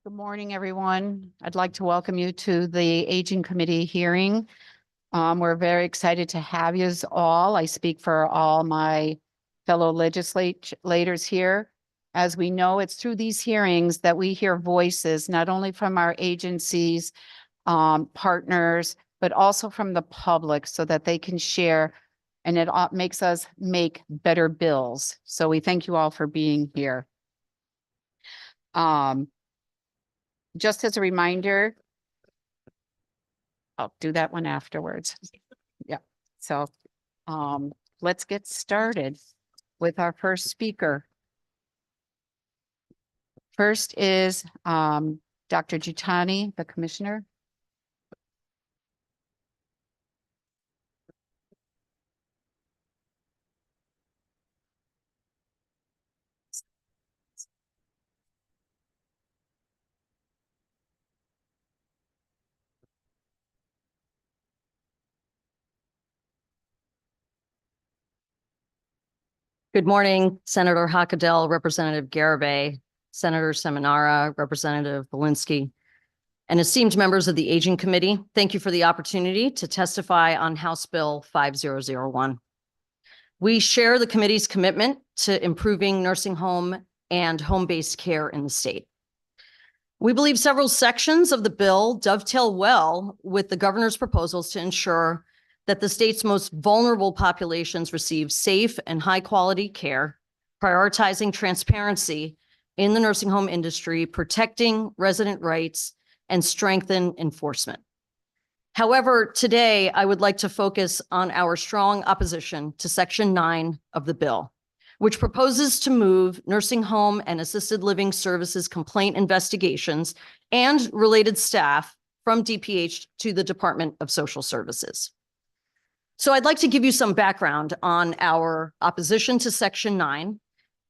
Good morning, everyone. I'd like to welcome you to the Aging Committee hearing. We're very excited to have you all. I speak for all my fellow legislators here. As we know, it's through these hearings that we hear voices, not only from our agencies, partners, but also from the public so that they can share, and it makes us make better bills. So we thank you all for being here. Just as a reminder, I'll do that one afterwards. Yeah, so let's get started with our first speaker. First is Dr. Jutani, the commissioner. Good morning, Senator Hochadel, Representative Garibay, Senator Seminara, Representative Belinsky, and esteemed members of the Aging Committee. Thank you for the opportunity to testify on House Bill 5001. We share the committee's commitment to improving nursing home and home-based care in the state. We believe several sections of the bill dovetail well with the governor's proposals to ensure that the state's most vulnerable populations receive safe and high-quality care, prioritizing transparency in the nursing home industry, protecting resident rights, and strengthen enforcement. However, today I would like to focus on our strong opposition to Section 9 of the bill, which proposes to move nursing home and assisted living services complaint investigations and related staff from DPH to the Department of Social Services. So I'd like to give you some background on our opposition to Section 9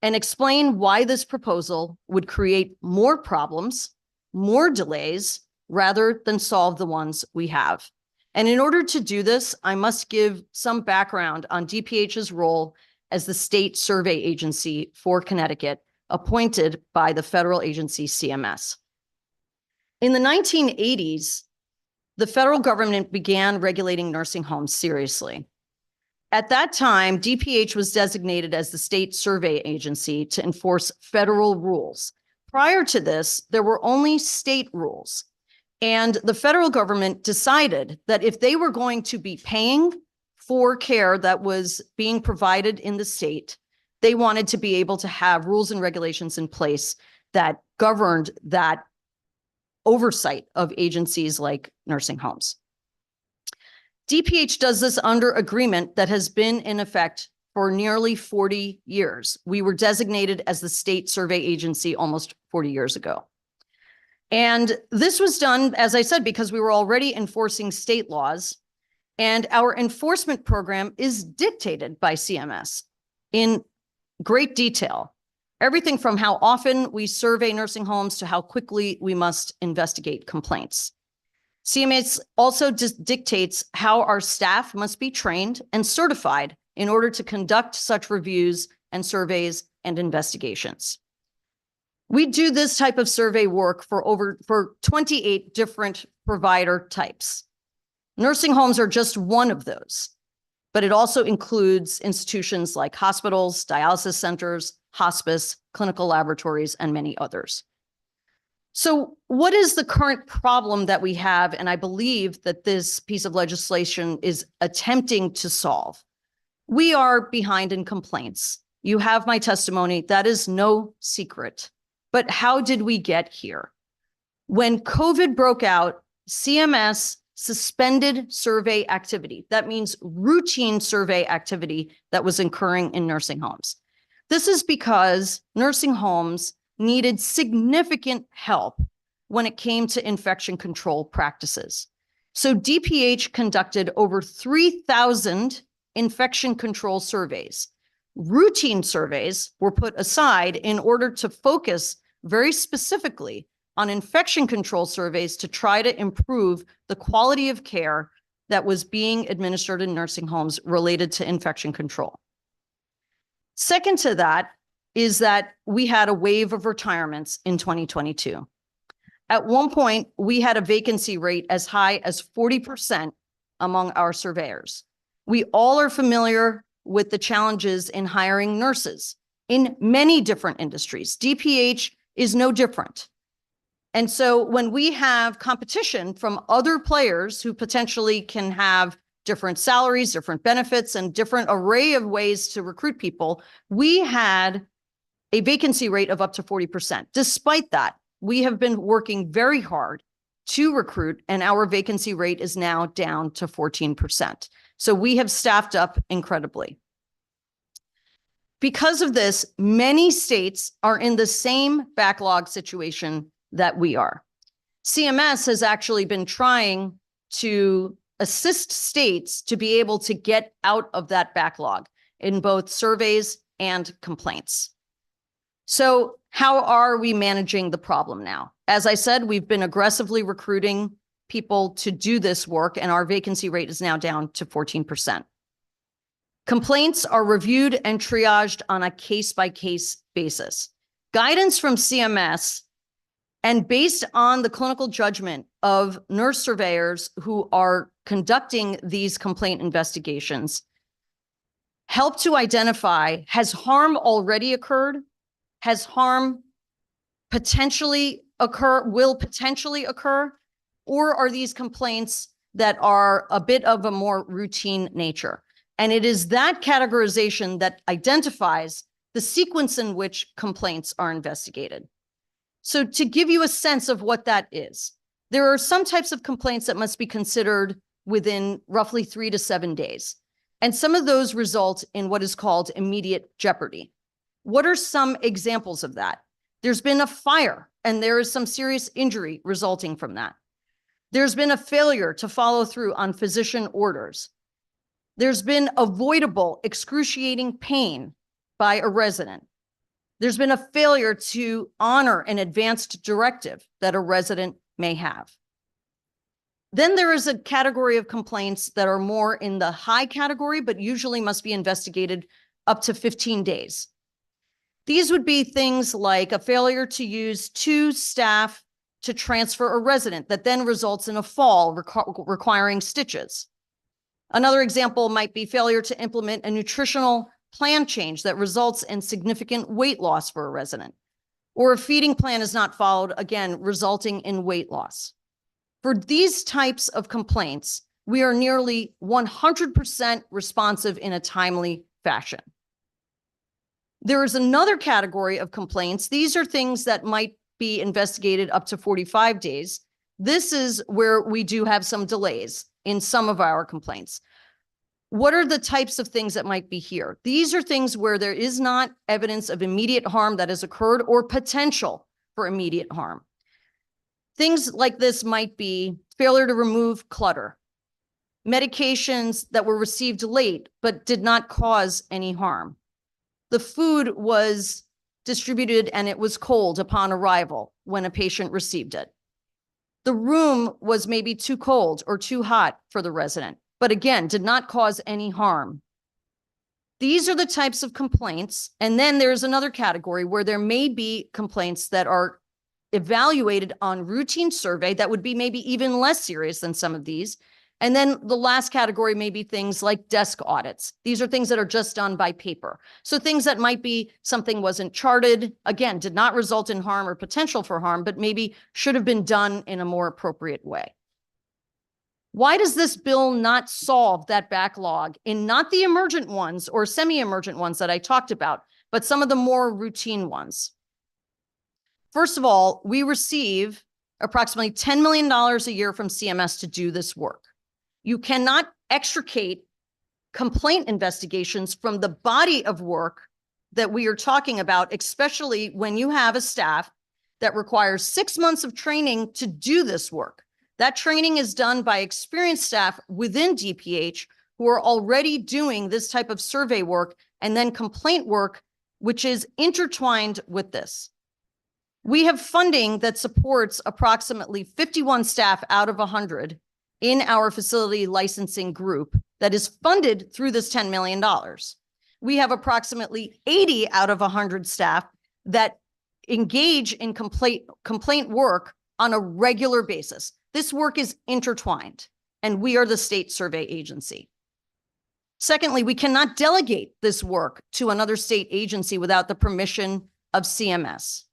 and explain why this proposal would create more problems, more delays, rather than solve the ones we have. And in order to do this, I must give some background on DPH's role as the state survey agency for Connecticut, appointed by the federal agency CMS. In the 1980s, the federal government began regulating nursing homes seriously. At that time, DPH was designated as the state survey agency to enforce federal rules. Prior to this, there were only state rules. And the federal government decided that if they were going to be paying for care that was being provided in the state, they wanted to be able to have rules and regulations in place that governed that oversight of agencies like nursing homes. DPH does this under agreement that has been in effect for nearly 40 years. We were designated as the state survey agency almost 40 years ago. And this was done, as I said, because we were already enforcing state laws, and our enforcement program is dictated by CMS in great detail. Everything from how often we survey nursing homes to how quickly we must investigate complaints. CMS also dictates how our staff must be trained and certified in order to conduct such reviews and surveys and investigations. We do this type of survey work for 28 different provider types. Nursing homes are just one of those, but it also includes institutions like hospitals, dialysis centers, hospice, clinical laboratories, and many others. So what is the current problem that we have? And I believe that this piece of legislation is attempting to solve. We are behind in complaints. You have my testimony. That is no secret. But how did we get here? When COVID broke out, CMS suspended survey activity. That means routine survey activity that was occurring in nursing homes. This is because nursing homes needed significant help when it came to infection control practices. So DPH conducted over 3,000 infection control surveys. Routine surveys were put aside in order to focus very specifically on infection control surveys to try to improve the quality of care that was being administered in nursing homes related to infection control. Second to that is that we had a wave of retirements in 2022. At one point, we had a vacancy rate as high as 40% among our surveyors. We all are familiar with the challenges in hiring nurses in many different industries. DPH is no different. And so when we have competition from other players who potentially can have different salaries, different benefits, and different array of ways to recruit people, we had a vacancy rate of up to 40%. Despite that, we have been working very hard to recruit, and our vacancy rate is now down to 14%. So we have staffed up incredibly. Because of this, many states are in the same backlog situation that we are. CMS has actually been trying to assist states to be able to get out of that backlog in both surveys and complaints. So how are we managing the problem now? As I said, we've been aggressively recruiting people to do this work, and our vacancy rate is now down to 14%. Complaints are reviewed and triaged on a case-by-case basis. Guidance from CMS and based on the clinical judgment of nurse surveyors who are conducting these complaint investigations, help to identify, has harm already occurred? Has harm potentially will potentially occur? Or are these complaints that are a bit of a more routine nature? And it is that categorization that identifies the sequence in which complaints are investigated. So to give you a sense of what that is, there are some types of complaints that must be considered within roughly 3 to 7 days. And some of those result in what is called immediate jeopardy. What are some examples of that? There's been a fire and there is some serious injury resulting from that. There's been a failure to follow through on physician orders. There's been avoidable, excruciating pain by a resident. There's been a failure to honor an advanced directive that a resident may have. Then there is a category of complaints that are more in the high category, but usually must be investigated up to 15 days. These would be things like a failure to use 2 staff to transfer a resident that then results in a fall requiring stitches. Another example might be failure to implement a nutritional plan change that results in significant weight loss for a resident, or a feeding plan is not followed, again, resulting in weight loss. For these types of complaints, we are nearly 100% responsive in a timely fashion. There is another category of complaints. These are things that might be investigated up to 45 days. This is where we do have some delays in some of our complaints. What are the types of things that might be here? These are things where there is not evidence of immediate harm that has occurred or potential for immediate harm. Things like this might be failure to remove clutter, medications that were received late but did not cause any harm. The food was distributed and it was cold upon arrival when a patient received it. The room was maybe too cold or too hot for the resident, but again, did not cause any harm. These are the types of complaints. And then there's another category where there may be complaints that are evaluated on routine survey that would be maybe even less serious than some of these. And then the last category may be things like desk audits. These are things that are just done by paper. So things that might be something wasn't charted, again, did not result in harm or potential for harm, but maybe should have been done in a more appropriate way. Why does this bill not solve that backlog in not the emergent ones or semi-emergent ones that I talked about, but some of the more routine ones? First of all, we receive approximately $10 million a year from CMS to do this work. You cannot extricate complaint investigations from the body of work that we are talking about, especially when you have a staff that requires 6 months of training to do this work. That training is done by experienced staff within DPH who are already doing this type of survey work and then complaint work, which is intertwined with this. We have funding that supports approximately 51 staff out of 100 in our facility licensing group that is funded through this $10 million. We have approximately 80 out of 100 staff that engage in complaint work on a regular basis. This work is intertwined, and we are the state survey agency. Secondly, we cannot delegate this work to another state agency without the permission of CMS.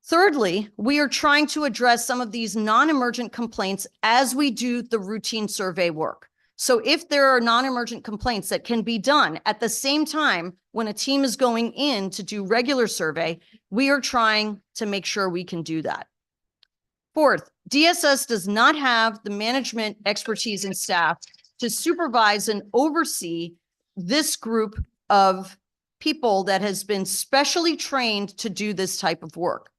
Thirdly, we are trying to address some of these non-emergent complaints as we do the routine survey work. So if there are non-emergent complaints that can be done at the same time when a team is going in to do regular survey, we are trying to make sure we can do that. Fourth, DSS does not have the management expertise and staff to supervise and oversee this group of people that has been specially trained to do this type of work.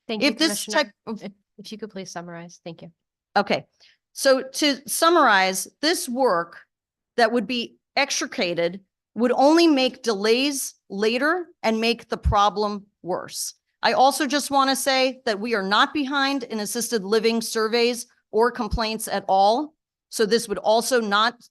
Thank you, If this Commissioner. type of, If you could please summarize, thank you. okay. So to summarize, this work that would be extricated would only make delays later and make the problem worse. I also just want to say that we are not behind in assisted living surveys or complaints at all. So this would also not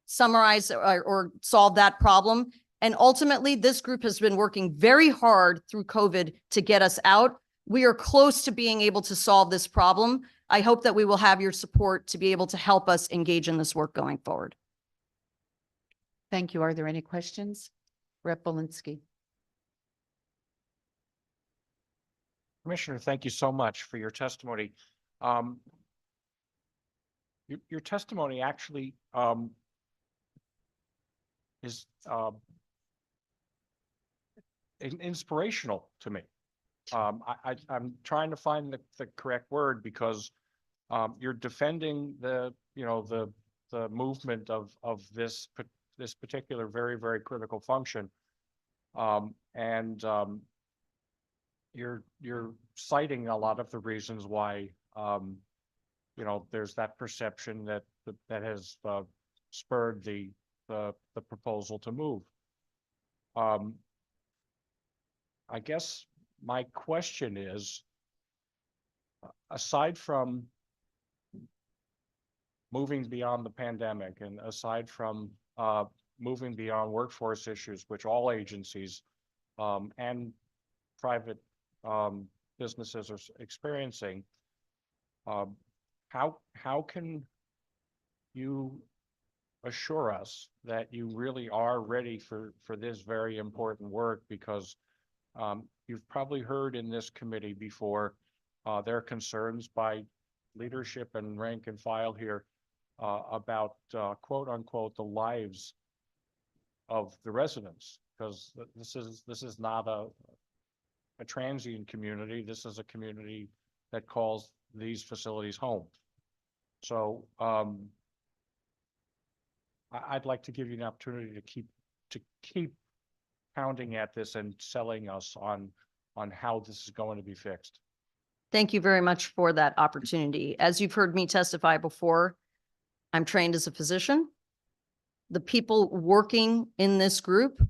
summarize or solve that problem. And ultimately, this group has been working very hard through COVID to get us out. We are close to being able to solve this problem. I hope that we will have your support to be able to help us engage in this work going forward. Thank you. Are there any questions? Rep. Belinsky. Commissioner, thank you so much for your testimony. Your testimony actually is inspirational to me. I'm trying to find the correct word because you're defending the movement of this particular very critical function, and you're citing a lot of the reasons why there's that perception that has spurred the proposal to move. I guess my question is, aside from moving beyond the pandemic and aside from moving beyond workforce issues, which all agencies and private businesses are experiencing, how can you assure us that you really are ready for this very important work? Because you've probably heard in this committee before, there are concerns by leadership and rank and file here about quote unquote the lives of the residents, because this is not a transient community. This is a community that calls these facilities home. So I'd like to give you an opportunity to keep pounding at this and selling us on how this is going to be fixed. Thank you very much for that opportunity. As you've heard me testify before, I'm trained as a physician. The people working in this group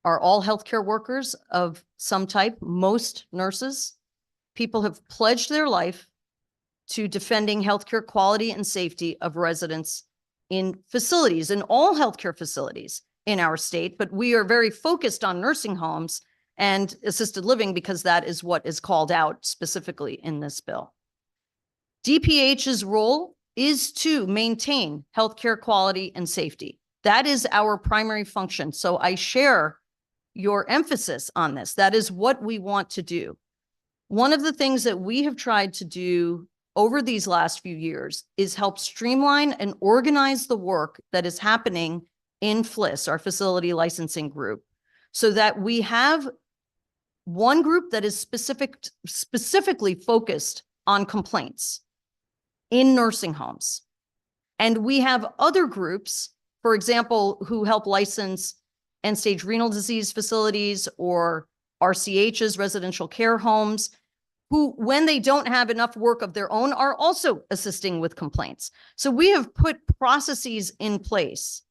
are all healthcare workers of some type, most nurses. People have pledged their life to defending healthcare quality and safety of residents in facilities, in all healthcare facilities in our state, but we are very focused on nursing homes and assisted living because that is what is called out specifically in this bill. DPH's role is to maintain healthcare quality and safety. That is our primary function. So I share your emphasis on this. That is what we want to do. One of the things that we have tried to do over these last few years is help streamline and organize the work that is happening in FLIS, our facility licensing group, so that we have one group that is specifically focused on complaints in nursing homes. And we have other groups, for example, who help license end-stage renal disease facilities or RCHs, residential care homes, who, when they don't have enough work of their own, are also assisting with complaints. So we have put processes in place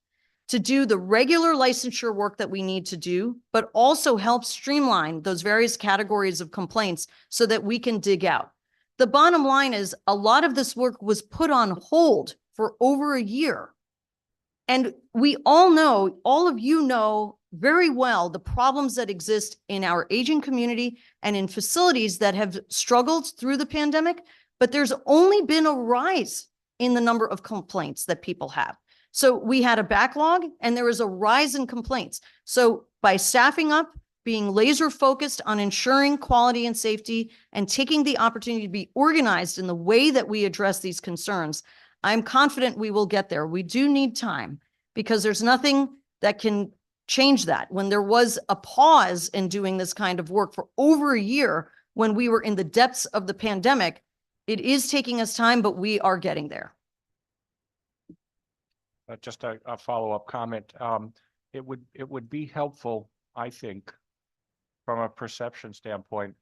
to do the regular licensure work that we need to do, but also help streamline those various categories of complaints so that we can dig out. The bottom line is a lot of this work was put on hold for over a year And we all know, all of you know very well the problems that exist in our aging community and in facilities that have struggled through the pandemic, but there's only been a rise in the number of complaints that people have. So we had a backlog and there was a rise in complaints. So by staffing up, being laser focused on ensuring quality and safety and taking the opportunity to be organized in the way that we address these concerns, I'm confident we will get there. We do need time because there's nothing that can change that. When there was a pause in doing this kind of work for over a year, when we were in the depths of the pandemic, it is taking us time, but we are getting there. Just a follow-up comment. It would be helpful, I think, from a perception standpoint,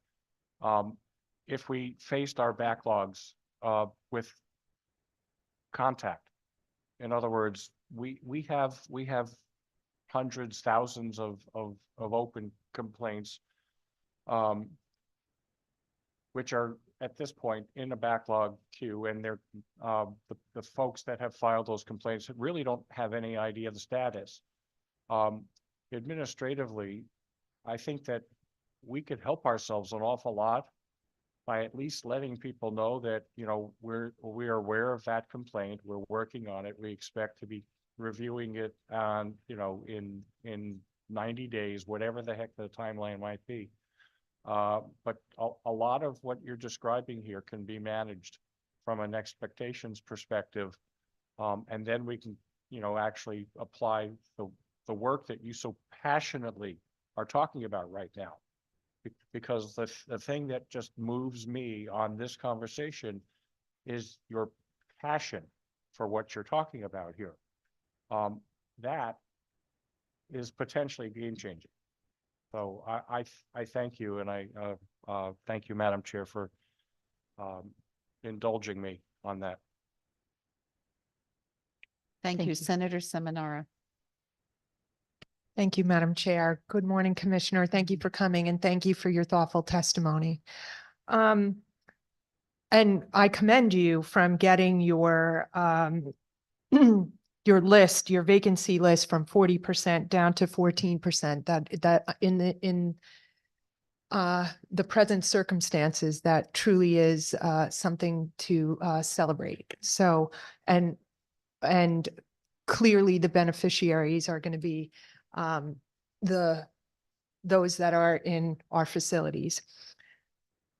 if we faced our backlogs with contact. In other words, we have hundreds, thousands of open complaints, which are at this point in a backlog queue, and they're the folks that have filed those complaints really don't have any idea of the status. Administratively, I think that we could help ourselves an awful lot by at least letting people know that, you know, we are aware of that complaint. We're working on it. We expect to be reviewing it on, you know, in 90 days, whatever the heck the timeline might be. But a lot of what you're describing here can be managed from an expectations perspective. And then we can, you know, actually apply the work that you so passionately are talking about right now. Because the thing that just moves me on this conversation is your passion for what you're talking about here. That is potentially game changing. So I thank you, and I thank you, Madam Chair, for indulging me on that. Thank you, you. Senator Seminara. Thank you, Madam Chair. Good morning, Commissioner. Thank you for coming and thank you for your thoughtful testimony. And I commend you from getting your your list, your vacancy list from 40% down to 14%. That in the present circumstances, that truly is something to celebrate. So, and clearly the beneficiaries are going to be those that are in our facilities.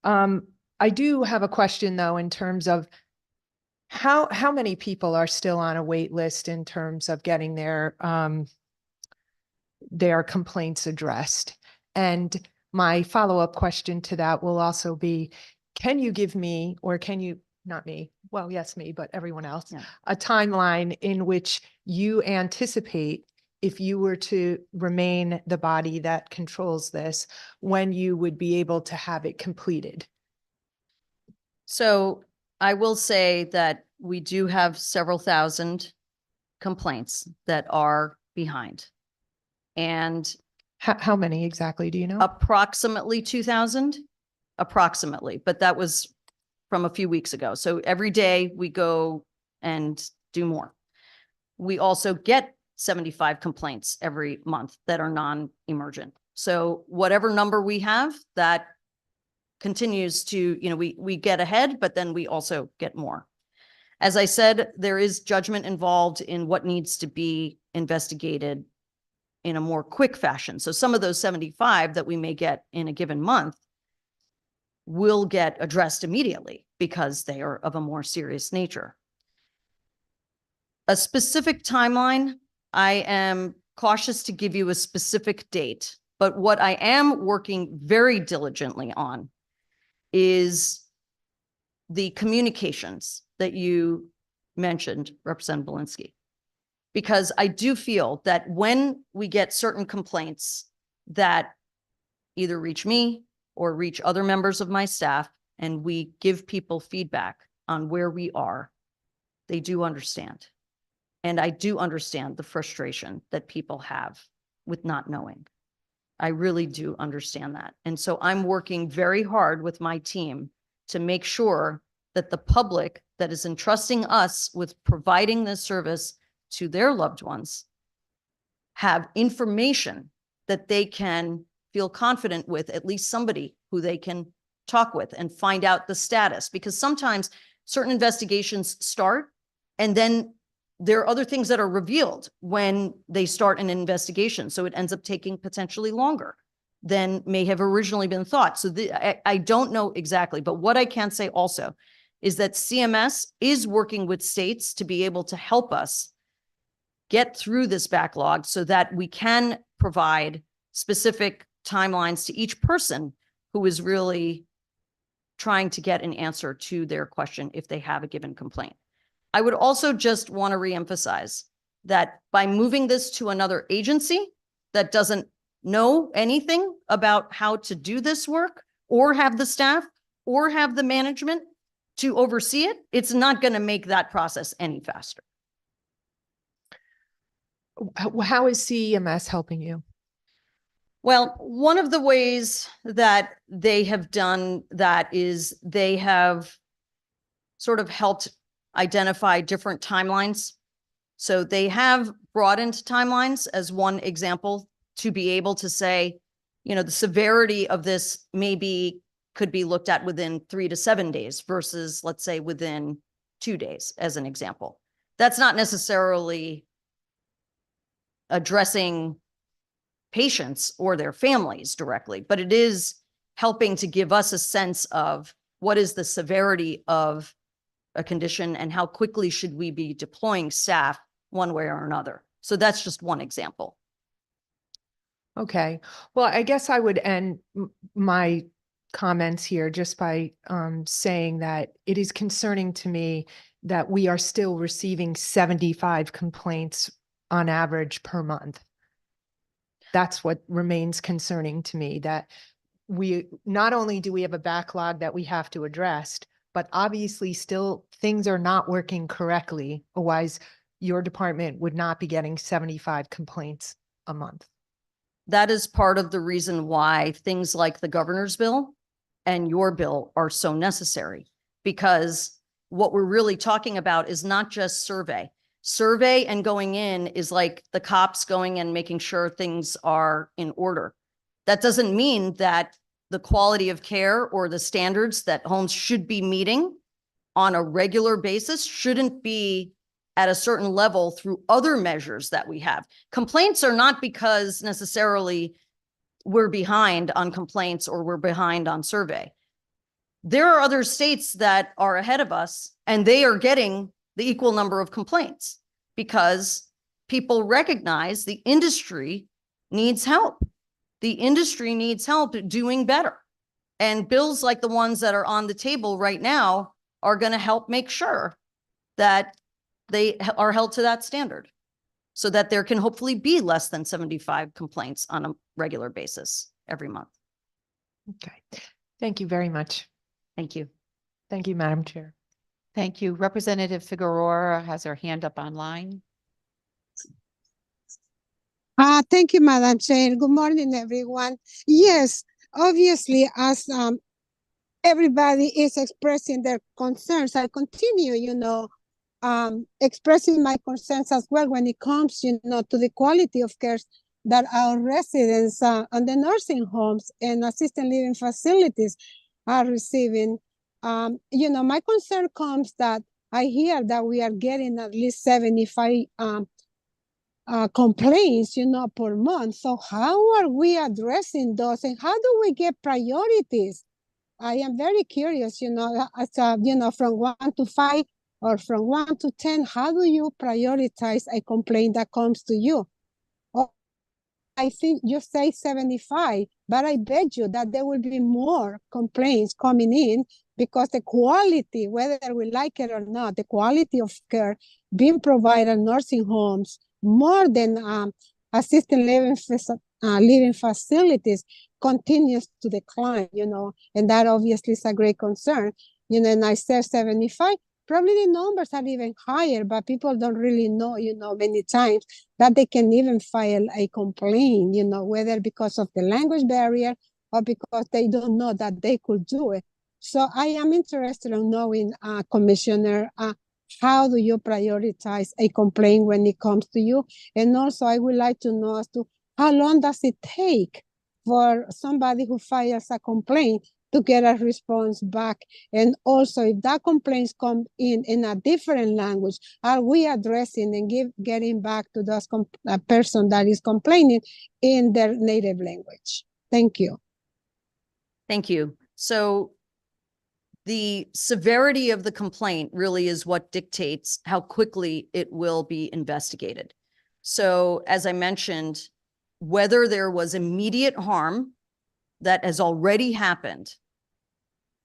I do have a question though, in terms of how many people are still on a wait list in terms of getting their complaints addressed. And my follow-up question to that will also be, can you give me, or can you, not me, well, yes, me, but everyone else, Yeah. a timeline in which you anticipate, if you were to remain the body that controls this, when you would be able to have it completed? So I will say that we do have several thousand complaints that are behind. And How many exactly, do you know? approximately 2,000, approximately, but that was from a few weeks ago. So every day we go and do more. We also get 75 complaints every month that are non-emergent. So whatever number we have, that continues to, you know, we get ahead, but then we also get more. As I said, there is judgment involved in what needs to be investigated in a more quick fashion. So some of those 75 that we may get in a given month will get addressed immediately because they are of a more serious nature. A specific timeline, I am cautious to give you a specific date, but what I am working very diligently on is the communications that you mentioned, Representative Belinsky. Because I do feel that when we get certain complaints that either reach me or reach other members of my staff, and we give people feedback on where we are, they do understand. And I do understand the frustration that people have with not knowing. I really do understand that. And so I'm working very hard with my team to make sure that the public that is entrusting us with providing this service to their loved ones have information that they can feel confident with, at least somebody who they can talk with and find out the status. Because sometimes certain investigations start and then there are other things that are revealed when they start an investigation. So it ends up taking potentially longer than may have originally been thought. So I don't know exactly, but what I can say also is that CMS is working with states to be able to help us get through this backlog so that we can provide specific timelines to each person who is really trying to get an answer to their question if they have a given complaint. I would also just want to reemphasize that by moving this to another agency that doesn't know anything about how to do this work or have the staff or have the management to oversee it, it's not going to make that process any faster. How is CEMS helping you? Well, one of the ways that they have done that is they have sort of helped identify different timelines. So they have broadened timelines as one example to be able to say, you know, the severity of this could be looked at within 3 to 7 days versus, let's say, within 2 days, as an example. That's not necessarily addressing patients or their families directly, but it is helping to give us a sense of what is the severity of a condition and how quickly should we be deploying staff one way or another. So that's just one example. Okay, well, I guess I would end my comments here just by saying that it is concerning to me that we are still receiving 75 complaints on average per month. That's what remains concerning to me, that we not only do we have a backlog that we have to address, but obviously still things are not working correctly. Otherwise, your department would not be getting 75 complaints a month. That is part of the reason why things like the governor's bill and your bill are so necessary, because what we're really talking about is not just survey. Survey and going in is like the cops going and making sure things are in order. That doesn't mean that the quality of care or the standards that homes should be meeting on a regular basis shouldn't be at a certain level through other measures that we have. Complaints are not because necessarily we're behind on complaints or we're behind on survey. There are other states that are ahead of us and they are getting the equal number of complaints because people recognize the industry needs help. The industry needs help doing better. And bills like the ones that are on the table right now are going to help make sure that they are held to that standard so that there can hopefully be less than 75 complaints on a regular basis every month. Okay, thank you very much. Thank you. Thank you, Madam Chair. Thank you. Representative Figueroa has her hand up online. Thank you, Madam Chair. Good morning, everyone. Yes, obviously, as everybody is expressing their concerns, I continue, expressing my concerns as well when it comes, to the quality of care that our residents on the nursing homes and assisted living facilities are receiving. My concern comes that I hear that we are getting at least 75 complaints, per month. So how are we addressing those and how do we get priorities? I am very curious, as from 1 to 5 or from 1 to 10, how do you prioritize a complaint that comes to you? I think you say 75, but I bet you that there will be more complaints coming in because the quality, whether we like it or not, the quality of care being provided in nursing homes more than assisted living facilities continues to decline, and that obviously is a great concern. And I said 75, probably the numbers are even higher, but people don't really know, many times that they can even file a complaint, whether because of the language barrier or because they don't know that they could do it. So I am interested in knowing, Commissioner, how do you prioritize a complaint when it comes to you? And also, I would like to know as to how long does it take for somebody who files a complaint to get a response back? And also, if that complaints come in a different language, are we addressing and getting back to those person that is complaining in their native language? Thank you. Thank you. So the severity of the complaint really is what dictates how quickly it will be investigated. So as I mentioned, whether there was immediate harm that has already happened,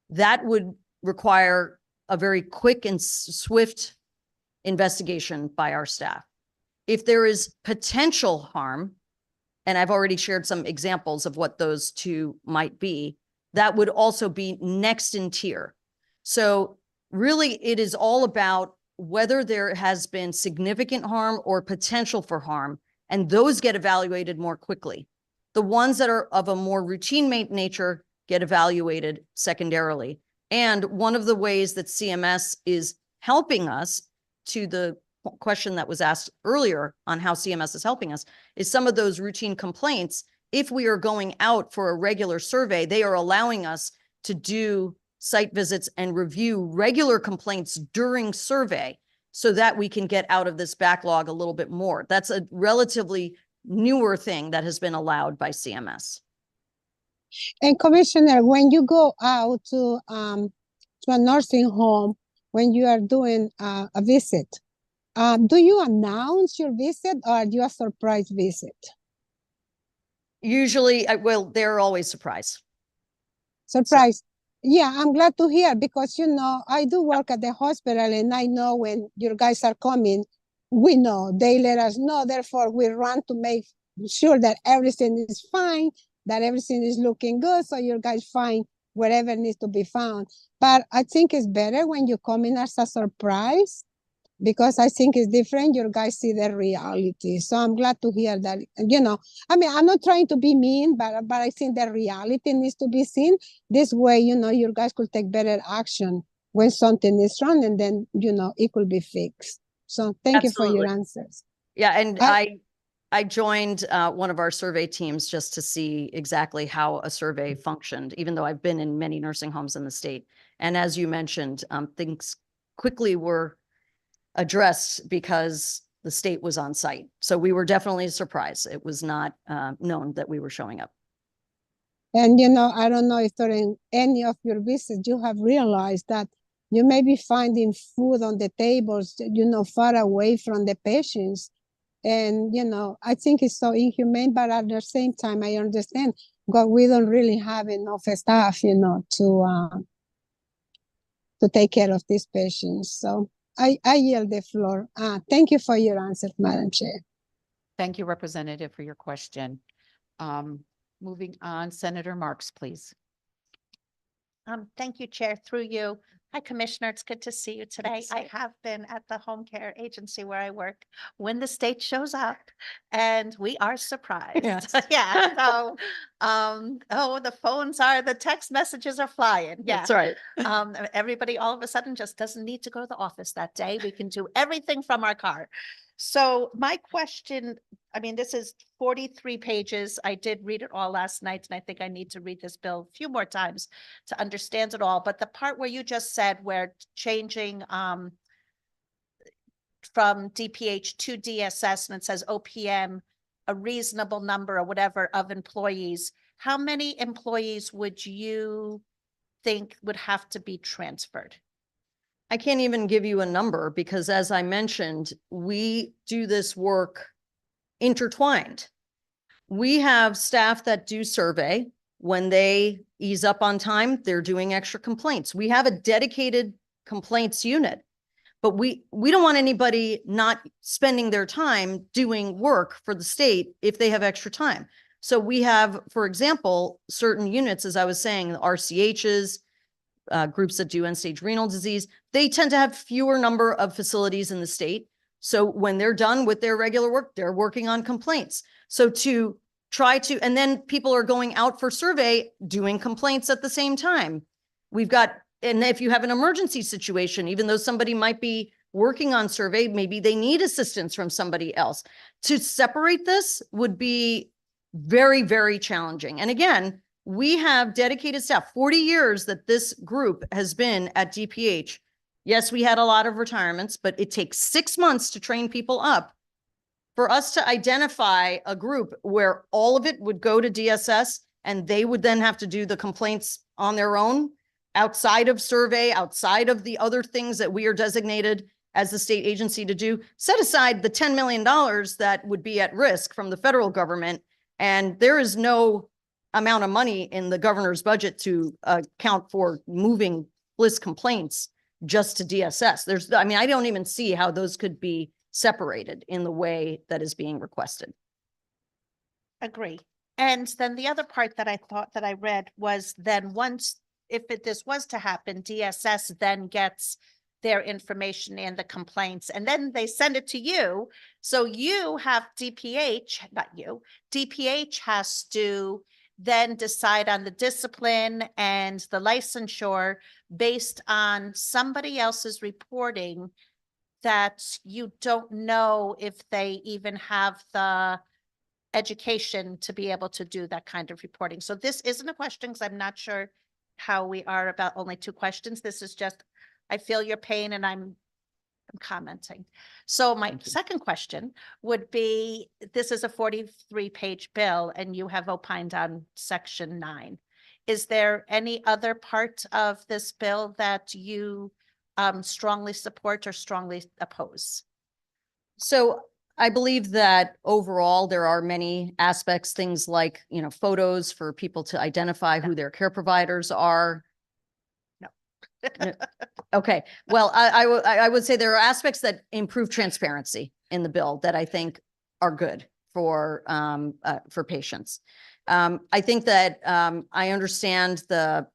that would require a very quick and swift investigation by our staff. If there is potential harm, and I've already shared some examples of what those two might be, that would also be next in tier. So really, it is all about whether there has been significant harm or potential for harm, and those get evaluated more quickly. The ones that are of a more routine nature get evaluated secondarily. And one of the ways that CMS is helping us, to the question that was asked earlier on how CMS is helping us, is some of those routine complaints. If we are going out for a regular survey, they are allowing us to do site visits and review regular complaints during survey so that we can get out of this backlog a little bit more. That's a relatively newer thing that has been allowed by CMS. And Commissioner, when you go out to a nursing home, when you are doing a visit, do you announce your visit or do you a surprise visit? Usually, they're always surprised. Surprise. Yeah, I'm glad to hear because, you know, I do work at the hospital and I know when your guys are coming, we know, they let us know. Therefore, we run to make sure that everything is fine, that everything is looking good. So your guys find wherever needs to be found. But I think it's better when you come in as a surprise because I think it's different. Your guys see the reality. So I'm glad to hear that, you know, I mean, I'm not trying to be mean, but I think the reality needs to be seen. This way, you know, your guys could take better action when something is wrong and then, you know, it could be fixed. So thank you for your answers. Yeah, and I joined one of our survey teams just to see exactly how a survey functioned, even though I've been in many nursing homes in the state. And as you mentioned, things quickly were addressed because the state was on site. So we were definitely surprised. It was not known that we were showing up. And, you know, I don't know if during any of your visits, you have realized that you may be finding food on the tables, you know, far away from the patients. And, you know, I think it's so inhumane, but at the same time, I understand because we don't really have enough staff, you know, to take care of these patients. So I yield the floor. Thank you for your answer, Madam Chair. Thank you, Representative, for your question. Moving on, Senator Marks, please. Thank you, Chair, through you. Hi, Commissioner. It's good to see you today. I have been at the home care agency where I work when the state shows up and we are surprised. Yes. Yeah. So, the text messages are flying. Yeah. That's right. Everybody all of a sudden just doesn't need to go to the office that day. We can do everything from our car. So my question, I mean, this is 43 pages. I did read it all last night, and I think I need to read this bill a few more times to understand it all. But the part where you just said we're changing from DPH to DSS, and it says OPM, a reasonable number or whatever of employees, how many employees would you think would have to be transferred? I can't even give you a number because, as I mentioned, we do this work intertwined. We have staff that do survey. When they ease up on time, they're doing extra complaints. We have a dedicated complaints unit, but we don't want anybody not spending their time doing work for the state if they have extra time. So we have, for example, certain units, as I was saying, the RCHs, groups that do end-stage renal disease, they tend to have fewer number of facilities in the state. So when they're done with their regular work, they're working on complaints. So to try to, and then people are going out for survey, doing complaints at the same time. We've got, and if you have an emergency situation, even though somebody might be working on survey, maybe they need assistance from somebody else. To separate this would be very, very challenging. And again, we have dedicated staff, 40 years that this group has been at DPH. Yes, we had a lot of retirements, but it takes 6 months to train people up. For us to identify a group where all of it would go to DSS and they would then have to do the complaints on their own, outside of survey, outside of the other things that we are designated as the state agency to do, set aside the $10 million that would be at risk from the federal government. And there is no amount of money in the governor's budget to account for moving Bliss complaints just to DSS. I don't even see how those could be separated in the way that is being requested. Agree. And then the other part that I thought that I read was then once, if this was to happen, DSS then gets their information and the complaints, and then they send it to you. So you have DPH, not you, DPH has to then decide on the discipline and the licensure based on somebody else's reporting that you don't know if they even have the education to be able to do that kind of reporting. So this isn't a question because I'm not sure how we are about only 2 questions. This is just, I feel your pain and I'm commenting. So my Thank you. second question would be, this is a 43-page bill and you have opined on section 9. Is there any other part of this bill that you strongly support or strongly oppose? So I believe that overall, there are many aspects, things like, photos for people to identify who their care providers are. Okay, well, I would say there are aspects that improve transparency in the bill that I think are good for patients. I think that I understand the,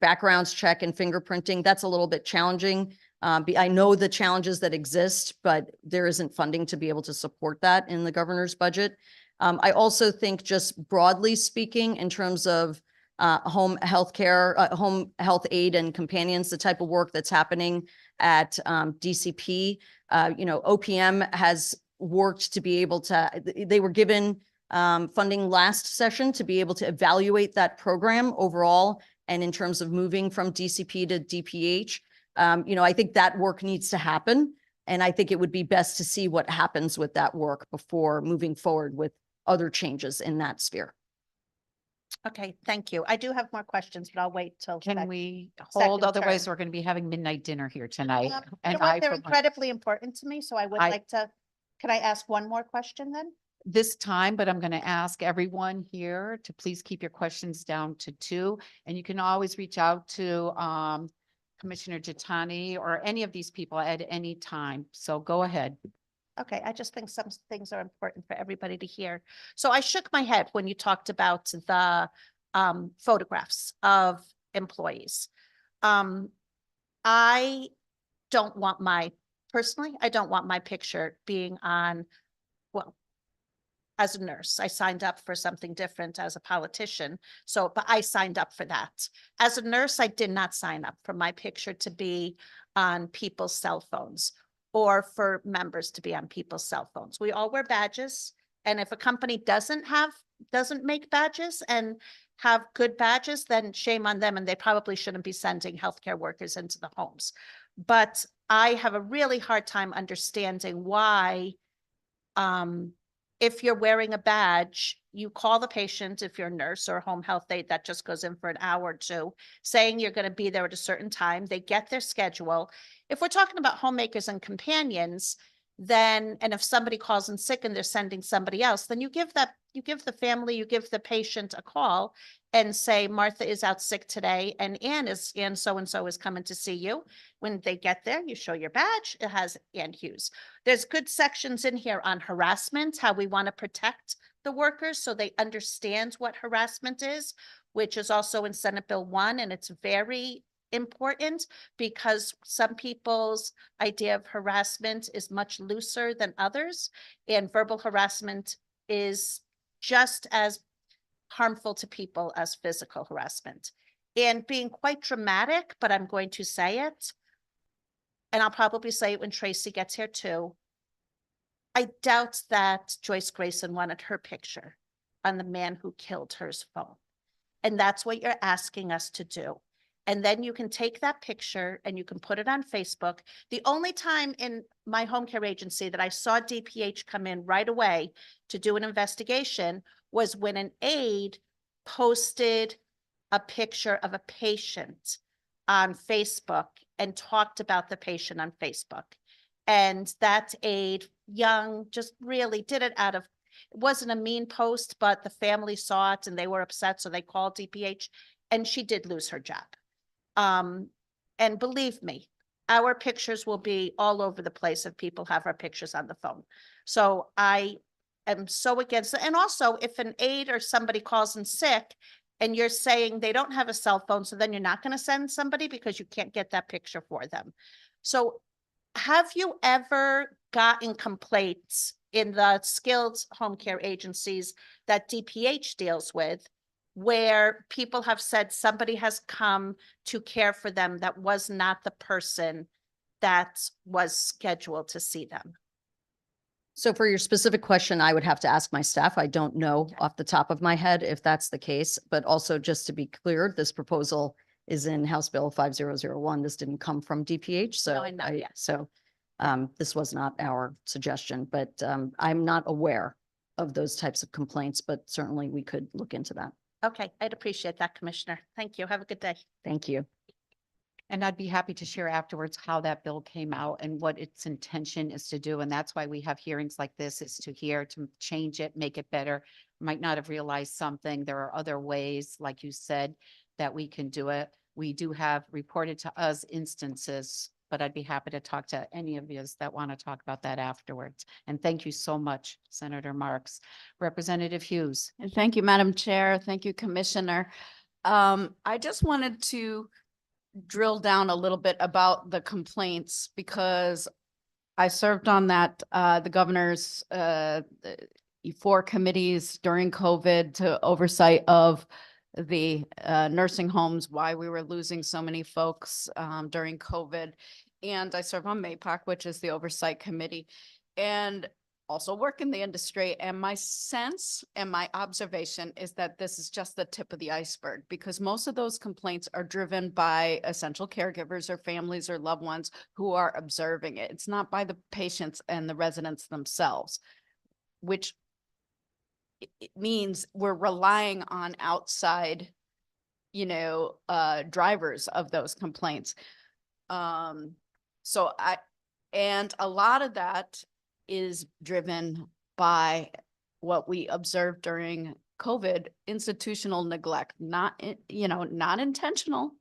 backgrounds check and fingerprinting. That's a little bit challenging. I know the challenges that exist, but there isn't funding to be able to support that in the governor's budget. I also think, just broadly speaking, in terms of home healthcare, home health aid and companions, the type of work that's happening at DCP, OPM has worked to be able to, they were given funding last session to be able to evaluate that program overall. And in terms of moving from DCP to DPH, I think that work needs to happen. And I think it would be best to see what happens with that work before moving forward with other changes in that sphere. Okay, thank you. I do have more questions, but I'll wait till. Can we hold? second Otherwise, turn. we're going to be having midnight dinner here tonight. You know And what? They're for one- incredibly important to me, so I would I- like to, can I ask one more question then? this time, but I'm going to ask everyone here to please keep your questions down to 2. And you can always reach out to Commissioner Jitani or any of these people at any time. So go ahead. Okay, I just think some things are important for everybody to hear. So I shook my head when you talked about the photographs of employees. I don't want personally, I don't want my picture being on, well, as a nurse, I signed up for something different as a politician. So, but I signed up for that. As a nurse, I did not sign up for my picture to be on people's cell phones or for members to be on people's cell phones. We all wear badges. And if a company doesn't make badges and have good badges, then shame on them. And they probably shouldn't be sending healthcare workers into the homes. But I have a really hard time understanding why, if you're wearing a badge, you call the patient, if you're a nurse or a home health aide that just goes in for an hour or 2, saying you're going to be there at a certain time. They get their schedule. If we're talking about homemakers and companions, then, and if somebody calls in sick and they're sending somebody else, then you give the family, you give the patient a call and say, Martha is out sick today and Ann so-and-so is coming to see you. When they get there, you show your badge. It has Ann Hughes. There's good sections in here on harassment, how we want to protect the workers so they understand what harassment is, which is also in Senate Bill 1. And it's very important because some people's idea of harassment is much looser than others. And verbal harassment is just as harmful to people as physical harassment. And being quite dramatic, but I'm going to say it. and I'll probably say it when Tracy gets here too. I doubt that Joyce Grayson wanted her picture on the man who killed her's phone. And that's what you're asking us to do. And then you can take that picture and you can put it on Facebook. The only time in my home care agency that I saw DPH come in right away to do an investigation was when an aide posted a picture of a patient on Facebook and talked about the patient on Facebook. And that aide, young, just really did it out of, it wasn't a mean post, but the family saw it and they were upset, so they called DPH, and she did lose her job. And believe me, our pictures will be all over the place if people have our pictures on the phone. So I am so against it. And also, if an aide or somebody calls in sick and you're saying they don't have a cell phone, so then you're not going to send somebody because you can't get that picture for them. So have you ever gotten complaints in the skilled home care agencies that DPH deals with, where people have said somebody has come to care for them that was not the person that was scheduled to see them? So for your specific question, I would have to ask my staff. I don't know Okay. off the top of my head if that's the case, but also just to be clear, this proposal is in House Bill 5001. This didn't come from DPH, so I know, yeah. this was not our suggestion, but I'm not aware of those types of complaints, but certainly we could look into that. Okay, I'd appreciate that, Commissioner. Thank you. Have a good day. Thank you. And I'd be happy to share afterwards how that bill came out and what its intention is to do. And that's why we have hearings like this, is to hear, to change it, make it better. Might not have realized something. There are other ways, like you said, that we can do it. We do have reported to us instances, but I'd be happy to talk to any of you that want to talk about that afterwards. And thank you so much, Senator Marks. Representative Hughes. And thank you, Madam Chair. Thank you, Commissioner. I just wanted to drill down a little bit about the complaints, because I served on that, the governor's, 4 committees during COVID to oversight of the nursing homes, why we were losing so many folks during COVID. And I serve on MAPOC, which is the oversight committee, and also work in the industry. And my sense and my observation is that this is just the tip of the iceberg, because most of those complaints are driven by essential caregivers or families or loved ones who are observing it. It's not by the patients and the residents themselves, which it means we're relying on outside, drivers of those complaints. And a lot of that is driven by what we observed during COVID, institutional neglect, not intentional,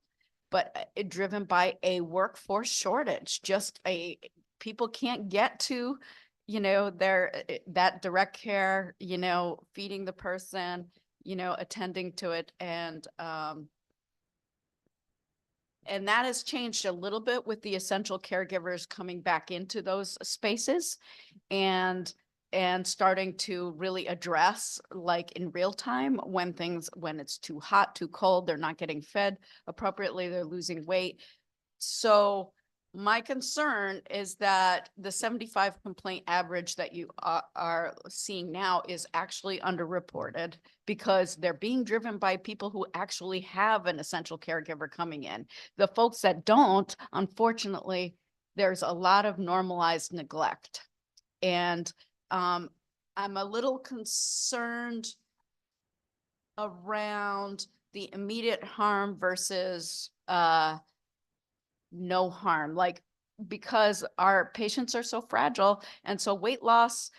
but driven by a workforce shortage. People can't get to, that direct care, feeding the person, attending to it. And that has changed a little bit with the essential caregivers coming back into those spaces and starting to really address, like in real time, when it's too hot, too cold, they're not getting fed appropriately, they're losing weight. So my concern is that the 75 complaint average that you are seeing now is actually underreported, because they're being driven by people who actually have an essential caregiver coming in. The folks that don't, unfortunately, there's a lot of normalized neglect. And I'm a little concerned around the immediate harm versus no harm, because our patients are so fragile. And so weight loss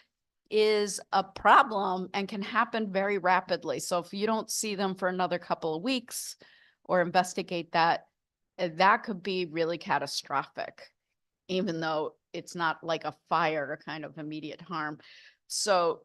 is a problem and can happen very rapidly. So if you don't see them for another couple of weeks or investigate that, that could be really catastrophic, even though it's not like a fire kind of immediate harm. So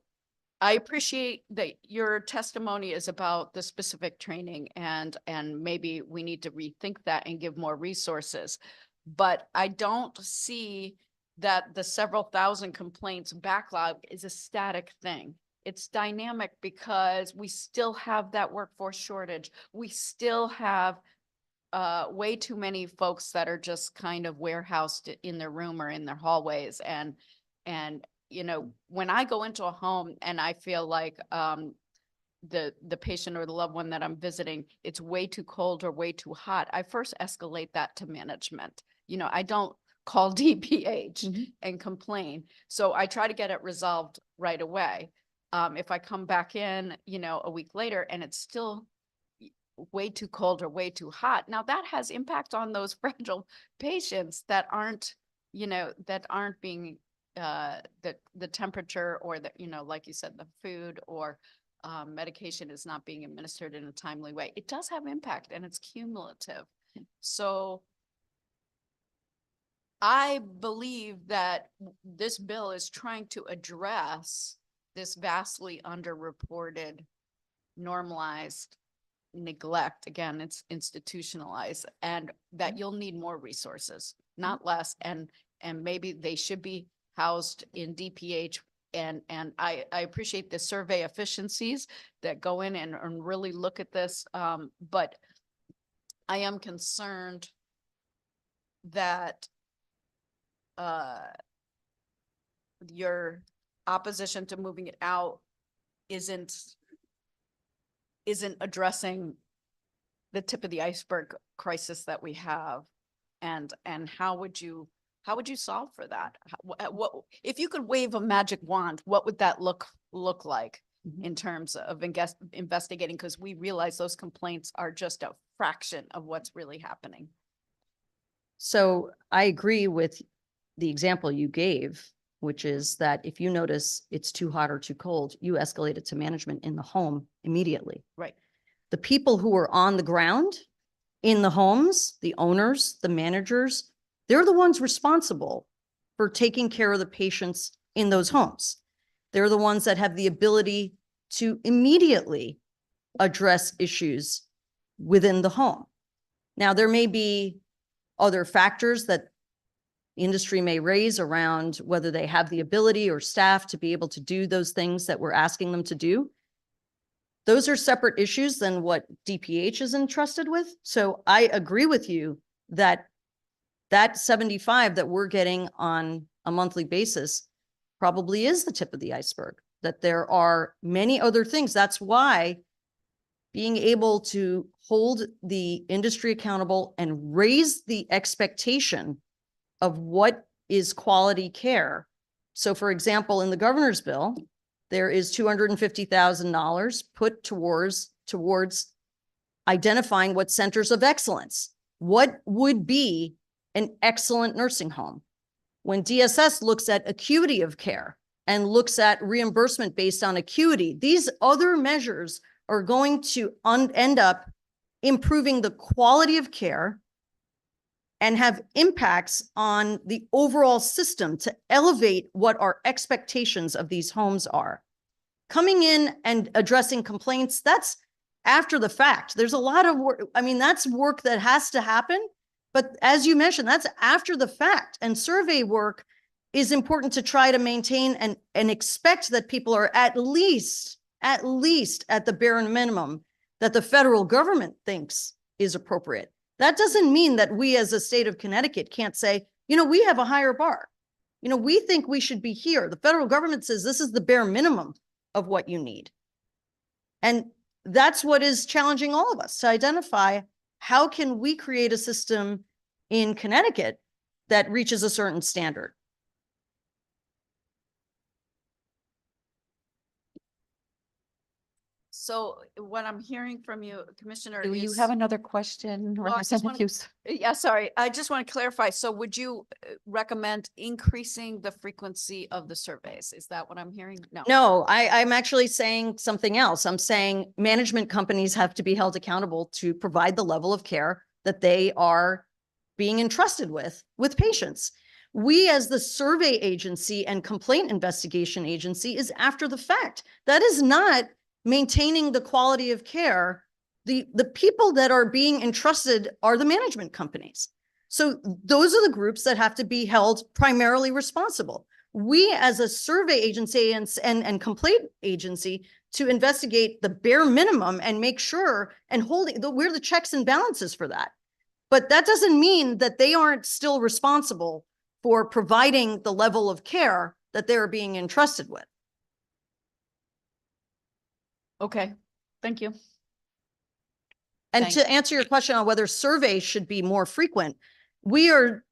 I appreciate that your testimony is about the specific training, and maybe we need to rethink that and give more resources. But I don't see that the several thousand complaints backlog is a static thing. It's dynamic, because we still have that workforce shortage. We still have way too many folks that are just kind of warehoused in their room or in their hallways. And, you know, when I go into a home and I feel like, the patient or the loved one that I'm visiting, it's way too cold or way too hot, I first escalate that to management. You know, I don't call DPH and complain. So I try to get it resolved right away. If I come back in, you know, a week later and it's still way too cold or way too hot, now that has impact on those fragile patients that aren't, you know, that aren't being, the temperature or the, you know, like you said, the food or medication is not being administered in a timely way. It does have impact and it's cumulative. So I believe that this bill is trying to address this vastly underreported, normalized neglect. Again, it's institutionalized, and that you'll need more resources, not less. And maybe they should be housed in DPH. And I appreciate the survey efficiencies that go in and really look at this. But I am concerned that your opposition to moving it out isn't addressing the tip of the iceberg crisis that we have. And how would you solve for that? What if you could wave a magic wand, what would that look like in terms of investigating? Because we realize those complaints are just a fraction of what's really happening. So I agree with the example you gave, which is that if you notice it's too hot or too cold, you escalate it to management in the home immediately. Right. The people who are on the ground in the homes, the owners, the managers, they're the ones responsible for taking care of the patients in those homes. They're the ones that have the ability to immediately address issues within the home. Now, there may be other factors that industry may raise around whether they have the ability or staff to be able to do those things that we're asking them to do. Those are separate issues than what DPH is entrusted with. So I agree with you that that 75 that we're getting on a monthly basis probably is the tip of the iceberg, that there are many other things. That's why being able to hold the industry accountable and raise the expectation of what is quality care. So for example, in the governor's bill, there is $250,000 put towards identifying what centers of excellence, what would be an excellent nursing home. When DSS looks at acuity of care and looks at reimbursement based on acuity, these other measures are going to end up improving the quality of care and have impacts on the overall system to elevate what our expectations of these homes are. Coming in and addressing complaints, that's after the fact. There's a lot of work. I mean, that's work that has to happen. But as you mentioned, that's after the fact. And survey work is important to try to maintain and expect that people are at least at the bare minimum that the federal government thinks is appropriate. That doesn't mean that we as a state of Connecticut can't say, you know, we have a higher bar. You know, we think we should be here. The federal government says this is the bare minimum of what you need. And that's what is challenging all of us to identify how can we create a system in Connecticut that reaches a certain standard. So what I'm hearing from you, Commissioner, Do you is- have another question? Well, I just Representative wanna- Hughes? Yeah, sorry. I just want to clarify. So would you recommend increasing the frequency of the surveys? Is that what I'm hearing? No. No, I'm actually saying something else. I'm saying management companies have to be held accountable to provide the level of care that they are being entrusted with patients. We as the survey agency and complaint investigation agency is after the fact. That is not maintaining the quality of care. The people that are being entrusted are the management companies. So those are the groups that have to be held primarily responsible. We as a survey agency and complaint agency to investigate the bare minimum and make sure and we're the checks and balances for that. But that doesn't mean that they aren't still responsible for providing the level of care that they're being entrusted with. Okay, thank you. And Thank- to answer your question on whether surveys should be more frequent, we are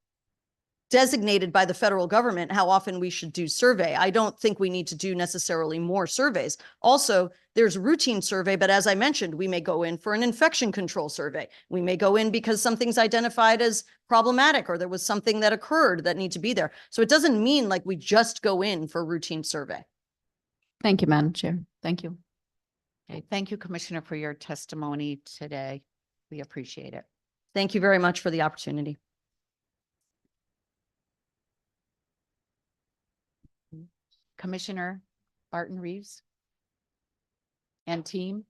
designated by the federal government how often we should do survey. I don't think we need to do necessarily more surveys. Also, there's routine survey, but as I mentioned, we may go in for an infection control survey. We may go in because something's identified as problematic or there was something that occurred that needs to be there. So it doesn't mean like we just go in for routine survey. Thank you, Madam Chair. Thank you. Okay, thank you, Commissioner, for your testimony today. We appreciate it. Thank you very much for the opportunity. Commissioner Barton Reeves and team.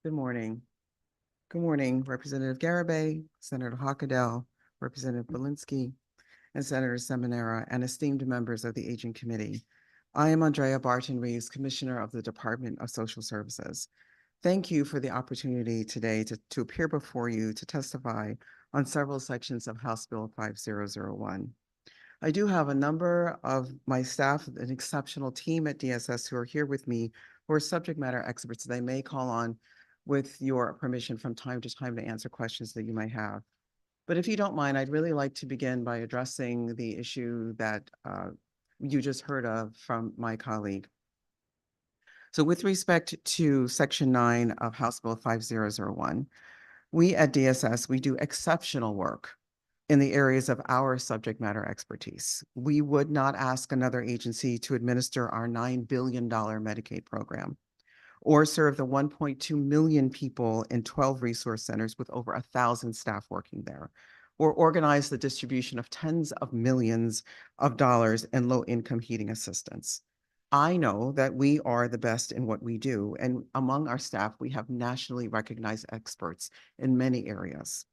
Good morning. Good morning, Representative Garibay, Senator Hockedal, Representative Belinsky, and Senator Seminara, and esteemed members of the Aging Committee. I am Andrea Barton Reeves, Commissioner of the Department of Social Services. Thank you for the opportunity today to appear before you to testify on several sections of House Bill 5001. I do have a number of my staff, an exceptional team at DSS who are here with me, who are subject matter experts that I may call on with your permission from time to time to answer questions that you might have. But if you don't mind, I'd really like to begin by addressing the issue that you just heard of from my colleague. So with respect to Section 9 of House Bill 5001, we at DSS, we do exceptional work in the areas of our subject matter expertise. We would not ask another agency to administer our $9 billion Medicaid program, or serve the 1.2 million people in 12 resource centers with over 1,000 staff working there, or organize the distribution of tens of millions of dollars in low-income heating assistance. I know that we are the best in what we do, and among our staff, we have nationally recognized experts in many areas.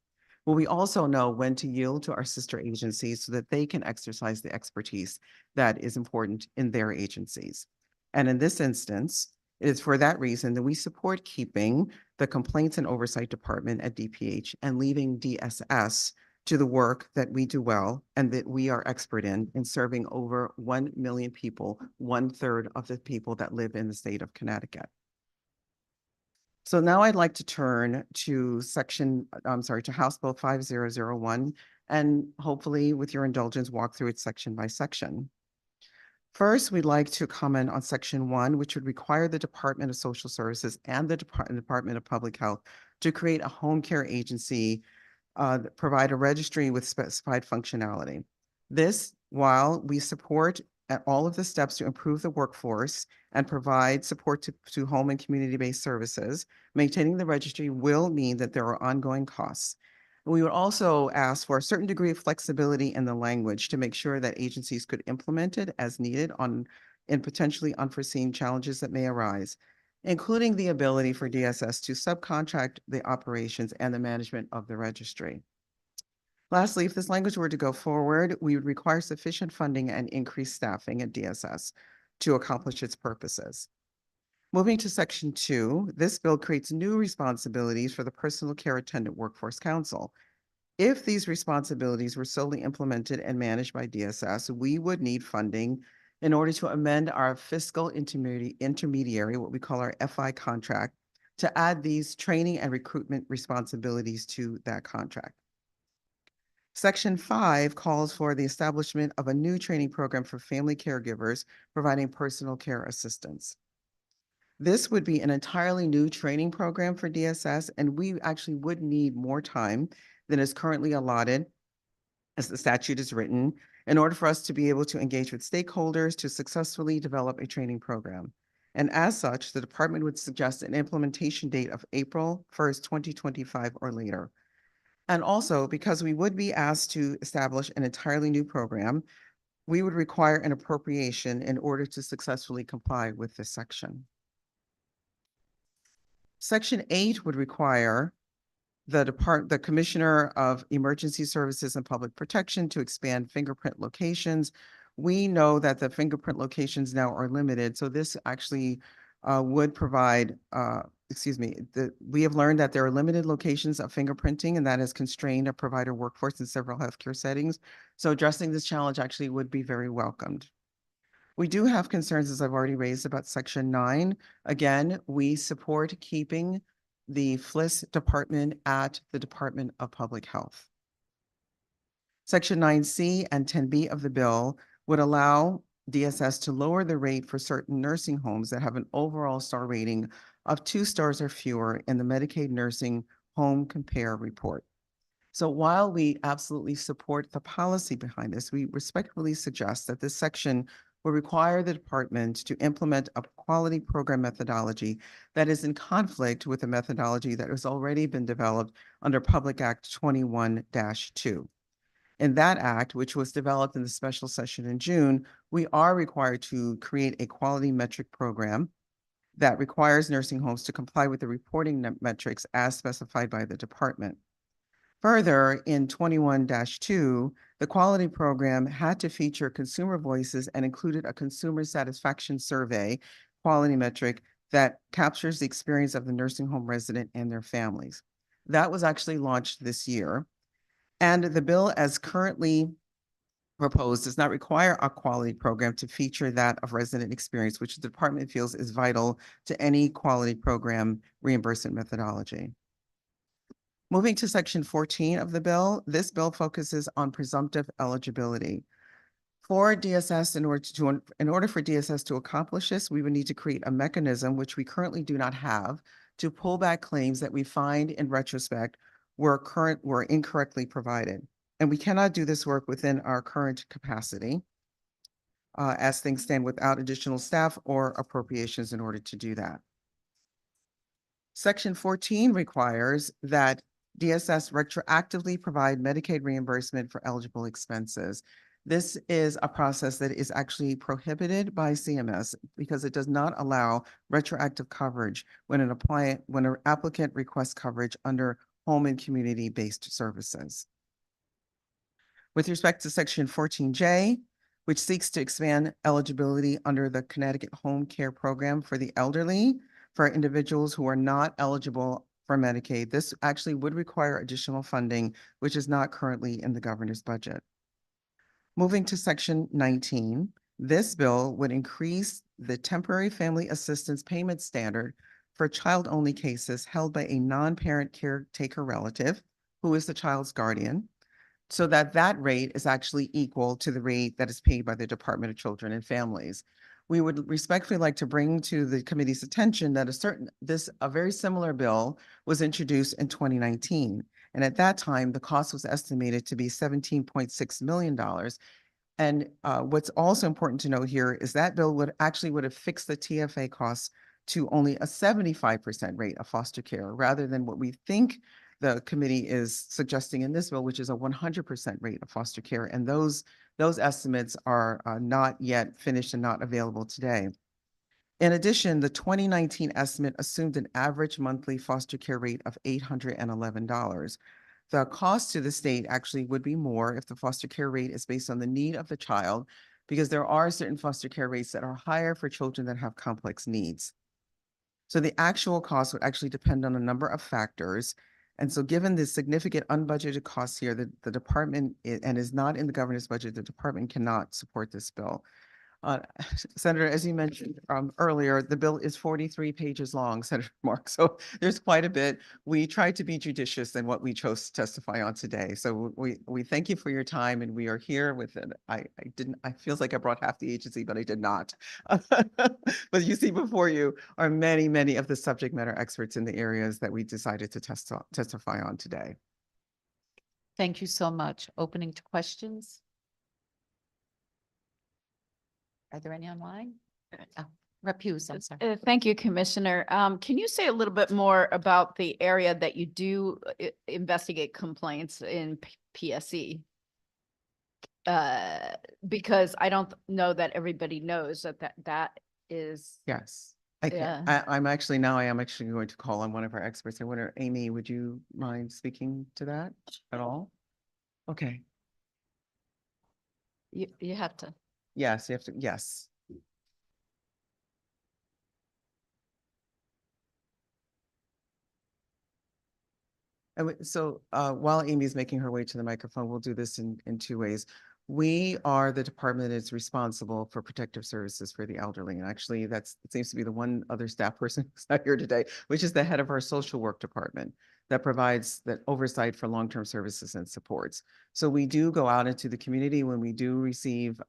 But we also know when to yield to our sister agencies so that they can exercise the expertise that is important in their agencies. And in this instance, it is for that reason that we support keeping the Complaints and Oversight Department at DPH and leaving DSS to the work that we do well and that we are expert in serving over 1 million people, 1/3 of the people that live in the state of Connecticut. So now I'd like to turn to to House Bill 5001, and hopefully with your indulgence, walk through it section by section. First, we'd like to comment on Section 1, which would require the Department of Social Services and the Department of Public Health to create a home care agency, provide a registry with specified functionality. This, while we support all of the steps to improve the workforce and provide support to home and community-based services, maintaining the registry will mean that there are ongoing costs. We would also ask for a certain degree of flexibility in the language to make sure that agencies could implement it as needed in potentially unforeseen challenges that may arise, including the ability for DSS to subcontract the operations and the management of the registry. Lastly, if this language were to go forward, we would require sufficient funding and increased staffing at DSS to accomplish its purposes. Moving to Section 2, this bill creates new responsibilities for the Personal Care Attendant Workforce Council. If these responsibilities were solely implemented and managed by DSS, we would need funding in order to amend our fiscal intermediary, what we call our FI contract, to add these training and recruitment responsibilities to that contract. Section 5 calls for the establishment of a new training program for family caregivers providing personal care assistance. This would be an entirely new training program for DSS, and we actually would need more time than is currently allotted as the statute is written in order for us to be able to engage with stakeholders to successfully develop a training program. And as such, the department would suggest an implementation date of April 1st, 2025 or later. And also, because we would be asked to establish an entirely new program, we would require an appropriation in order to successfully comply with this section. Section 8 would require the Commissioner of Emergency Services and Public Protection to expand fingerprint locations. We know that the fingerprint locations now are limited, so this actually would provide, we have learned that there are limited locations of fingerprinting, and that has constrained a provider workforce in several healthcare settings. So addressing this challenge actually would be very welcomed. We do have concerns, as I've already raised, about Section 9. Again, we support keeping the FLIS department at the Department of Public Health. Section 9C and 10B of the bill would allow DSS to lower the rate for certain nursing homes that have an overall star rating of 2 stars or fewer in the Medicaid Nursing Home Compare Report. So while we absolutely support the policy behind this, we respectfully suggest that this section will require the department to implement a quality program methodology that is in conflict with the methodology that has already been developed under Public Act 21-2. In that act, which was developed in the special session in June, we are required to create a quality metric program that requires nursing homes to comply with the reporting metrics as specified by the department. Further, in 21-2, the quality program had to feature consumer voices and included a consumer satisfaction survey quality metric that captures the experience of the nursing home resident and their families. That was actually launched this year. And the bill as currently proposed does not require a quality program to feature that of resident experience, which the department feels is vital to any quality program reimbursement methodology. Moving to Section 14 of the bill, this bill focuses on presumptive eligibility. For DSS, in order for DSS to accomplish this, we would need to create a mechanism, which we currently do not have, to pull back claims that we find in retrospect were incorrectly provided. And we cannot do this work within our current capacity as things stand without additional staff or appropriations in order to do that. Section 14 requires that DSS retroactively provide Medicaid reimbursement for eligible expenses. This is a process that is actually prohibited by CMS because it does not allow retroactive coverage when an applicant requests coverage under home and community-based services. With respect to Section 14J, which seeks to expand eligibility under the Connecticut Home Care Program for the elderly for individuals who are not eligible for Medicaid, this actually would require additional funding, which is not currently in the governor's budget. Moving to Section 19, this bill would increase the temporary family assistance payment standard for child-only cases held by a non-parent caretaker relative who is the child's guardian, so that that rate is actually equal to the rate that is paid by the Department of Children and Families. We would respectfully like to bring to the committee's attention that a very similar bill was introduced in 2019. And at that time, the cost was estimated to be $17.6 million. And what's also important to note here is that bill would have fixed the TFA costs to only a 75% rate of foster care, rather than what we think the committee is suggesting in this bill, which is a 100% rate of foster care. And those estimates are not yet finished and not available today. In addition, the 2019 estimate assumed an average monthly foster care rate of $811. The cost to the state actually would be more if the foster care rate is based on the need of the child, because there are certain foster care rates that are higher for children that have complex needs. So the actual cost would actually depend on a number of factors. And so given the significant unbudgeted costs here, the department, and is not in the governor's budget, the department cannot support this bill. Senator, as you mentioned earlier, the bill is 43 pages long, Senator Mark. So there's quite a bit. We tried to be judicious in what we chose to testify on today. So we thank you for your time, and we are here with it. I feels like I brought half the agency, but I did not. But you see before you are many, many of the subject matter experts in the areas that we decided to testify on today. Thank you so much. Opening to questions. Are there any online? Oh, Rep. Hughes, I'm sorry. Thank you, Commissioner. Can you say a little bit more about the area that you do investigate complaints in PSE? Because I don't know that everybody knows that is. Yes. I can't, I'm actually, now I am actually going to call on one of our experts. I wonder, Amy, would you mind speaking to that at all? Okay, You have to. yes, you have to, yes. So while Amy's making her way to the microphone, we'll do this in two ways. We are the department that's responsible for protective services for the elderly. And actually, it seems to be the one other staff person who's not here today, which is the head of our social work department that provides that oversight for long-term services and supports. So we do go out into the community when we do receive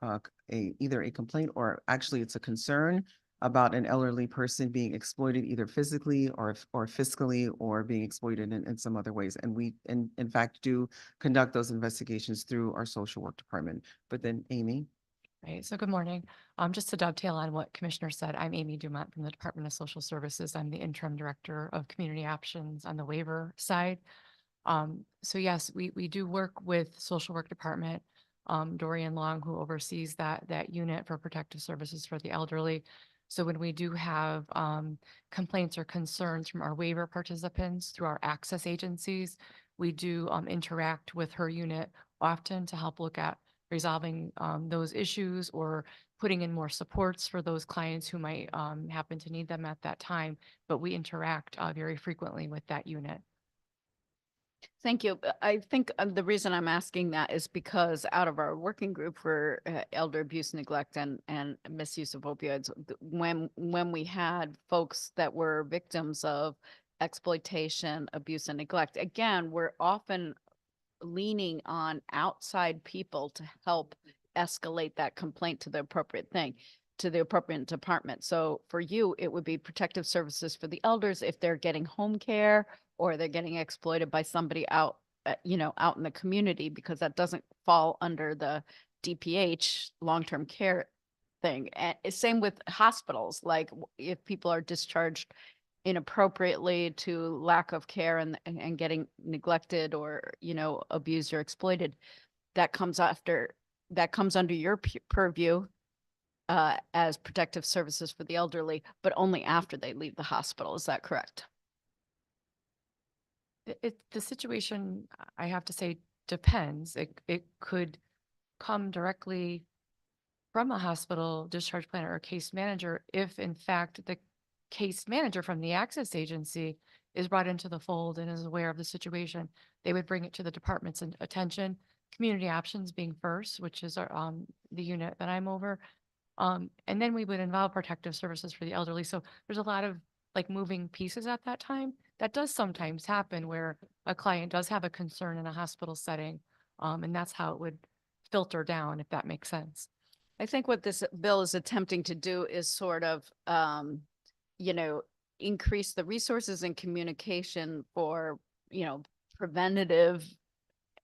either a complaint or actually it's a concern about an elderly person being exploited either physically or fiscally or being exploited in some other ways. And we, in fact, do conduct those investigations through our social work department. But then Amy? Right, so good morning. Just to dovetail on what Commissioner said, I'm Amy Dumont from the Department of Social Services. I'm the interim director of community options on the waiver side. So yes, we do work with social work department, Dorian Long, who oversees that unit for protective services for the elderly. So when we do have complaints or concerns from our waiver participants through our access agencies, we do interact with her unit often to help look at resolving those issues or putting in more supports for those clients who might happen to need them at that time. But we interact very frequently with that unit. Thank you. I think the reason I'm asking that is because out of our working group for elder abuse, neglect, and misuse of opioids, when we had folks that were victims of exploitation, abuse, and neglect, again, we're often leaning on outside people to help escalate that complaint to the appropriate thing, to the appropriate department. So for you, it would be protective services for the elders if they're getting home care or they're getting exploited by somebody out, out in the community, because that doesn't fall under the DPH long-term care thing. And same with hospitals, like if people are discharged inappropriately to lack of care and getting neglected or, abused or exploited, that comes under your purview as protective services for the elderly, but only after they leave the hospital. Is that correct? The situation, I have to say, depends. It could come directly from a hospital discharge planner or case manager if in fact the case manager from the access agency is brought into the fold and is aware of the situation. They would bring it to the department's attention, community options being first, which is our the unit that I'm over. And then we would involve protective services for the elderly. So there's a lot of like moving pieces at that time. That does sometimes happen where a client does have a concern in a hospital setting. And that's how it would filter down, if that makes sense. I think what this bill is attempting to do is sort of, increase the resources and communication for, preventative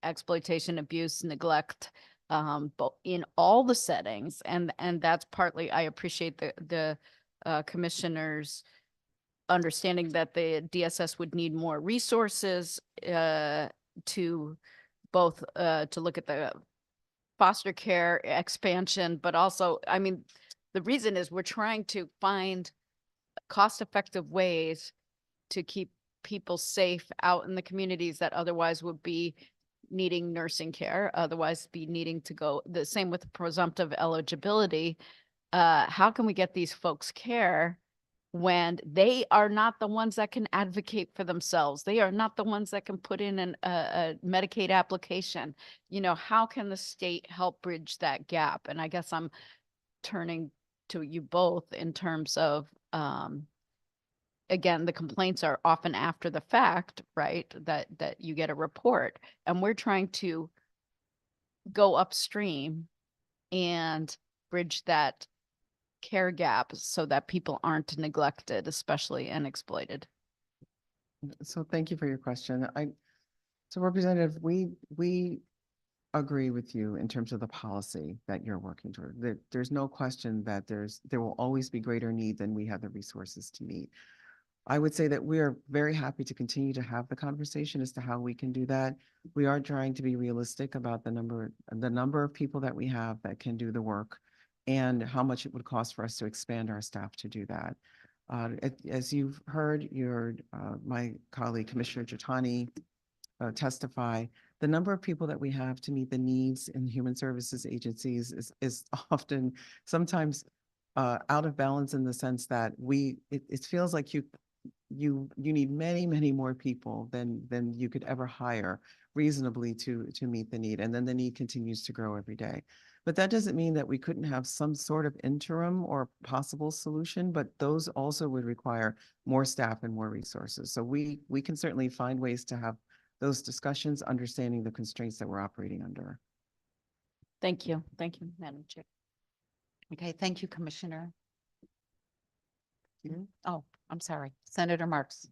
exploitation, abuse, neglect, but in all the settings. And that's partly, I appreciate the commissioner's understanding that the DSS would need more resources to both to look at the foster care expansion, but also, the reason is we're trying to find cost-effective ways to keep people safe out in the communities that otherwise would be needing nursing care, otherwise be needing to go, the same with presumptive eligibility. How can we get these folks care when they are not the ones that can advocate for themselves? They are not the ones that can put in a Medicaid application. How can the state help bridge that gap? And I guess I'm turning to you both in terms of, again, the complaints are often after the fact, right? That you get a report, and we're trying to go upstream and bridge that care gap so that people aren't neglected, especially, and exploited. So thank you for your question. So Representative, we agree with you in terms of the policy that you're working toward. There's no question that there will always be greater need than we have the resources to meet. I would say that we are very happy to continue to have the conversation as to how we can do that. We are trying to be realistic about the number of people that we have that can do the work and how much it would cost for us to expand our staff to do that. As you've heard my colleague Commissioner Jatani testify, the number of people that we have to meet the needs in human services agencies is often sometimes out of balance in the sense that it feels like you need many more people than you could ever hire reasonably to meet the need. And then the need continues to grow every day. But that doesn't mean that we couldn't have some sort of interim or possible solution, but those also would require more staff and more resources. So we can certainly find ways to have those discussions, understanding the constraints that we're operating under. Thank you. Thank you, Madam Chair. Okay, thank you, Commissioner. Oh, I'm sorry, Senator Marks.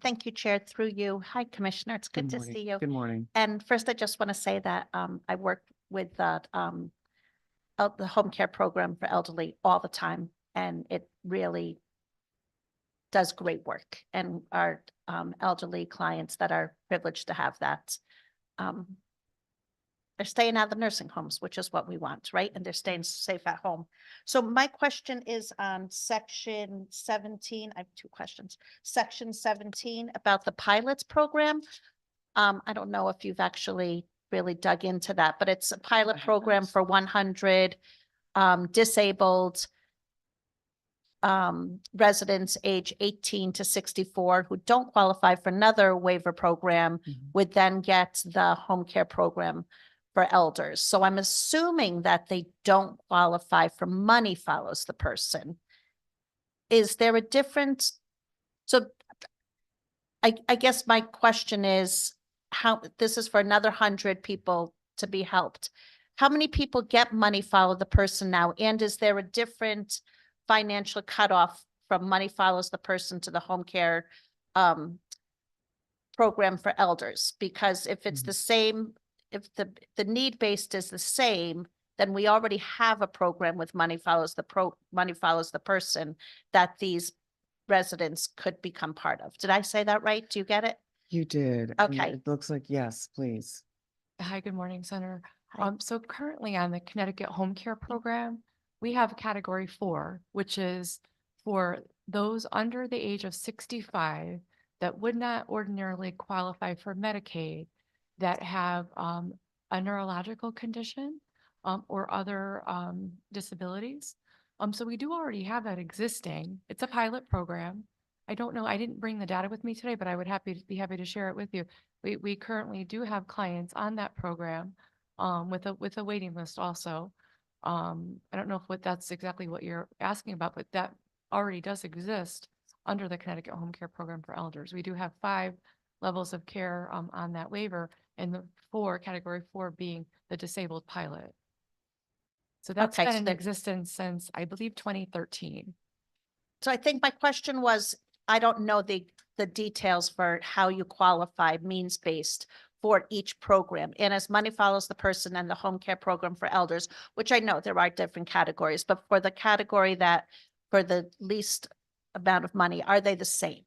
Thank you, Chair, through you. Hi, Commissioner. It's good to morning. see you. Good morning. And first, I just want to say that I work with the home care program for elderly all the time, and it really does great work. And our elderly clients that are privileged to have that, they're staying out of the nursing homes, which is what we want, right? And they're staying safe at home. So my question is on section 17. I have two questions. Section 17 about the pilots program. I don't know if you've actually really dug into that, but it's a pilot program for 100 disabled residents age 18 to 64 who don't qualify for another waiver program would then get the home care program for elders. So I'm assuming that they don't qualify for money follows the person. Is there a difference? So I guess my question is, how this is for another 100 people to be helped. How many people get money follow the person now? And is there a different financial cutoff from money follows the person to the home care program for elders? Because if it's the same, if the need based is the same, then we already have a program with money follows the person that these residents could become part of. Did I say that right? Do you get it? You did. and Okay. It looks like, yes, please. Hi, good morning, Senator. Hi. So currently on the Connecticut Home Care Program, we have category 4, which is for those under the age of 65 that would not ordinarily qualify for Medicaid that have a neurological condition or other disabilities. So we do already have that existing. It's a pilot program. I don't know, I didn't bring the data with me today, but I would be happy to share it with you. We currently do have clients on that program with a waiting list also. I don't know if that's exactly what you're asking about, but that already does exist under the Connecticut Home Care Program for elders. We do have 5 levels of care on that waiver, and the category 4 being the disabled pilot. So that's Okay, been so in there- existence since, I believe, 2013. So I think my question was, I don't know the details for how you qualify means-based for each program. And as money follows the person and the home care program for elders, which I know there are different categories, but for the category that for the least amount of money, are they the same?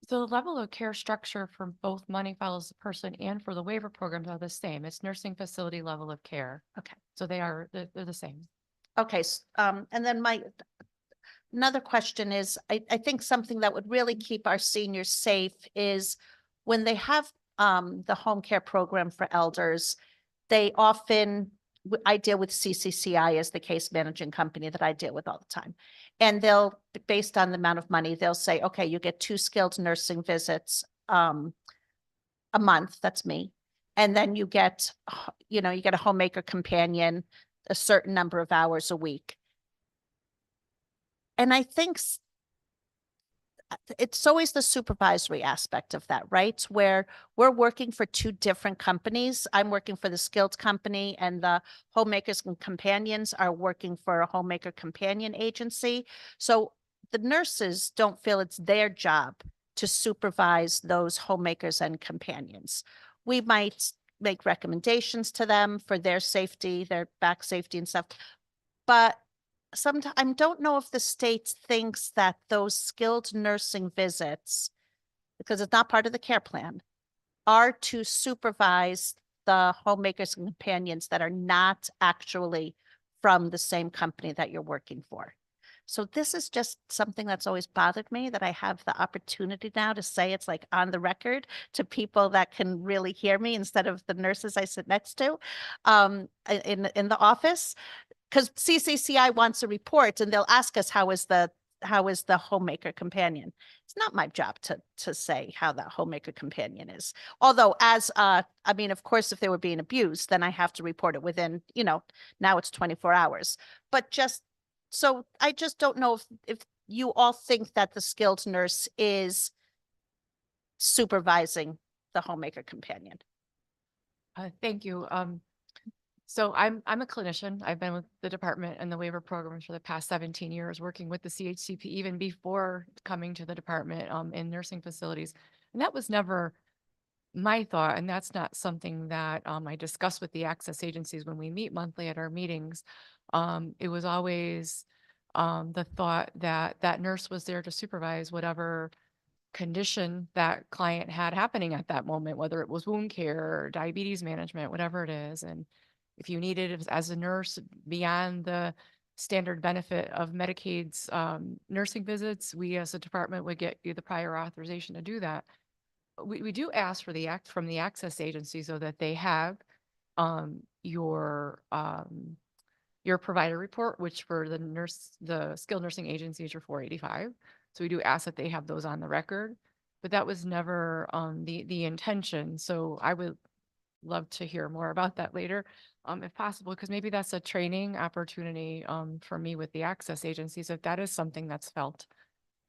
So the level of care structure for both money follows the person and for the waiver programs are the same. It's nursing facility level of care. Okay. So they're the same. Okay, and then another question is, I think something that would really keep our seniors safe is when they have the home care program for elders, they often, I deal with CCCI as the case managing company that I deal with all the time. And they'll, based on the amount of money, they'll say, okay, you get 2 skilled nursing visits a month, that's me. And then you get, you get a homemaker companion a certain number of hours a week. And I think it's always the supervisory aspect of that, right? Where we're working for 2 different companies. I'm working for the skilled company and the homemakers and companions are working for a homemaker companion agency. So the nurses don't feel it's their job to supervise those homemakers and companions. We might make recommendations to them for their safety, their back safety and stuff, but sometimes I don't know if the state thinks that those skilled nursing visits, because it's not part of the care plan, are to supervise the homemakers and companions that are not actually from the same company that you're working for. So this is just something that's always bothered me, that I have the opportunity now to say it's like on the record to people that can really hear me instead of the nurses I sit next to in the office. Because CCCI wants a report and they'll ask us, how is the homemaker companion? It's not my job to say how that homemaker companion is. Although I mean, of course, if they were being abused, then I have to report it within, now it's 24 hours. But so I just don't know if you all think that the skilled nurse is supervising the homemaker companion. Thank you. So I'm a clinician. I've been with the department and the waiver programs for the past 17 years, working with the CHCP even before coming to the department in nursing facilities. And that was never my thought. And that's not something that I discuss with the access agencies when we meet monthly at our meetings. It was always the thought that that nurse was there to supervise whatever condition that client had happening at that moment, whether it was wound care or diabetes management, whatever it is. And if you needed as a nurse beyond the standard benefit of Medicaid's nursing visits, we as a department would get you the prior authorization to do that. We do ask for from the access agency so that they have your provider report, which for the skilled nursing agencies are 485. So we do ask that they have those on the record, but that was never the intention. So I would love to hear more about that later, if possible, because maybe that's a training opportunity for me with the access agencies, if that is something that's felt.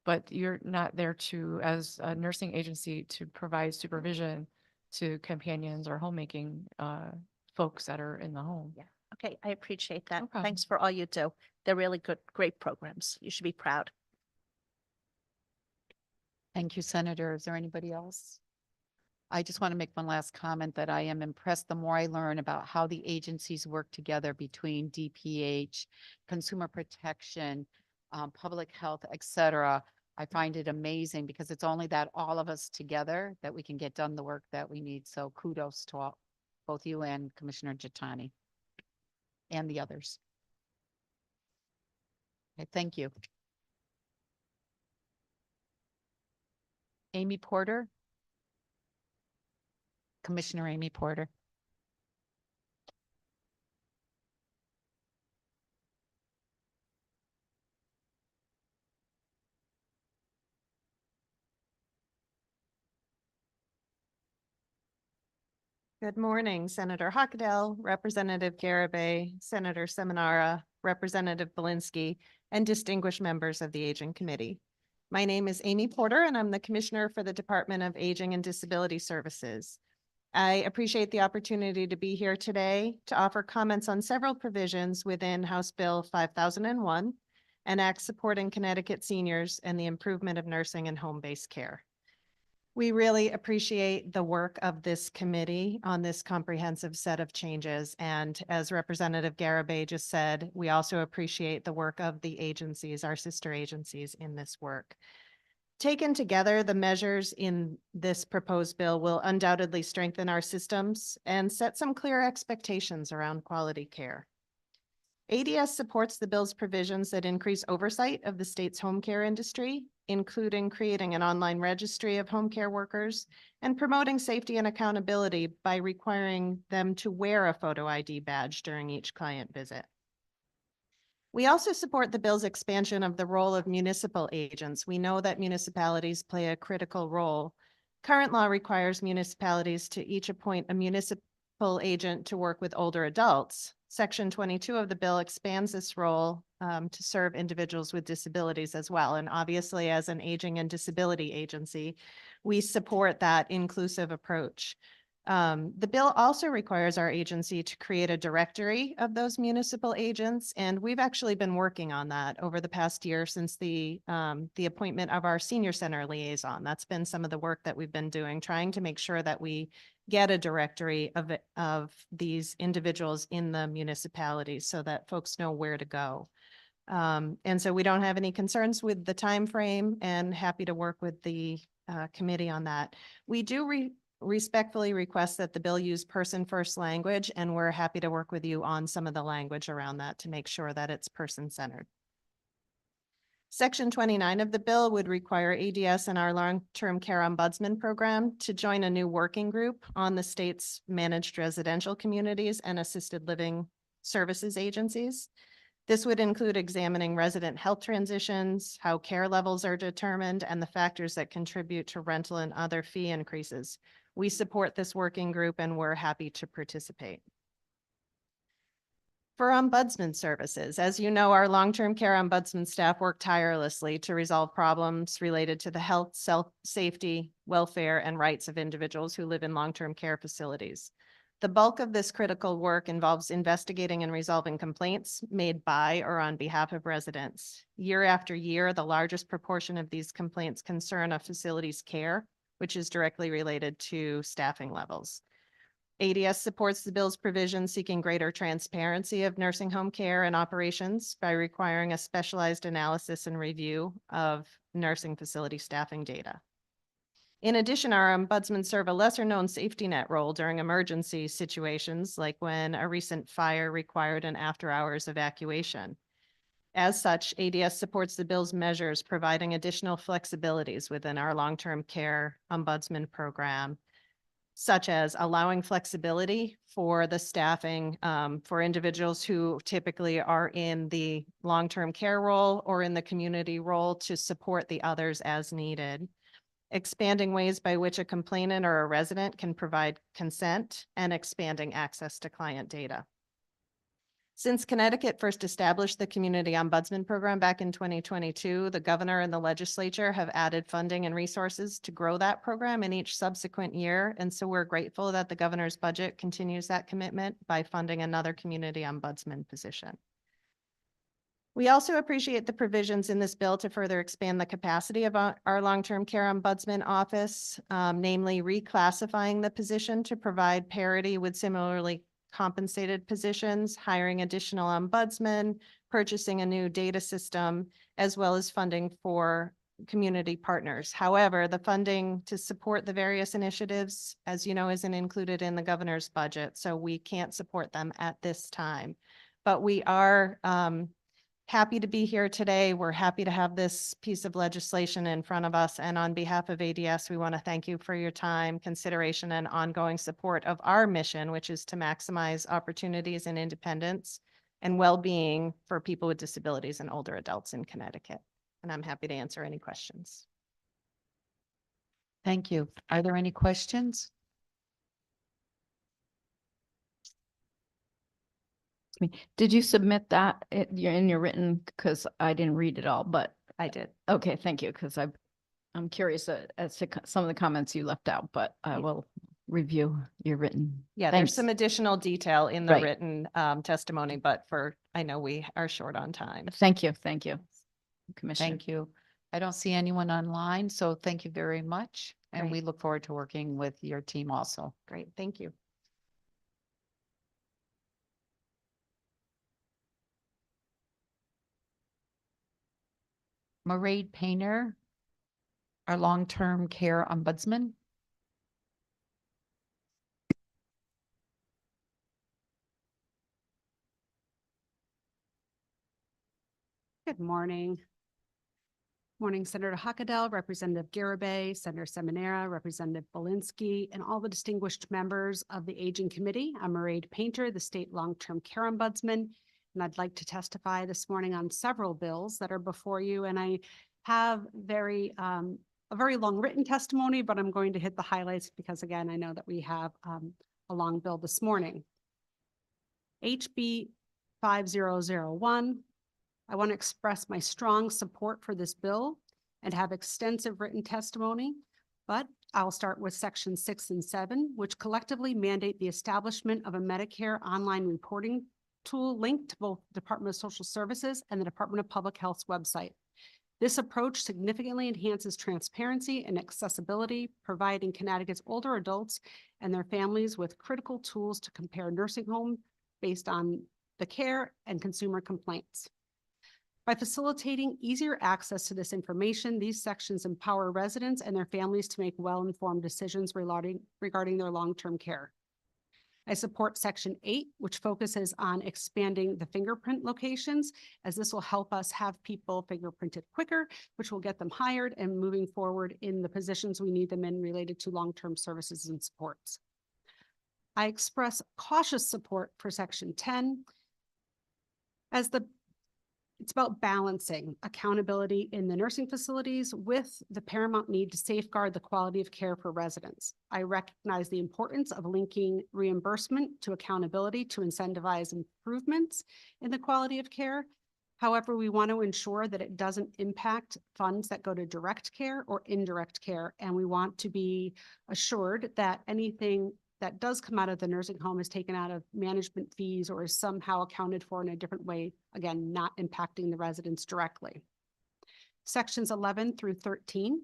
But you're not there as a nursing agency, to provide supervision to companions or homemaking folks that are in the home. Yeah. Okay, I appreciate that. No problem. Thanks for all you do. They're really good, great programs. You should be proud. Thank you, Senator. Is there anybody else? I just want to make one last comment that I am impressed the more I learn about how the agencies work together between DPH, consumer protection, public health, et cetera. I find it amazing because it's only that all of us together that we can get done the work that we need. So kudos to both you and Commissioner Jatani and the others. Okay, thank you. Amy Porter. Commissioner Amy Porter. Good morning, Senator Hockedal, Representative Garibay, Senator Seminara, Representative Belinsky, and distinguished members of the Aging Committee. My name is Amy Porter, and I'm the Commissioner for the Department of Aging and Disability Services. I appreciate the opportunity to be here today to offer comments on several provisions within House Bill 5001, an act supporting Connecticut seniors and the improvement of nursing and home-based care. We really appreciate the work of this committee on this comprehensive set of changes. And as Representative Garibay just said, we also appreciate the work of the agencies, our sister agencies in this work. Taken together, the measures in this proposed bill will undoubtedly strengthen our systems and set some clear expectations around quality care. ADS supports the bill's provisions that increase oversight of the state's home care industry, including creating an online registry of home care workers and promoting safety and accountability by requiring them to wear a photo ID badge during each client visit. We also support the bill's expansion of the role of municipal agents. We know that municipalities play a critical role. Current law requires municipalities to each appoint a municipal agent to work with older adults. Section 22 of the bill expands this role to serve individuals with disabilities as well. And obviously, as an aging and disability agency, we support that inclusive approach. The bill also requires our agency to create a directory of those municipal agents, and we've actually been working on that over the past year since the appointment of our senior center liaison. That's been some of the work that we've been doing, trying to make sure that we get a directory of these individuals in the municipalities so that folks know where to go. And so we don't have any concerns with the time frame, and happy to work with the committee on that. We do respectfully request that the bill use person-first language, and we're happy to work with you on some of the language around that to make sure that it's person-centered. Section 29 of the bill would require ADS and our long-term care ombudsman program to join a new working group on the state's managed residential communities and assisted living services agencies. This would include examining resident health transitions, how care levels are determined, and the factors that contribute to rental and other fee increases. We support this working group and we're happy to participate. For ombudsman services, as you know, our long-term care ombudsman staff work tirelessly to resolve problems related to the health, safety, welfare, and rights of individuals who live in long-term care facilities. The bulk of this critical work involves investigating and resolving complaints made by or on behalf of residents. Year after year, the largest proportion of these complaints concern a facility's care, which is directly related to staffing levels. ADS supports the bill's provision seeking greater transparency of nursing home care and operations by requiring a specialized analysis and review of nursing facility staffing data. In addition, our ombudsmen serve a lesser-known safety net role during emergency situations, like when a recent fire required an after-hours evacuation. As such, ADS supports the bill's measures, providing additional flexibilities within our long-term care ombudsman program, such as allowing flexibility for the staffing for individuals who typically are in the long-term care role or in the community role to support the others as needed. Expanding ways by which a complainant or a resident can provide consent, and expanding access to client data. Since Connecticut first established the Community Ombudsman Program back in 2022, the governor and the legislature have added funding and resources to grow that program in each subsequent year. And so we're grateful that the governor's budget continues that commitment by funding another community ombudsman position. We also appreciate the provisions in this bill to further expand the capacity of our long-term care ombudsman office, namely reclassifying the position to provide parity with similarly compensated positions, hiring additional ombudsmen, purchasing a new data system, as well as funding for community partners. However, the funding to support the various initiatives, as you know, isn't included in the governor's budget, so we can't support them at this time. But we are happy to be here today. We're happy to have this piece of legislation in front of us. And on behalf of ADS, we want to thank you for your time, consideration, and ongoing support of our mission, which is to maximize opportunities and independence and well-being for people with disabilities and older adults in Connecticut. And I'm happy to answer any questions. Thank you. Are there any questions? Did you submit that in your written, because I didn't read it all, but I did. okay, thank you, because I'm curious as to some of the comments you left out, but I will review your written. Yeah, Thanks. there's some additional detail in the Right. written testimony, but I know we are short on time. Thank you, Commissioner. Thank you. I don't see anyone online, so thank you very much. And Great. we look forward to working with your team also. Great, thank you. Mairead Painter, our long-term care ombudsman. Good morning. Morning, Senator Huckadell, Representative Garibay, Senator Seminara, Representative Belinsky, and all the distinguished members of the Aging Committee. I'm Mairead Painter, the State Long-Term Care Ombudsman, and I'd like to testify this morning on several bills that are before you. And I have a very long written testimony, but I'm going to hit the highlights because, again, I know that we have a long bill this morning. HB 5001. I want to express my strong support for this bill and have extensive written testimony, but I'll start with section 6 and 7, which collectively mandate the establishment of a Medicare online reporting tool linked to both Department of Social Services and the Department of Public Health's website. This approach significantly enhances transparency and accessibility, providing Connecticut's older adults and their families with critical tools to compare nursing home based on the care and consumer complaints. By facilitating easier access to this information, these sections empower residents and their families to make well-informed decisions regarding their long-term care. I support Section 8, which focuses on expanding the fingerprint locations, as this will help us have people fingerprinted quicker, which will get them hired and moving forward in the positions we need them in related to long-term services and supports. I express cautious support for Section 10, as it's about balancing accountability in the nursing facilities with the paramount need to safeguard the quality of care for residents. I recognize the importance of linking reimbursement to accountability to incentivize improvements in the quality of care. However, we want to ensure that it doesn't impact funds that go to direct care or indirect care. And we want to be assured that anything that does come out of the nursing home is taken out of management fees or is somehow accounted for in a different way, again, not impacting the residents directly. Sections 11 through 13.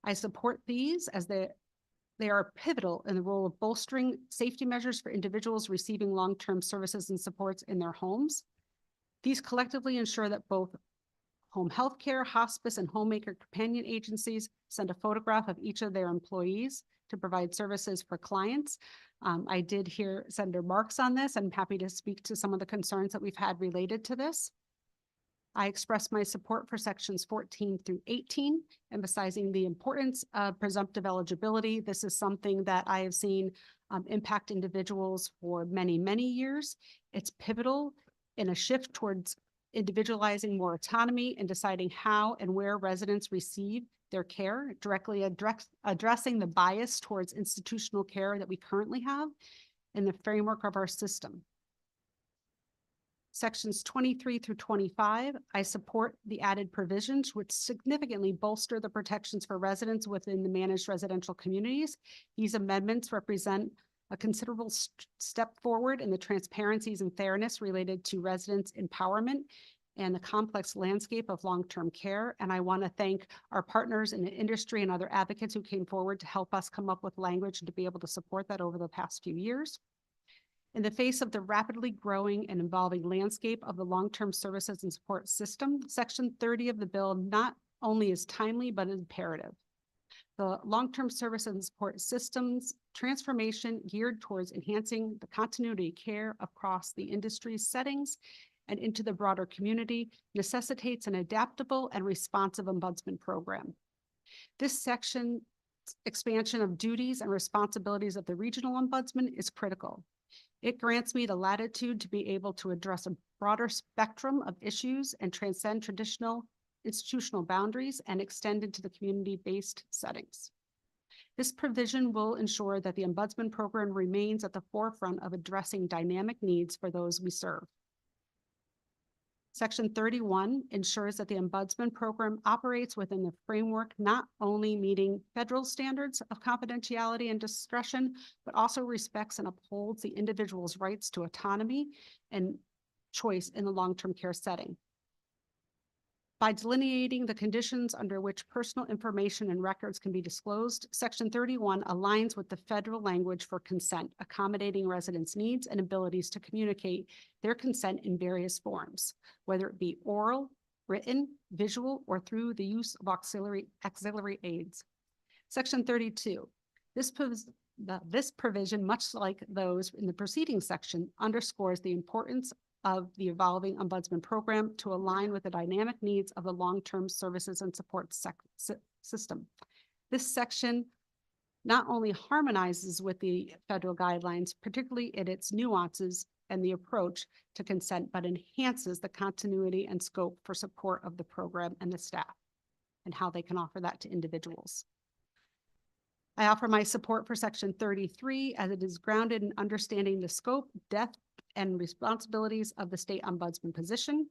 I support these as they are pivotal in the role of bolstering safety measures for individuals receiving long-term services and supports in their homes. These collectively ensure that both home health care, hospice, and homemaker companion agencies send a photograph of each of their employees to provide services for clients. I did hear Senator Marks on this. I'm happy to speak to some of the concerns that we've had related to this. I express my support for sections 14 through 18, emphasizing the importance of presumptive eligibility. This is something that I have seen impact individuals for many, many years. It's pivotal in a shift towards individualizing more autonomy and deciding how and where residents receive their care, directly addressing the bias towards institutional care that we currently have in the framework of our system. Sections 23 through 25, I support the added provisions which significantly bolster the protections for residents within the managed residential communities. These amendments represent a considerable step forward in the transparencies and fairness related to residents' empowerment and the complex landscape of long-term care. And I want to thank our partners in the industry and other advocates who came forward to help us come up with language and to be able to support that over the past few years. In the face of the rapidly growing and evolving landscape of the long-term services and support system, Section 30 of the bill not only is timely, but imperative. The long-term service and support systems transformation geared towards enhancing the continuity of care across the industry settings and into the broader community necessitates an adaptable and responsive ombudsman program. This section expansion of duties and responsibilities of the regional ombudsman is critical. It grants me the latitude to be able to address a broader spectrum of issues and transcend traditional institutional boundaries and extend into the community-based settings. This provision will ensure that the ombudsman program remains at the forefront of addressing dynamic needs for those we serve. Section 31 ensures that the ombudsman program operates within the framework, not only meeting federal standards of confidentiality and discretion, but also respects and upholds the individual's rights to autonomy and choice in the long-term care setting. By delineating the conditions under which personal information and records can be disclosed, Section 31 aligns with the federal language for consent, accommodating residents' needs and abilities to communicate their consent in various forms, whether it be oral, written, visual, or through the use of auxiliary aids. Section 32. This provision, much like those in the preceding section, underscores the importance of the evolving ombudsman program to align with the dynamic needs of the long-term services and support system. This section not only harmonizes with the federal guidelines, particularly in its nuances and the approach to consent, but enhances the continuity and scope for support of the program and the staff and how they can offer that to individuals. I offer my support for Section 33 as it is grounded in understanding the scope, depth, and responsibilities of the state ombudsman position.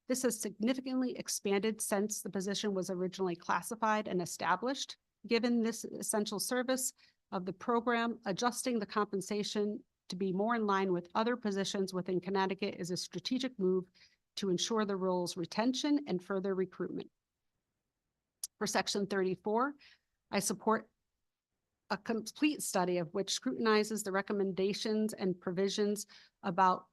This has significantly expanded since the position was originally classified and established. Given this essential service of the program, adjusting the compensation to be more in line with other positions within Connecticut is a strategic move to ensure the role's retention and further recruitment. For Section 34, I support a complete study of which scrutinizes the recommendations and provisions about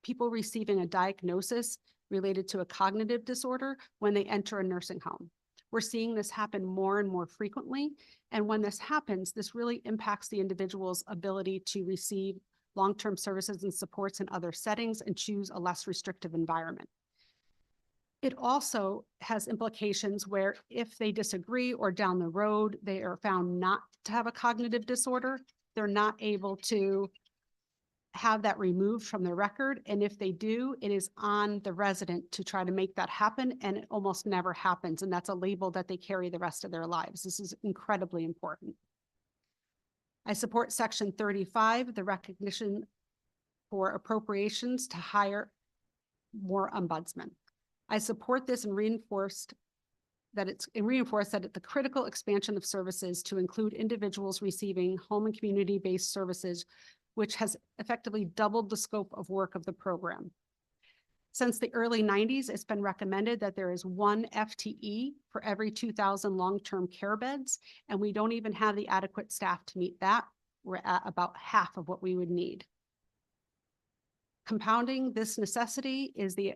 people receiving a diagnosis related to a cognitive disorder when they enter a nursing home. We're seeing this happen more and more frequently. And when this happens, this really impacts the individual's ability to receive long-term services and supports in other settings and choose a less restrictive environment. It also has implications where if they disagree or down the road, they are found not to have a cognitive disorder, they're not able to have that removed from the record. And if they do, it is on the resident to try to make that happen, and it almost never happens. And that's a label that they carry the rest of their lives. This is incredibly important. I support Section 35, the recognition for appropriations to hire more ombudsmen. I support this and reinforce that the critical expansion of services to include individuals receiving home and community-based services, which has effectively doubled the scope of work of the program. Since the early 90s, it's been recommended that there is 1 FTE for every 2,000 long-term care beds, and we don't even have the adequate staff to meet that. We're at about half of what we would need. Compounding this necessity is the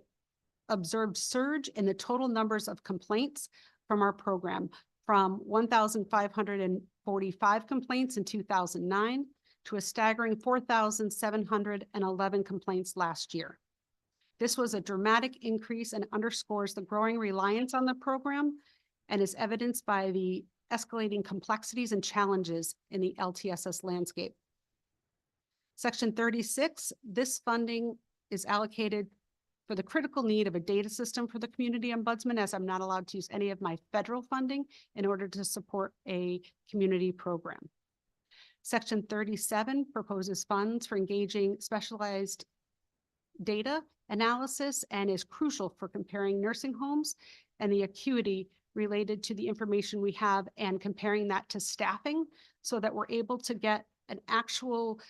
observed surge in the total numbers of complaints from our program, from 1,545 complaints in 2009 to a staggering 4,711 complaints last year. This was a dramatic increase and underscores the growing reliance on the program and is evidenced by the escalating complexities and challenges in the LTSS landscape. Section 36, this funding is allocated for the critical need of a data system for the community ombudsman, as I'm not allowed to use any of my federal funding in order to support a community program. Section 37 proposes funds for engaging specialized data analysis and is crucial for comparing nursing homes and the acuity related to the information we have and comparing that to staffing so that we're able to get an actual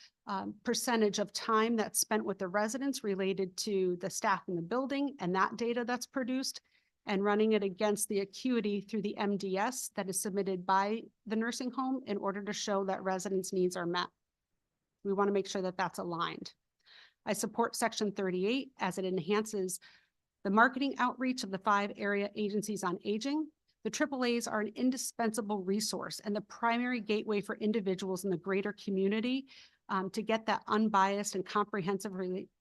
percentage of time that's spent with the residents related to the staff in the building and that data that's produced, and running it against the acuity through the MDS that is submitted by the nursing home in order to show that residents' needs are met. We want to make sure that that's aligned. I support Section 38 as it enhances the marketing outreach of the 5 area agencies on aging. The AAAs are an indispensable resource and the primary gateway for individuals in the greater community to get that unbiased and comprehensive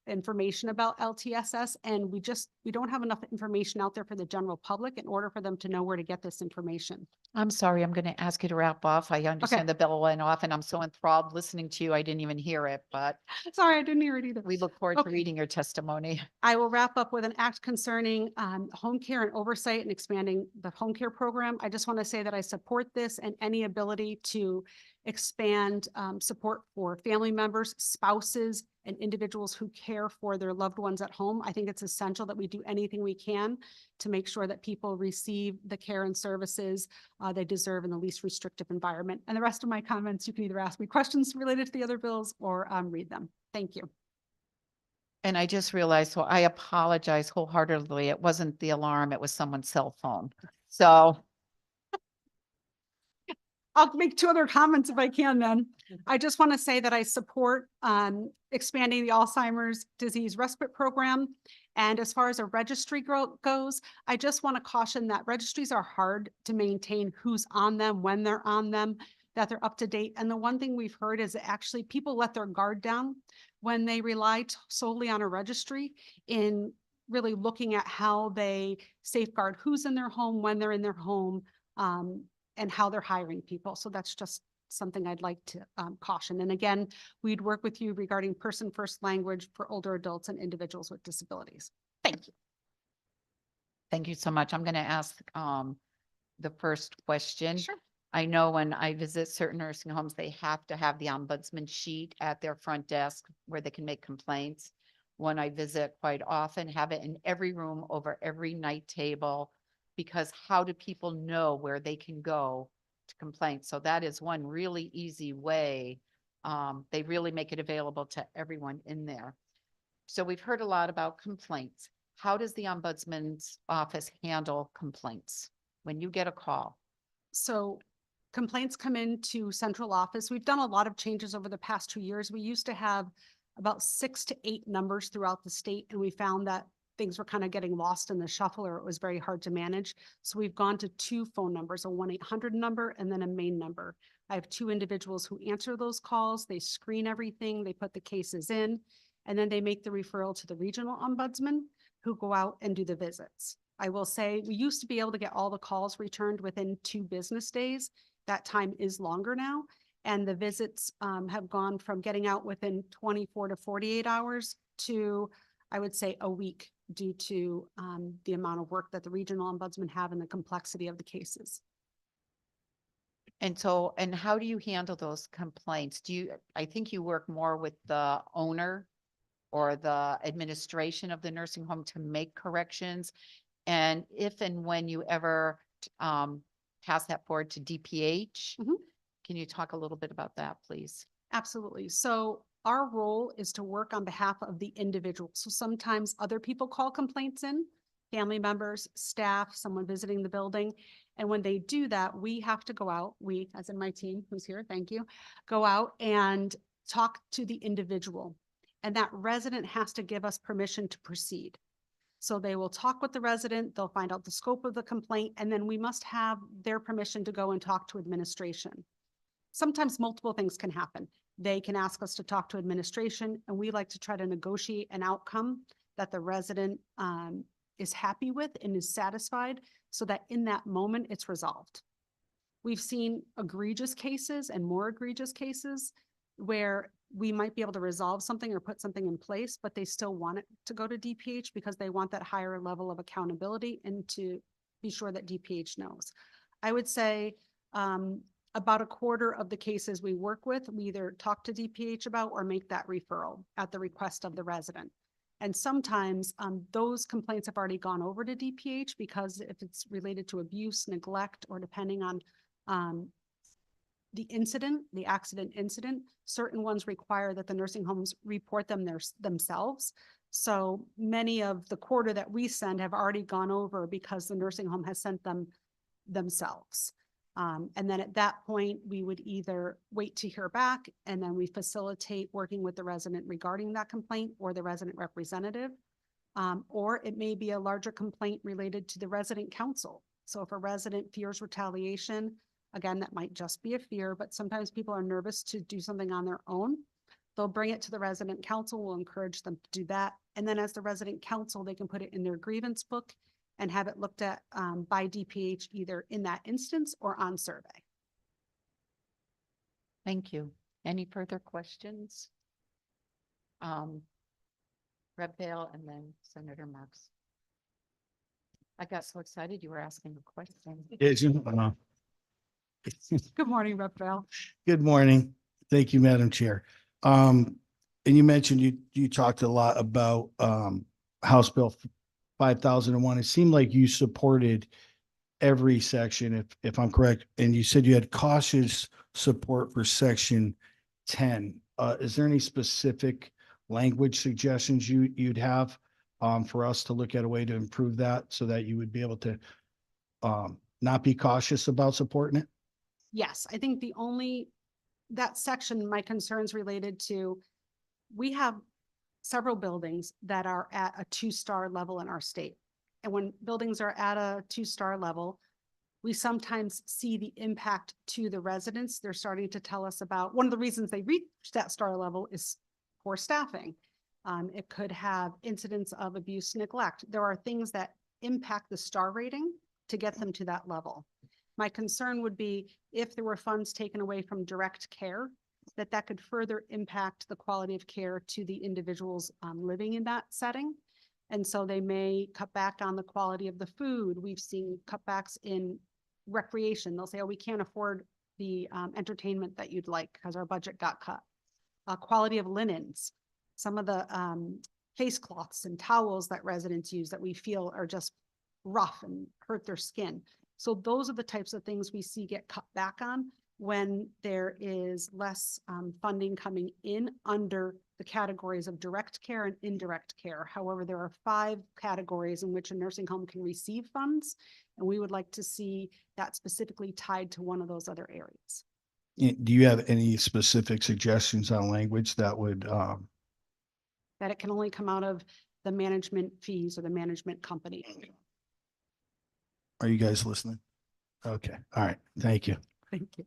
information about LTSS. And we don't have enough information out there for the general public in order for them to know where to get this information. I'm sorry, I'm going to ask you to wrap off. I understand the bell went off and I'm so enthralled listening to you. I didn't even hear it, but Sorry, I didn't hear it either. we look forward to Okay. reading your testimony. I will wrap up with an act concerning home care and oversight and expanding the home care program. I just want to say that I support this and any ability to expand support for family members, spouses, and individuals who care for their loved ones at home. I think it's essential that we do anything we can to make sure that people receive the care and services they deserve in the least restrictive environment. And the rest of my comments, you can either ask me questions related to the other bills or read them. Thank you. And I just realized, so I apologize wholeheartedly. It wasn't the alarm, it was someone's cell phone. So I'll make 2 other comments if I can then. I just want to say that I support expanding the Alzheimer's disease respite program. And as far as a registry goes, I just want to caution that registries are hard to maintain who's on them, when they're on them, that they're up to date. And the one thing we've heard is that actually people let their guard down when they rely solely on a registry in really looking at how they safeguard who's in their home, when they're in their home, and how they're hiring people. So that's just something I'd like to caution. And again, we'd work with you regarding person first language for older adults and individuals with disabilities. Thank you. thank you so much. I'm going to ask the first question. Sure. I know when I visit certain nursing homes, they have to have the ombudsman sheet at their front desk where they can make complaints. When I visit quite often, have it in every room over every night table, because how do people know where they can go to complain? So that is one really easy way. They really make it available to everyone in there. So we've heard a lot about complaints. How does the ombudsman's office handle complaints when you get a call? So complaints come into central office. We've done a lot of changes over the past 2 years. We used to have about 6 to 8 numbers throughout the state, and we found that things were kind of getting lost in the shuffle, or it was very hard to manage. So we've gone to 2 phone numbers, a 1-800 number and then a main number. I have 2 individuals who answer those calls. They screen everything, they put the cases in, and then they make the referral to the regional ombudsman, who go out and do the visits. I will say, we used to be able to get all the calls returned within 2 business days. That time is longer now. And the visits have gone from getting out within 24 to 48 hours to, I would say, a week, due to the amount of work that the regional ombudsman have and the complexity of the cases. And so, and how do you handle those complaints? I think you work more with the owner or the administration of the nursing home to make corrections. And if and when you ever pass that forward to DPH, Mhm. can you talk a little bit about that, please? Absolutely. So our role is to work on behalf of the individual. So sometimes other people call complaints in, family members, staff, someone visiting the building. And when they do that, we have to go out, we, as in my team, who's here, thank you, go out and talk to the individual. And that resident has to give us permission to proceed. So they will talk with the resident, they'll find out the scope of the complaint, and then we must have their permission to go and talk to administration. Sometimes multiple things can happen. They can ask us to talk to administration, and we like to try to negotiate an outcome that the resident is happy with and is satisfied, so that in that moment it's resolved. We've seen egregious cases and more egregious cases where we might be able to resolve something or put something in place, but they still want it to go to DPH because they want that higher level of accountability and to be sure that DPH knows. I would say about a quarter of the cases we work with, we either talk to DPH about or make that referral at the request of the resident. And sometimes those complaints have already gone over to DPH because if it's related to abuse, neglect, or depending on the incident, the accident incident, certain ones require that the nursing homes report them themselves. So many of the quarter that we send have already gone over because the nursing home has sent them themselves. And then at that point, we would either wait to hear back and then we facilitate working with the resident regarding that complaint or the resident representative. Or it may be a larger complaint related to the resident council. So if a resident fears retaliation, again, that might just be a fear, but sometimes people are nervous to do something on their own. They'll bring it to the resident council, we'll encourage them to do that. And then as the resident council, they can put it in their grievance book and have it looked at by DPH either in that instance or on survey. Thank you. Any further questions? Rep. Bale and then Senator Marks. I got so excited you were asking a question. Good morning, Rep. Bell. Good morning. Thank you, Madam Chair. And you mentioned you talked a lot about House Bill 5001. It seemed like you supported every section, if I'm correct, and you said you had cautious support for section 10. Is there any specific language suggestions you'd have for us to look at a way to improve that so that you would be able to not be cautious about supporting it? Yes, I think that section, my concerns related to, we have several buildings that are at a 2-star level in our state. And when buildings are at a 2-star level, we sometimes see the impact to the residents. They're starting to tell us about, one of the reasons they reach that star level is poor staffing. It could have incidents of abuse, neglect. There are things that impact the star rating to get them to that level. My concern would be if there were funds taken away from direct care, that could further impact the quality of care to the individuals living in that setting. And so they may cut back on the quality of the food. We've seen cutbacks in recreation. They'll say, oh, we can't afford the entertainment that you'd like because our budget got cut. Quality of linens. Some of the face cloths and towels that residents use that we feel are just rough and hurt their skin. So those are the types of things we see get cut back on when there is less funding coming in under the categories of direct care and indirect care. However, there are 5 categories in which a nursing home can receive funds, and we would like to see that specifically tied to one of those other areas. Do you have any specific suggestions on language that would That it can only come out of the management fees or the management company. Are you guys listening? Okay, all right, thank you. Thank you.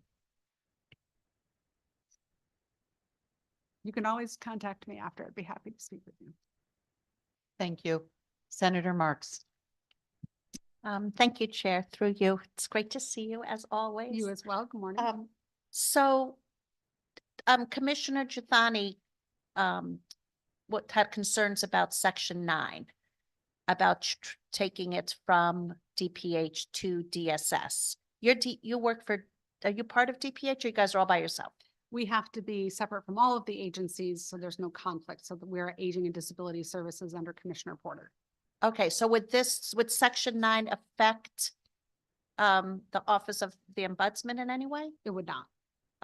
You can always contact me after. I'd be happy to speak with you. Thank you. Senator Marks. Thank you, Chair, through you. It's great to see you as always. You as well. Good morning. So, Commissioner Giuffani, what had concerns about Section 9, about taking it from DPH to DSS. You work for, are you part of DPH or you guys are all by yourself? We have to be separate from all of the agencies, so there's no conflict. So that we're Aging and Disability Services under Commissioner Porter. Okay, so would Section 9 affect the Office of the Ombudsman in any way? It would not.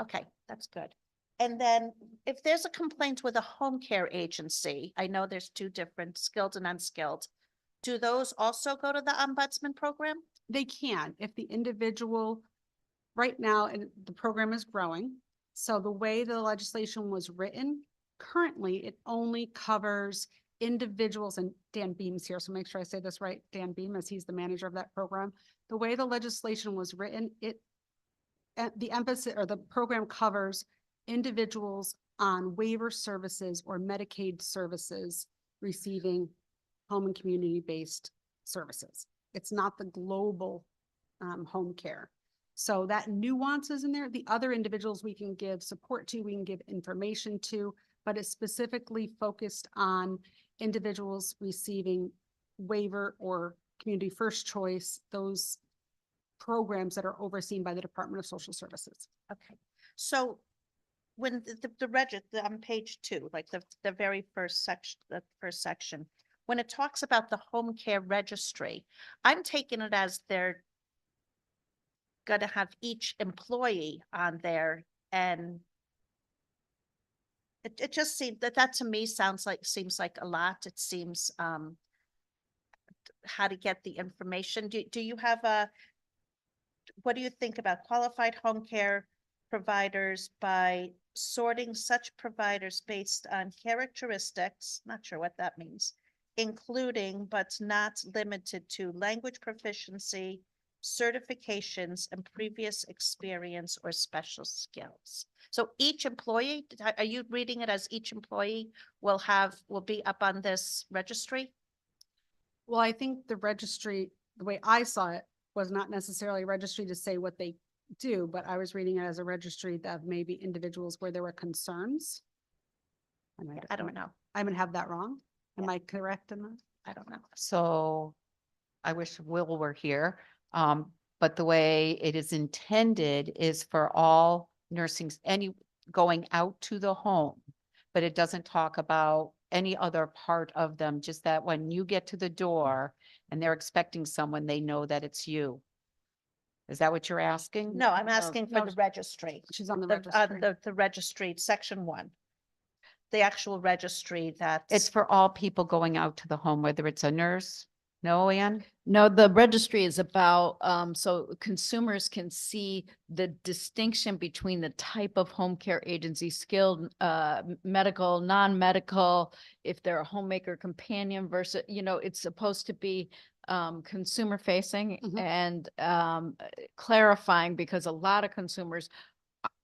Okay, that's good. And then if there's a complaint with a home care agency, I know there's two different, skilled and unskilled. Do those also go to the Ombudsman program? They can, if the individual, right now, and the program is growing. So the way the legislation was written, currently it only covers individuals, and Dan Beam's here, so make sure I say this right, Dan Beam, as he's the manager of that program. The way the legislation was written, the emphasis or the program covers individuals on waiver services or Medicaid services receiving home and community-based services. It's not the global home care. So that nuance is in there. The other individuals we can give support to, we can give information to, but it's specifically focused on individuals receiving waiver or community first choice, those programs that are overseen by the Department of Social Services. Okay, so when on page 2, like the very first section, when it talks about the home care registry, I'm taking it as they're gonna have each employee on there, and it just seems that to me seems like a lot. It seems how to get the information. Do you have what do you think about qualified home care providers by sorting such providers based on characteristics, not sure what that means, including but not limited to language proficiency, certifications, and previous experience or special skills? So each employee, are you reading it as each employee will be up on this registry? Well, I think the registry, the way I saw it, was not necessarily a registry to say what they do, but I was reading it as a registry of maybe individuals where there were concerns. And I don't know. I'm gonna have that wrong. Am I correct in that? I don't know. So I wish Will were here. But the way it is intended is for all nursing, going out to the home. But it doesn't talk about any other part of them, just that when you get to the door and they're expecting someone, they know that it's you. Is that what you're asking? No, I'm asking for no, the registry. She's on the The registry. the registry, Section 1. The actual registry It's for all people going out to the home, whether it's a nurse. No, Ann? No, the registry is about, so consumers can see the distinction between the type of home care agency, skilled, medical, non-medical, if they're a homemaker companion versus, it's supposed to be consumer facing Mhm. and clarifying, because a lot of consumers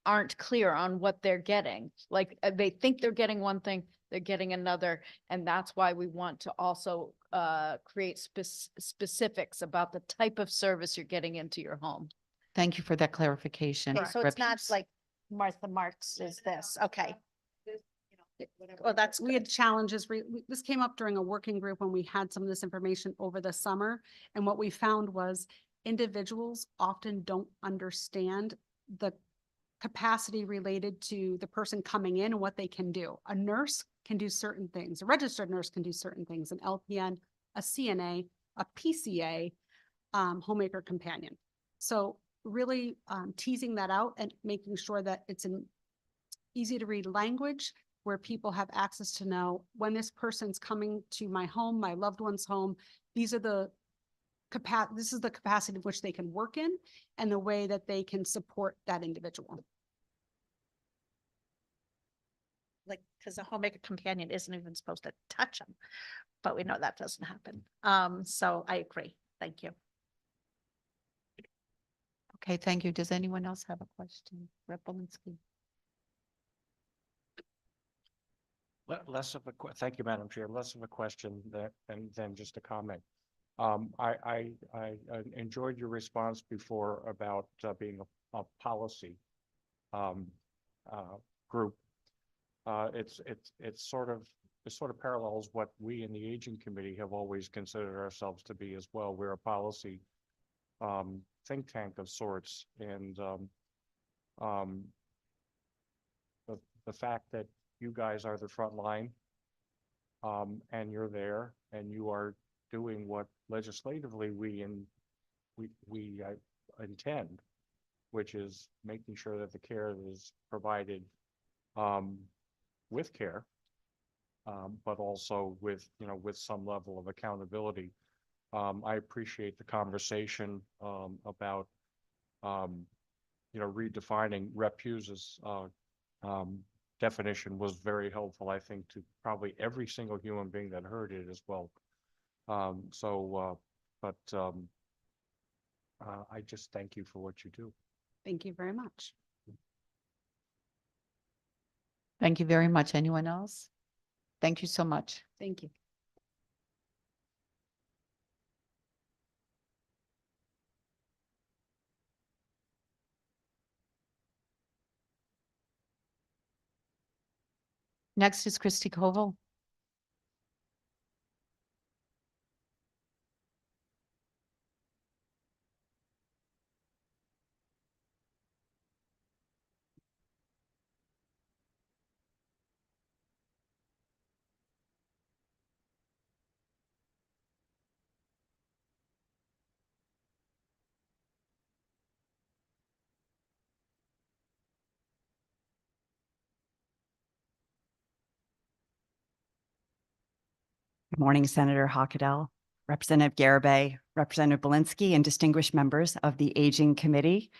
aren't clear on what they're getting. Like they think they're getting one thing, they're getting another. And that's why we want to also create specifics about the type of service you're getting into your home. Thank you for that clarification. Okay, so it's not like Martha Marks is this, okay. Well, that's We good. had challenges. This came up during a working group when we had some of this information over the summer. And what we found was individuals often don't understand the capacity related to the person coming in and what they can do. A nurse can do certain things. A registered nurse can do certain things. An LPN, a CNA, a PCA, homemaker companion. So really teasing that out and making sure that it's an easy to read language where people have access to know when this person's coming to my home, my loved one's home, these are the this is the capacity of which they can work in and the way that they can support that individual. like, because a homemaker companion isn't even supposed to touch them. But we know that doesn't happen. So I agree. Thank you. Okay, thank you. Does anyone else have a question? Rep. Belinsky? Less of a, thank you, Madam Chair, less of a question than just a comment. I enjoyed your response before about being a policy group. It sort of parallels what we in the Aging Committee have always considered ourselves to be as well. We're a policy think tank of sorts, and the fact that you guys are the front line, and you're there, and you are doing what legislatively we intend, which is making sure that the care is provided with care, but also with some level of accountability. I appreciate the conversation about redefining Rep. Hughes's definition was very helpful, I think, to probably every single human being that heard it as well. I just thank you for what you do. Thank you very much. Thank you very much. Anyone else? Thank you so much. Thank you. Next is Christy Koval. Good morning, Senator Hockedal, Representative Garibay, Representative Belinsky, and distinguished members of the Aging Committee.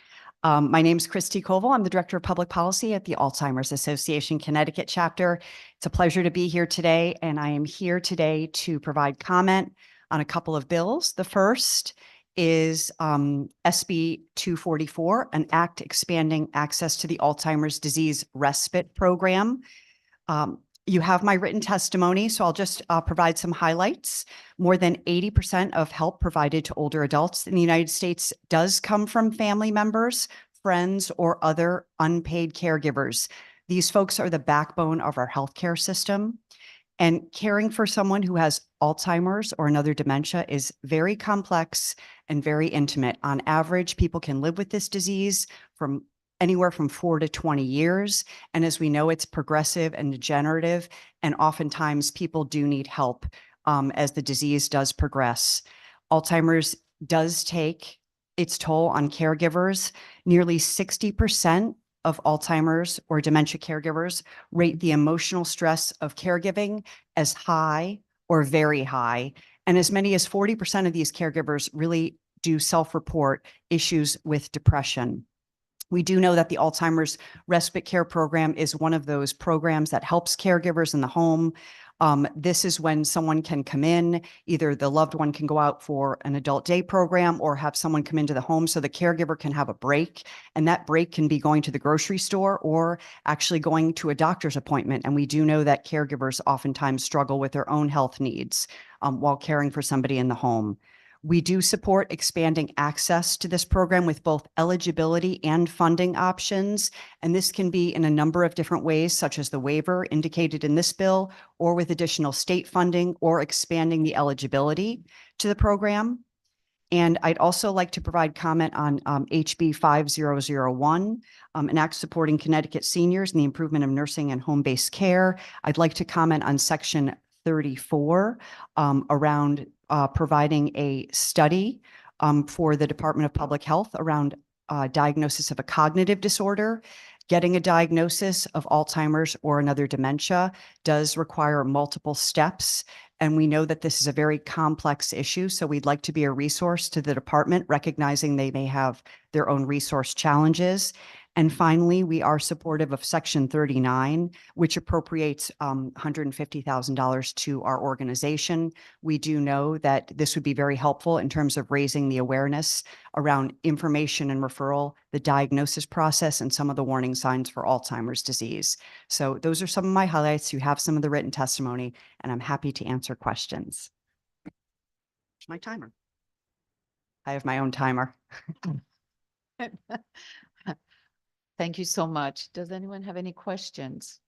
My name is Christy Koval. I'm the Director of Public Policy at the Alzheimer's Association Connecticut chapter. It's a pleasure to be here today, and I am here today to provide comment on a couple of bills. The first is SB 244, an act expanding access to the Alzheimer's disease respite program. You have my written testimony, so I'll just provide some highlights. More than 80% of help provided to older adults in the United States does come from family members, friends, or other unpaid caregivers. These folks are the backbone of our healthcare system. And caring for someone who has Alzheimer's or another dementia is very complex and very intimate. On average, people can live with this disease from anywhere from 4 to 20 years. And as we know, it's progressive and degenerative. And oftentimes people do need help as the disease does progress. Alzheimer's does take its toll on caregivers. Nearly 60% of Alzheimer's or dementia caregivers rate the emotional stress of caregiving as high or very high. And as many as 40% of these caregivers really do self-report issues with depression. We do know that the Alzheimer's Respite Care Program is one of those programs that helps caregivers in the home. This is when someone can come in, either the loved one can go out for an adult day program or have someone come into the home so the caregiver can have a break. And that break can be going to the grocery store or actually going to a doctor's appointment. And we do know that caregivers oftentimes struggle with their own health needs while caring for somebody in the home. We do support expanding access to this program with both eligibility and funding options. And this can be in a number of different ways, such as the waiver indicated in this bill, or with additional state funding or expanding the eligibility to the program. And I'd also like to provide comment on HB 5001, an act supporting Connecticut seniors and the improvement of nursing and home-based care. I'd like to comment on Section 34 around providing a study for the Department of Public Health around diagnosis of a cognitive disorder. Getting a diagnosis of Alzheimer's or another dementia does require multiple steps. And we know that this is a very complex issue. So we'd like to be a resource to the department, recognizing they may have their own resource challenges. And finally, we are supportive of Section 39, which appropriates $150,000 to our organization. We do know that this would be very helpful in terms of raising the awareness around information and referral, the diagnosis process, and some of the warning signs for Alzheimer's disease. So those are some of my highlights. You have some of the written testimony, and I'm happy to answer questions. My timer. I have my own timer. Thank you so much. Does anyone have any questions?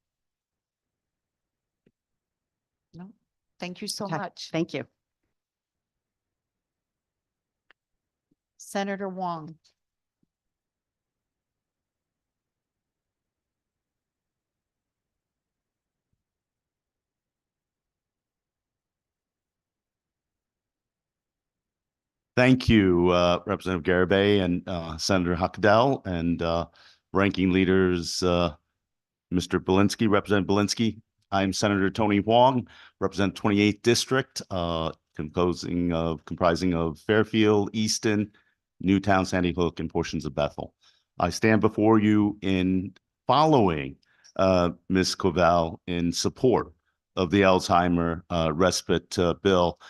No? Thank you so Okay, much. Thank you. Senator Wong. Thank you, Representative Garibay and Senator Huckadell and ranking leaders, Mr. Belinsky, Representative Belinsky. I'm Senator Tony Huang, represent 28th District, comprising of Fairfield, Easton, Newtown, Sandy Hook, and portions of Bethel. I stand before you in following Ms. Covell in support of the Alzheimer respite bill.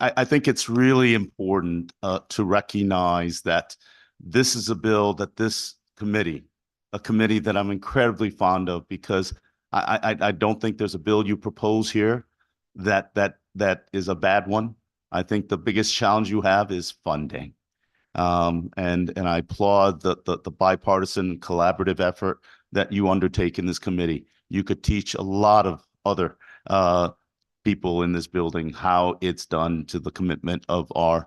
I think it's really important to recognize that this is a bill that this committee, a committee that I'm incredibly fond of, because I don't think there's a bill you propose here that is a bad one. I think the biggest challenge you have is funding. And I applaud the bipartisan collaborative effort that you undertake in this committee. You could teach a lot of other people in this building how it's done to the commitment of our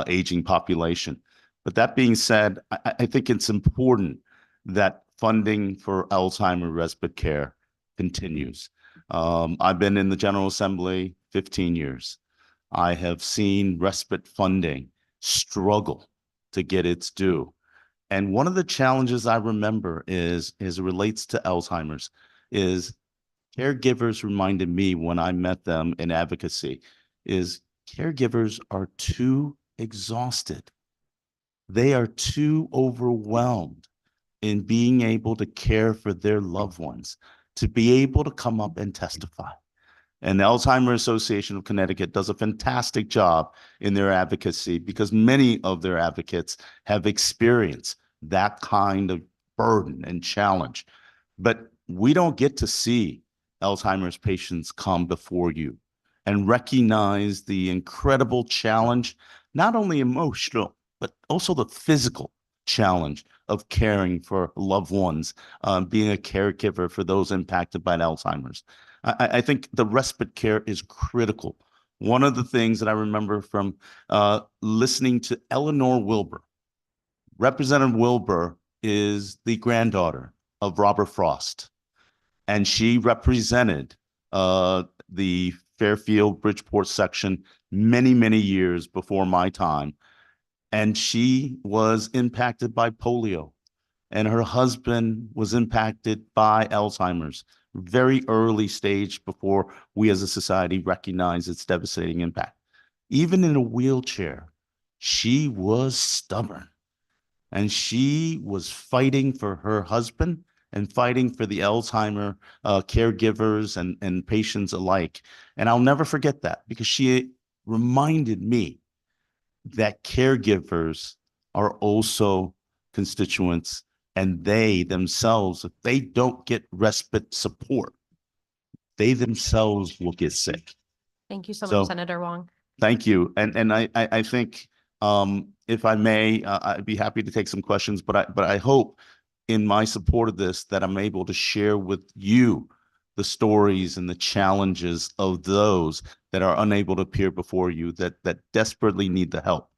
aging population. But that being said, I think it's important that funding for Alzheimer respite care continues. I've been in the General Assembly 15 years. I have seen respite funding struggle to get its due. And one of the challenges I remember is, as it relates to Alzheimer's, is caregivers reminded me when I met them in advocacy, is caregivers are too exhausted. They are too overwhelmed in being able to care for their loved ones, to be able to come up and testify. And the Alzheimer's Association of Connecticut does a fantastic job in their advocacy, because many of their advocates have experienced that kind of burden and challenge. But we don't get to see Alzheimer's patients come before you and recognize the incredible challenge, not only emotional, but also the physical challenge of caring for loved ones, being a caregiver for those impacted by Alzheimer's. I think the respite care is critical. One of the things that I remember from listening to Eleanor Wilbur, Representative Wilbur is the granddaughter of Robert Frost, and she represented the Fairfield Bridgeport section many, many years before my time. And she was impacted by polio, and her husband was impacted by Alzheimer's, very early stage before we as a society recognize its devastating impact. Even in a wheelchair, she was stubborn, and she was fighting for her husband and fighting for the Alzheimer caregivers and patients alike. And I'll never forget that, because she reminded me that caregivers are also constituents, and they themselves, if they don't get respite support, they themselves will get sick. Thank you so So- much, Senator Wong. Thank you. And I think, if I may, I'd be happy to take some questions, but I hope in my support of this that I'm able to share with you the stories and the challenges of those that are unable to appear before you, that desperately need the help.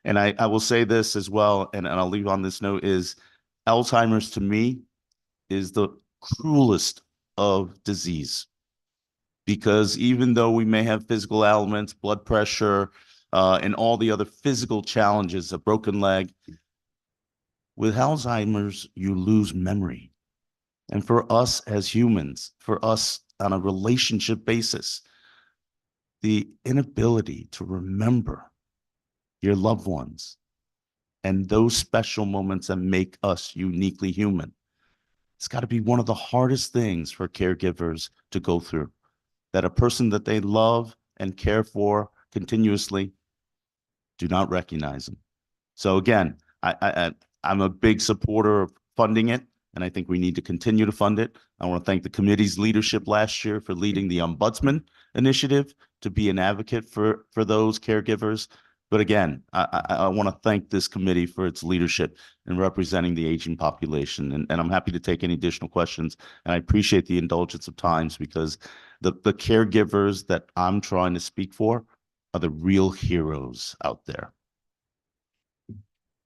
And I will say this as well, and I'll leave on this note, is Alzheimer's to me is the cruelest of disease. Because even though we may have physical ailments, blood pressure, and all the other physical challenges, a broken leg, with Alzheimer's, you lose memory. And for us as humans, for us on a relationship basis, the inability to remember your loved ones and those special moments that make us uniquely human It's got to be one of the hardest things for caregivers to go through, that a person that they love and care for continuously do not recognize them. So again, I'm a big supporter of funding it, and I think we need to continue to fund it. I want to thank the committee's leadership last year for leading the Ombudsman initiative to be an advocate for those caregivers. But again, I want to thank this committee for its leadership in representing the aging population. And I'm happy to take any additional questions. And I appreciate the indulgence of times, because the caregivers that I'm trying to speak for are the real heroes out there.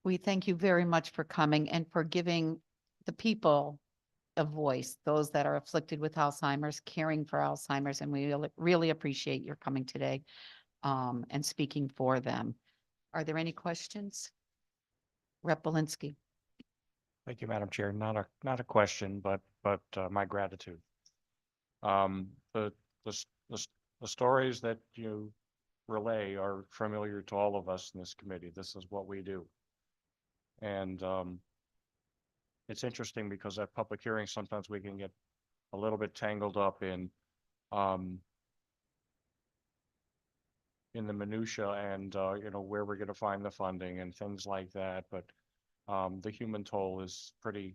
We thank you very much for coming and for giving the people a voice, those that are afflicted with Alzheimer's, caring for Alzheimer's, and we really appreciate your coming today and speaking for them. Are there any questions? Rep. Belinsky. Thank you, Madam Chair. Not a question, but my gratitude. The stories that you relay are familiar to all of us in this committee. This is what we do. And it's interesting because at public hearings, sometimes we can get a little bit tangled up in the minutia and where we're going to find the funding and things like that. But the human toll is pretty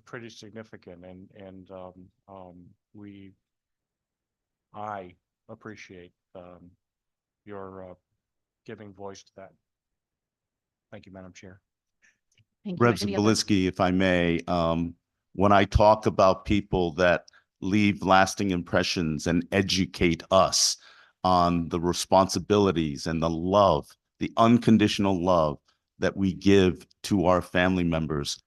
pretty significant, and I appreciate your giving voice to that. Thank you, Madam Chair. Thank you. Representative Any other- Belinsky, if I may, when I talk about people that leave lasting impressions and educate us on the responsibilities and the love, the unconditional love that we give to our family members.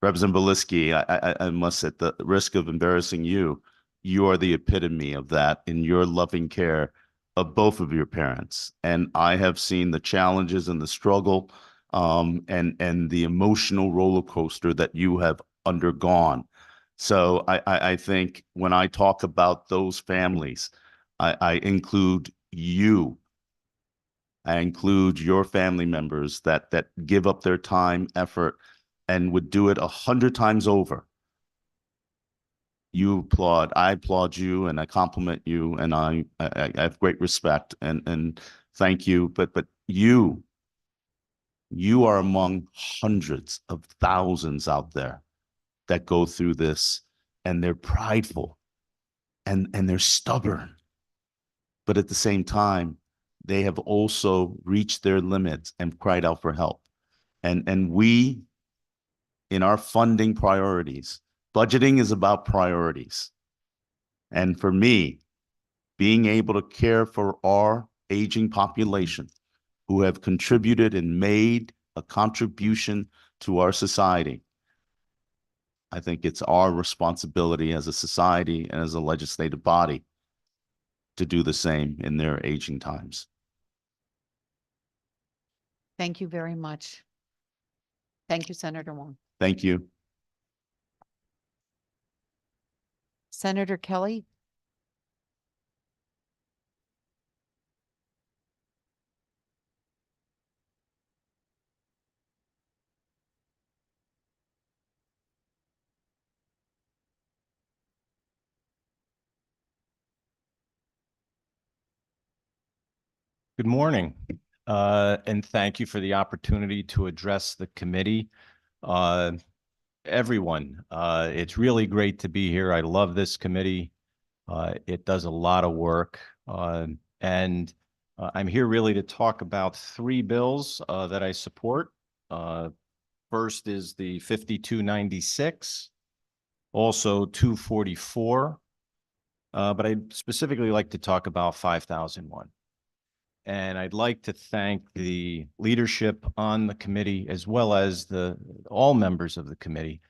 Representative Belinsky, I must, at the risk of embarrassing you, you are the epitome of that in your loving care of both of your parents. And I have seen the challenges and the struggle and the emotional roller coaster that you have undergone. So I think when I talk about those families, I include you. I include your family members that give up their time, effort, and would do it 100 times over. You applaud, I applaud you, and I compliment you, and I have great respect and thank you. But you are among hundreds of thousands out there that go through this, and they're prideful and they're stubborn. But at the same time, they have also reached their limits and cried out for help. And we, in our funding priorities, budgeting is about priorities. And for me, being able to care for our aging population who have contributed and made a contribution to our society, I think it's our responsibility as a society and as a legislative body to do the same in their aging times. Thank you very much. Thank you, Senator Wong. Thank you. Senator Kelly. Good morning, and thank you for the opportunity to address the committee. Everyone, it's really great to be here. I love this committee. It does a lot of work, and I'm here really to talk about 3 bills that I support. First is the 5296, also 244, but I'd specifically like to talk about 5001. And I'd like to thank the leadership on the committee as well as all members of the committee.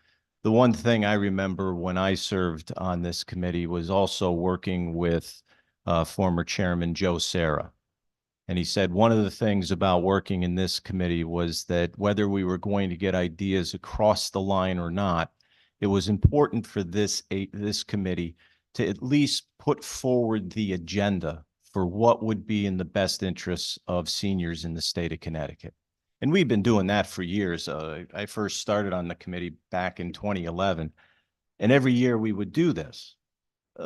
The one thing I remember when I served on this committee was also working with former Chairman Joe Serra. And he said one of the things about working in this committee was that whether we were going to get ideas across the line or not, it was important for this committee to at least put forward the agenda for what would be in the best interests of seniors in the state of Connecticut. And we've been doing that for years. I first started on the committee back in 2011, and every year we would do this.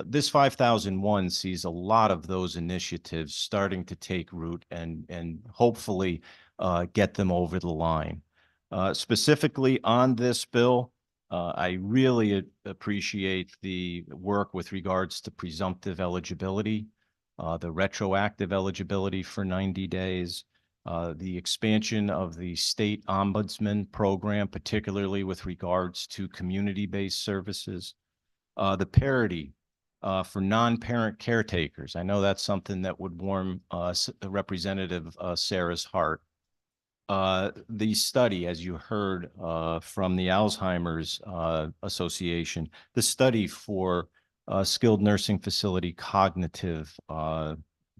This 5001 sees a lot of those initiatives starting to take root and hopefully get them over the line. Specifically on this bill, I really appreciate the work with regards to presumptive eligibility, the retroactive eligibility for 90 days, the expansion of the state ombudsman program, particularly with regards to community-based services, the parity for non-parent caretakers. I know that's something that would warm Representative Sarah's heart. The study, as you heard from the Alzheimer's Association, the study for skilled nursing facility cognitive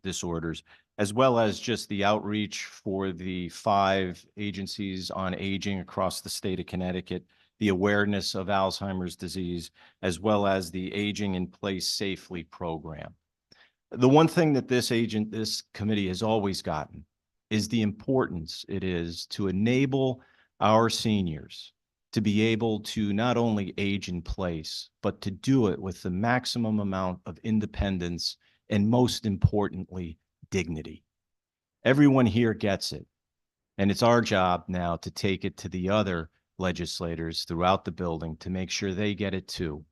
disorders, as well as just the outreach for the 5 agencies on aging across the state of Connecticut, the awareness of Alzheimer's disease, as well as the Aging in Place Safely program. The one thing that this committee has always gotten is the importance it is to enable our seniors to be able to not only age in place, but to do it with the maximum amount of independence and, most importantly, dignity. Everyone here gets it. And it's our job now to take it to the other legislators throughout the building to make sure they get it too.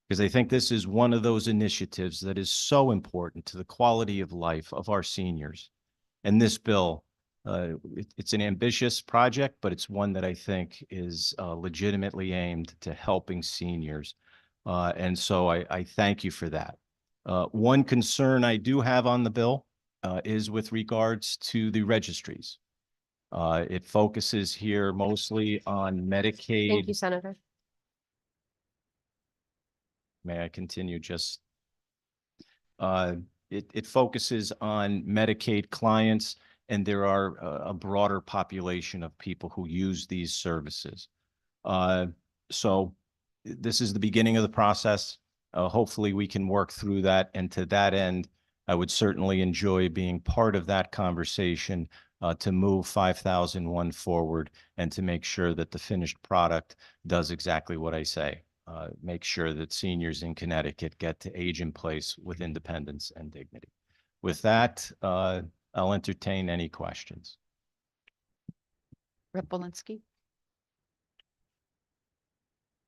Because I think this is one of those initiatives that is so important to the quality of life of our seniors. And this bill, it's an ambitious project, but it's one that I think is legitimately aimed to helping seniors. And so I thank you for that. One concern I do have on the bill is with regards to the registries. It focuses here mostly on Medicaid. Thank you, Senator. May I continue? Just it focuses on Medicaid clients, and there are a broader population of people who use these services. So this is the beginning of the process. Hopefully we can work through that. And to that end, I would certainly enjoy being part of that conversation to move 5001 forward and to make sure that the finished product does exactly what I say. Make sure that seniors in Connecticut get to age in place with independence and dignity. With that, I'll entertain any questions. Rep. Polinsky.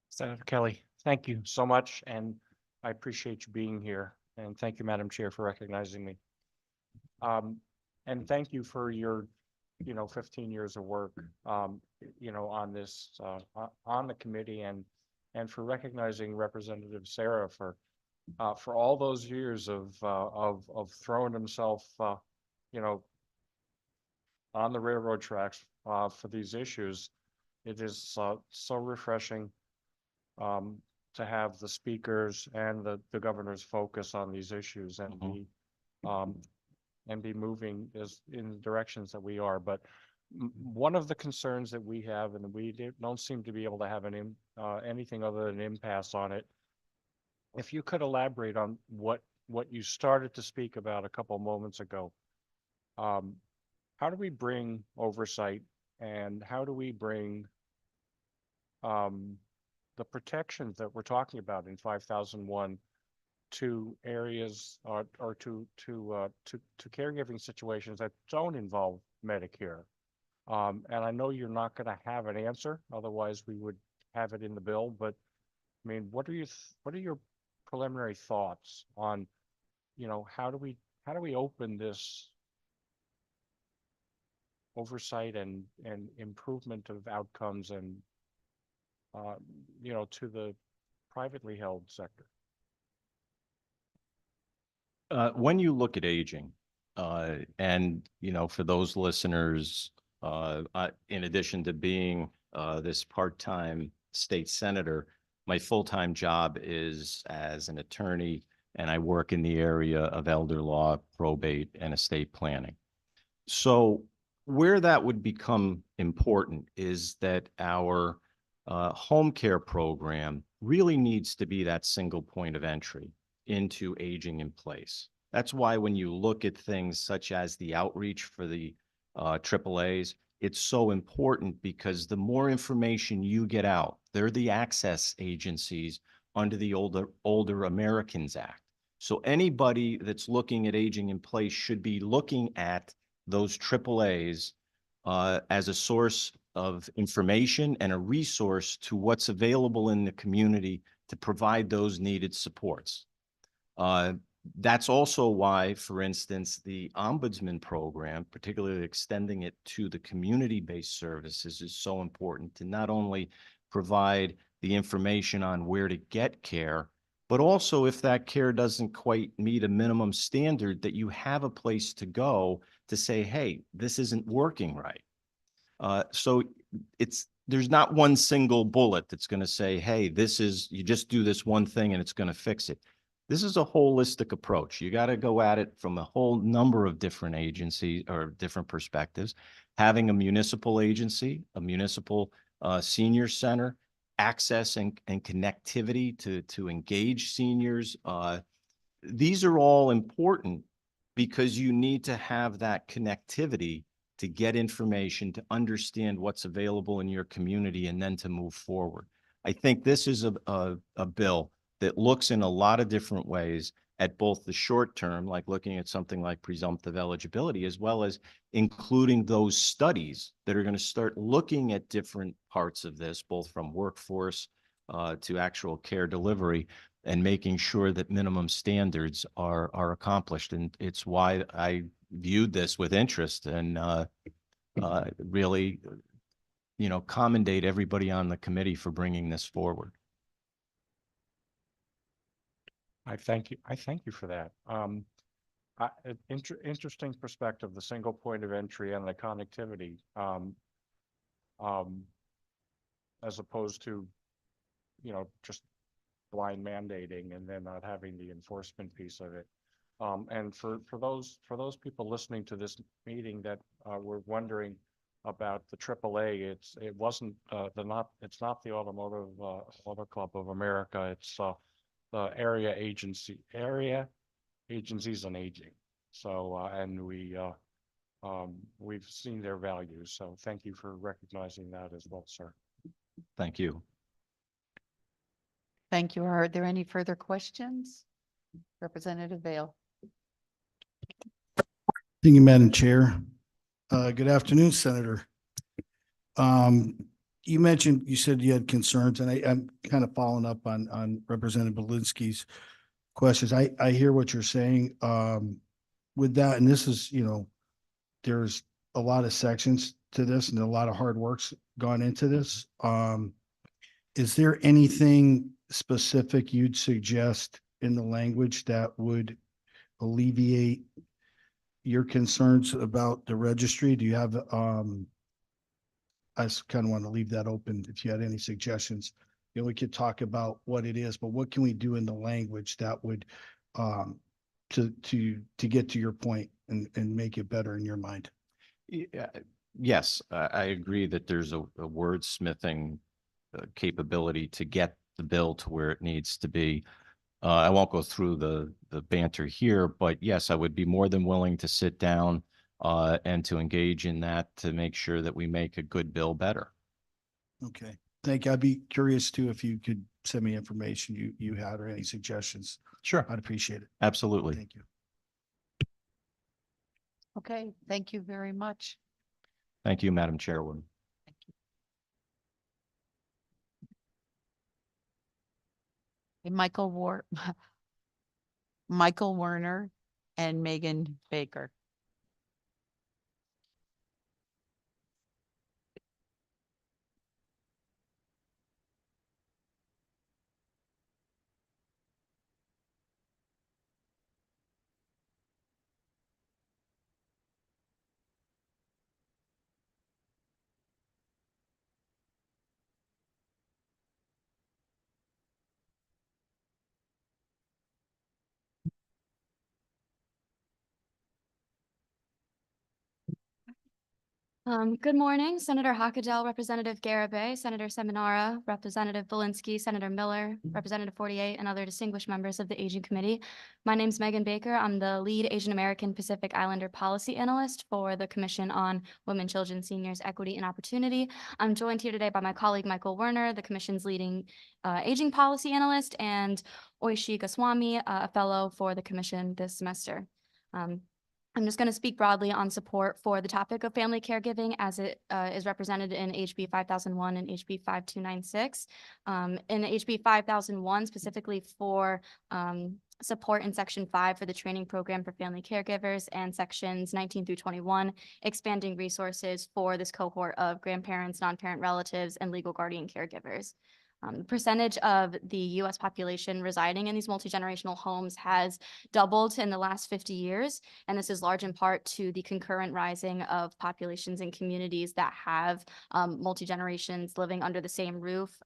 Senator Kelly, thank you so much, and I appreciate you being here. And thank you, Madam Chair, for recognizing me. And thank you for your, 15 years of work, on this, on the committee, and for recognizing Representative Sarah for all those years of throwing himself, on the railroad tracks for these issues. It is so refreshing to have the speakers and the governor's focus on these issues and be moving in the directions that we are. But one of the concerns that we have, and we don't seem to be able to have anything other than impasse on it. If you could elaborate on what you started to speak about a couple moments ago, how do we bring oversight, and how do we bring the protections that we're talking about in 5001 to areas or to caregiving situations that don't involve Medicare? And I know you're not going to have an answer, otherwise we would have it in the bill. But I mean, what are your preliminary thoughts on, how do we open this oversight and improvement of outcomes and to the privately held sector? When you look at aging, and for those listeners, in addition to being this part-time state senator, my full-time job is as an attorney, and I work in the area of elder law, probate, and estate planning. So where that would become important is that our home care program really needs to be that single point of entry into aging in place. That's why when you look at things such as the outreach for the AAAs, it's so important because the more information you get out, they're the access agencies under the Older Americans Act. So anybody that's looking at aging in place should be looking at those AAAs as a source of information and a resource to what's available in the community to provide those needed supports. That's also why, for instance, the Ombudsman program, particularly extending it to the community-based services, is so important to not only provide the information on where to get care, but also if that care doesn't quite meet a minimum standard, that you have a place to go to say, hey, this isn't working right. So there's not one single bullet that's going to say, hey, you just do this one thing and it's going to fix it. This is a holistic approach. You got to go at it from a whole number of different agencies or different perspectives. Having a municipal agency, a municipal senior center, access and connectivity to engage seniors. These are all important because you need to have that connectivity to get information, to understand what's available in your community, and then to move forward. I think this is a bill that looks in a lot of different ways at both the short term, like looking at something like presumptive eligibility, as well as including those studies that are going to start looking at different parts of this, both from workforce to actual care delivery, and making sure that minimum standards are accomplished. And it's why I viewed this with interest and really, commendate everybody on the committee for bringing this forward. I thank you for that. Interesting perspective, the single point of entry and the connectivity, as opposed to, just blind mandating and then not having the enforcement piece of it. And for those people listening to this meeting that were wondering about the AAA, it's not the Automotive Auto Club of America. It's the area agencies on aging. So and we've seen their values. So thank you for recognizing that as well, sir. Thank you. Thank you. Are there any further questions? Representative Vale. Thank you, Madam Chair. Good afternoon, Senator. You said you had concerns, and I'm kind of following up on Representative Belinsky's questions. I hear what you're saying with that, and this is, there's a lot of sections to this and a lot of hard work's gone into this. Is there anything specific you'd suggest in the language that would alleviate your concerns about the registry? Do you have, I just kind of want to leave that open if you had any suggestions. We could talk about what it is, but what can we do in the language that would to get to your point and make it better in your mind? Yes, I agree that there's a wordsmithing capability to get the bill to where it needs to be. I won't go through the banter here, but yes, I would be more than willing to sit down and to engage in that to make sure that we make a good bill better. Okay, thank you. I'd be curious too if you could send me information you had or any suggestions. Sure. I'd appreciate it. Absolutely. Thank you. Okay, thank you very much. Thank you, Madam Chairwoman. Michael Werner and Megan Baker. Good morning, Senator Hockedal, Representative Garibay, Senator Seminara, Representative Belinsky, Senator Miller, Representative 48, and other distinguished members of the Aging Committee. My name's Megan Baker. I'm the lead Asian American Pacific Islander policy analyst for the Commission on Women, Children, Seniors, Equity, and Opportunity. I'm joined here today by my colleague, Michael Werner, the Commission's leading aging policy analyst, and Oishi Goswami, a fellow for the Commission this semester. I'm just going to speak broadly on support for the topic of family caregiving as it is represented in HB 5001 and HB 5296. In HB 5001, specifically for support in Section 5 for the training program for family caregivers, and Sections 19 through 21, expanding resources for this cohort of grandparents, non-parent relatives, and legal guardian caregivers. The percentage of the U.S. population residing in these multi-generational homes has doubled in the last 50 years, and this is large in part to the concurrent rising of populations in communities that have multi-generations living under the same roof.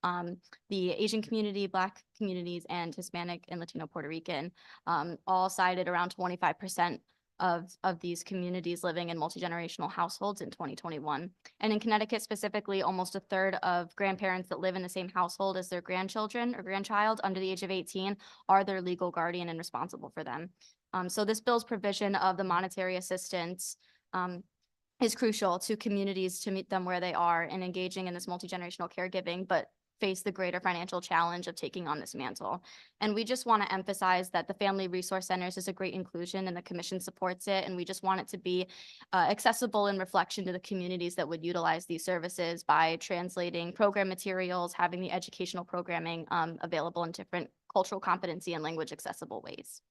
The Asian community, Black communities, and Hispanic and Latino Puerto Rican all cited around 25% of these communities living in multi-generational households in 2021. And in Connecticut specifically, almost a third of grandparents that live in the same household as their grandchildren or grandchild under the age of 18 are their legal guardian and responsible for them. So this bill's provision of the monetary assistance is crucial to communities to meet them where they are and engaging in this multi-generational caregiving, but face the greater financial challenge of taking on this mantle. And we just want to emphasize that the Family Resource Centers is a great inclusion and the Commission supports it. And we just want it to be accessible in reflection to the communities that would utilize these services by translating program materials, having the educational programming available in different cultural competency and language accessible ways.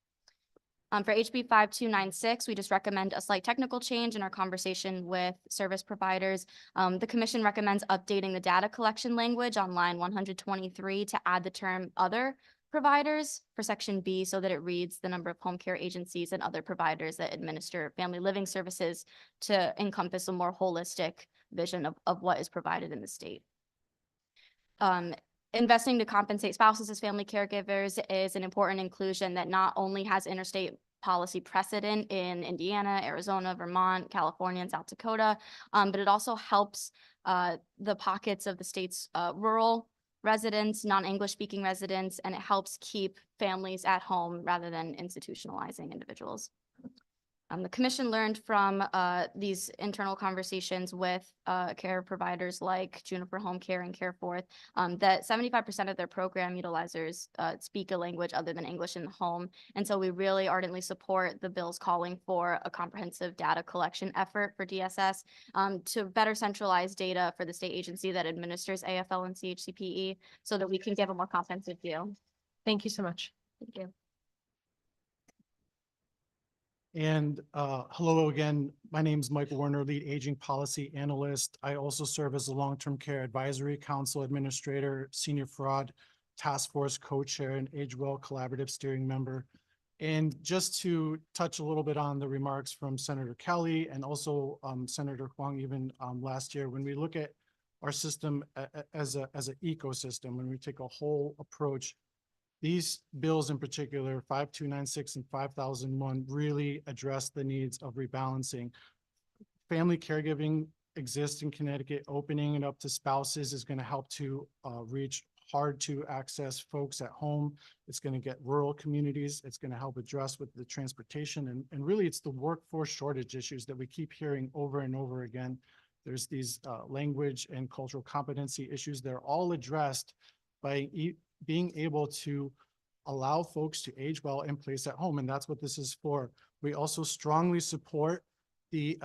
For HB 5296, we just recommend a slight technical change in our conversation with service providers. The Commission recommends updating the data collection language on line 123 to add the term other providers for Section B so that it reads the number of home care agencies and other providers that administer family living services to encompass a more holistic vision of what is provided in the state. Investing to compensate spouses as family caregivers is an important inclusion that not only has interstate policy precedent in Indiana, Arizona, Vermont, California, and South Dakota, but it also helps the pockets of the state's rural residents, non-English speaking residents, and it helps keep families at home rather than institutionalizing individuals. The Commission learned from these internal conversations with care providers like Juniper Home Care and CareForth that 75% of their program utilizers speak a language other than English in the home. And so we really ardently support the bill's calling for a comprehensive data collection effort for DSS to better centralize data for the state agency that administers AFL and CHCPE so that we can give a more comprehensive view. Thank you so much. Thank you. And hello again, my name is Michael Werner, Lead Aging Policy Analyst. I also serve as a Long-Term Care Advisory Council Administrator, Senior Fraud Task Force Co-Chair, and AgeWell Collaborative Steering Member. And just to touch a little bit on the remarks from Senator Kelly and also Senator Huang even last year, when we look at our system as an ecosystem, when we take a whole approach, these bills in particular, 5296 and 5001, really address the needs of rebalancing. Family caregiving exists in Connecticut. Opening it up to spouses is going to help to reach hard to access folks at home. It's going to get rural communities. It's going to help address with the transportation. And really, it's the workforce shortage issues that we keep hearing over and over again. There's these language and cultural competency issues. They're all addressed by being able to allow folks to age well in place at home. And that's what this is for. We also strongly support the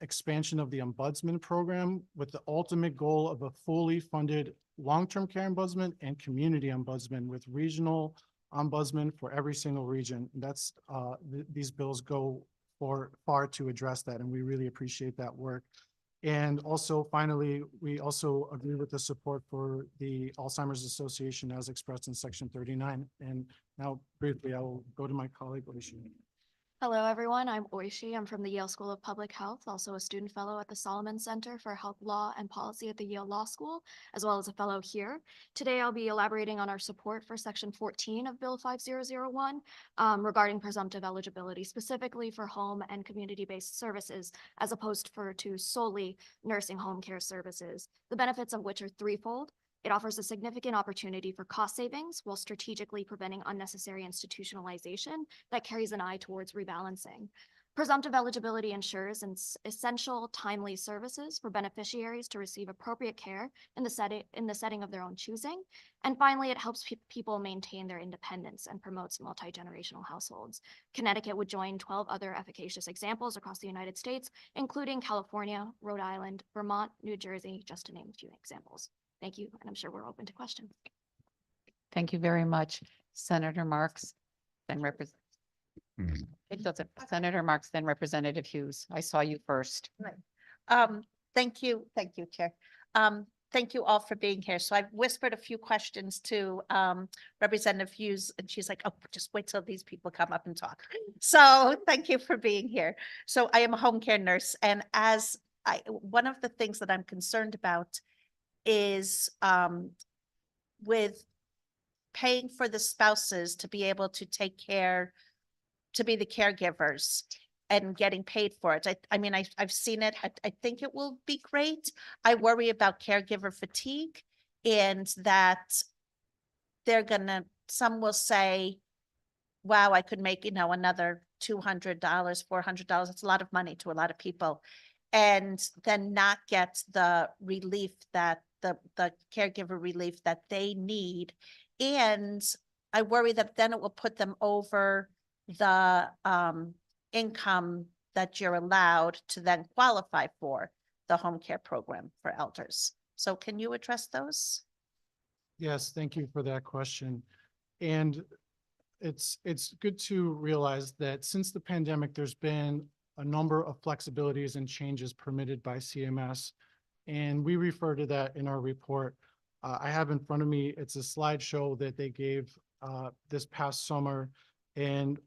expansion of the ombudsman program with the ultimate goal of a fully funded long-term care ombudsman and community ombudsman with regional ombudsman for every single region. And that's these bills go far to address that. And we really appreciate that work. And also, finally, we also agree with the support for the Alzheimer's Association as expressed in Section 39. And now briefly, I will go to my colleague, Oishi. Hello, everyone. I'm Oishi. I'm from the Yale School of Public Health, also a student fellow at the Solomon Center for Health Law and Policy at the Yale Law School, as well as a fellow here. Today, I'll be elaborating on our support for Section 14 of Bill 5001 regarding presumptive eligibility, specifically for home and community-based services, as opposed to solely nursing home care services, the benefits of which are threefold. It offers a significant opportunity for cost savings while strategically preventing unnecessary institutionalization that carries an eye towards rebalancing. Presumptive eligibility ensures essential, timely services for beneficiaries to receive appropriate care in the setting of their own choosing. And finally, it helps people maintain their independence and promotes multi-generational households. Connecticut would join 12 other efficacious examples across the United States, including California, Rhode Island, Vermont, New Jersey, just to name a few examples. Thank you, and I'm sure we're open to questions. Thank you very much, Senator Marks, then It doesn't, Senator Marks, then Representative Hughes. I saw you first. Thank you, Chair. Thank you all for being here. So I've whispered a few questions to Representative Hughes, and she's like, oh, just wait till these people come up and talk. So thank you for being here. So I am a home care nurse, and one of the things that I'm concerned about is with paying for the spouses to be able to take care, to be the caregivers and getting paid for it. I mean, I've seen it. I think it will be great. I worry about caregiver fatigue and that some will say, wow, I could make, another $200, $400. It's a lot of money to a lot of people. And then not get the relief that the caregiver relief that they need. And I worry that then it will put them over the income that you're allowed to then qualify for the home care program for elders. So can you address those? Yes, thank you for that question. And it's good to realize that since the pandemic, there's been a number of flexibilities and changes permitted by CMS. And we refer to that in our report. I have in front of me, it's a slideshow that they gave this past summer, and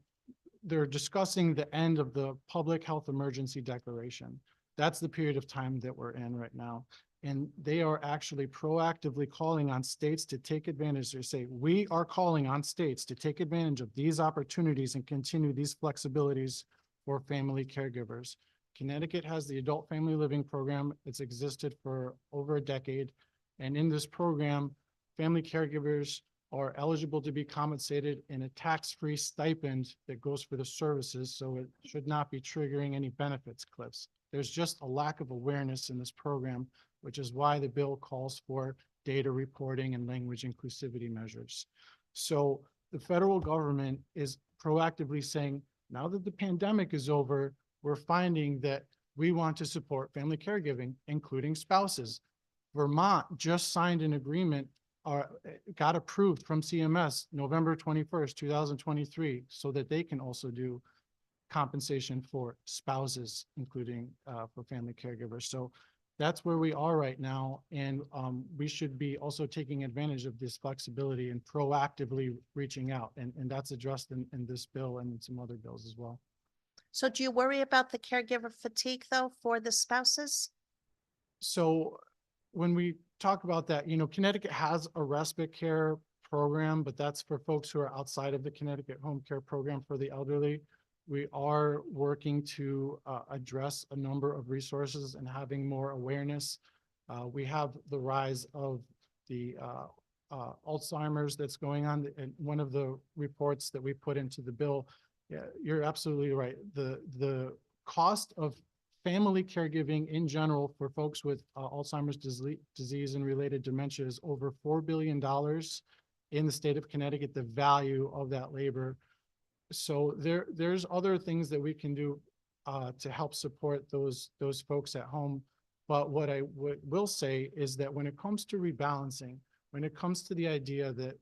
they're discussing the end of the public health emergency declaration. That's the period of time that we're in right now. And they are actually proactively calling on states to take advantage. They say, we are calling on states to take advantage of these opportunities and continue these flexibilities for family caregivers. Connecticut has the Adult Family Living Program. It's existed for over a decade. And in this program, family caregivers are eligible to be compensated in a tax-free stipend that goes for the services. So it should not be triggering any benefits cliffs. There's just a lack of awareness in this program, which is why the bill calls for data reporting and language inclusivity measures. So the federal government is proactively saying, now that the pandemic is over, we're finding that we want to support family caregiving, including spouses. Vermont just signed an agreement, got approved from CMS November 21st, 2023, so that they can also do compensation for spouses, including for family caregivers. So that's where we are right now. And we should be also taking advantage of this flexibility and proactively reaching out. And that's addressed in this bill and in some other bills as well. So do you worry about the caregiver fatigue though for the spouses? So when we talk about that, Connecticut has a respite care program, but that's for folks who are outside of the Connecticut home care program for the elderly. We are working to address a number of resources and having more awareness. We have the rise of the Alzheimer's that's going on. And one of the reports that we put into the bill, yeah, you're absolutely right. The cost of family caregiving in general for folks with Alzheimer's disease and related dementia is over $4 billion in the state of Connecticut, the value of that labor. So there's other things that we can do to help support those folks at home. But what I will say is that when it comes to rebalancing, when it comes to the idea that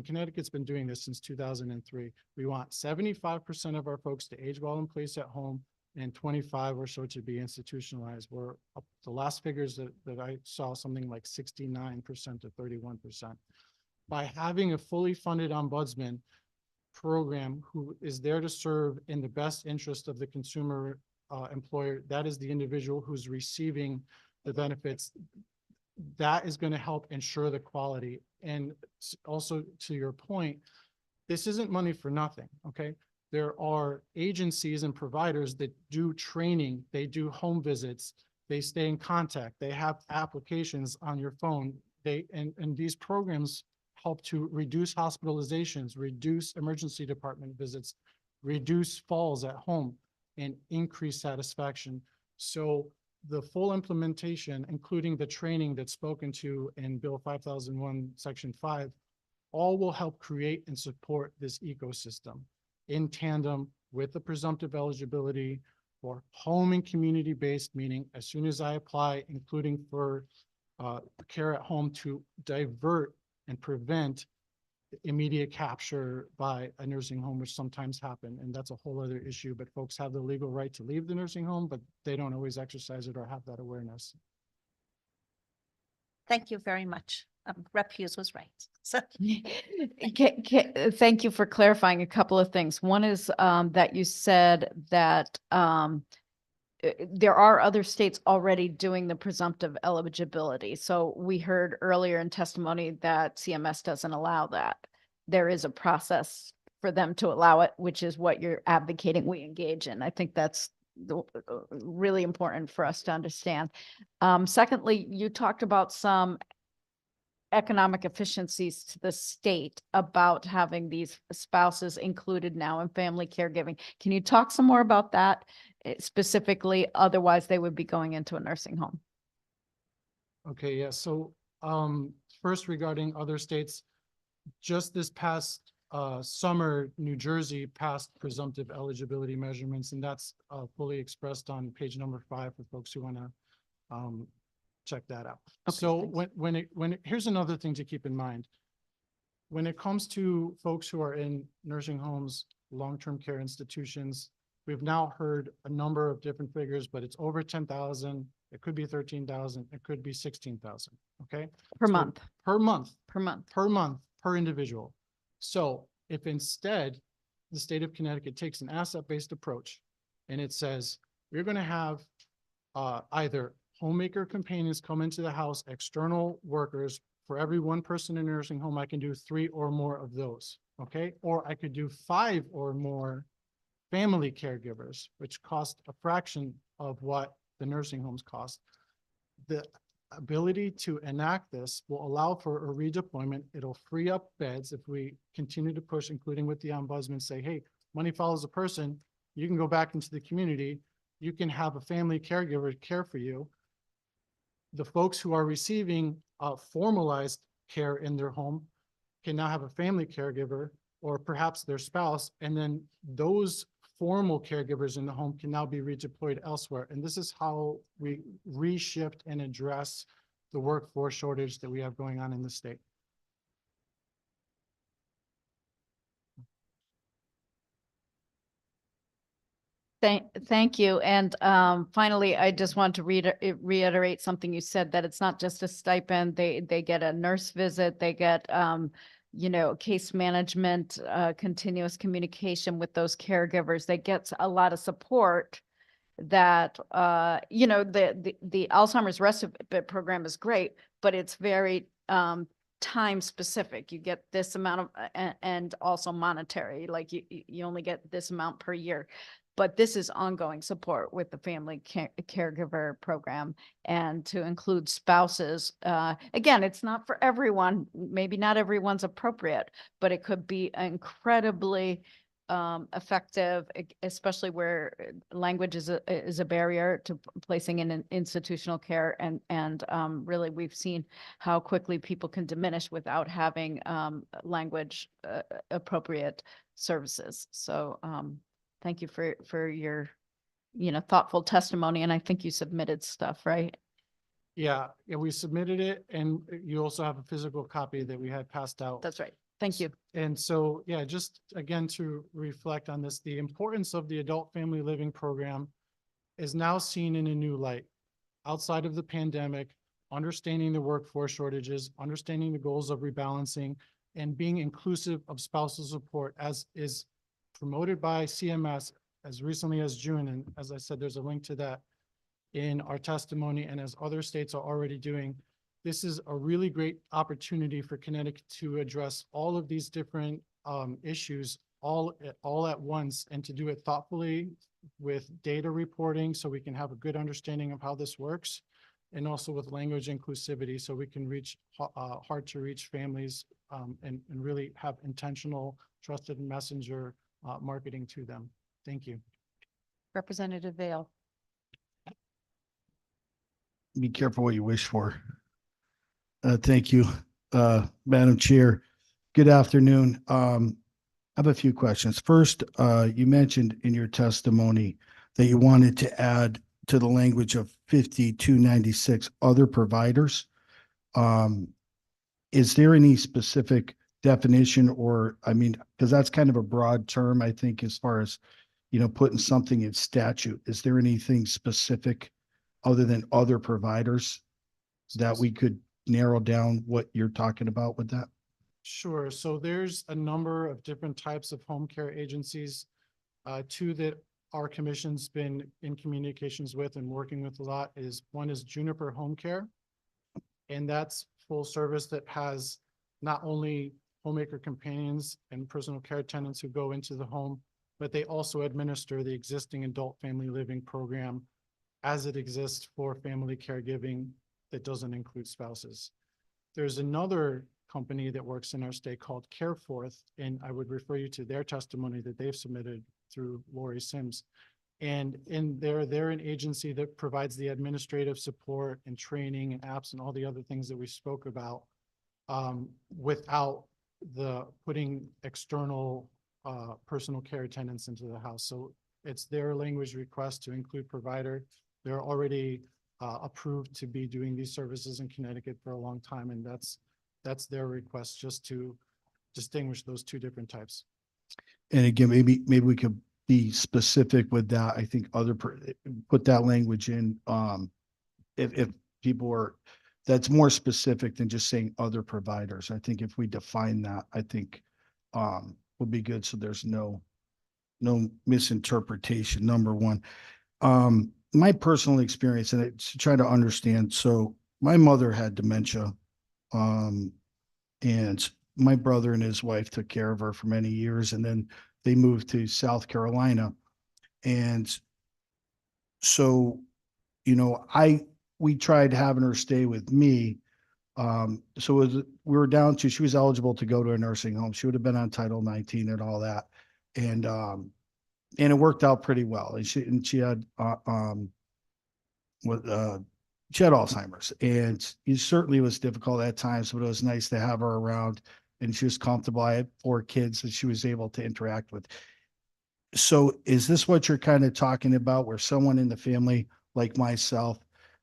Connecticut's been doing this since 2003, we want 75% of our folks to age well in place at home and 25 or so to be institutionalized. We're up, the last figures that I saw, something like 69% to 31%. By having a fully funded ombudsman, program who is there to serve in the best interest of the consumer employer, that is the individual who's receiving the benefits. That is going to help ensure the quality. And also to your point, this isn't money for nothing, okay? There are agencies and providers that do training, they do home visits, they stay in contact, they have applications on your phone. And these programs help to reduce hospitalizations, reduce emergency department visits, reduce falls at home, and increase satisfaction. So the full implementation, including the training that's spoken to in Bill 5001, Section 5, all will help create and support this ecosystem in tandem with the presumptive eligibility for home and community-based, meaning as soon as I apply, including for care at home, to divert and prevent immediate capture by a nursing home, which sometimes happen. And that's a whole other issue, but folks have the legal right to leave the nursing home, but they don't always exercise it or have that awareness. Thank you very much. Rep Hughes was right. So Thank you for clarifying a couple of things. One is that you said that there are other states already doing the presumptive eligibility. So we heard earlier in testimony that CMS doesn't allow that. There is a process for them to allow it, which is what you're advocating we engage in. I think that's really important for us to understand. Secondly, you talked about some economic efficiencies to the state about having these spouses included now in family caregiving. Can you talk some more about that specifically? Otherwise, they would be going into a nursing home. Okay, yeah. So first, regarding other states, just this past summer, New Jersey passed presumptive eligibility measurements, and that's fully expressed on page number 5 for folks who want to check that out. Okay, so thanks. Here's another thing to keep in mind. When it comes to folks who are in nursing homes, long-term care institutions, we've now heard a number of different figures, but it's over 10,000. It could be 13,000. It could be 16,000. Okay. Per So month. Per month. Per month. Per month, per individual. So if instead the state of Connecticut takes an asset-based approach and it says, we're going to have either homemaker companions come into the house, external workers, for every one person in a nursing home, I can do 3 or more of those. Okay. Or I could do 5 or more family caregivers, which cost a fraction of what the nursing homes cost. The ability to enact this will allow for a redeployment. It'll free up beds if we continue to push, including with the ombudsman, say, hey, money follows the person. You can go back into the community. You can have a family caregiver care for you. The folks who are receiving formalized care in their home can now have a family caregiver or perhaps their spouse, and then those formal caregivers in the home can now be redeployed elsewhere. And this is how we reshift and address the workforce shortage that we have going on in the state. Thank you. And finally, I just want to reiterate something you said, that it's not just a stipend. They get a nurse visit, they get case management, continuous communication with those caregivers. They get a lot of support that the Alzheimer's respite program is great, but it's very time specific. You get this amount of and also monetary, like you only get this amount per year. But this is ongoing support with the family caregiver program, and to include spouses. Again, it's not for everyone. Maybe not everyone's appropriate, but it could be incredibly effective, especially where language is a barrier to placing in an institutional care. And really, we've seen how quickly people can diminish without having language appropriate services. So thank you for your, thoughtful testimony. And I think you submitted stuff, right? Yeah, we submitted it, and you also have a physical copy that we had passed out. That's right. Thank you. And so, yeah, just again, to reflect on this, the importance of the adult family living program is now seen in a new light. Outside of the pandemic, understanding the workforce shortages, understanding the goals of rebalancing, and being inclusive of spousal support as is promoted by CMS as recently as June. And as I said, there's a link to that in our testimony, and as other states are already doing. This is a really great opportunity for Connecticut to address all of these different issues all at once, and to do it thoughtfully with data reporting so we can have a good understanding of how this works, and also with language inclusivity so we can reach hard to reach families and really have intentional trusted messenger marketing to them. Thank you. Representative Vale. Be careful what you wish for. Thank you, Madam Chair. Good afternoon. I have a few questions. First, you mentioned in your testimony that you wanted to add to the language of 5296 other providers. Is there any specific definition, or, I mean, because that's kind of a broad term, I think, as far as, you know, putting something in statute. Is there anything specific other than other providers that we could narrow down what you're talking about with that? Sure. So there's a number of different types of home care agencies. Two that our commission's been in communications with and working with a lot is, one is Juniper Home Care. And that's full service that has not only homemaker companions and personal care attendants who go into the home, but they also administer the existing adult family living program as it exists for family caregiving that doesn't include spouses. There's another company that works in our state called CareForth, and I would refer you to their testimony that they've submitted through Lori Sims. And they're an agency that provides the administrative support and training and apps and all the other things that we spoke about without the putting external personal care attendants into the house. So it's their language request to include provider. They're already approved to be doing these services in Connecticut for a long time, and that's their request, just to distinguish those two different types. And again, maybe we could be specific with that. I think put that language in, if people are, that's more specific than just saying other providers. I think if we define that, I think would be good. So there's no misinterpretation, number one. My personal experience, and it's to try to understand. So my mother had dementia, and my brother and his wife took care of her for many years, and then they moved to South Carolina. And so, you know, we tried having her stay with me. So we were down to, she was eligible to go to a nursing home. She would have been on Title 19 and all that. And it worked out pretty well. And she had Alzheimer's, and it certainly was difficult at times, but it was nice to have her around, and she was comfortable. I had 4 kids that she was able to interact with. So is this what you're kind of talking about, where someone in the family like myself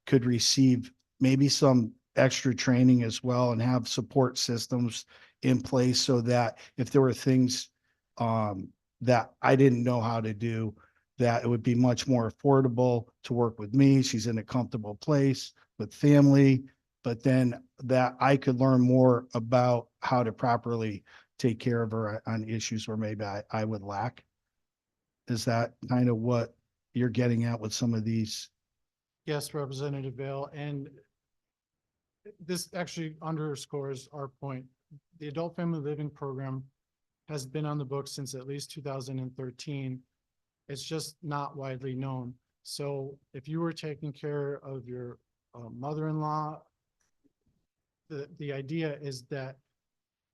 could receive maybe some extra training as well and have support systems in place so that if there were things that I didn't know how to do, that it would be much more affordable to work with me? She's in a comfortable place with family, but then that I could learn more about how to properly take care of her on issues where maybe I would lack. Is that kind of what you're getting at with some of these? Yes, Representative Vale, and this actually underscores our point. The Adult Family Living Program has been on the books since at least 2013. It's just not widely known. So if you were taking care of your mother-in-law, the idea is that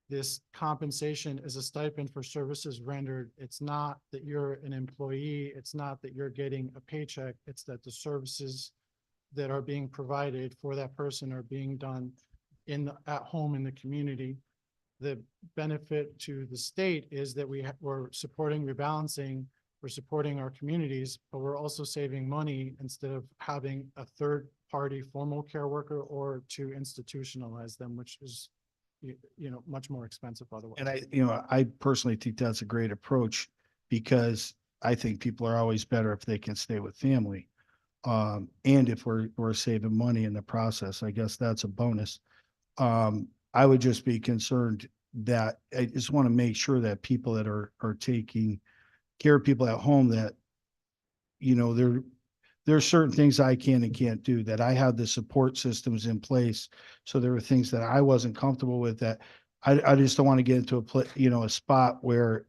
this compensation is a stipend for services rendered. It's not that you're an employee. It's not that you're getting a paycheck. It's that the services that are being provided for that person are being done at home in the community. The benefit to the state is that we're supporting rebalancing, we're supporting our communities, but we're also saving money instead of having a third-party formal care worker or to institutionalize them, which is, you know, much more expensive otherwise. And I personally think that's a great approach, because I think people are always better if they can stay with family. And if we're saving money in the process, I guess that's a bonus. I would just be concerned that I just want to make sure that people that are taking care of people at home, that, you know, there are certain things I can and can't do, that I have the support systems in place. So there were things that I wasn't comfortable with, that I just don't want to get into a spot where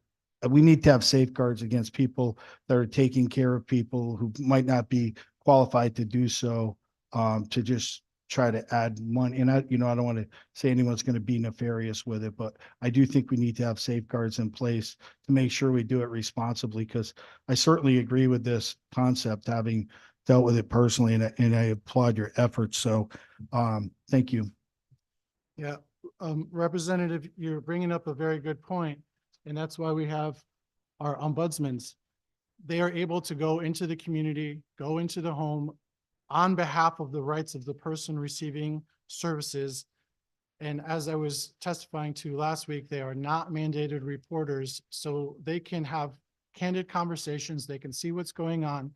we need to have safeguards against people that are taking care of people who might not be qualified to do so, to just try to add money. And I don't want to say anyone's going to be nefarious with it, but I do think we need to have safeguards in place to make sure we do it responsibly, because I certainly agree with this concept, having dealt with it personally, and I applaud your efforts. So, thank you. Yeah, Representative, you're bringing up a very good point, and that's why we have our ombudsmans. They are able to go into the community, go into the home on behalf of the rights of the person receiving services. And as I was testifying to last week, they are not mandated reporters, so they can have candid conversations. They can see what's going on.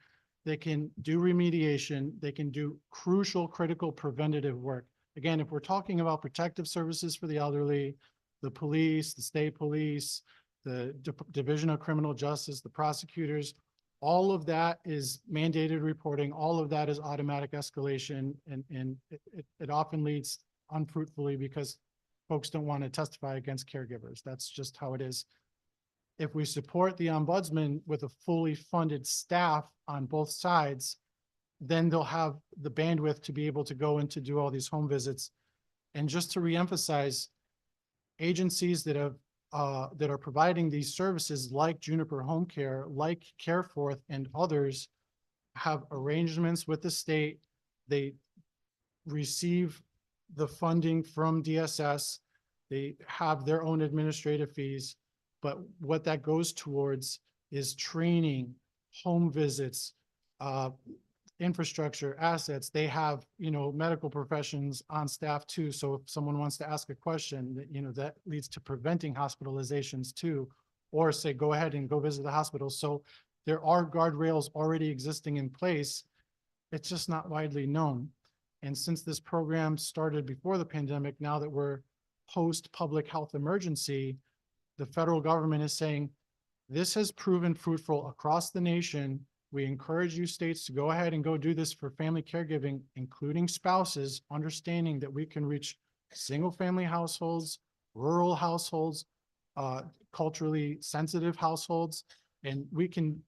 They can do remediation. They can do crucial, critical preventative work. Again, if we're talking about protective services for the elderly, the police, the state police, the Division of Criminal Justice, the prosecutors, all of that is mandated reporting. All of that is automatic escalation, and it often leads unfruitfully because folks don't want to testify against caregivers. That's just how it is. If we support the ombudsman with a fully funded staff on both sides, then they'll have the bandwidth to be able to go and to do all these home visits. And just to reemphasize, agencies that have that are providing these services, like Juniper Home Care, like CareForth, and others, have arrangements with the state. They receive the funding from DSS. They have their own administrative fees, but what that goes towards is training, home visits, infrastructure, assets. They have, medical professions on staff too. So if someone wants to ask a question, that leads to preventing hospitalizations too, or say, go ahead and go visit the hospital. So there are guardrails already existing in place. It's just not widely known. And since this program started before the pandemic, now that we're post public health emergency, the federal government is saying, this has proven fruitful across the nation. We encourage you states to go ahead and go do this for family caregiving, including spouses, understanding that we can reach single family households, rural households, culturally sensitive households, and we can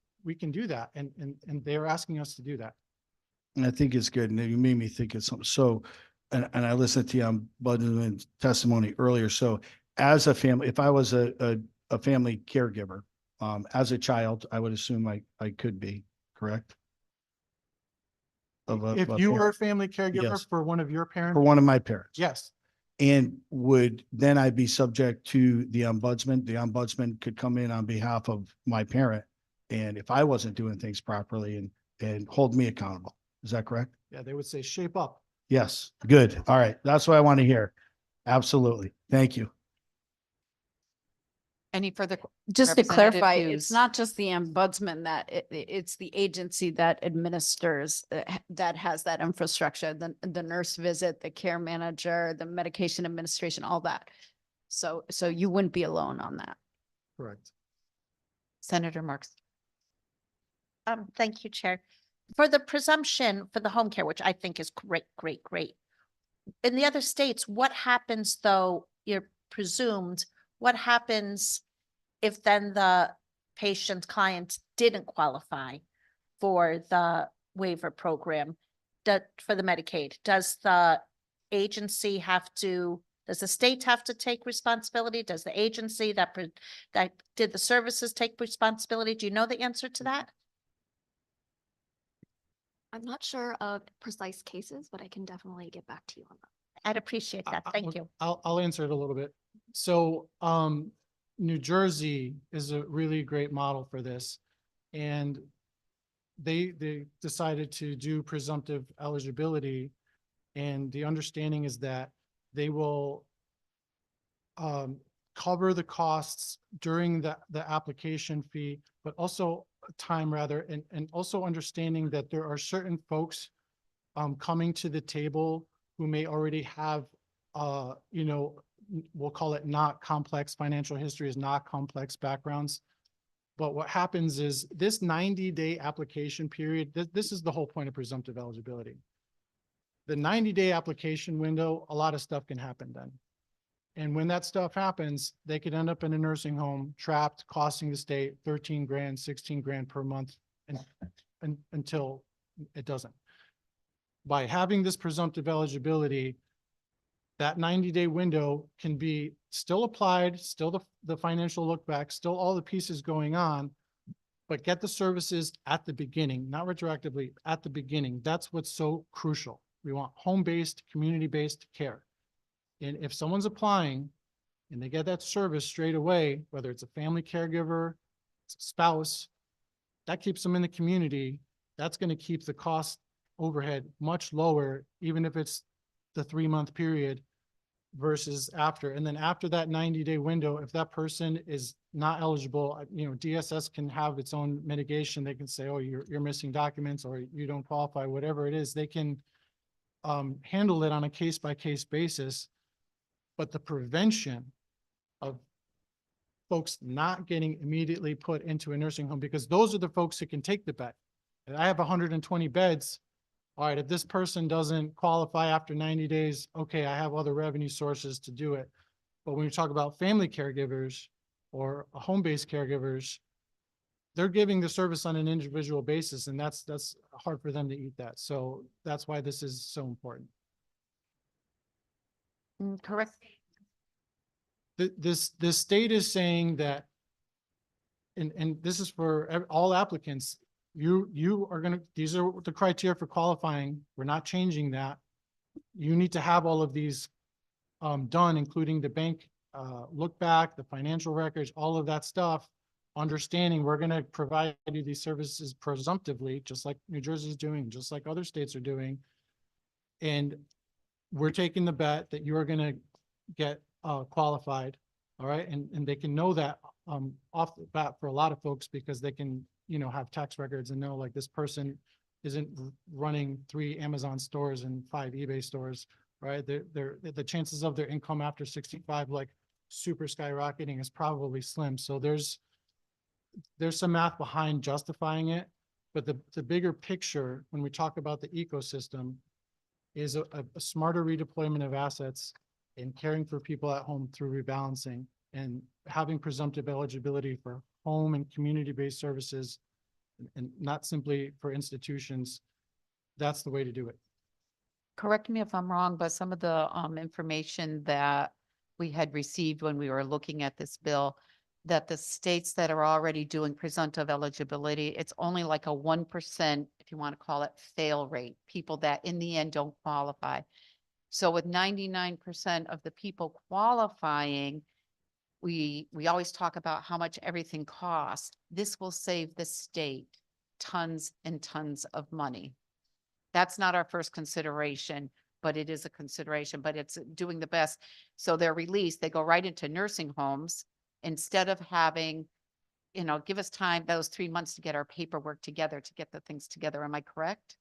do that. And they're asking us to do that. And I think it's good. And you made me think of something. So, and I listened to you ombudsman's testimony earlier. So as a family, if I was a family caregiver, as a child, I would assume I could be, correct? If you were a family caregiver Yes. for one of your parents? For one of my parents. Yes. And would then I be subject to the ombudsman? The ombudsman could come in on behalf of my parent, and if I wasn't doing things properly, and hold me accountable. Is that correct? Yeah, they would say, shape up. Yes. Good. All right. That's what I want to hear. Absolutely. Thank you. Any further? Just to Representative clarify, Hughes. it's not just the ombudsman that it's the agency that administers, that has that infrastructure, the nurse visit, the care manager, the medication administration, all that. So you wouldn't be alone on that. Correct. Senator Marks. Thank you, Chair. For the presumption for the home care, which I think is great, great, great. In the other states, what happens though, you're presumed, what happens if then the patient client didn't qualify for the waiver program for the Medicaid? Does the agency does the state have to take responsibility? Does the agency that did the services take responsibility? Do you know the answer to that? I'm not sure of precise cases, but I can definitely get back to you on that. I'd appreciate that. Thank you. I'll answer it a little bit. So, New Jersey is a really great model for this. And they decided to do presumptive eligibility. And the understanding is that they will cover the costs during the application fee, but also time rather, and also understanding that there are certain folks coming to the table who may already have we'll call it not complex financial histories, not complex backgrounds. But what happens is this 90-day application period, this is the whole point of presumptive eligibility. The 90-day application window, a lot of stuff can happen then. And when that stuff happens, they could end up in a nursing home, trapped, costing the state 13 grand, 16 grand per month until it doesn't. By having this presumptive eligibility, that 90-day window can be still applied, still the financial look back, still all the pieces going on, but get the services at the beginning, not retroactively, at the beginning. That's what's so crucial. We want home-based, community-based care. And if someone's applying and they get that service straight away, whether it's a family caregiver, it's a spouse, that keeps them in the community. That's going to keep the cost overhead much lower, even if it's the 3-month period versus after. And then after that 90-day window, if that person is not eligible, DSS can have its own mitigation. They can say, oh, you're missing documents or you don't qualify, whatever it is. They can handle it on a case-by-case basis. But the prevention of folks not getting immediately put into a nursing home, because those are the folks who can take the bet. And I have 120 beds. All right, if this person doesn't qualify after 90 days, okay, I have other revenue sources to do it. But when you talk about family caregivers or home-based caregivers, they're giving the service on an individual basis, and that's hard for them to eat that. So that's why this is so important. Correct. This state is saying that, and this is for all applicants, you are going to, these are the criteria for qualifying. We're not changing that. You need to have all of these done, including the bank look back, the financial records, all of that stuff, understanding we're going to provide you these services presumptively, just like New Jersey is doing, just like other states are doing. And we're taking the bet that you are going to get qualified. All right. And they can know that off the bat for a lot of folks, because they can, have tax records and know like this person isn't running 3 Amazon stores and 5 eBay stores, right? The chances of their income after 65, like super skyrocketing, is probably slim. So there's some math behind justifying it, but the bigger picture when we talk about the ecosystem is a smarter redeployment of assets and caring for people at home through rebalancing and having presumptive eligibility for home and community-based services and not simply for institutions. That's the way to do it. Correct me if I'm wrong, but some of the information that we had received when we were looking at this bill, that the states that are already doing presumptive eligibility, it's only like a 1%, if you want to call it, fail rate, people that in the end don't qualify. So with 99% of the people qualifying, we always talk about how much everything costs. This will save the state tons and tons of money. That's not our first consideration, but it is a consideration, but it's doing the best. So they're released, they go right into nursing homes instead of having, give us time, those 3 months to get our paperwork together, to get the things together. Am I correct?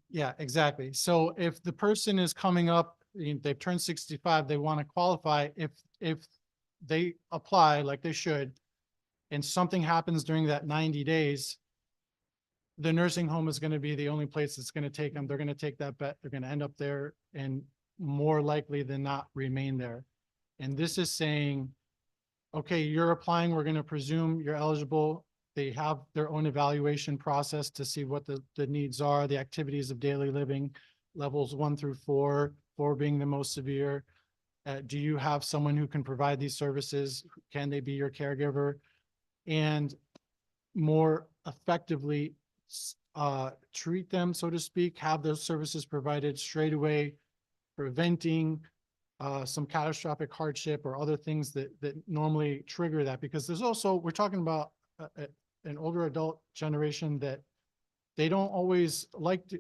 Yeah, exactly. So if the person is coming up, they've turned 65, they want to qualify, if they apply like they should, and something happens during that 90 days, the nursing home is going to be the only place that's going to take them. They're going to take that bet. They're going to end up there and more likely than not remain there. And this is saying, okay, you're applying. We're going to presume you're eligible. They have their own evaluation process to see what the needs are, the activities of daily living, levels 1 through 4, 4 being the most severe. Do you have someone who can provide these services? Can they be your caregiver? And more effectively treat them, so to speak, have those services provided straight away, preventing some catastrophic hardship or other things that normally trigger that. Because there's also, we're talking about an older adult generation that they don't always like to,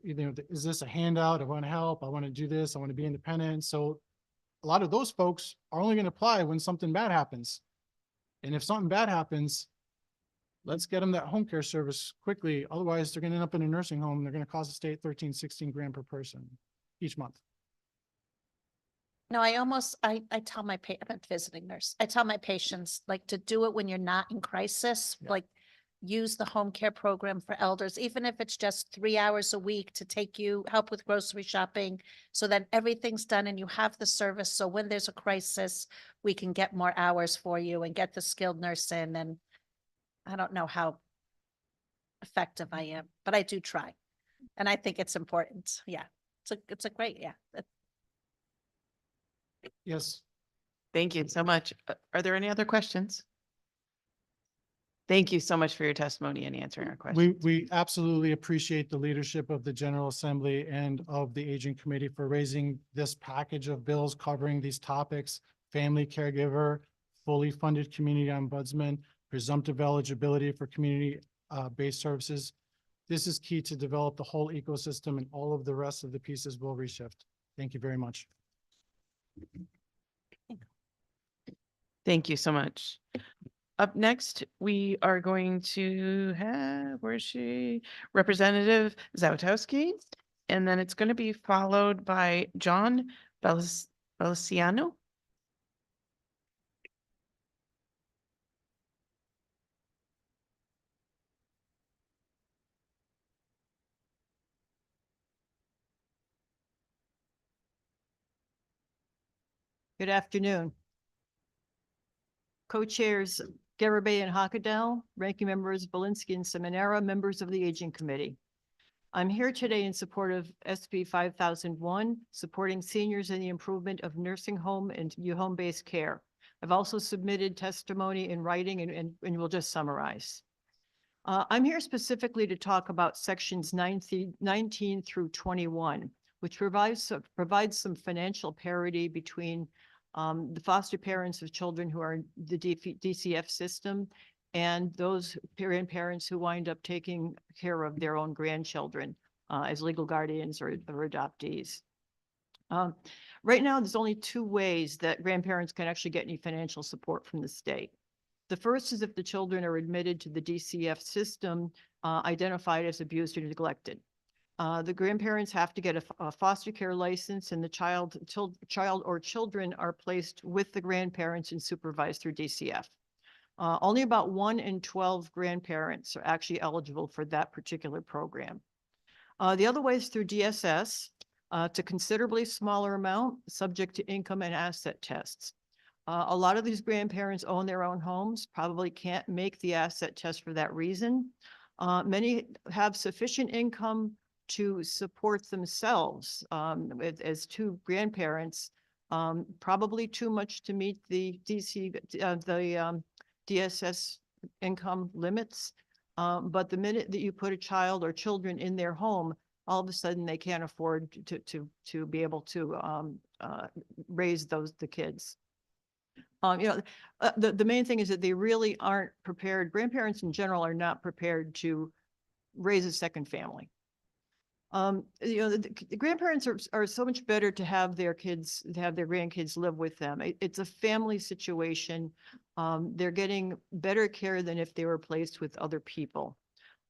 is this a handout? I want to help. I want to do this. I want to be independent. So a lot of those folks are only going to apply when something bad happens. And if something bad happens, let's get them that home care service quickly. Otherwise, they're going to end up in a nursing home. They're going to cost the state 13, 16 grand per person each month. No, I tell my I'm a visiting nurse. I tell my patients, like, to do it when you're not in crisis, like, use the home care program for elders, even if it's just 3 hours a week to take you, help with grocery shopping, so that everything's done and you have the service. So when there's a crisis, we can get more hours for you and get the skilled nurse in. And I don't know how effective I am, but I do try. And I think it's important. Yeah. It's a great, yeah. Yes. Thank you so much. Are there any other questions? Thank you so much for your testimony and answering our questions. We absolutely appreciate the leadership of the General Assembly and of the Aging Committee for raising this package of bills covering these topics: family caregiver, fully funded community ombudsman, presumptive eligibility for community based services. This is key to develop the whole ecosystem, and all of the rest of the pieces will reshift. Thank you very much. Thank you so much. Up next, we are going to have, where is she? Representative Zawtowski. And then it's going to be followed by John Beliciano. Good afternoon. Co-chairs Garibay and Hockedal, ranking members Belinsky and Seminara, members of the Aging Committee. I'm here today in support of SB 5001, supporting seniors in the improvement of nursing home and home-based care. I've also submitted testimony in writing and we'll just summarize. I'm here specifically to talk about sections 19 through 21, which provides some financial parity between the foster parents of children who are in the DCF system and those grandparents who wind up taking care of their own grandchildren as legal guardians or adoptees. Right now, there's only two ways that grandparents can actually get any financial support from the state. The first is if the children are admitted to the DCF system identified as abused or neglected. The grandparents have to get a foster care license, and the child or children are placed with the grandparents and supervised through DCF. Only about 1 in 12 grandparents are actually eligible for that particular program. The other way is through DSS, to considerably smaller amount, subject to income and asset tests. A lot of these grandparents own their own homes, probably can't make the asset test for that reason. Many have sufficient income to support themselves as two grandparents, probably too much to meet the DSS income limits. But the minute that you put a child or children in their home, all of a sudden they can't afford to be able to raise the kids. The main thing is that they really aren't prepared. Grandparents in general are not prepared to raise a second family. The grandparents are so much better to have their grandkids live with them. It's a family situation. They're getting better care than if they were placed with other people.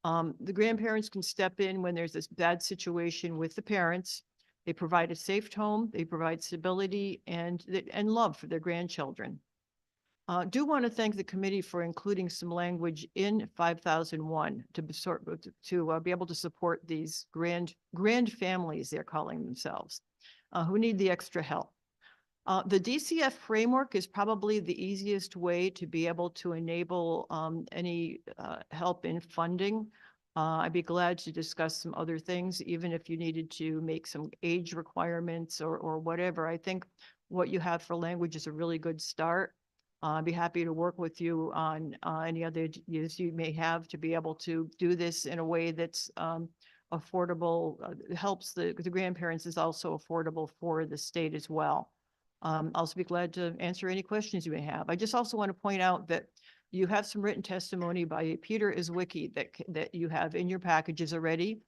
The grandparents can step in when there's this bad situation with the parents. They provide a safe home, they provide stability and love for their grandchildren. Do want to thank the committee for including some language in 5001 to be able to support these grand families, they're calling themselves, who need the extra help. The DCF framework is probably the easiest way to be able to enable any help in funding. I'd be glad to discuss some other things, even if you needed to make some age requirements or whatever. I think what you have for language is a really good start. I'd be happy to work with you on any other ideas you may have to be able to do this in a way that's affordable, helps the grandparents, is also affordable for the state as well. I'll also be glad to answer any questions you may have. I just also want to point out that you have some written testimony by Peter Iswicki that you have in your packages already.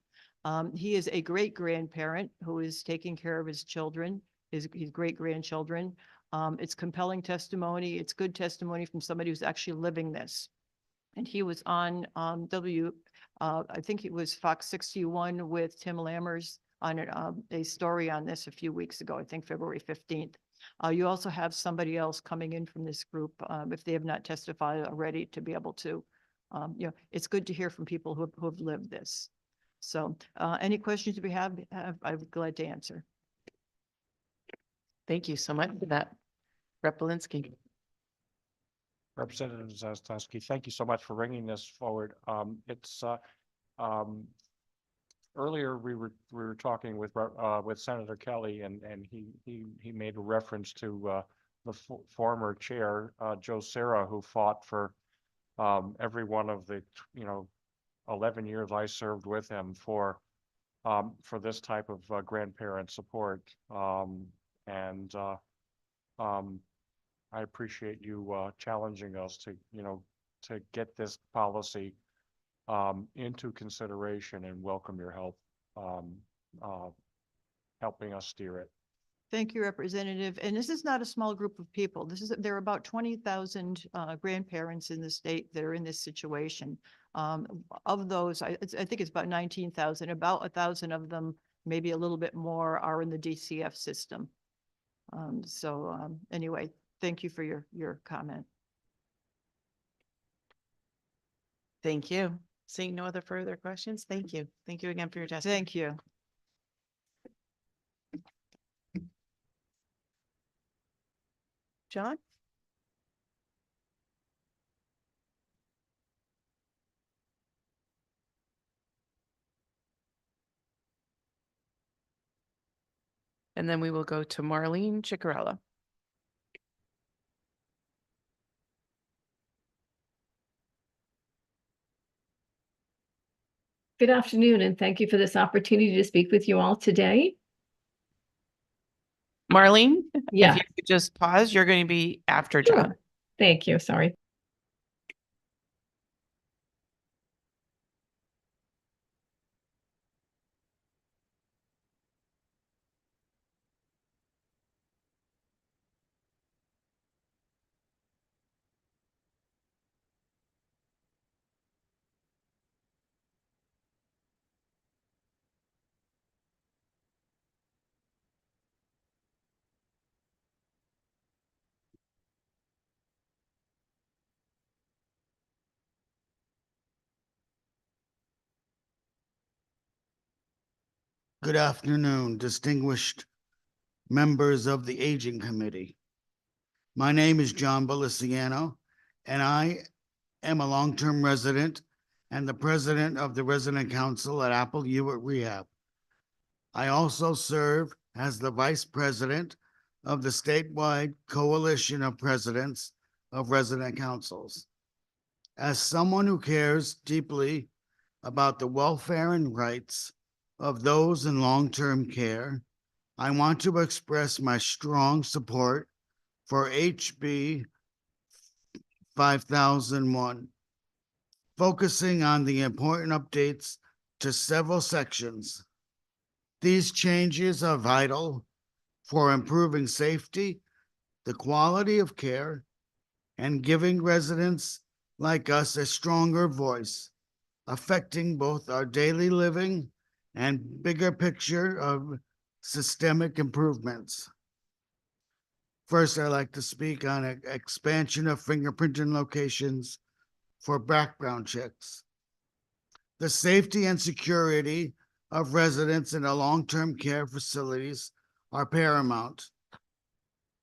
He is a great grandparent who is taking care of his children, his great grandchildren. It's compelling testimony. It's good testimony from somebody who's actually living this. And he was on I think it was Fox 61 with Tim Lammers on a story on this a few weeks ago, I think February 15th. You also have somebody else coming in from this group, if they have not testified already, to be able to, it's good to hear from people who have lived this. So any questions we have, I'm glad to answer. Thank you so much for that. Rep. Belinsky. Representative Zastowski, thank you so much for bringing this forward. Earlier we were talking with Senator Kelly, and he made a reference to the former chair, Joe Serra, who fought for every one of the 11 years I served with him for this type of grandparent support, and I appreciate you challenging us to get this policy into consideration, and welcome your help helping us steer it. Thank you, Representative. And this is not a small group of people. There are about 20,000 grandparents in the state that are in this situation. Of those, I think it's about 19,000. About 1,000 of them, maybe a little bit more, are in the DCF system. Anyway, thank you for your comment. Thank you. Seeing no other further questions, thank you. Thank you again for your testimony. Thank you. John? And then we will go to Marlene Ciccarella. Good afternoon, and thank you for this opportunity to speak with you all today. Marlene? Yeah. If you could just pause, you're going to be after Sure. John. Thank you. Sorry. Good afternoon, distinguished members of the Aging Committee. My name is John Belliciano, and I am a long-term resident and the president of the Resident Council at Apple Hewitt Rehab. I also serve as the vice president of the statewide coalition of presidents of resident councils. As someone who cares deeply about the welfare and rights of those in long-term care, I want to express my strong support for HB 5001, focusing on the important updates to several sections. These changes are vital for improving safety, the quality of care, and giving residents like us a stronger voice, affecting both our daily living and bigger picture of systemic improvements. First, I'd like to speak on expansion of fingerprinting locations for background checks. The safety and security of residents in the long-term care facilities are paramount.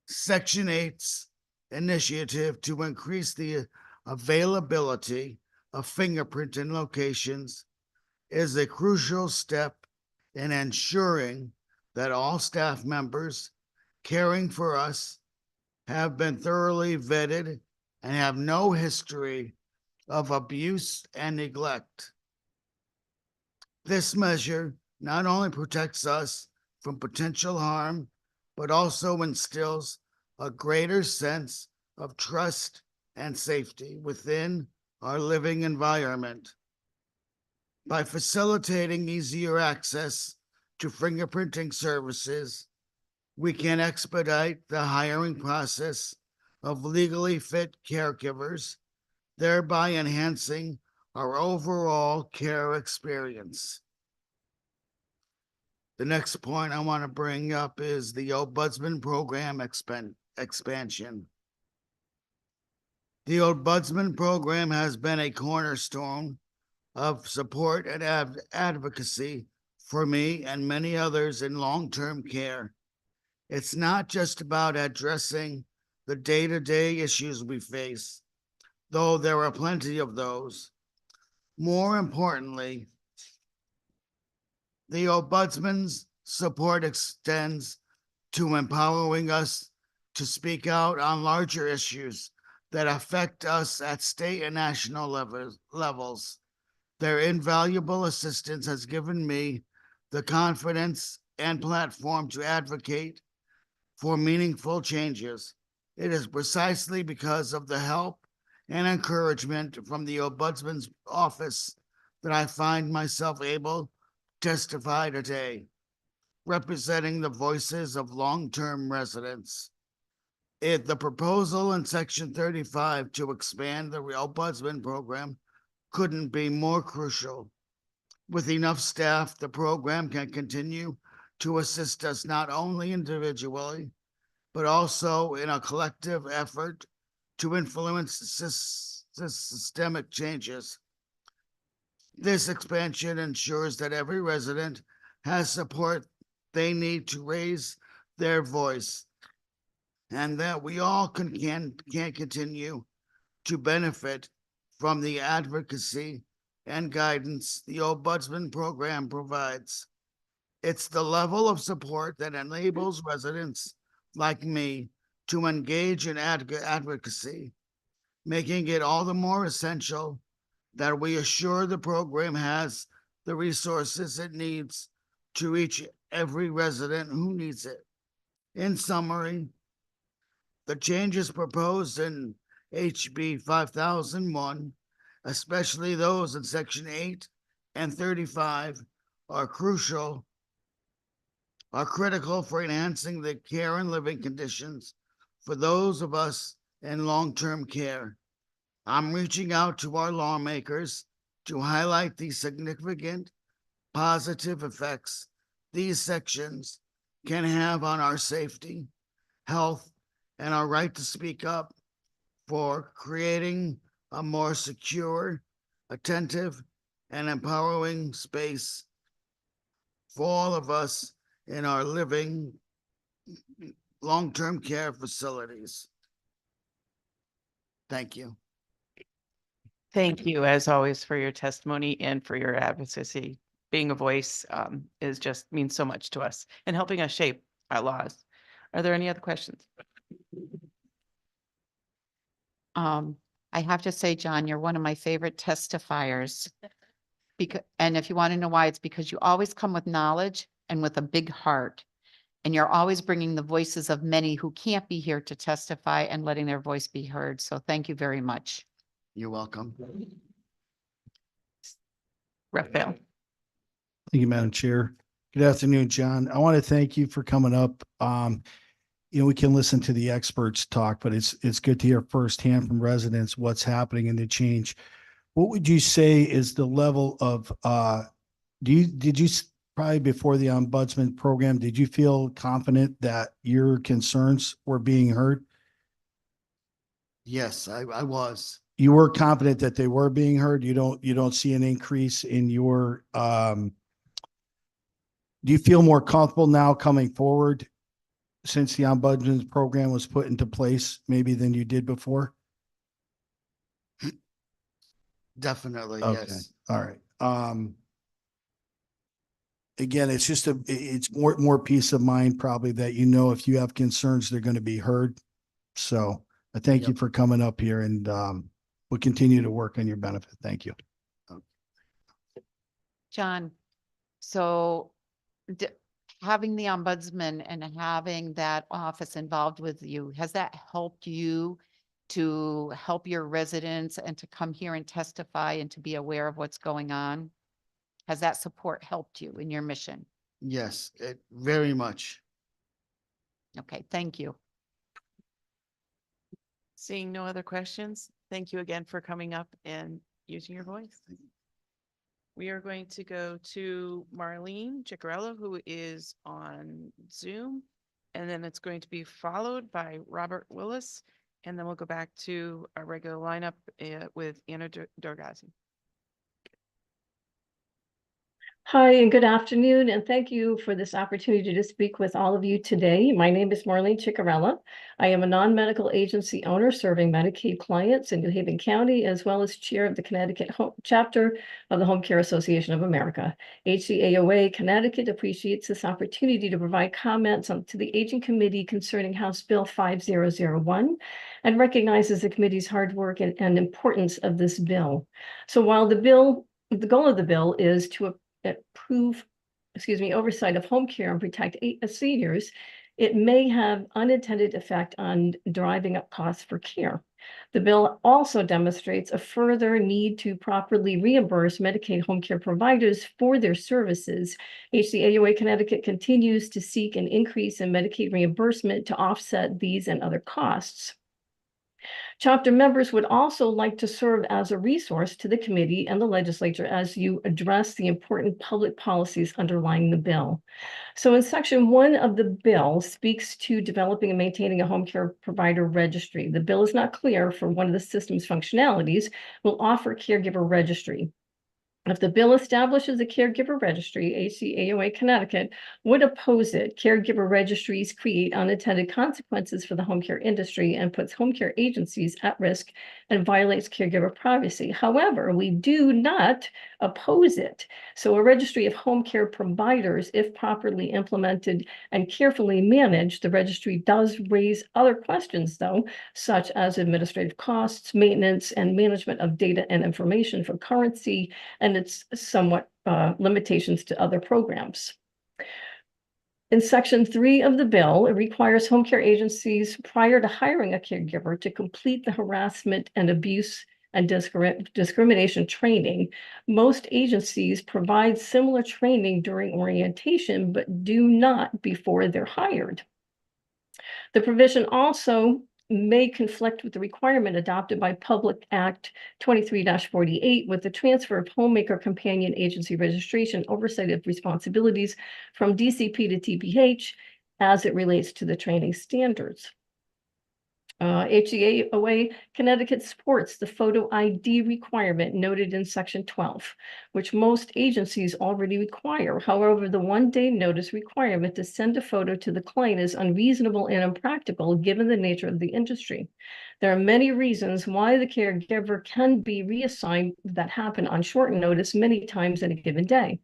Section 8's initiative to increase the availability of fingerprinting locations is a crucial step in ensuring that all staff members caring for us have been thoroughly vetted and have no history of abuse and neglect. This measure not only protects us from potential harm, but also instills a greater sense of trust and safety within our living environment. By facilitating easier access to fingerprinting services, we can expedite the hiring process of legally fit caregivers, thereby enhancing our overall care experience. The next point I want to bring up is the Ombudsman program expansion. The Ombudsman program has been a cornerstone of support and advocacy for me and many others in long-term care. It's not just about addressing the day-to-day issues we face, though there are plenty of those. More importantly, the Ombudsman's support extends to empowering us to speak out on larger issues that affect us at state and national levels. Their invaluable assistance has given me the confidence and platform to advocate for meaningful changes. It is precisely because of the help and encouragement from the Ombudsman's office that I find myself able to testify today, representing the voices of long-term residents. The proposal in Section 35 to expand the Ombudsman program couldn't be more crucial. With enough staff, the program can continue to assist us not only individually, but also in a collective effort to influence systemic changes. This expansion ensures that every resident has support they need to raise their voice, and that we all can continue to benefit from the advocacy and guidance the Ombudsman program provides. It's the level of support that enables residents like me to engage in advocacy, making it all the more essential that we assure the program has the resources it needs to reach every resident who needs it. In summary, the changes proposed in HB 5001, especially those in Section 8 and 35, are critical for enhancing the care and living conditions for those of us in long-term care. I'm reaching out to our lawmakers to highlight the significant positive effects these sections can have on our safety, health, and our right to speak up, for creating a more secure, attentive, and empowering space for all of us in our living long-term care facilities. Thank you. Thank you, as always, for your testimony and for your advocacy. Being a voice is just means so much to us and helping us shape our laws. Are there any other questions? I have to say, John, you're one of my favorite testifiers. And if you want to know why, it's because you always come with knowledge and with a big heart. And you're always bringing the voices of many who can't be here to testify and letting their voice be heard. So thank you very much. You're welcome. Raphael. Thank you, Madam Chair. Good afternoon, John. I want to thank you for coming up. We can listen to the experts talk, but it's good to hear firsthand from residents what's happening in the change. What would you say is the level of, did you probably before the Ombudsman program, did you feel confident that your concerns were being heard? Yes, I was. You were confident that they were being heard? You don't see an increase in your, do you feel more comfortable now coming forward since the Ombudsman program was put into place maybe than you did before? Definitely, Okay. yes. All right. Again, it's just it's more peace of mind probably that, if you have concerns, they're going to be heard. So I thank you for coming up here, and we'll continue to work on your benefit. Thank you. John, so having the Ombudsman and having that office involved with you, has that helped you to help your residents and to come here and testify and to be aware of what's going on? Has that support helped you in your mission? Yes, it very much. Okay, thank you. Seeing no other questions, thank you again for coming up and using your voice. we are going to go to Marlene Ciccarello, who is on Zoom. And then it's going to be followed by Robert Willis. And then we'll go back to our regular lineup with Anna Dorgazi. Hi, and good afternoon, and thank you for this opportunity to speak with all of you today. My name is Marlene Ciccarella. I am a non-medical agency owner serving Medicaid clients in New Haven County, as well as chair of the Connecticut chapter of the Home Care Association of America. HCAOA Connecticut appreciates this opportunity to provide comments to the Aging Committee concerning House Bill 5001 and recognizes the committee's hard work and importance of this bill. So while the goal of the bill is to improve, oversight of home care and protect seniors, it may have unintended effect on driving up costs for care. The bill also demonstrates a further need to properly reimburse Medicaid home care providers for their services. HCAOA Connecticut continues to seek an increase in Medicaid reimbursement to offset these and other costs. Chapter members would also like to serve as a resource to the committee and the legislature as you address the important public policies underlying the bill. So in section 1 of the bill speaks to developing and maintaining a home care provider registry. The bill is not clear for one of the system's functionalities will offer caregiver registry. If the bill establishes a caregiver registry, HCAOA Connecticut would oppose it. Caregiver registries create unintended consequences for the home care industry and puts home care agencies at risk and violates caregiver privacy. However, we do not oppose it. So a registry of home care providers, if properly implemented and carefully managed, the registry does raise other questions though, such as administrative costs, maintenance, and management of data and information for currency, and its somewhat limitations to other programs. In section 3 of the bill, it requires home care agencies prior to hiring a caregiver to complete the harassment and abuse and discrimination training. Most agencies provide similar training during orientation, but do not before they're hired. The provision also may conflict with the requirement adopted by Public Act 23-48 with the transfer of homemaker companion agency registration oversight of responsibilities from DCP to TPH as it relates to the training standards. HCAOA Connecticut supports the photo ID requirement noted in section 12, which most agencies already require. However, the one-day notice requirement to send a photo to the client is unreasonable and impractical given the nature of the industry. There are many reasons why the caregiver can be reassigned that happen on short notice many times in a given day.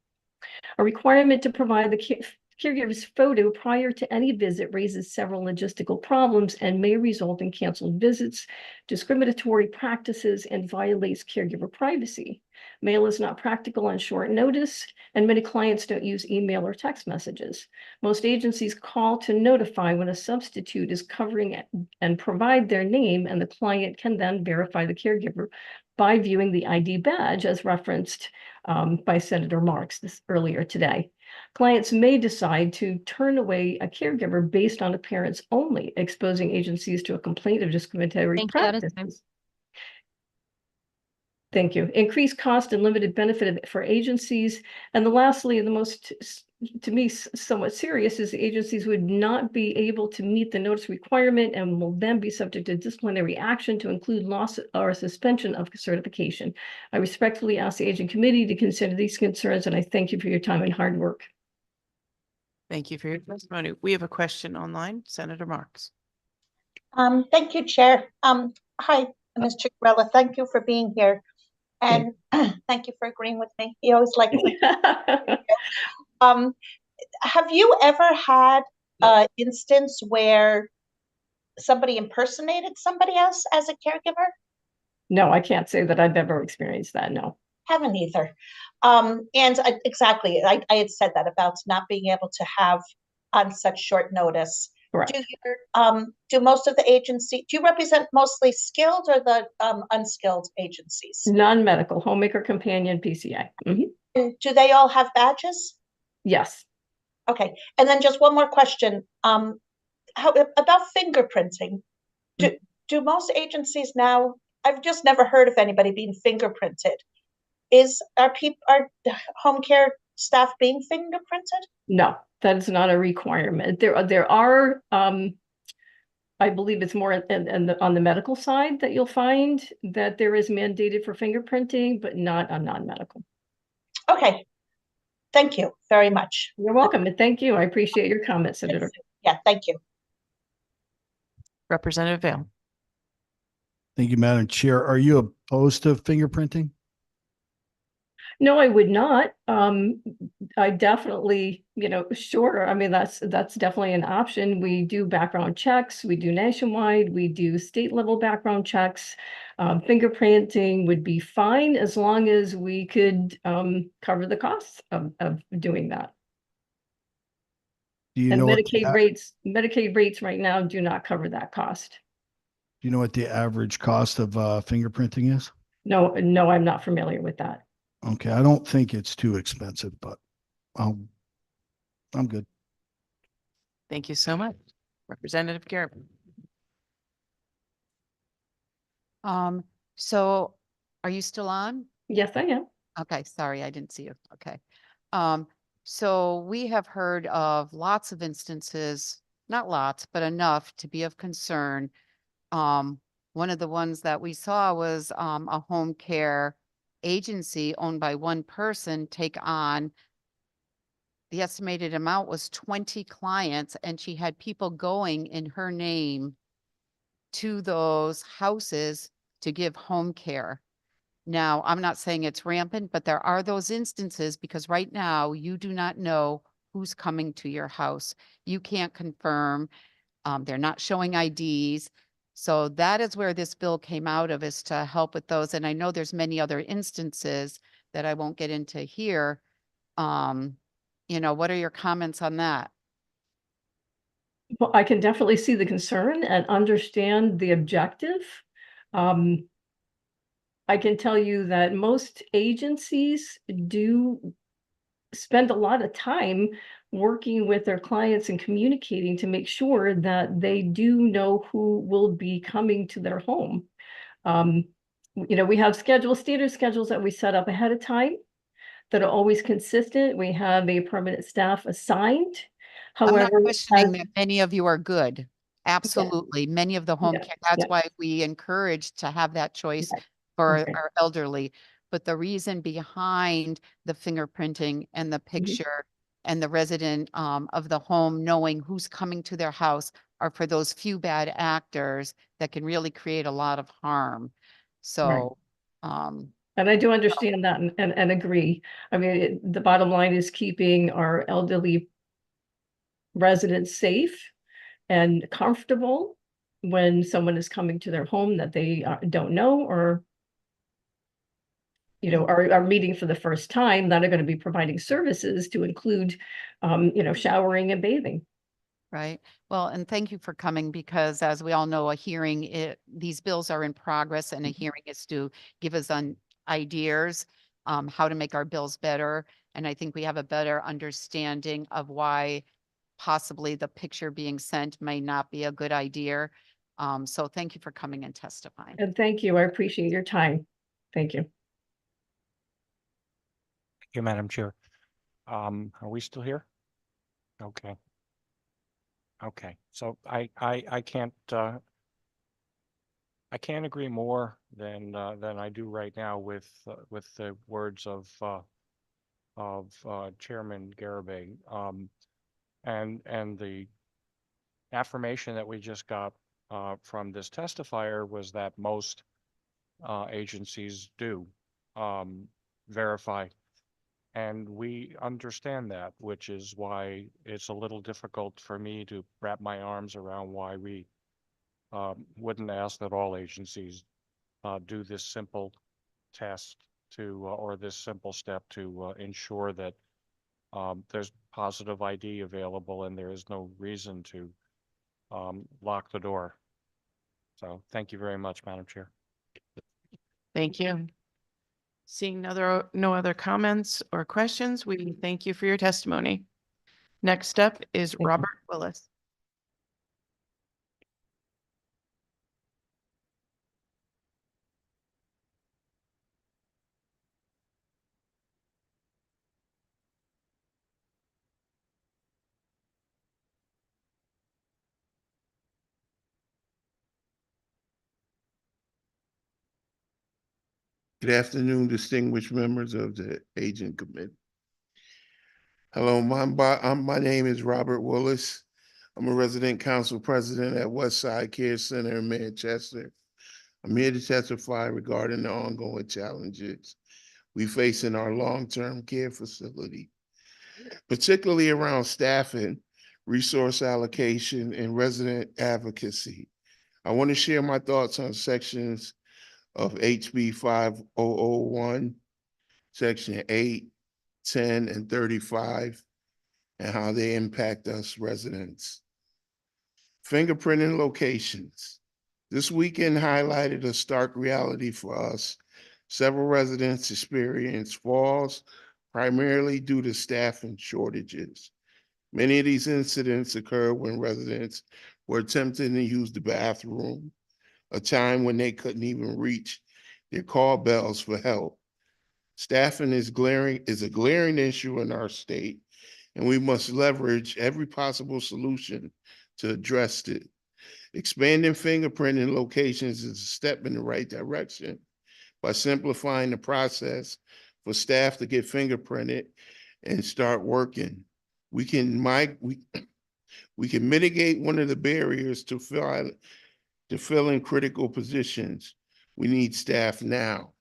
A requirement to provide the caregiver's photo prior to any visit raises several logistical problems and may result in canceled visits, discriminatory practices, and violates caregiver privacy. Mail is not practical on short notice, and many clients don't use email or text messages. Most agencies call to notify when a substitute is covering it and provide their name, and the client can then verify the caregiver by viewing the ID badge as referenced by Senator Marks earlier today. Clients may decide to turn away a caregiver based on appearance only, exposing agencies to a complaint of discriminatory practices. Thank you. Increased cost and limited benefit for agencies. And lastly, the most, to me, somewhat serious is the agencies would not be able to meet the notice requirement and will then be subject to disciplinary action to include loss or suspension of certification. I respectfully ask the Aging Committee to consider these concerns, and I thank you for your time and hard work. Thank you for your testimony. We have a question online. Senator Marks. Thank you, Chair. Hi, Ms. Ciccarella. Thank you for being here. And thank you for agreeing with me. You always like to. Have you ever had an instance where somebody impersonated somebody else as a caregiver? No, I can't say that I've ever experienced that, no. Haven't either. Exactly, I had said that about not being able to have on such short notice. Correct. Do most of the agency, do you represent mostly skilled or the unskilled agencies? Non-medical, homemaker companion, PCA. And do they all have badges? Yes. Okay, and then just one more question. How about fingerprinting? Do most agencies now, I've just never heard of anybody being fingerprinted. are home care staff being fingerprinted? No, that is not a requirement. There are, I believe it's more on the medical side that you'll find that there is mandated for fingerprinting, but not on non-medical. Okay. Thank you very much. You're welcome, and thank you. I appreciate your comments, Senator. Yeah, thank you. Representative Vale. Thank you, Madam Chair. Are you opposed to fingerprinting? No, I would not. I definitely, sure. I mean, that's definitely an option. We do background checks. We do nationwide. We do state level background checks. Fingerprinting would be fine as long as we could cover the costs of doing that. Do you And know Medicaid rates right now do not cover that cost. do you know what the average cost of fingerprinting is? No, I'm not familiar with that. Okay, I don't think it's too expensive, but I'm good. Thank you so much. Representative Garrett. So are you still on? Yes, I am. Okay, sorry, I didn't see you. Okay. So we have heard of lots of instances, not lots, but enough to be of concern. One of the ones that we saw was a home care agency owned by one person take on, the estimated amount was 20 clients, and she had people going in her name to those houses to give home care. Now, I'm not saying it's rampant, but there are those instances because right now you do not know who's coming to your house. You can't confirm. They're not showing IDs. So that is where this bill came out of, is to help with those. And I know there's many other instances that I won't get into here. What are your comments on that? Well, I can definitely see the concern and understand the objective. I can tell you that most agencies do spend a lot of time working with their clients and communicating to make sure that they do know who will be coming to their home. We have standard schedules that we set up ahead of time that are always consistent. We have a permanent staff assigned. I'm not However, questioning that many of you are good. Absolutely. Many of the home care, that's why we encourage to have that choice for our elderly. But the reason behind the fingerprinting and the picture and the resident of the home knowing who's coming to their house are for those few bad actors that can really create a lot of harm. So, and I do understand that and agree. I mean, the bottom line is keeping our elderly residents safe and comfortable when someone is coming to their home that they don't know or are meeting for the first time, that are going to be providing services to include, showering and bathing. Right. Well, and thank you for coming because as we all know, these bills are in progress and a hearing is to give us ideas how to make our bills better. And I think we have a better understanding of why possibly the picture being sent may not be a good idea. So thank you for coming and testifying. And thank you. I appreciate your time. Thank you. Thank you, Madam Chair. Are we still here? Okay. Okay, so I can't agree more than I do right now with the words of Chairman Garibay, and the affirmation that we just got from this testifier was that most agencies do verify. And we understand that, which is why it's a little difficult for me to wrap my arms around why we wouldn't ask that all agencies do this simple test or this simple step to ensure that there's positive ID available and there is no reason to lock the door. So thank you very much, Madam Chair. Thank you. Seeing no other comments or questions, we thank you for your testimony. Next up is Robert Willis. Good afternoon, distinguished members of the Aging Committee. Hello, my name is Robert Willis. I'm a resident council president at Westside Care Center in Manchester. I'm here to testify regarding the ongoing challenges we face in our long-term care facility, particularly around staffing, resource allocation, and resident advocacy. I want to share my thoughts on sections of HB 5001, Section 8, 10, and 35, and how they impact us residents. Fingerprinting locations. This weekend highlighted a stark reality for us. Several residents experienced falls, primarily due to staffing shortages. Many of these incidents occurred when residents were attempting to use the bathroom, a time when they couldn't even reach their call bells for help. Staffing is a glaring issue in our state, and we must leverage every possible solution to address it. Expanding fingerprinting locations is a step in the right direction by simplifying the process for staff to get fingerprinted and start working. We can mitigate one of the barriers to filling critical positions. We need staff now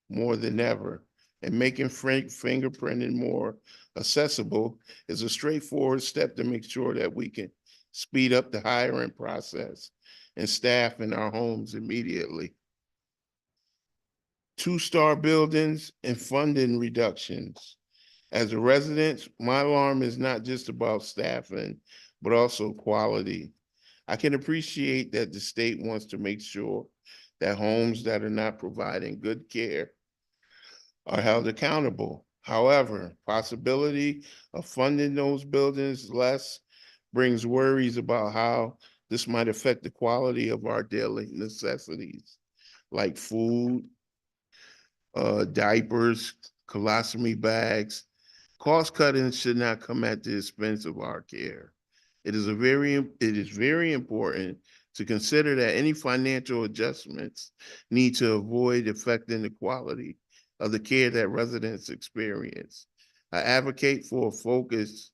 more than ever, and making fingerprinting more accessible is a straightforward step to make sure that we can speed up the hiring process and staff in our homes immediately. 2-star buildings and funding reductions. As a resident, my alarm is not just about staffing, but also quality. I can appreciate that the state wants to make sure that homes that are not providing good care are held accountable. However, possibility of funding those buildings less brings worries about how this might affect the quality of our daily necessities, like food, diapers, colostomy bags. Cost cutting should not come at the expense of our care. It is very important to consider that any financial adjustments need to avoid affecting the quality of the care that residents experience. I advocate for a focus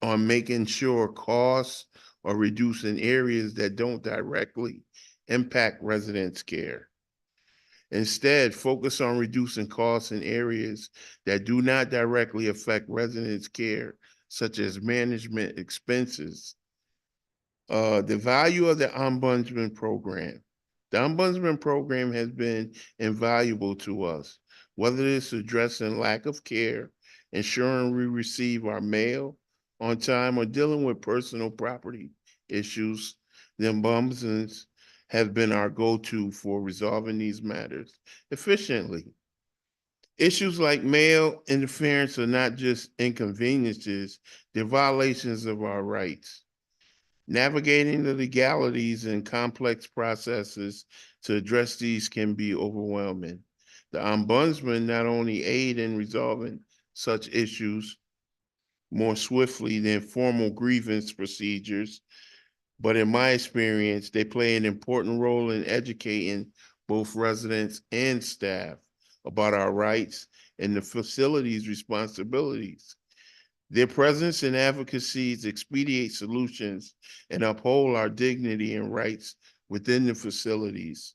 on making sure costs are reduced in areas that don't directly impact residents' care. Instead, focus on reducing costs in areas that do not directly affect residents' care, such as management expenses. The value of the Ombudsman program. The Ombudsman program has been invaluable to us, whether it's addressing lack of care, ensuring we receive our mail on time, or dealing with personal property issues. The Ombudsman have been our go-to for resolving these matters efficiently. Issues like mail interference are not just inconveniences, they're violations of our rights. Navigating the legalities and complex processes to address these can be overwhelming. The Ombudsman not only aid in resolving such issues more swiftly than formal grievance procedures, but in my experience, they play an important role in educating both residents and staff about our rights and the facility's responsibilities. Their presence and advocacies expedite solutions and uphold our dignity and rights within the facilities.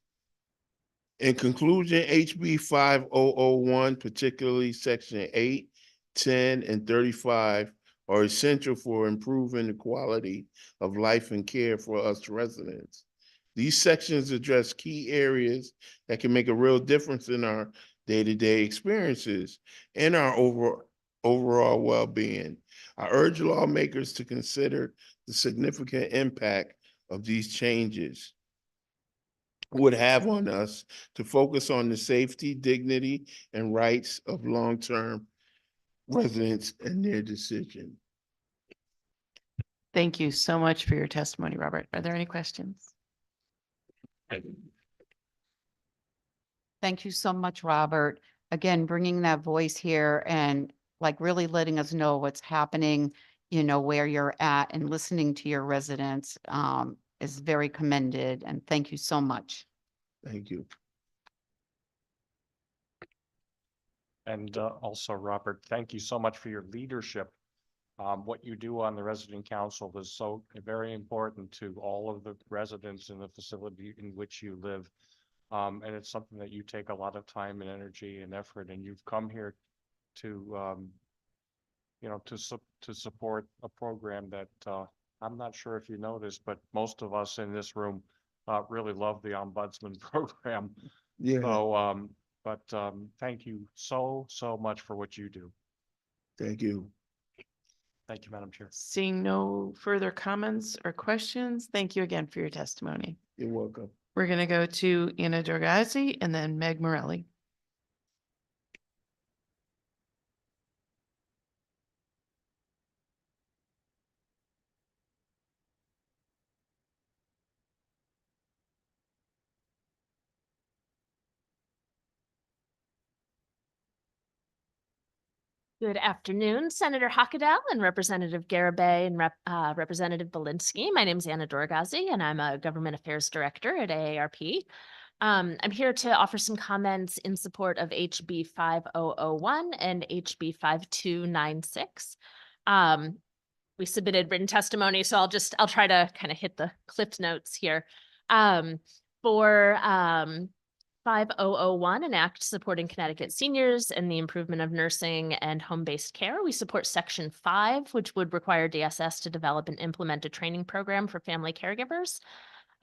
In conclusion, HB 5001, particularly Section 8, 10, and 35, are essential for improving the quality of life and care for us residents. These sections address key areas that can make a real difference in our day-to-day experiences and our overall well-being. I urge lawmakers to consider the significant impact of these changes would have on us to focus on the safety, dignity, and rights of long-term residents and their decision. Thank you so much for your testimony, Robert. Are there any questions? Thank you so much, Robert. Again, bringing that voice here and like really letting us know what's happening, you know, where you're at and listening to your residents is very commended. And thank you so much. Thank you. And also, Robert, thank you so much for your leadership. What you do on the resident council is so very important to all of the residents in the facility in which you live. And it's something that you take a lot of time and energy and effort, and you've come here to, to support a program that, I'm not sure if you know this, but most of us in this room, really love the ombudsman program. Yeah, So, thank you so much for what you do. thank you. Thank you, Madam Chair. Seeing no further comments or questions, thank you again for your testimony. You're welcome. We're going to go to Anna Dorgazi and then Meg Morelli. Good afternoon, Senator Hockedal and Representative Garibay and Representative Belinsky. My name is Anna Dorgazi, and I'm a Government Affairs Director at AARP. I'm here to offer some comments in support of HB 5001 and HB 5296. We submitted written testimony, so I'll try to kind of hit the cliff notes here. For 5001, an act supporting Connecticut seniors and the improvement of nursing and home-based care. We support Section 5, which would require DSS to develop and implement a training program for family caregivers.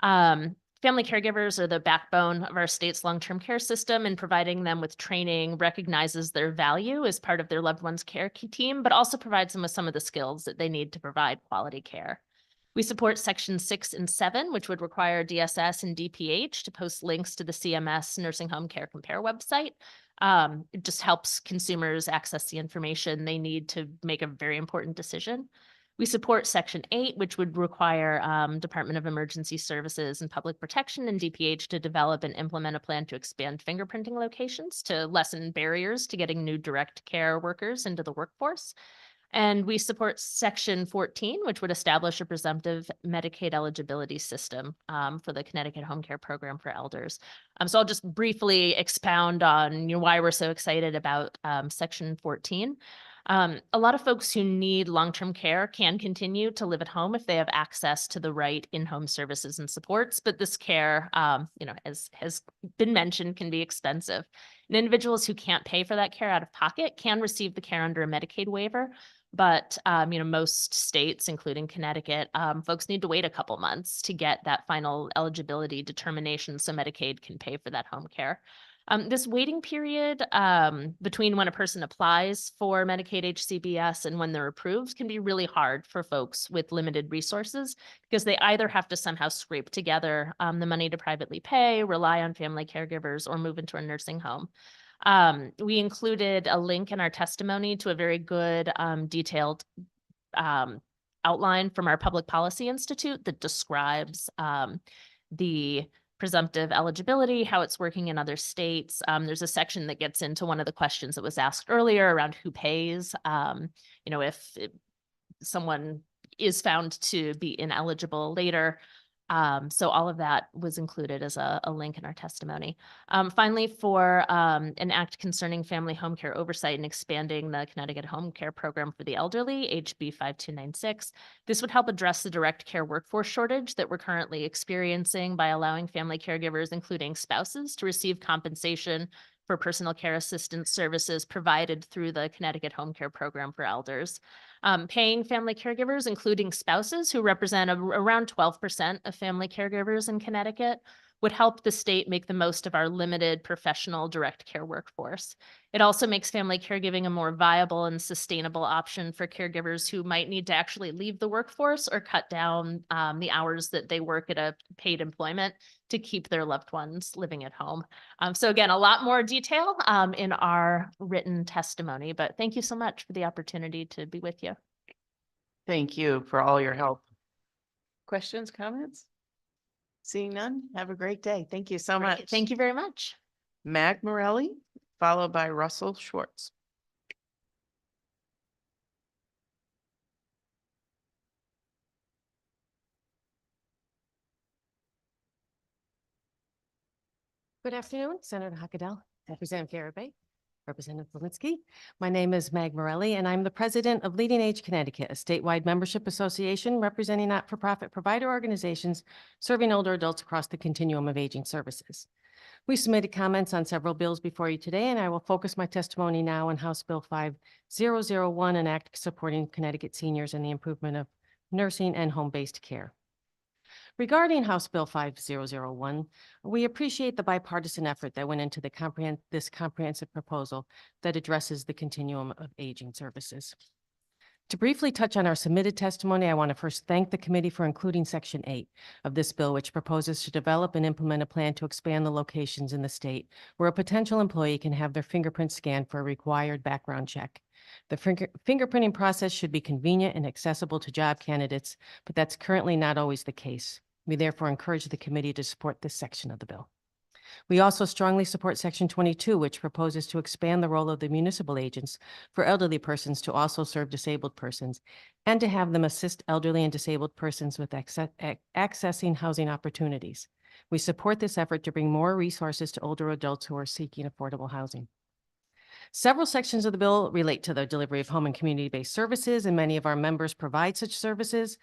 Family caregivers are the backbone of our state's long-term care system, and providing them with training recognizes their value as part of their loved one's care team, but also provides them with some of the skills that they need to provide quality care. We support Section 6 and 7, which would require DSS and DPH to post links to the CMS Nursing Home Care Compare website. It just helps consumers access the information they need to make a very important decision. We support Section 8, which would require Department of Emergency Services and Public Protection and DPH to develop and implement a plan to expand fingerprinting locations to lessen barriers to getting new direct care workers into the workforce. And we support Section 14, which would establish a presumptive Medicaid eligibility system for the Connecticut Home Care Program for elders. So I'll just briefly expound on why we're so excited about Section 14. A lot of folks who need long-term care can continue to live at home if they have access to the right in-home services and supports, but this care, as has been mentioned, can be expensive. And individuals who can't pay for that care out of pocket can receive the care under a Medicaid waiver. But, most states, including Connecticut, folks need to wait a couple months to get that final eligibility determination so Medicaid can pay for that home care. This waiting period between when a person applies for Medicaid HCBS and when they're approved can be really hard for folks with limited resources, because they either have to somehow scrape together the money to privately pay, rely on family caregivers, or move into a nursing home. We included a link in our testimony to a very good detailed outline from our Public Policy Institute that describes the presumptive eligibility, how it's working in other states. There's a section that gets into one of the questions that was asked earlier around who pays. If someone is found to be ineligible later. So all of that was included as a link in our testimony. Finally, for an act concerning family home care oversight and expanding the Connecticut Home Care Program for the elderly, HB 5296, this would help address the direct care workforce shortage that we're currently experiencing by allowing family caregivers, including spouses, to receive compensation for personal care assistance services provided through the Connecticut Home Care Program for elders. Paying family caregivers, including spouses who represent around 12% of family caregivers in Connecticut, would help the state make the most of our limited professional direct care workforce. It also makes family caregiving a more viable and sustainable option for caregivers who might need to actually leave the workforce or cut down the hours that they work at a paid employment to keep their loved ones living at home. So again, a lot more detail in our written testimony, but thank you so much for the opportunity to be with you. Thank you for all your help. Questions, comments? Seeing none, have a great day. Thank you so much. Thank you very much. Mag Morelli, followed by Russell Schwartz. Good afternoon, Senator Hockedal, Representative Garibay, Representative Zelinski. My name is Meg Morelli, and I'm the president of Leading Age Connecticut, a statewide membership association representing not-for-profit provider organizations serving older adults across the continuum of aging services. We submitted comments on several bills before you today, and I will focus my testimony now on House Bill 5001, an act supporting Connecticut seniors and the improvement of nursing and home-based care. Regarding House Bill 5001, we appreciate the bipartisan effort that went into this comprehensive proposal that addresses the continuum of aging services. To briefly touch on our submitted testimony, I want to first thank the committee for including Section 8 of this bill, which proposes to develop and implement a plan to expand the locations in the state where a potential employee can have their fingerprints scanned for a required background check. The fingerprinting process should be convenient and accessible to job candidates, but that's currently not always the case. We therefore encourage the committee to support this section of the bill. We also strongly support Section 22, which proposes to expand the role of the municipal agents for elderly persons to also serve disabled persons and to have them assist elderly and disabled persons with accessing housing opportunities. We support this effort to bring more resources to older adults who are seeking affordable housing. Several sections of the bill relate to the delivery of home and community-based services, and many of our members provide such services.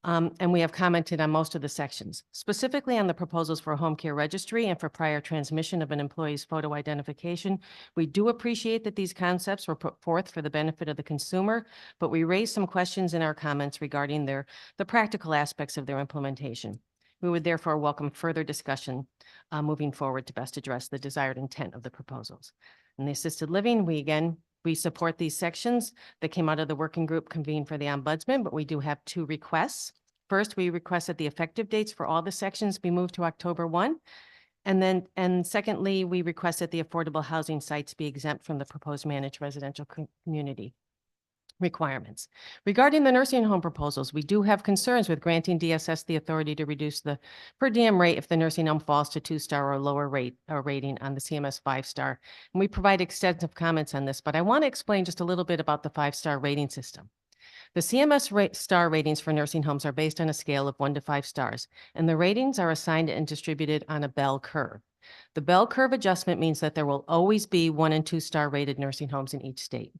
And we have commented on most of the sections, specifically on the proposals for a home care registry and for prior transmission of an employee's photo identification. We do appreciate that these concepts were put forth for the benefit of the consumer, but we raised some questions in our comments regarding the practical aspects of their implementation. We would therefore welcome further discussion moving forward to best address the desired intent of the proposals. In the assisted living, we support these sections that came out of the working group convened for the ombudsman, but we do have two requests. First, we request that the effective dates for all the sections be moved to October 1. And secondly, we request that the affordable housing sites be exempt from the proposed managed residential community requirements. Regarding the nursing home proposals, we do have concerns with granting DSS the authority to reduce the per diem rate if the nursing home falls to 2-star or lower rating on the CMS 5-star. And we provide extensive comments on this, but I want to explain just a little bit about the 5-star rating system. The CMS star ratings for nursing homes are based on a scale of 1 to 5 stars, and the ratings are assigned and distributed on a bell curve. The bell curve adjustment means that there will always be 1 and 2-star rated nursing homes in each state.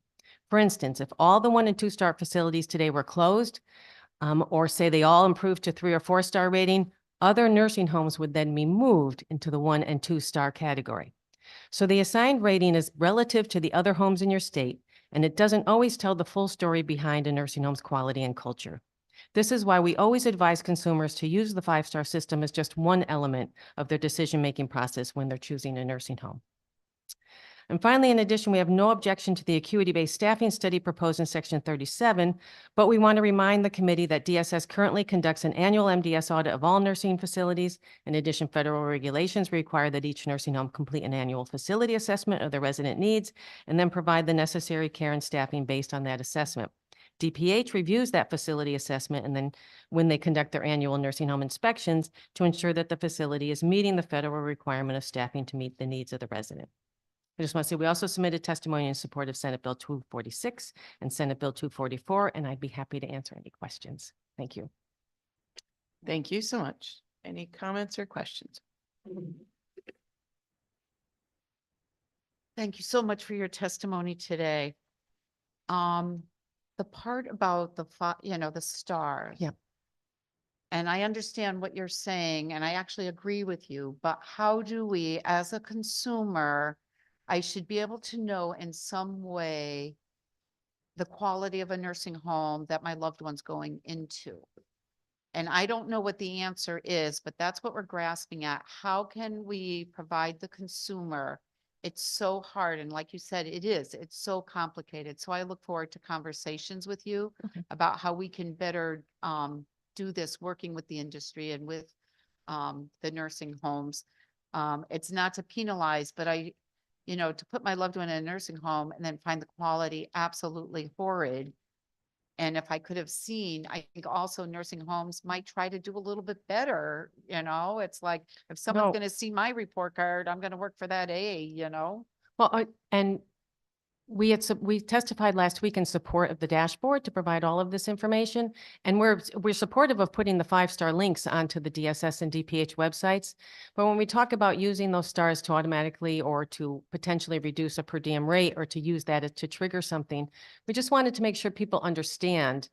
For instance, if all the 1 and 2-star facilities today were closed, or say they all improved to 3 or 4-star rating, other nursing homes would then be moved into the 1 and 2-star category. So the assigned rating is relative to the other homes in your state, and it doesn't always tell the full story behind a nursing home's quality and culture. This is why we always advise consumers to use the 5-star system as just one element of their decision-making process when they're choosing a nursing home. And finally, in addition, we have no objection to the acuity-based staffing study proposed in Section 37, but we want to remind the committee that DSS currently conducts an annual MDS audit of all nursing facilities. In addition, federal regulations require that each nursing home complete an annual facility assessment of their resident needs and then provide the necessary care and staffing based on that assessment. DPH reviews that facility assessment and then when they conduct their annual nursing home inspections to ensure that the facility is meeting the federal requirement of staffing to meet the needs of the resident. I just want to say we also submitted testimony in support of Senate Bill 246 and Senate Bill 244, and I'd be happy to answer any questions. Thank you. Thank you so much. Any comments or questions? Thank you so much for your testimony today. The part about the stars. Yep. And I understand what you're saying, and I actually agree with you, but how do we, as a consumer, I should be able to know in some way the quality of a nursing home that my loved one's going into. And I don't know what the answer is, but that's what we're grasping at. How can we provide the consumer? It's so hard. And like you said, it's so complicated. So I look forward to conversations with you about how we can better do this, working with the industry and with the nursing homes. It's not to penalize, but to put my loved one in a nursing home and then find the quality absolutely horrid. And if I could have seen, I think also nursing homes might try to do a little bit better, it's like, if someone's No. going to see my report card, I'm going to work for that Well, and we testified last week in support of the dashboard to provide all of this information. And we're supportive of putting the 5-star links onto the DSS and DPH websites. But when we talk about using those stars to automatically or to potentially reduce a per diem rate or to use that to trigger something, we just wanted to make sure people understand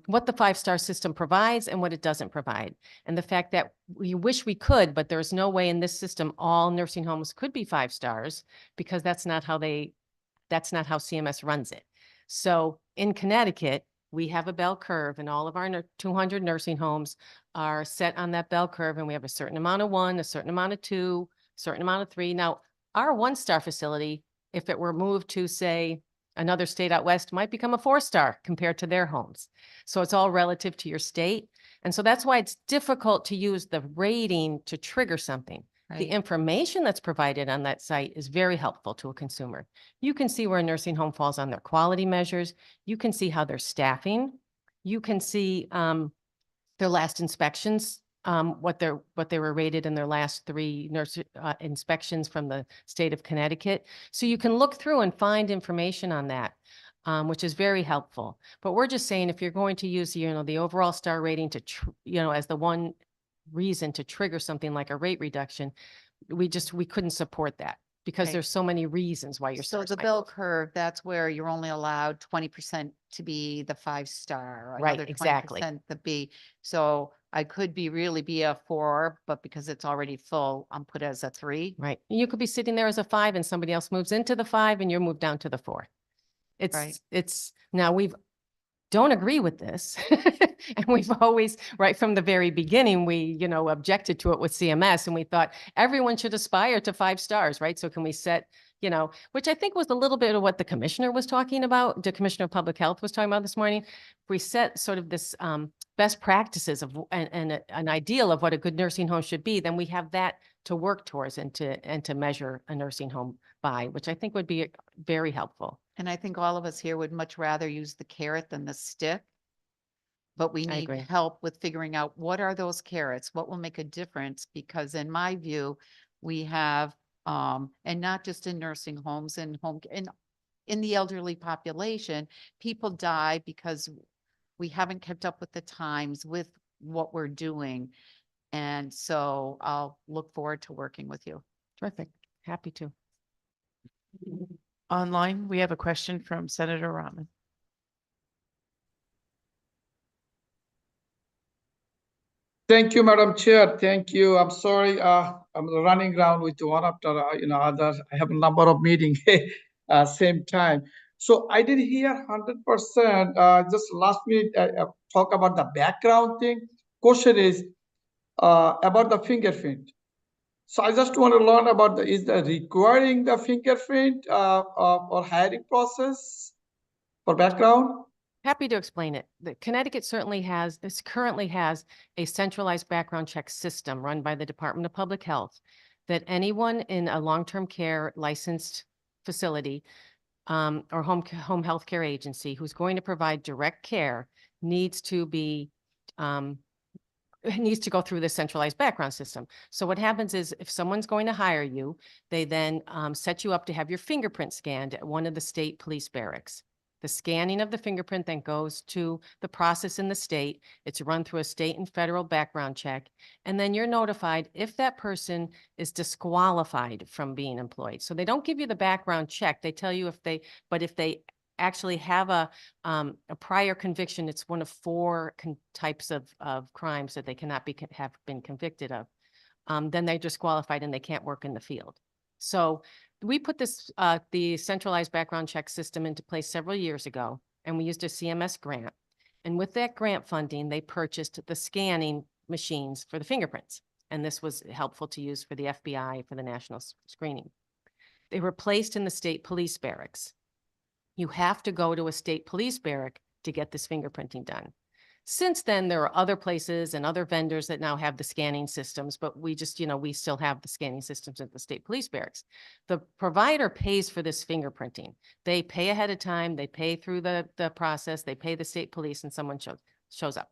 what the 5-star system provides and what it doesn't provide. And the fact that we wish we could, but there's no way in this system all nursing homes could be 5 stars because that's not how CMS runs it. So in Connecticut, we have a bell curve and all of our 200 nursing homes are set on that bell curve. And we have a certain amount of 1, a certain amount of 2, a certain amount of 3. Now, our 1-star facility, if it were moved to, say, another state out west, might become a 4-star compared to their homes. So it's all relative to your state. And so that's why it's difficult to use the rating to trigger something. The information that's provided on that site is very helpful to a consumer. You can see where a nursing home falls on their quality measures. You can see how they're staffing. You can see their last inspections, what they were rated in their last 3 inspections from the state of Connecticut. So you can look through and find information on that, which is very helpful. But we're just saying if you're going to use, the overall star rating to, as the one reason to trigger something like a rate reduction, we couldn't support that because Right. there's so many reasons why you're. So the bell curve, that's where you're only allowed 20% to be the 5-star. Right, another exactly. 20% the B. So I could really be a 4, but because it's already full, I'm put as a 3. Right. You could be sitting there as a 5 and somebody else moves into the 5 and you're moved down to the 4. It's now don't agree with this. And we've always, right from the very beginning, we, objected to it with CMS and we thought everyone should aspire to 5 stars, right? So can we set, which I think was a little bit of what the commissioner was talking about, the Commissioner of Public Health was talking about this morning. If we set sort of this best practices of and an ideal of what a good nursing home should be, then we have that to work towards and to measure a nursing home by, which I think would be very helpful. And I think all of us here would much rather use the carrot than the stick. But we need agree. help with figuring out what are those carrots? What will make a difference? Because in my view, we have, and not just in nursing homes and in the elderly population, people die because we haven't kept up with the times with what we're doing. And so I'll look forward to working with you. Terrific. Happy to. Online, we have a question from Senator Rahman. Thank you, Madam Chair. Thank you. I'm sorry, I'm running around with one after other. I have a number of meetings same time. So I did hear 100%. Just last minute talk about the background thing. Question is about the fingerprint. So I just want to learn about is the requiring the fingerprint or hiring process for background? Happy to explain it. The Connecticut currently has a centralized background check system run by the Department of Public Health that anyone in a long-term care licensed facility or home health care agency who's going to provide direct care needs to go through this centralized background system. So what happens is if someone's going to hire you, they then set you up to have your fingerprint scanned at one of the state police barracks. The scanning of the fingerprint then goes to the process in the state. It's run through a state and federal background check. And then you're notified if that person is disqualified from being employed. So they don't give you the background check. They tell you if they actually have a prior conviction, it's one of 4 types of crimes that they cannot have been convicted of, then they're disqualified and they can't work in the field. So we put the centralized background check system into place several years ago, and we used a CMS grant. And with that grant funding, they purchased the scanning machines for the fingerprints. And this was helpful to use for the FBI, for the national screening. They were placed in the state police barracks. You have to go to a state police barrack to get this fingerprinting done. Since then, there are other places and other vendors that now have the scanning systems, but we just, we still have the scanning systems at the state police barracks. The provider pays for this fingerprinting. They pay ahead of time, they pay through the process, they pay the state police and someone shows up.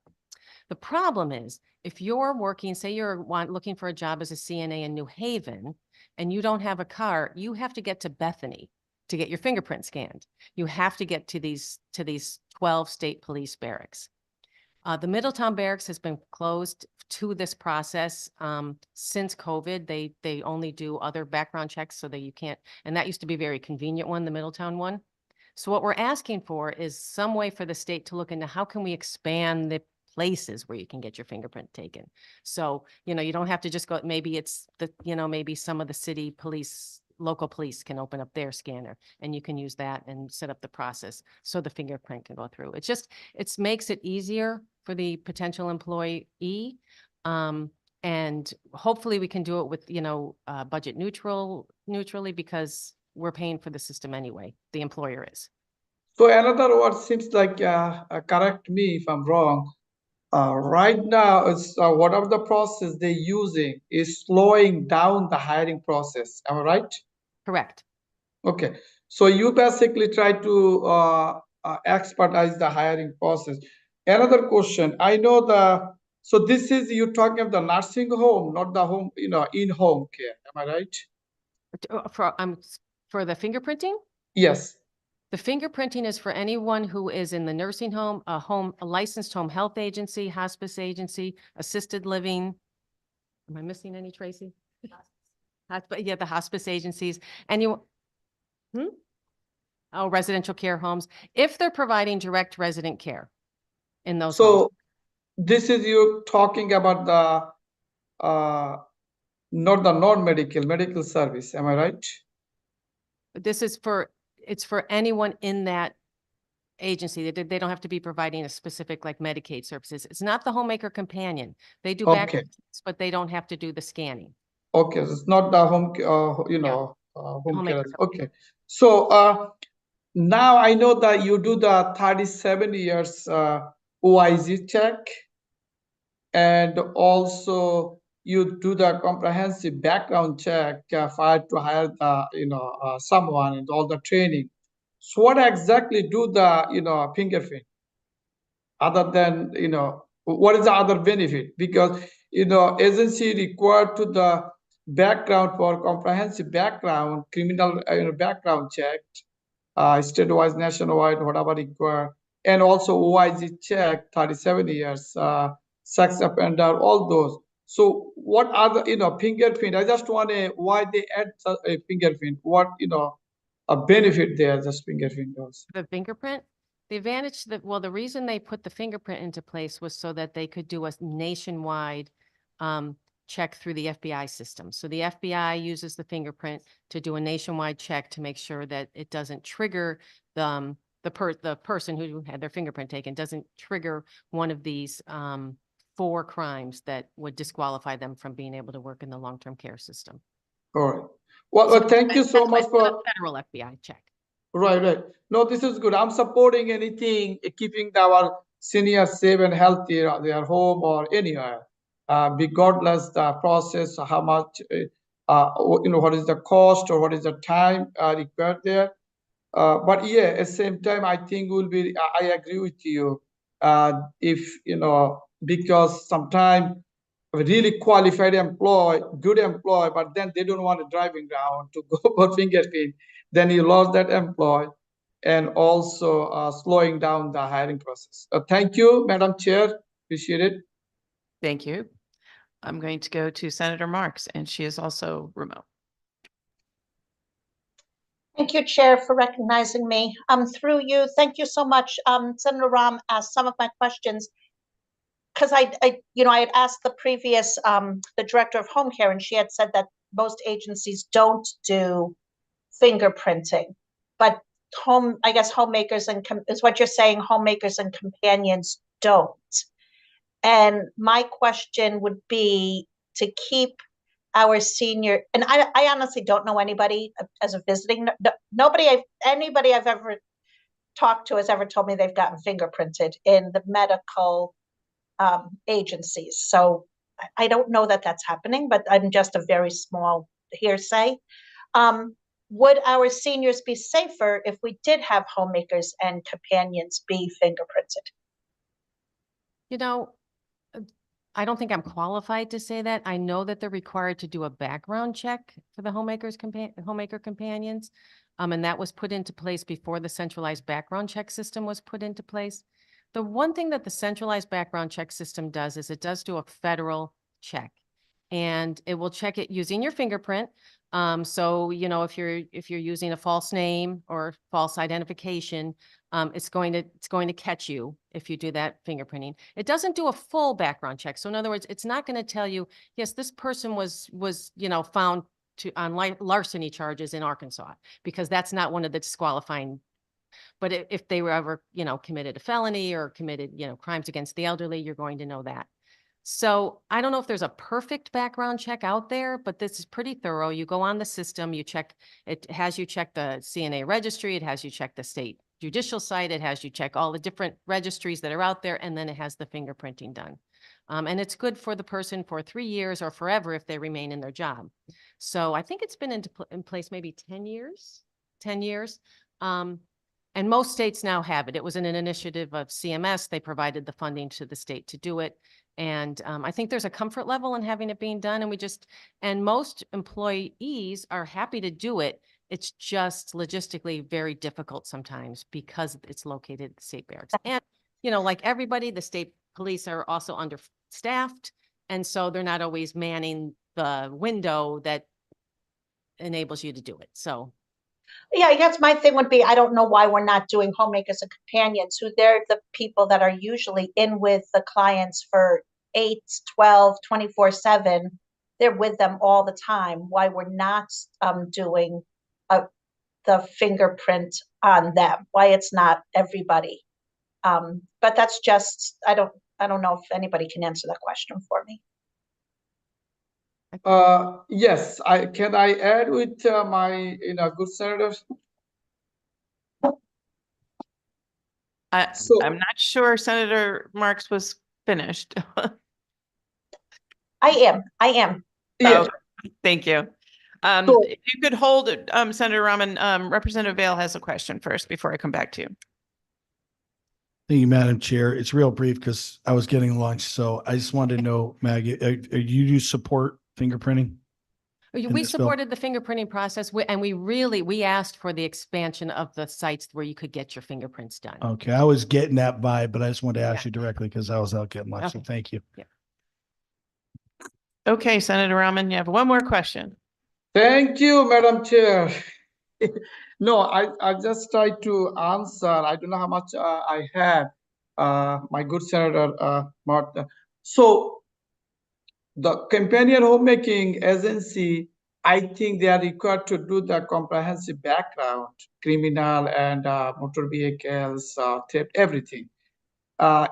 The problem is if you're working, say you're looking for a job as a CNA in New Haven and you don't have a car, you have to get to Bethany. to get your fingerprint scanned. You have to get to these 12 state police barracks. The Middletown Barracks has been closed to this process since COVID. They only do other background checks so that you can't, and that used to be a very convenient one, the Middletown one. So what we're asking for is some way for the state to look into how can we expand the places where you can get your fingerprint taken. So, you don't have to just go, maybe it's maybe some of the city police, local police can open up their scanner and you can use that and set up the process so the fingerprint can go through. It makes it easier for the potential employee. And hopefully we can do it with, budget neutrally because we're paying for the system anyway. The employer is. So another word seems like, correct me if I'm wrong. Right now, it's whatever the process they're using is slowing down the hiring process. Am I right? Correct. Okay. So you basically try to expertise the hiring process. Another question. I know so this is, you're talking of the nursing home, not the home, in-home care. Am I right? For the fingerprinting? Yes. The fingerprinting is for anyone who is in the nursing home, a licensed home health agency, hospice agency, assisted living. Am I missing any, Tracy? Yeah, the hospice agencies. Residential care homes, if they're providing direct resident care in those homes. So this is you talking about the not the medical service. Am I right? This is it's for anyone in that agency. They don't have to be providing a specific like Medicaid services. It's not the homemaker companion. They do background checks, but they don't have to do the scanning. Okay, so it's not the home, home care. Okay, so now I know that you do the 37 years OIG check, and also you do the comprehensive background check prior to hire the someone and all the training. So what exactly do the fingerprint other than what is the other benefit? Because agency required to the background for comprehensive background criminal background check, statewide, nationwide, whatever required, and also OIG check 37 years, sex offender, all those. So what are the fingerprint? I just want why they add a fingerprint? What a benefit there? Just fingerprint does. The fingerprint. The advantage the reason they put the fingerprint into place was so that they could do a nationwide check through the FBI system. So the FBI uses the fingerprint to do a nationwide check to make sure that it doesn't trigger the person who had their fingerprint taken doesn't trigger one of these 4 crimes that would disqualify them from being able to work in the long-term care system. All right. Well, thank you so much for federal FBI check. Right. No, this is good. I'm supporting anything keeping our seniors safe and healthy at their home or anywhere, regardless the process, how much, what is the cost or what is the time required there. But yeah, at the same time, I think I agree with you. If, because sometimes a really qualified good employee, but then they don't want to driving around to go for fingerprint, then you lost that employee, and also slowing down the hiring process. Thank you, Madam Chair. Appreciate it. Thank you. I'm going to go to Senator Marks, and she is also remote. Thank you, Chair, for recognizing me. Through you, thank you so much. Senator Ram asked some of my questions because I had asked the previous, the director of home care, and she had said that most agencies don't do fingerprinting, but homemakers is what you're saying, homemakers and companions don't. And my question would be to keep our senior, and I honestly don't know anybody as a visiting, anybody I've ever talked to has ever told me they've gotten fingerprinted in the medical agencies. So I don't know that that's happening, but I'm just a very small hearsay. Would our seniors be safer if we did have homemakers and companions be fingerprinted? I don't think I'm qualified to say that. I know that they're required to do a background check for the homemaker companions. And that was put into place before the centralized background check system was put into place. The one thing that the centralized background check system does is it does do a federal check. And it will check it using your fingerprint. So, you know, if you're using a false name or false identification, it's going to catch you if you do that fingerprinting. It doesn't do a full background check. So in other words, it's not going to tell you, yes, this person was, you know, found on larceny charges in Arkansas, because that's not one of the disqualifying. But if they were ever, you know, committed a felony or committed, you know, crimes against the elderly, you're going to know that. So I don't know if there's a perfect background check out there, but this is pretty thorough. You go on the system, you check, it has you check the CNA registry, it has you check the state judicial site, it has you check all the different registries that are out there, and then it has the fingerprinting done. And it's good for the person for 3 years or forever if they remain in their job. So I think it's been in place maybe 10 years. And most states now have it. It was an initiative of CMS. They provided the funding to the state to do it. And I think there's a comfort level in having it being done. And most employees are happy to do it. It's just logistically very difficult sometimes because it's located at the state barracks. And, you know, like everybody, the state police are also understaffed. And so they're not always manning the window that enables you to do it. So. Yeah, I guess my thing would be, I don't know why we're not doing homemakers and companions, who they're the people that are usually in with the clients for 8, 12, 24/7. They're with them all the time. Why we're not doing the fingerprint on them, why it's not everybody. But that's just, I don't know if anybody can answer that question for me. Yes, can I add with my, good senators? I'm not sure Senator Marks was finished. I am. Oh, thank you. If you could hold it, Senator Rahman, Representative Vale has a question first before I come back to you. Thank you, Madam Chair. It's real brief because I was getting lunch. So I just wanted to know, Maggie, you do support fingerprinting? We this bill? supported the fingerprinting process and we asked for the expansion of the sites where you could get your fingerprints done. Okay, I was getting that vibe, but I just wanted to ask you directly because I was out getting lunch. So thank you. Yeah. Okay, Senator Rahman, you have one more question. Thank you, Madam Chair. No, I just try to answer. I don't know how much I have, my good Senator Martha. So the companion homemaking agency, I think they are required to do the comprehensive background, criminal and motor vehicles, theft, everything,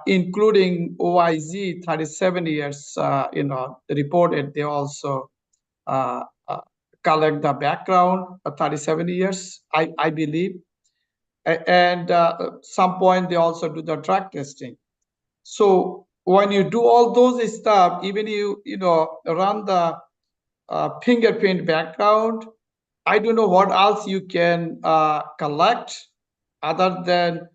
including OIZ 37 years, reported. They also collect the background 37 years, I believe. And some point they also do the drug testing. So when you do all those stuff, even you run the fingerprint background, I don't know what else you can collect other than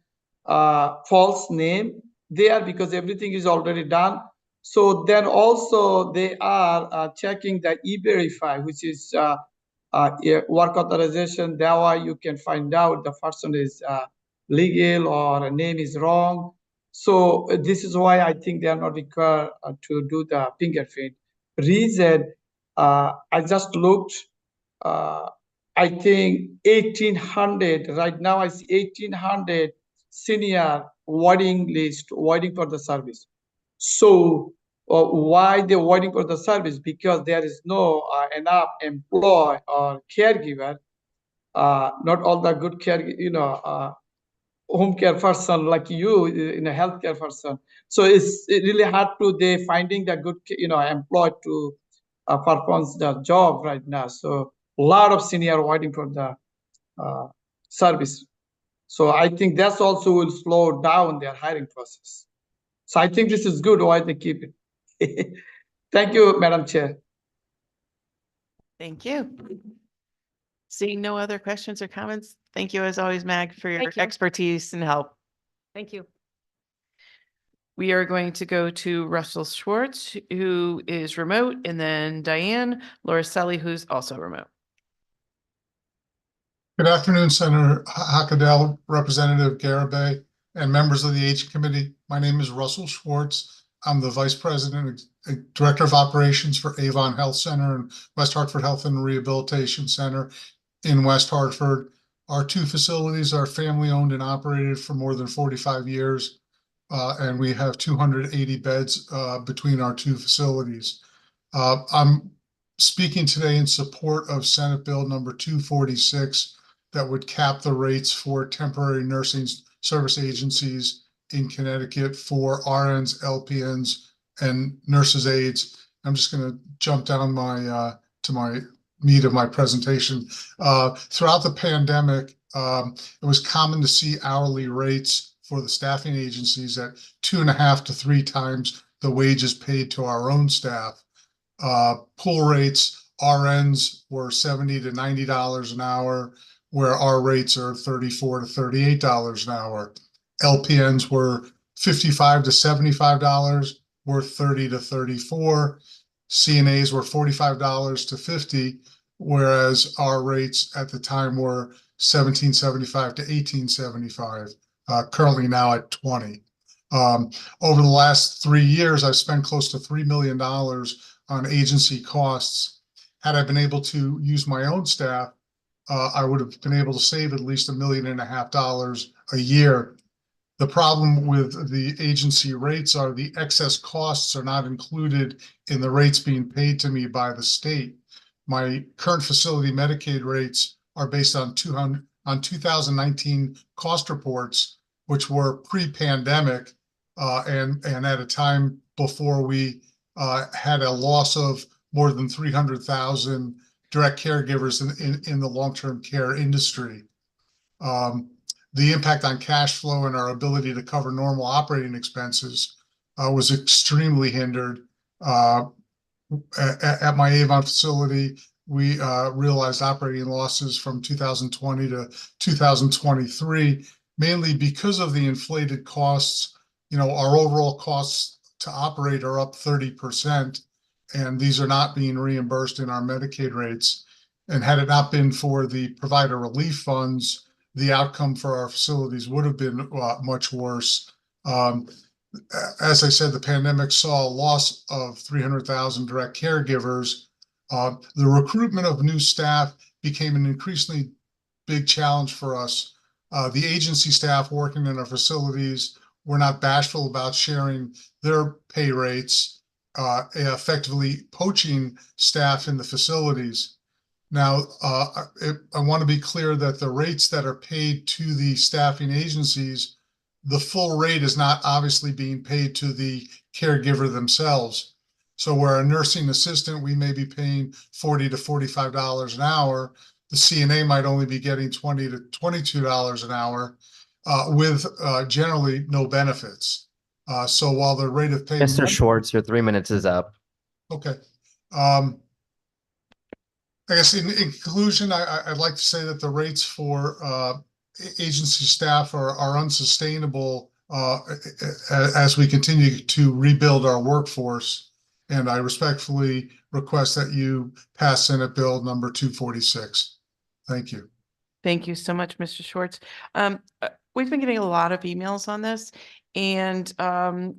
false name there, because everything is already done. So then also they are checking the E-Verify, which is work authorization. That way you can find out the person is legal or a name is wrong. So this is why I think they are not required to do the fingerprint. Reason, I just looked, I think 1,800, right now I see 1,800 senior waiting list, waiting for the service. So why they're waiting for the service? Because there is no enough employee or caregiver, not all the good care, home care person like you, in a healthcare person. So it's really hard to they finding the good, employee to perform the job right now. So a lot of senior waiting for the service. So I think that's also will slow down their hiring process. So I think this is good why they keep it. Thank you, Madam Chair. Thank you. Seeing no other questions or comments, thank you as always, Mag, for your expertise and help. Thank you. we are going to go to Russell Schwartz, who is remote, and then Diane Lauricelli, who's also remote. Good afternoon, Senator Hockadell, Representative Garibay, and members of the Aging Committee. My name is Russell Schwartz. I'm the Vice President and Director of Operations for Avon Health Center and West Hartford Health and Rehabilitation Center in West Hartford. Our two facilities are family-owned and operated for more than 45 years, and we have 280 beds between our two facilities. I'm speaking today in support of Senate Bill number 246 that would cap the rates for temporary nursing service agencies in Connecticut for RNs, LPNs, and nurses' aides. I'm just going to jump down to my meat of my presentation. Throughout the pandemic, it was common to see hourly rates for the staffing agencies at 2.5 to 3 times the wages paid to our own staff. Pool rates, RNs were $70 to $90 an hour, where our rates are $34 to $38 an hour. LPNs were $55 to $75, we're $30 to $34. CNAs were $45 to $50, whereas our rates at the time were $17.75 to $18.75, currently now at $20. Over the last 3 years, I've spent close to $3 million on agency costs. Had I been able to use my own staff, I would have been able to save at least $1.5 million a year. The problem with the agency rates are the excess costs are not included in the rates being paid to me by the state. My current facility Medicaid rates are based on 2019 cost reports, which were pre-pandemic and at a time before we had a loss of more than 300,000 direct caregivers in the long-term care industry. The impact on cash flow and our ability to cover normal operating expenses was extremely hindered. At my Avon facility, we realized operating losses from 2020 to 2023, mainly because of the inflated costs. You know, our overall costs to operate are up 30%, and these are not being reimbursed in our Medicaid rates. And had it not been for the provider relief funds, the outcome for our facilities would have been much worse. As I said, the pandemic saw a loss of 300,000 direct caregivers. The recruitment of new staff became an increasingly big challenge for us. The agency staff working in our facilities were not bashful about sharing their pay rates, effectively poaching staff in the facilities. Now, I want to be clear that the rates that are paid to the staffing agencies, the full rate is not obviously being paid to the caregiver themselves. So where a nursing assistant, we may be paying $40 to $45 an hour, the CNA might only be getting $20 to $22 an hour with generally no benefits. So while the rate of pay— Mr. Schwartz, your 3 minutes is up. Okay. I guess in conclusion, I'd like to say that the rates for agency staff are unsustainable as we continue to rebuild our workforce. And I respectfully request that you pass Senate Bill number 246. Thank you. Thank you so much, Mr. Schwartz. We've been getting a lot of emails on this. And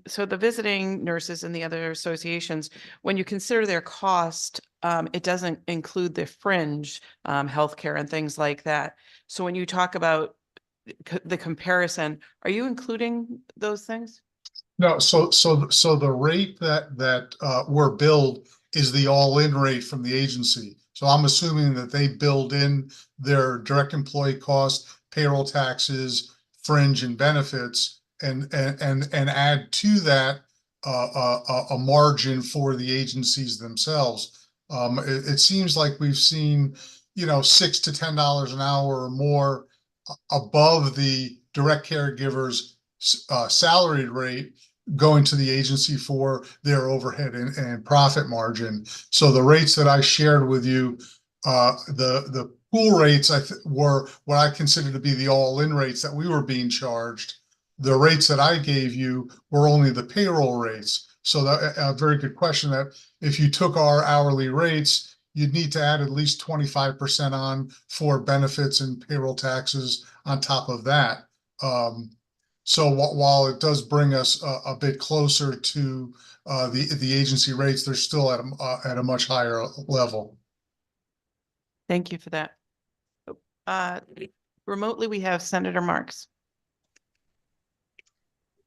so the visiting nurses and the other associations, when you consider their cost, it doesn't include the fringe healthcare and things like that. So when you talk about the comparison, are you including those things? No, so the rate that we're billed is the all-in rate from the agency. So I'm assuming that they build in their direct employee costs, payroll taxes, fringe and benefits, and add to that a margin for the agencies themselves. It seems like we've seen, $6 to $10 an hour or more above the direct caregivers' salaried rate going to the agency for their overhead and profit margin. So the rates that I shared with you, the pool rates were what I consider to be the all-in rates that we were being charged, the rates that I gave you were only the payroll rates. So that a very good question, that if you took our hourly rates, you'd need to add at least 25% on for benefits and payroll taxes on top of that. So while it does bring us a bit closer to the agency rates, they're still at a much higher level. Thank you for that. Remotely, we have Senator Marks.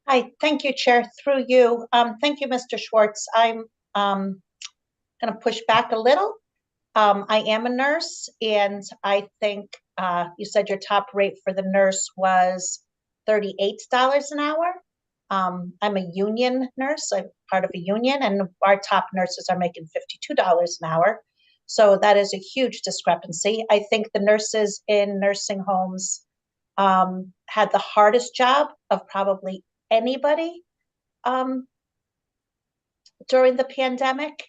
Hi, thank you, Chair, through you. Thank you, Mr. Schwartz. I'm going to push back a little. I am a nurse, and I think you said your top rate for the nurse was $38 an hour. I'm a union nurse. I'm part of a union, and our top nurses are making $52 an hour. So that is a huge discrepancy. I think the nurses in nursing homes had the hardest job of probably anybody during the pandemic.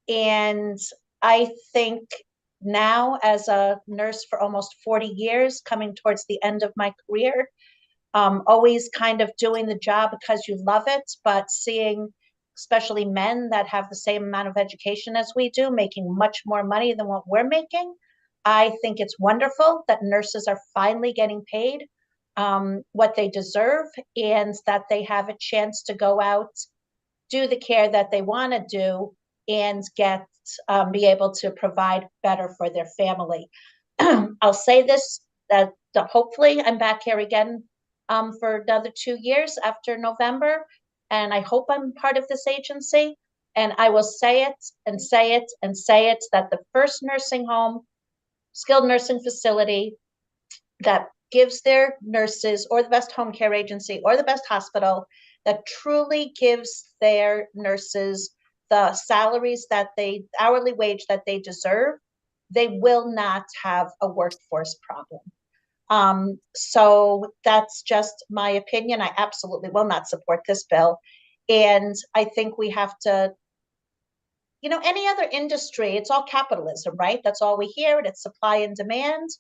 And I think now, as a nurse for almost 40 years, coming towards the end of my career, always kind of doing the job because you love it, but seeing especially men that have the same amount of education as we do, making much more money than what we're making. I think it's wonderful that nurses are finally getting paid what they deserve, and that they have a chance to go out, do the care that they want to do, and get be able to provide better for their family. I'll say this, that hopefully I'm back here again for another 2 years after November, and I hope I'm part of this agency. And I will say it and say it and say it, that the first nursing home, skilled nursing facility that gives their nurses, or the best home care agency, or the best hospital, that truly gives their nurses the salaries that they, hourly wage that they deserve, they will not have a workforce problem. So that's just my opinion. I absolutely will not support this bill. And I think we have to, you know, any other industry, it's all capitalism, right? That's all we hear, and it's supply and demand.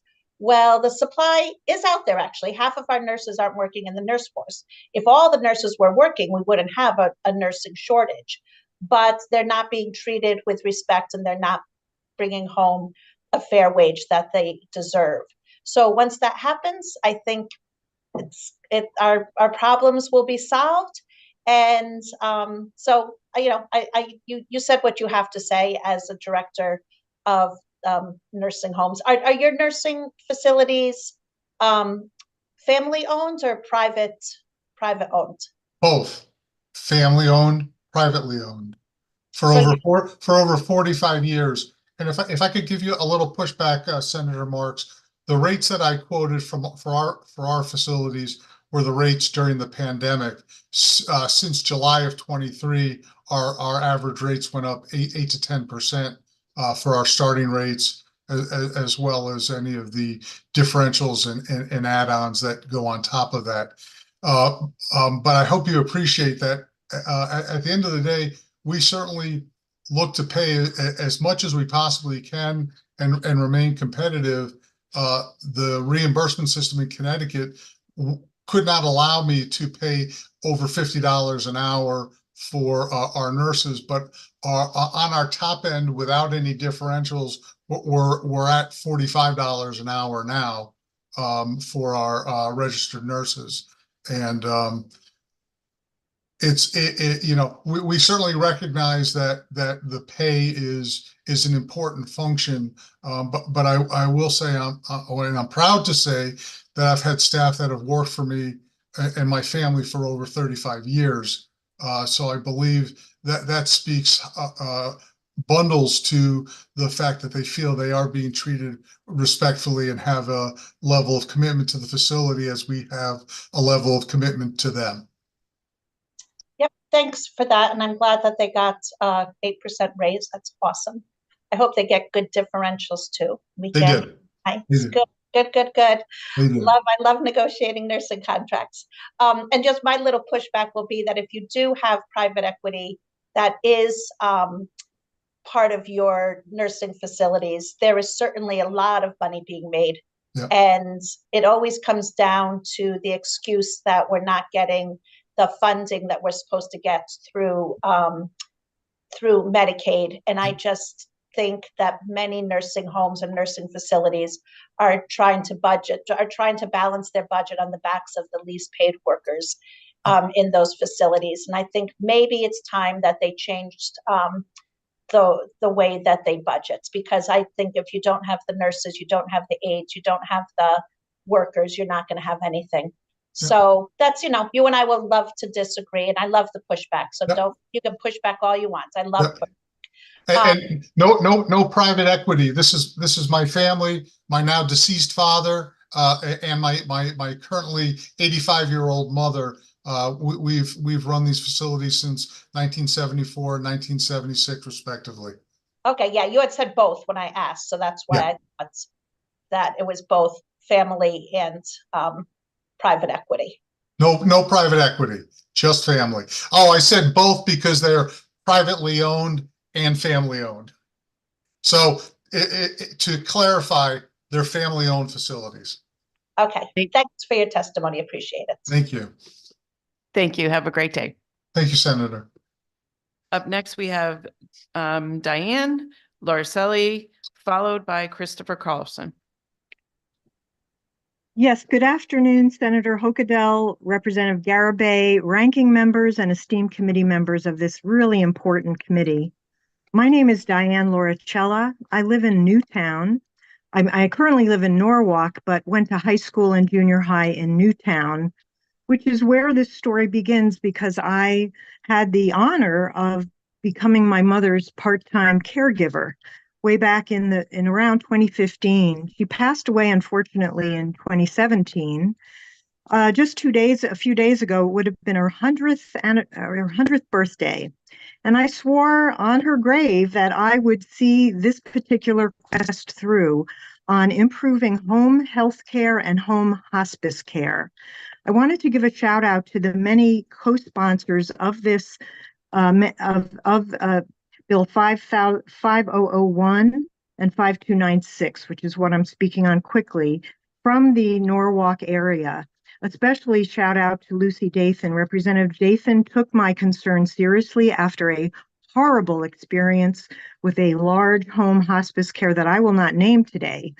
Well, the supply is out there, actually. Half of our nurses aren't working in the nurse force. If all the nurses were working, we wouldn't have a nursing shortage. But they're not being treated with respect, and they're not bringing home a fair wage that they deserve. So once that happens, I think our problems will be solved. And so, you know, you said what you have to say as a director of nursing homes. Are your nursing facilities family owned or private owned? Both family owned, privately owned, for over 45 years. And if I could give you a little pushback, Senator Marks, the rates that I quoted for our facilities were the rates during the pandemic. Since July of 23, our average rates went up 8 to 10% for our starting rates, as well as any of the differentials and add-ons that go on top of that. But I hope you appreciate that at the end of the day, we certainly look to pay as much as we possibly can and remain competitive. The reimbursement system in Connecticut could not allow me to pay over $50 an hour for our nurses, but on our top end, without any differentials, we're at $45 an hour now for our registered nurses. And you know, we certainly recognize that the pay is an important function, but I will say, and I'm proud to say, that I've had staff that have worked for me and my family for over 35 years. So I believe that speaks bundles to the fact that they feel they are being treated respectfully and have a level of commitment to the facility as we have a level of commitment to them. Yep, thanks for that. And I'm glad that they got 8% raise. That's awesome. I hope they get good differentials too. They did. Nice. Good. I love negotiating nursing contracts. And just my little pushback will be that if you do have private equity that is part of your nursing facilities, there is certainly a lot of money being made Yeah. And it always comes down to the excuse that we're not getting the funding that we're supposed to get through Medicaid. And I just think that many nursing homes and nursing facilities are trying to balance their budget on the backs of the least paid workers in those facilities. And I think maybe it's time that they changed the way that they budget, because I think if you don't have the nurses, you don't have the aides, you don't have the workers, you're not going to have anything. So that's, you and I will love to disagree, and I love the pushback. So you can push back all you want. I love And no private equity. This is my family, my now deceased father, and my currently 85-year-old mother. We've run these facilities since 1974 and 1976, respectively. Okay, yeah, you had said both when I asked, so that's why I thought that it was both family and private equity. No private equity, just family. Oh, I said both because they're privately owned and family owned. So to clarify, they're family owned facilities. Okay, thanks for your testimony. Appreciate it. Thank you. Thank you. Have a great day. Thank you, Senator. Up next, we have Diane Loriselli, followed by Christopher Carlson. Yes, good afternoon, Senator Hochadel, Representative Garibay, ranking members and esteemed committee members of this really important committee. My name is Diane Loricella. I live in Newtown. I currently live in Norwalk, but went to high school and junior high in Newtown, which is where this story begins because I had the honor of becoming my mother's part-time caregiver way back in around 2015. She passed away, unfortunately, in 2017. Just a few days ago, it would have been her 100th birthday. And I swore on her grave that I would see this particular quest through on improving home health care and home hospice care. I wanted to give a shout out to the many co-sponsors of this Bill 5001 and 5296, which is what I'm speaking on quickly, from the Norwalk area. Especially shout out to Lucy Dathan. Representative Dathan took my concern seriously after a horrible experience with a large home hospice care that I will not name today,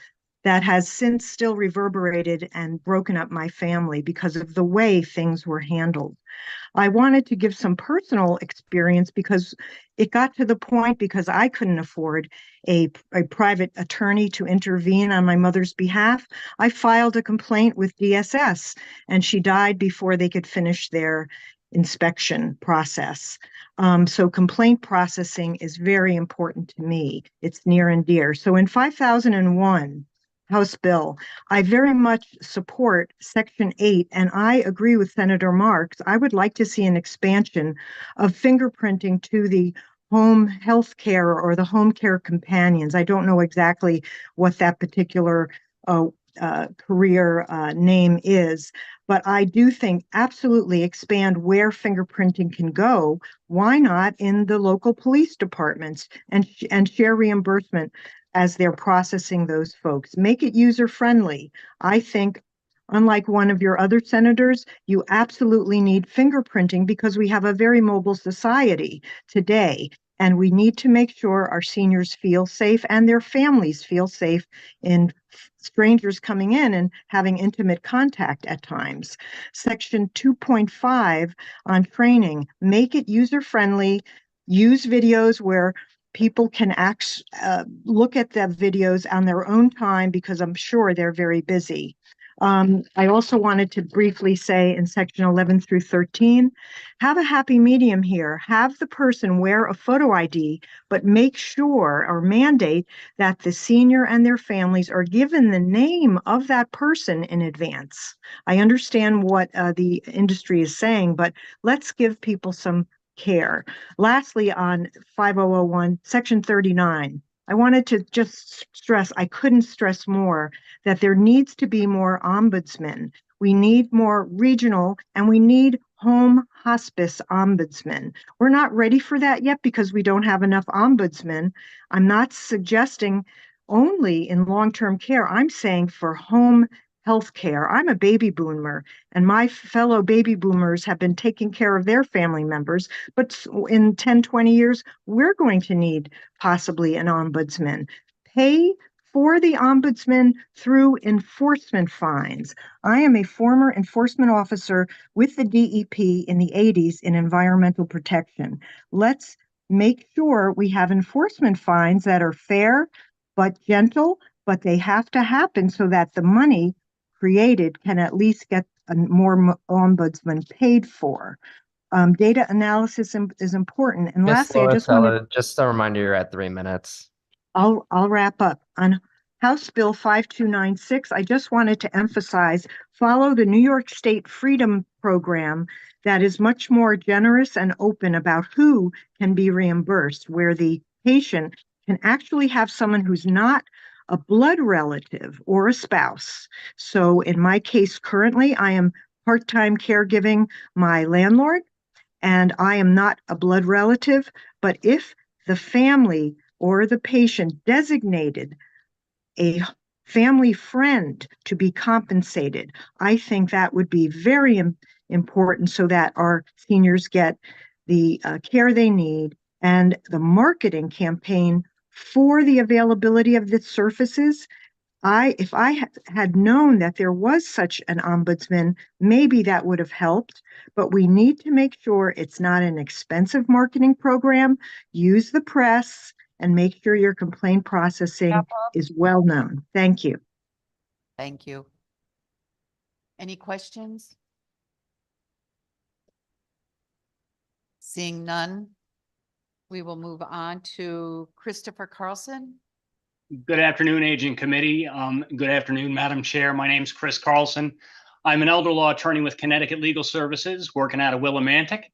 that has since still reverberated and broken up my family because of the way things were handled. I wanted to give some personal experience because it got to the point because I couldn't afford a private attorney to intervene on my mother's behalf. I filed a complaint with DSS and she died before they could finish their inspection process. So complaint processing is very important to me. It's near and dear. So in 5001, House bill, I very much support Section 8, and I agree with Senator Marks. I would like to see an expansion of fingerprinting to the home health care or the home care companions. I don't know exactly what that particular career name is, but I do think absolutely expand where fingerprinting can go. Why not in the local police departments and share reimbursement as they're processing those folks? Make it user-friendly. I think, unlike one of your other senators, you absolutely need fingerprinting because we have a very mobile society today. And we need to make sure our seniors feel safe and their families feel safe in strangers coming in and having intimate contact at times. Section 2.5 on training, make it user-friendly, use videos where people can look at the videos on their own time because I'm sure they're very busy. I also wanted to briefly say in section 11 through 13, have a happy medium here. Have the person wear a photo ID, but make sure or mandate that the senior and their families are given the name of that person in advance. I understand what the industry is saying, but let's give people some care. Lastly, on 5001, section 39, I wanted to just stress, I couldn't stress more, that there needs to be more ombudsmen. We need more regional and we need home hospice ombudsmen. We're not ready for that yet because we don't have enough ombudsmen. I'm not suggesting only in long-term care. I'm saying for home health care. I'm a baby boomer, and my fellow baby boomers have been taking care of their family members. But in 10, 20 years, we're going to need possibly an ombudsman. Pay for the ombudsman through enforcement fines. I am a former enforcement officer with the DEP in the 80s in environmental protection. Let's make sure we have enforcement fines that are fair but gentle, but they have to happen so that the money created can at least get more ombudsman paid for. Data analysis is important. And Ms. lastly, I just wanted, just a reminder, you're at 3 minutes. I'll wrap up. On House Bill 5296, I just wanted to emphasize, follow the New York State Freedom Program that is much more generous and open about who can be reimbursed, where the patient can actually have someone who's not a blood relative or a spouse. So in my case, currently, I am part-time caregiving my landlord, and I am not a blood relative. But if the family or the patient designated a family friend to be compensated, I think that would be very important so that our seniors get the care they need, and the marketing campaign for the availability of the services. If I had known that there was such an ombudsman, maybe that would have helped, but we need to make sure it's not an expensive marketing program. Use the press and make sure your complaint processing is well known. Thank you. Thank you. Any questions? Seeing none, we will move on to Christopher Carlson. Good afternoon, Aging Committee. Good afternoon, Madam Chair. My name's Chris Carlson. I'm an elder law attorney with Connecticut Legal Services, working out of Willimantic,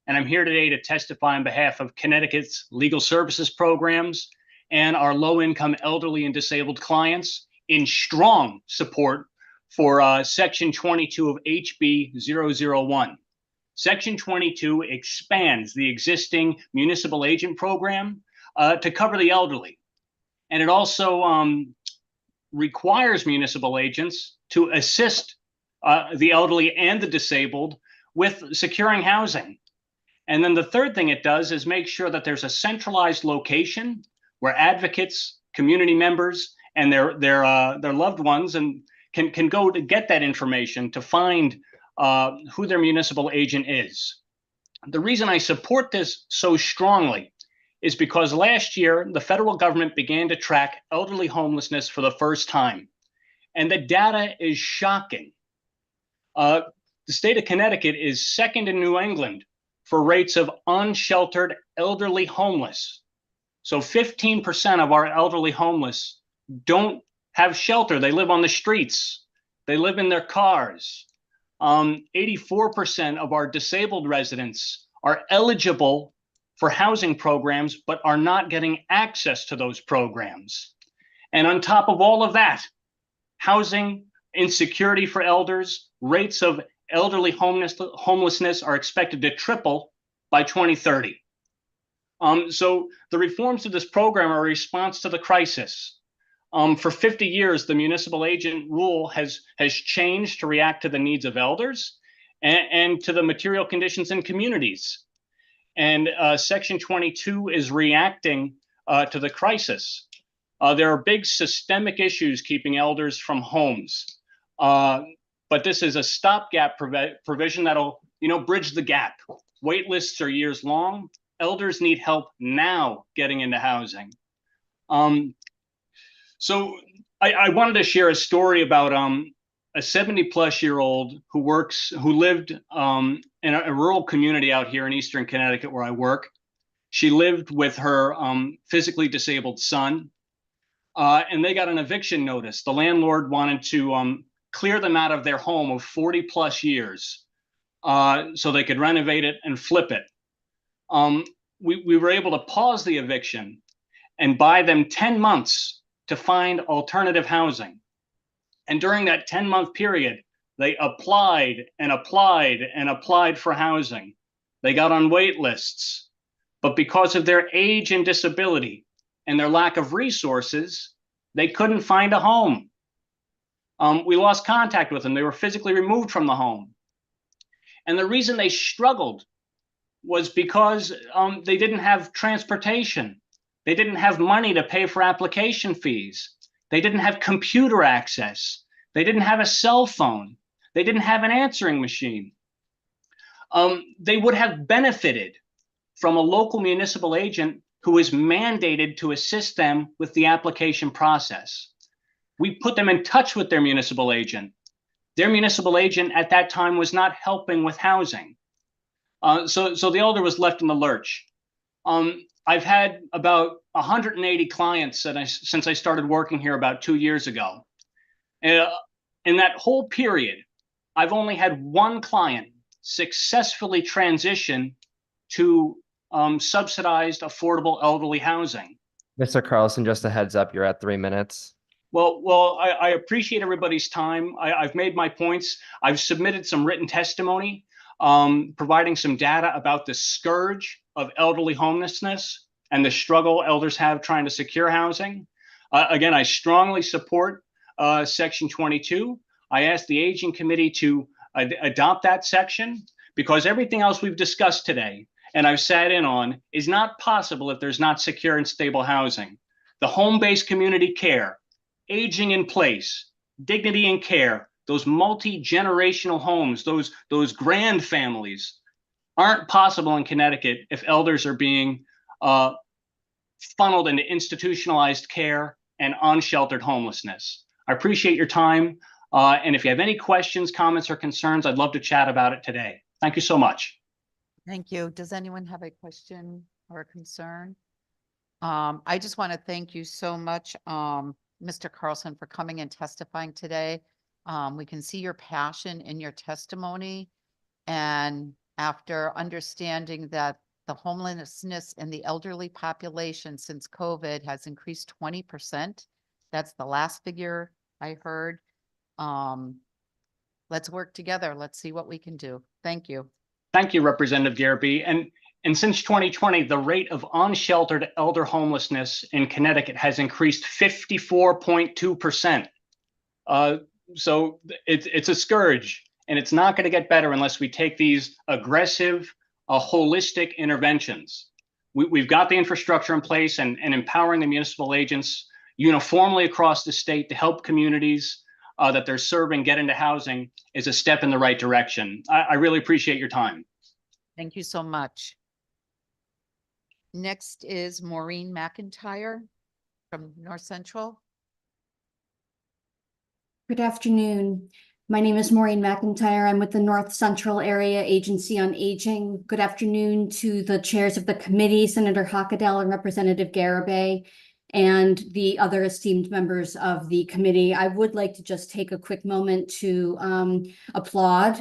and I'm here today to testify on behalf of Connecticut's legal services programs and our low-income elderly and disabled clients in strong support for Section 22 of HB 001. Section 22 expands the existing municipal agent program to cover the elderly. And it also requires municipal agents to assist the elderly and the disabled with securing housing. And then the third thing it does is make sure that there's a centralized location where advocates, community members, and their loved ones can go to get that information to find who their municipal agent is. The reason I support this so strongly is because last year, the federal government began to track elderly homelessness for the first time. And the data is shocking. The state of Connecticut is second in New England for rates of unsheltered elderly homeless. So 15% of our elderly homeless don't have shelter. They live on the streets. They live in their cars. 84% of our disabled residents are eligible for housing programs, but are not getting access to those programs. And on top of all of that, housing insecurity for elders, rates of elderly homelessness are expected to triple by 2030. So the reforms to this program are a response to the crisis. For 50 years, the municipal agent rule has changed to react to the needs of elders and to the material conditions in communities. And Section 22 is reacting to the crisis. There are big systemic issues keeping elders from homes, but this is a stopgap provision that'll, bridge the gap. Wait lists are years long. Elders need help now getting into housing. So I wanted to share a story about a 70-plus-year-old who lived in a rural community out here in Eastern Connecticut where I work. She lived with her physically disabled son, and they got an eviction notice. The landlord wanted to clear them out of their home of 40-plus years so they could renovate it and flip it. We were able to pause the eviction and buy them 10 months to find alternative housing. And during that 10-month period, they applied and applied and applied for housing. They got on wait lists. But because of their age and disability and their lack of resources, They couldn't find a home. We lost contact with them. They were physically removed from the home. And the reason they struggled was because they didn't have transportation. They didn't have money to pay for application fees. They didn't have computer access. They didn't have a cell phone. They didn't have an answering machine. They would have benefited from a local municipal agent who is mandated to assist them with the application process. We put them in touch with their municipal agent. Their municipal agent at that time was not helping with housing. So the elder was left in the lurch. I've had about 180 clients since I started working here about 2 years ago. In that whole period, I've only had one client successfully transition to subsidized affordable elderly housing. Mr. Carlson, just a heads up, you're at 3 minutes. Well, I appreciate everybody's time. I've made my points. I've submitted some written testimony, providing some data about the scourge of elderly homelessness and the struggle elders have trying to secure housing. Again, I strongly support Section 22. I asked the Aging Committee to adopt that section because everything else we've discussed today and I've sat in on is not possible if there's not secure and stable housing. The home-based community care, aging in place, dignity and care, those multi-generational homes, those grand families aren't possible in Connecticut if elders are being funneled into institutionalized care and unsheltered homelessness. I appreciate your time. And if you have any questions, comments, or concerns, I'd love to chat about it today. Thank you so much. Thank you. Does anyone have a question or a concern? I just want to thank you so much, Mr. Carlson, for coming and testifying today. We can see your passion in your testimony. And after understanding that the homelessness in the elderly population since COVID has increased 20%, that's the last figure I heard. Let's work together. Let's see what we can do. Thank you. Thank you, Representative Garabay. And since 2020, the rate of unsheltered elder homelessness in Connecticut has increased 54.2%. So it's a scourge, and it's not going to get better unless we take these aggressive, holistic interventions. We've got the infrastructure in place and empowering the municipal agents uniformly across the state to help communities that they're serving get into housing is a step in the right direction. I really appreciate your time. Thank you so much. Next is Maureen McIntyre from North Central. Good afternoon. My name is Maureen McIntyre. I'm with the North Central Area Agency on Aging. Good afternoon to the chairs of the committee, Senator Hockadell and Representative Garabay, and the other esteemed members of the committee. I would like to just take a quick moment to applaud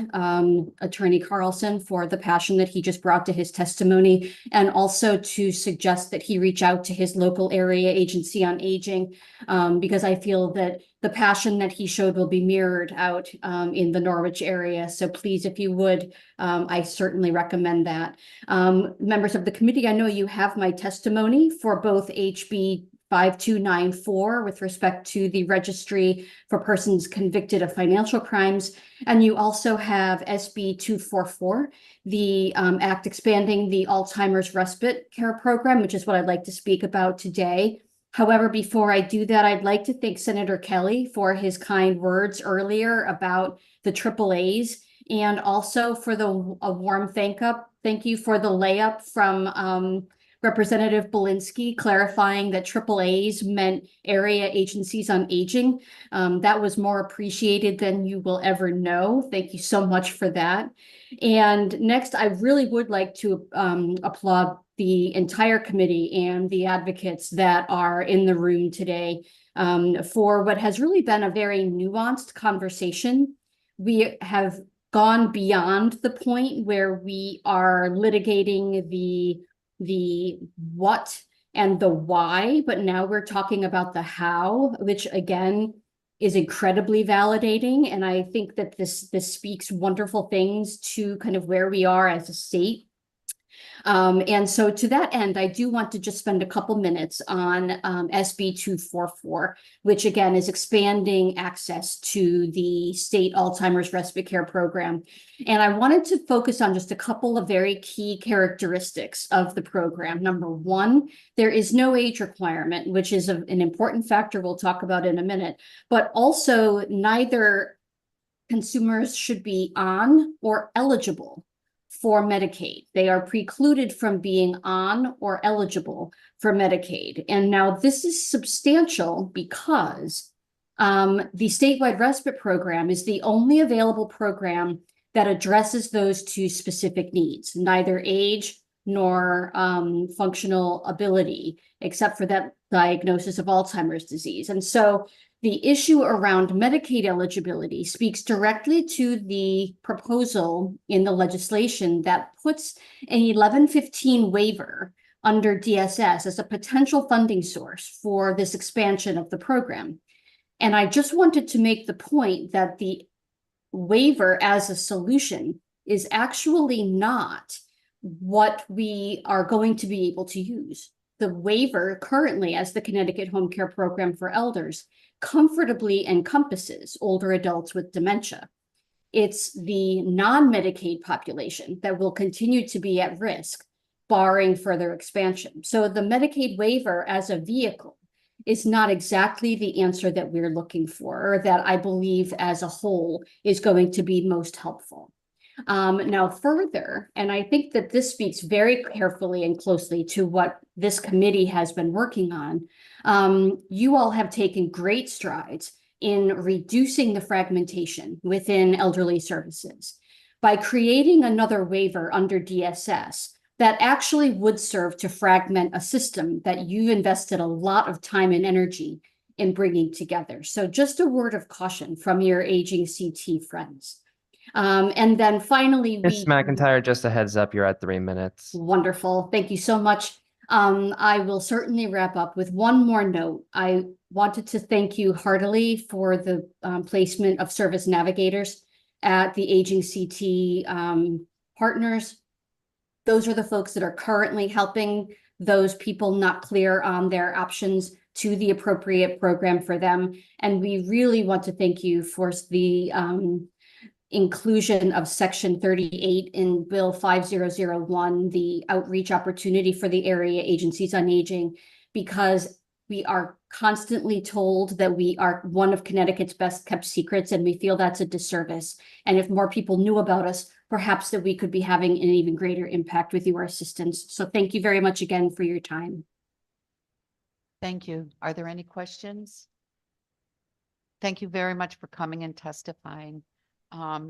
Attorney Carlson for the passion that he just brought to his testimony, and also to suggest that he reach out to his local area agency on aging, because I feel that the passion that he showed will be mirrored out in the Norwich area. So please, if you would, I certainly recommend that. Members of the committee, I know you have my testimony for both HB 5294 with respect to the registry for persons convicted of financial crimes. And you also have SB 244, the act expanding the Alzheimer's respite care program, which is what I'd like to speak about today. However, before I do that, I'd like to thank Senator Kelly for his kind words earlier about the AAAs, and also for a warm thank you for the layup from Representative Belinsky clarifying that AAAs meant area agencies on aging. That was more appreciated than you will ever know. Thank you so much for that. And next, I really would like to applaud the entire committee and the advocates that are in the room today for what has really been a very nuanced conversation. We have gone beyond the point where we are litigating the what and the why, but now we're talking about the how, which again is incredibly validating. And I think that this speaks wonderful things to kind of where we are as a state. And so to that end, I do want to just spend a couple minutes on SB 244, which again is expanding access to the state Alzheimer's respite care program. And I wanted to focus on just a couple of very key characteristics of the program. Number one, there is no age requirement, which is an important factor we'll talk about in a minute, but also neither consumers should be on or eligible for Medicaid. They are precluded from being on or eligible for Medicaid. And now this is substantial because the statewide respite program is the only available program that addresses those two specific needs, neither age nor functional ability, except for that diagnosis of Alzheimer's disease. And so the issue around Medicaid eligibility speaks directly to the proposal in the legislation that puts an 1115 waiver under DSS as a potential funding source for this expansion of the program. And I just wanted to make the point that the waiver as a solution is actually not what we are going to be able to use. The waiver currently, as the Connecticut Home Care Program for Elders, comfortably encompasses older adults with dementia. It's the non-Medicaid population that will continue to be at risk, barring further expansion. So the Medicaid waiver as a vehicle is not exactly the answer that we're looking for, or that I believe as a whole is going to be most helpful. Now further, and I think that this speaks very carefully and closely to what this committee has been working on, you all have taken great strides in reducing the fragmentation within elderly services by creating another waiver under DSS that actually would serve to fragment a system that you've invested a lot of time and energy in bringing together. So just a word of caution from your aging CT friends. And then finally, Ms. McIntyre, just a heads up, you're at 3 minutes. Wonderful. Thank you so much. I will certainly wrap up with one more note. I wanted to thank you heartily for the placement of service navigators at the Aging CT partners. Those are the folks that are currently helping those people not clear on their options to the appropriate program for them. And we really want to thank you for the inclusion of Section 38 in Bill 5001, the outreach opportunity for the area agencies on aging, because we are constantly told that we are one of Connecticut's best kept secrets, and we feel that's a disservice. And if more people knew about us, perhaps that we could be having an even greater impact with your assistance. So thank you very much again for your time. Thank you. Are there any questions? Thank you very much for coming and testifying.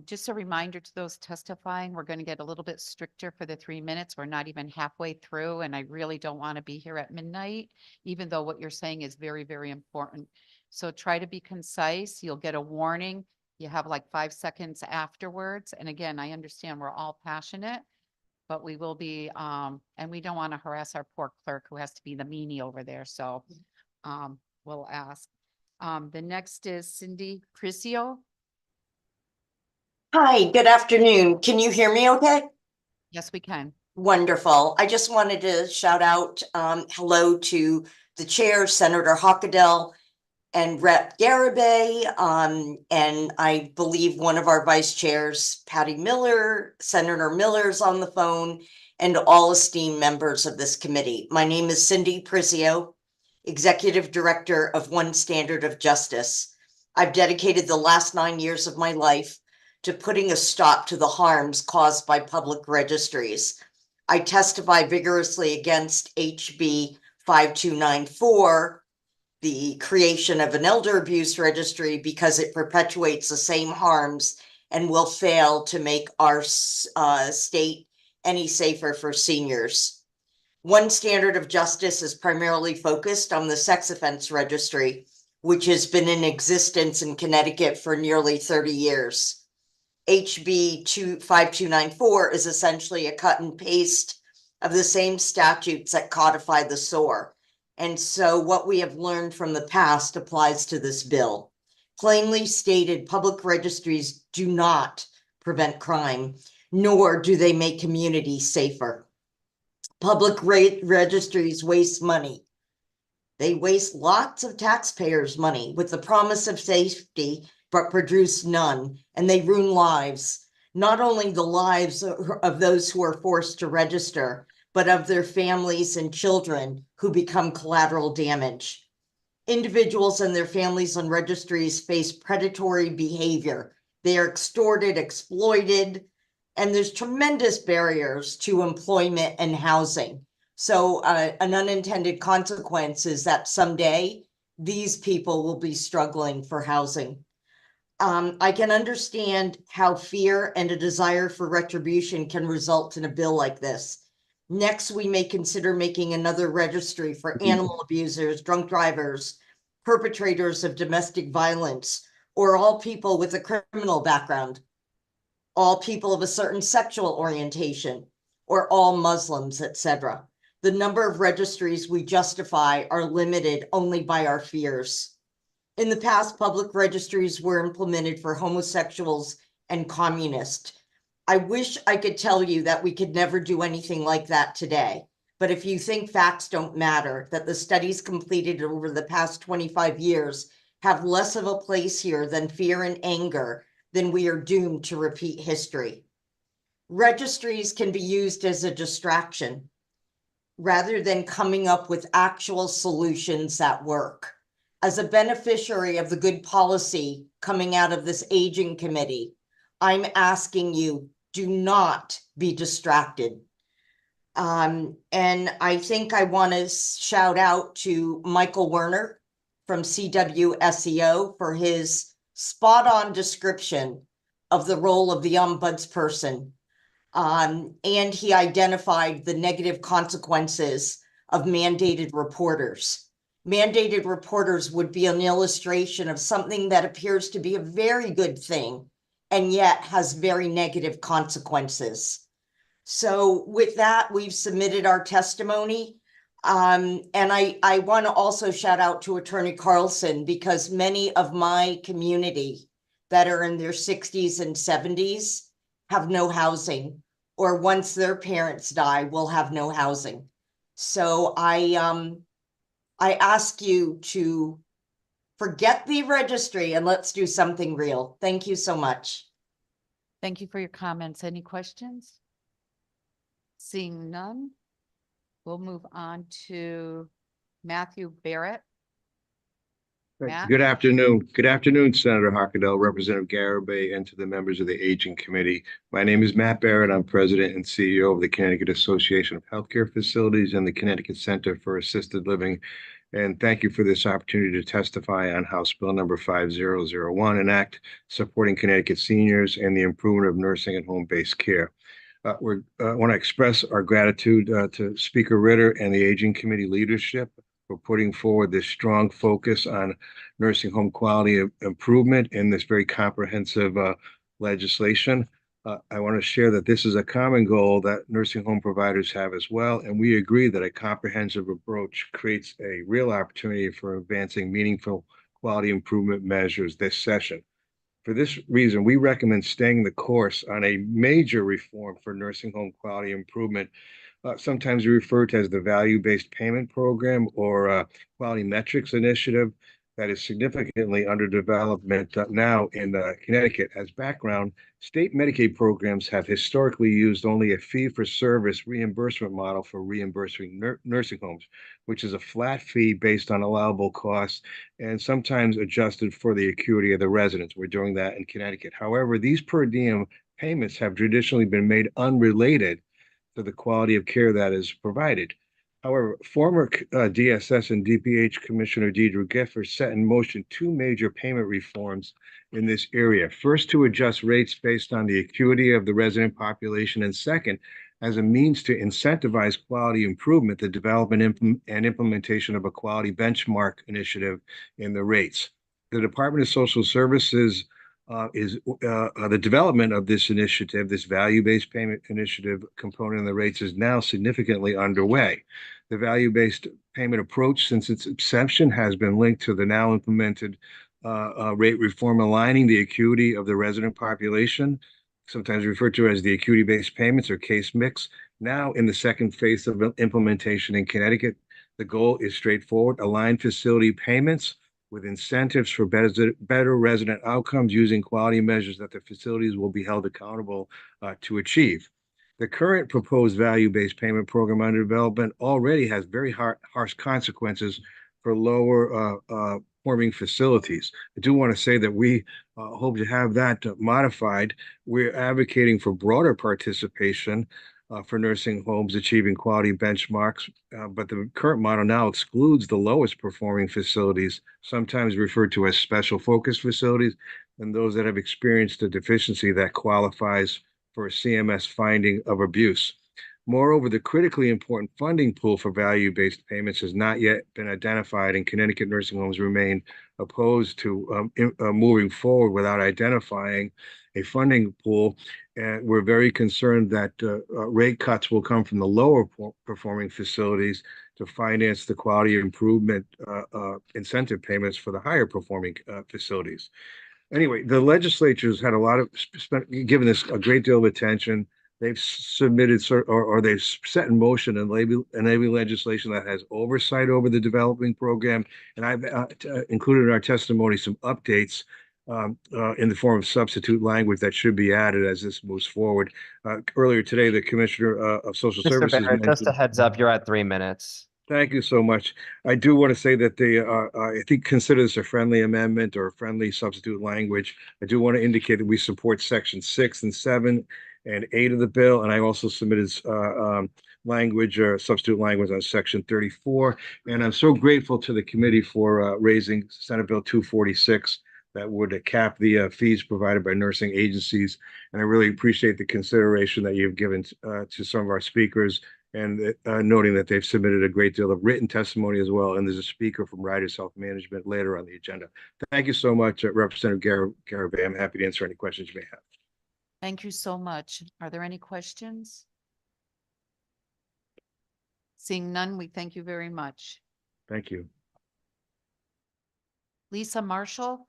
Just a reminder to those testifying, we're going to get a little bit stricter for the 3 minutes. We're not even halfway through, and I really don't want to be here at midnight, even though what you're saying is very, very important. So try to be concise. You'll get a warning. You have like 5 seconds afterwards. And again, I understand we're all passionate, but we will be, and we don't want to harass our poor clerk who has to be the meanie over there. So we'll ask. The next is Cindy Prisio. Hi, good afternoon. Can you hear me okay? Yes, we can. Wonderful. I just wanted to shout out hello to the chair, Senator Hockadell, and Rep. Garibay, and I believe one of our vice chairs, Patty Miller, Senator Miller's on the phone, and all esteemed members of this committee. My name is Cindy Prisio, Executive Director of One Standard of Justice. I've dedicated the last 9 years of my life to putting a stop to the harms caused by public registries. I testify vigorously against HB 5294, the creation of an elder abuse registry, because it perpetuates the same harms and will fail to make our state any safer for seniors. One Standard of Justice is primarily focused on the sex offense registry, which has been in existence in Connecticut for nearly 30 years. HB 5294 is essentially a cut and paste of the same statutes that codify the SOAR. And so what we have learned from the past applies to this bill. Plainly stated, public registries do not prevent crime, nor do they make communities safer. Public rate registries waste money. They waste lots of taxpayers' money with the promise of safety, but produce none, and they ruin lives. Not only the lives of those who are forced to register, but of their families and children who become collateral damage. Individuals and their families on registries face predatory behavior. They are extorted, exploited, and there's tremendous barriers to employment and housing. So an unintended consequence is that someday these people will be struggling for housing. I can understand how fear and a desire for retribution can result in a bill like this. Next, we may consider making another registry for animal abusers, drunk drivers, perpetrators of domestic violence, or all people with a criminal background, all people of a certain sexual orientation, or all Muslims, etc. The number of registries we justify are limited only by our fears. In the past, public registries were implemented for homosexuals and communists. I wish I could tell you that we could never do anything like that today. But if you think facts don't matter, that the studies completed over the past 25 years have less of a place here than fear and anger, then we are doomed to repeat history. Registries can be used as a distraction rather than coming up with actual solutions that work. As a beneficiary of the good policy coming out of this aging committee, I'm asking you, do not be distracted. And I think I want to shout out to Michael Werner from CWSEO for his spot-on description of the role of the ombudsperson. And he identified the negative consequences of mandated reporters. Mandated reporters would be an illustration of something that appears to be a very good thing and yet has very negative consequences. So with that, we've submitted our testimony. And I want to also shout out to Attorney Carlson, because many of my community that are in their 60s and 70s have no housing, or once their parents die, will have no housing. So I ask you to forget the registry and let's do something real. Thank you so much. Thank you for your comments. Any questions? Seeing none, we'll move on to Matthew Barrett. Matt? Good afternoon. Good afternoon, Senator Hockadell, Representative Garibay, and to the members of the Aging Committee. My name is Matt Barrett. I'm President and CEO of the Connecticut Association of Healthcare Facilities and the Connecticut Center for Assisted Living. And thank you for this opportunity to testify on House Bill number 5001, an act supporting Connecticut seniors and the improvement of nursing and home-based care. I want to express our gratitude to Speaker Ritter and the Aging Committee leadership for putting forward this strong focus on nursing home quality improvement in this very comprehensive legislation. I want to share that this is a common goal that nursing home providers have as well, and we agree that a comprehensive approach creates a real opportunity for advancing meaningful quality improvement measures this session. For this reason, we recommend staying the course on a major reform for nursing home quality improvement, sometimes referred to as the value-based payment program or quality metrics initiative, that is significantly under development now in Connecticut. As background, state Medicaid programs have historically used only a fee-for-service reimbursement model for reimbursing nursing homes, which is a flat fee based on allowable costs and sometimes adjusted for the acuity of the residents. We're doing that in Connecticut. However, these per diem payments have traditionally been made unrelated to the quality of care that is provided. However, former DSS and DPH Commissioner Deidre Gifford set in motion two major payment reforms in this area. First, to adjust rates based on the acuity of the resident population, and second, as a means to incentivize quality improvement, the development and implementation of a quality benchmark initiative in the rates. The Department of Social Services the development of this initiative, this value-based payment initiative component of the rates, is now significantly underway. The value-based payment approach, since its inception, has been linked to the now implemented rate reform, aligning the acuity of the resident population, sometimes referred to as the acuity-based payments or case mix, now in the second phase of implementation in Connecticut. The goal is straightforward: align facility payments with incentives for better resident outcomes using quality measures that the facilities will be held accountable to achieve. The current proposed value-based payment program under development already has very harsh consequences for lower performing facilities. I do want to say that we hope to have that modified. We're advocating for broader participation for nursing homes achieving quality benchmarks, but the current model now excludes the lowest performing facilities, sometimes referred to as special focus facilities, and those that have experienced a deficiency that qualifies for a CMS finding of abuse. Moreover, the critically important funding pool for value-based payments has not yet been identified, and Connecticut nursing homes remain opposed to moving forward without identifying a funding pool. And we're very concerned that rate cuts will come from the lower performing facilities to finance the quality improvement incentive payments for the higher performing facilities. Anyway, the legislature's had a lot of given this a great deal of attention. They've submitted or they've set in motion enabling legislation that has oversight over the developing program. And I've included in our testimony some updates in the form of substitute language that should be added as this moves forward. Earlier today, the Commissioner of Social Mr. Services Barrett, just a mentioned. heads up, you're at 3 minutes. Thank you so much. I do want to say that they, I think, consider this a friendly amendment or friendly substitute language. I do want to indicate that we support section 6 and 7 and 8 of the bill, and I also submitted language or substitute language on section 34. And I'm so grateful to the committee for raising Senate Bill 246 that would cap the fees provided by nursing agencies. And I really appreciate the consideration that you've given to some of our speakers, and noting that they've submitted a great deal of written testimony as well. And there's a speaker from Riders Health Management later on the agenda. Thank you so much, Representative Garabay. I'm happy to answer any questions you may have. Thank you so much. Are there any questions? Seeing none, we thank you very much. Thank you. Lisa Marshall?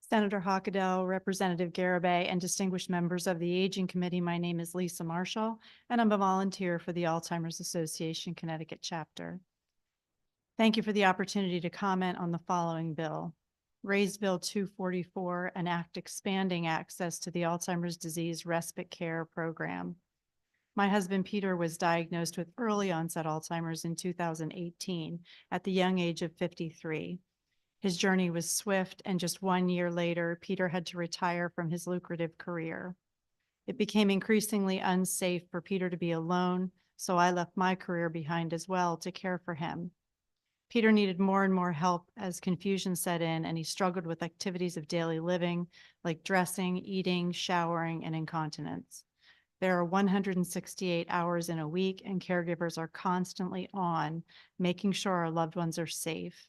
Senator Hockedal, Representative Garabay, and distinguished members of the Aging Committee, my name is Lisa Marshall, and I'm a volunteer for the Alzheimer's Association Connecticut chapter. Thank you for the opportunity to comment on the following bill. Raised Bill 244, an act expanding access to the Alzheimer's disease respite care program. My husband Peter was diagnosed with early onset Alzheimer's in 2018 at the young age of 53. His journey was swift, and just 1 year later, Peter had to retire from his lucrative career. It became increasingly unsafe for Peter to be alone, so I left my career behind as well to care for him. Peter needed more and more help as confusion set in, and he struggled with activities of daily living like dressing, eating, showering, and incontinence. There are 168 hours in a week, and caregivers are constantly on, making sure our loved ones are safe.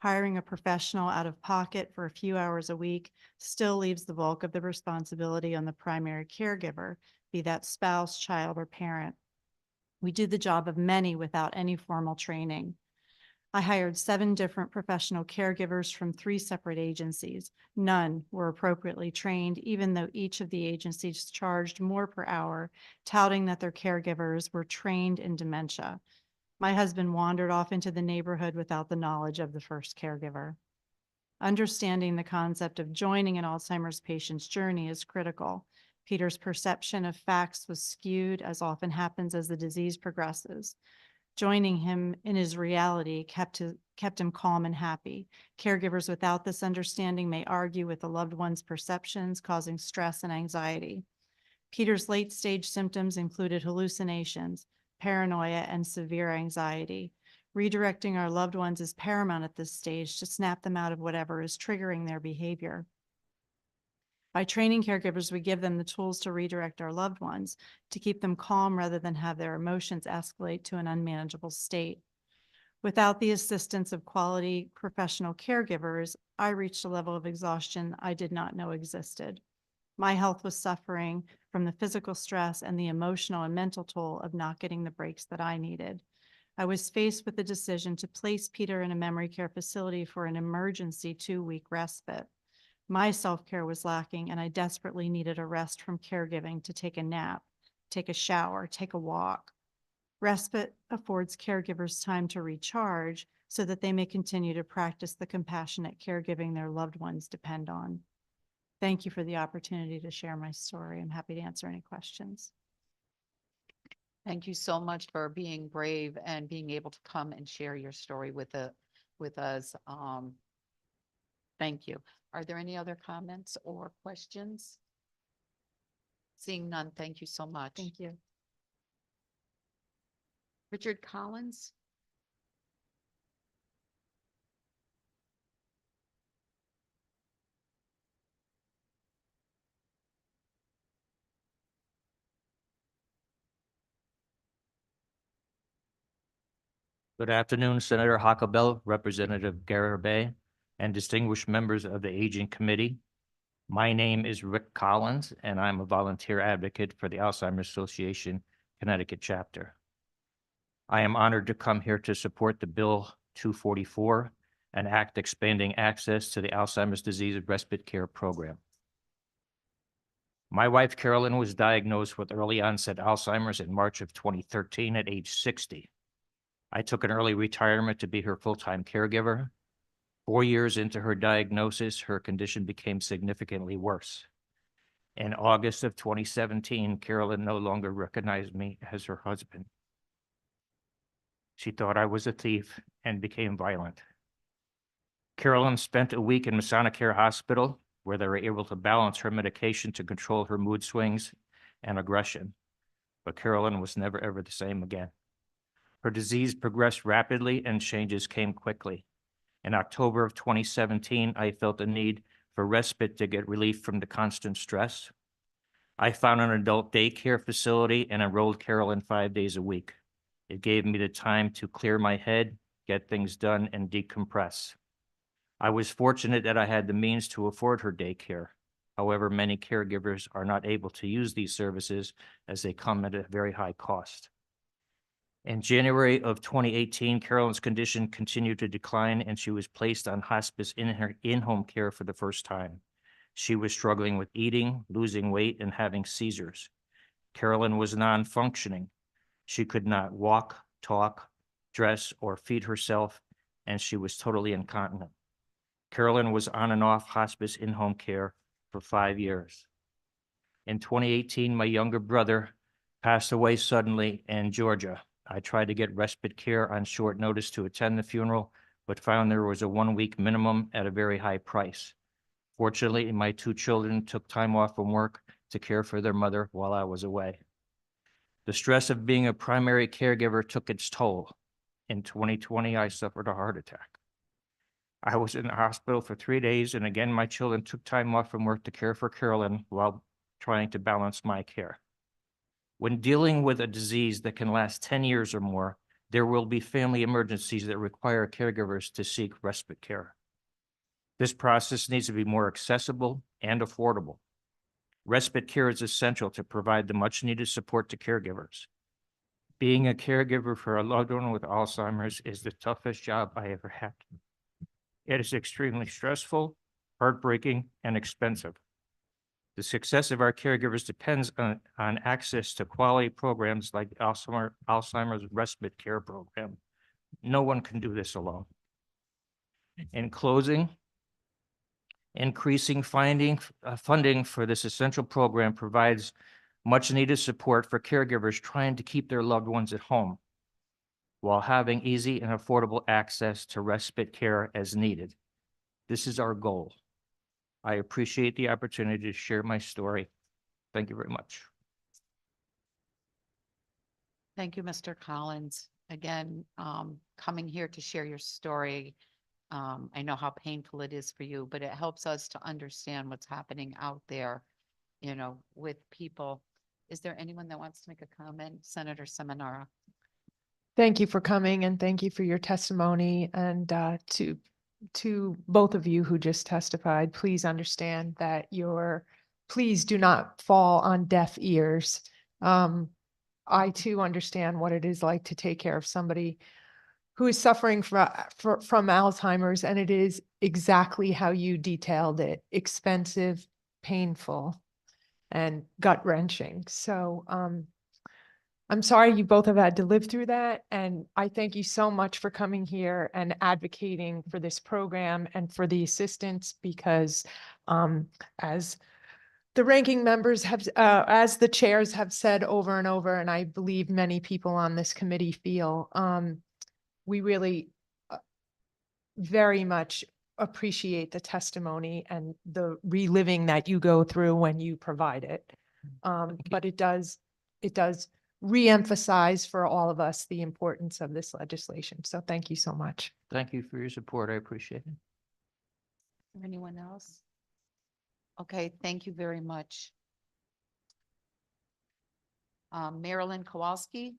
Hiring a professional out of pocket for a few hours a week still leaves the bulk of the responsibility on the primary caregiver, be that spouse, child, or parent. We do the job of many without any formal training. I hired 7 different professional caregivers from 3 separate agencies. None were appropriately trained, even though each of the agencies charged more per hour, touting that their caregivers were trained in dementia. My husband wandered off into the neighborhood without the knowledge of the first caregiver. Understanding the concept of joining an Alzheimer's patient's journey is critical. Peter's perception of facts was skewed, as often happens as the disease progresses. Joining him in his reality kept him calm and happy. Caregivers without this understanding may argue with a loved one's perceptions, causing stress and anxiety. Peter's late-stage symptoms included hallucinations, paranoia, and severe anxiety. Redirecting our loved ones is paramount at this stage to snap them out of whatever is triggering their behavior. By training caregivers, we give them the tools to redirect our loved ones, to keep them calm rather than have their emotions escalate to an unmanageable state. Without the assistance of quality professional caregivers, I reached a level of exhaustion I did not know existed. My health was suffering from the physical stress and the emotional and mental toll of not getting the breaks that I needed. I was faced with the decision to place Peter in a memory care facility for an emergency 2-week respite. My self-care was lacking, and I desperately needed a rest from caregiving to take a nap, take a shower, take a walk. Respite affords caregivers time to recharge so that they may continue to practice the compassionate caregiving their loved ones depend on. Thank you for the opportunity to share my story. I'm happy to answer any questions. Thank you so much for being brave and being able to come and share your story with us. Thank you. Are there any other comments or questions? Seeing none, thank you so much. Thank you. Richard Collins? Good afternoon, Senator Huckabee, Representative Garibay, and distinguished members of the Aging Committee. My name is Rick Collins, and I'm a volunteer advocate for the Alzheimer's Association Connecticut chapter. I am honored to come here to support the Bill 244, an act expanding access to the Alzheimer's disease respite care program. My wife, Carolyn, was diagnosed with early onset Alzheimer's in March of 2013 at age 60. I took an early retirement to be her full-time caregiver. 4 years into her diagnosis, her condition became significantly worse. In August of 2017, Carolyn no longer recognized me as her husband. She thought I was a thief and became violent. Carolyn spent a week in Masonic Hospital, where they were able to balance her medication to control her mood swings and aggression. But Carolyn was never ever the same again. Her disease progressed rapidly and changes came quickly. In October of 2017, I felt a need for respite to get relief from the constant stress. I found an adult daycare facility and enrolled Carolyn 5 days a week. It gave me the time to clear my head, get things done, and decompress. I was fortunate that I had the means to afford her daycare. However, many caregivers are not able to use these services as they come at a very high cost. In January of 2018, Carolyn's condition continued to decline and she was placed on hospice in-home care for the first time. She was struggling with eating, losing weight, and having seizures. Carolyn was non-functioning. She could not walk, talk, dress, or feed herself, and she was totally incontinent. Carolyn was on and off hospice in-home care for 5 years. In 2018, my younger brother passed away suddenly in Georgia. I tried to get respite care on short notice to attend the funeral, but found there was a 1-week minimum at a very high price. Fortunately, my 2 children took time off from work to care for their mother while I was away. The stress of being a primary caregiver took its toll. In 2020, I suffered a heart attack. I was in the hospital for 3 days, and again, my children took time off from work to care for Carolyn while trying to balance my care. When dealing with a disease that can last 10 years or more, there will be family emergencies that require caregivers to seek respite care. This process needs to be more accessible and affordable. Respite care is essential to provide the much-needed support to caregivers. Being a caregiver for a loved one with Alzheimer's is the toughest job I ever had. It is extremely stressful, heartbreaking, and expensive. The success of our caregivers depends on access to quality programs like the Alzheimer's Respite Care Program. No one can do this alone. In closing, increasing funding for this essential program provides much needed support for caregivers trying to keep their loved ones at home while having easy and affordable access to respite care as needed. This is our goal. I appreciate the opportunity to share my story. Thank you very much. Thank you, Mr. Collins. Again, coming here to share your story. I know how painful it is for you, but it helps us to understand what's happening out there, with people. Is there anyone that wants to make a comment? Senator Seminara. Thank you for coming and thank you for your testimony. And to both of you who just testified, please understand that please do not fall on deaf ears. I too understand what it is like to take care of somebody who is suffering from Alzheimer's, and it is exactly how you detailed it: expensive, painful, and gut-wrenching. So I'm sorry you both have had to live through that, and I thank you so much for coming here and advocating for this program and for the assistance, because as the ranking members have, as the chairs have said over and over, and I believe many people on this committee feel, we really very much appreciate the testimony and the reliving that you go through when you provide it. But it does reemphasize for all of us the importance of this legislation. So thank you so much. Thank you for your support. I appreciate it. Is there anyone else? Okay, thank you very much. Marilyn Kowalski.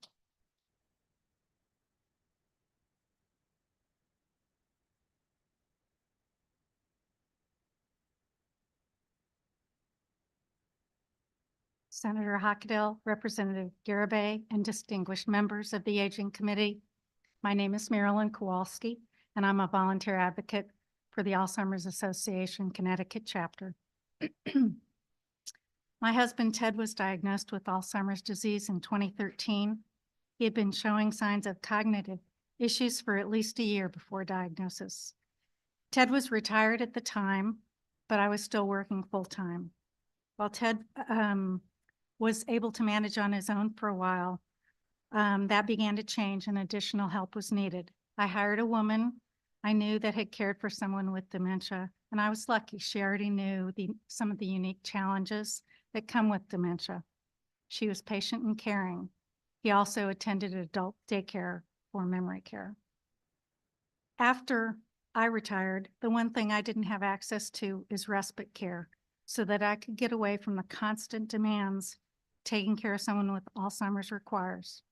Senator Hockedal, Representative Garibay, and distinguished members of the Aging Committee. My name is Marilyn Kowalski, and I'm a volunteer advocate for the Alzheimer's Association Connecticut chapter. My husband, Ted, was diagnosed with Alzheimer's disease in 2013. He had been showing signs of cognitive issues for at least a year before diagnosis. Ted was retired at the time, but I was still working full-time. While Ted was able to manage on his own for a while, that began to change and additional help was needed. I hired a woman I knew that had cared for someone with dementia, and I was lucky. She already knew some of the unique challenges that come with dementia. She was patient and caring. He also attended adult daycare for memory care. After I retired, the one thing I didn't have access to is respite care, so that I could get away from the constant demands taking care of someone with Alzheimer's requires.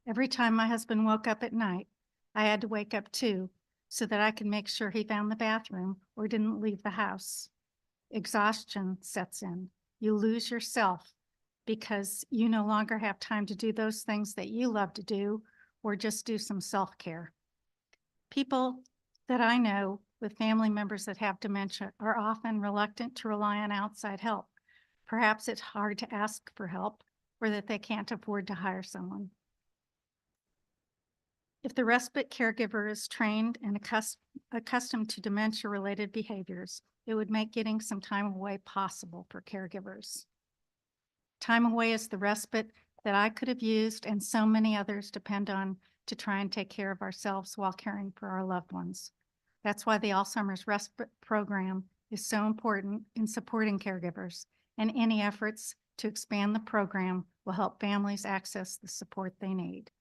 Every time my husband woke up at night, I had to wake up too, so that I could make sure he found the bathroom or didn't leave the house. Exhaustion sets in. You lose yourself because you no longer have time to do those things that you love to do or just do some self-care. People that I know with family members that have dementia are often reluctant to rely on outside help. Perhaps it's hard to ask for help or that they can't afford to hire someone. If the respite caregiver is trained and accustomed to dementia-related behaviors, it would make getting some time away possible for caregivers. Time away is the respite that I could have used and so many others depend on to try and take care of ourselves while caring for our loved ones. That's why the Alzheimer's Respite Program is so important in supporting caregivers, and any efforts to expand the program will help families access the support they need.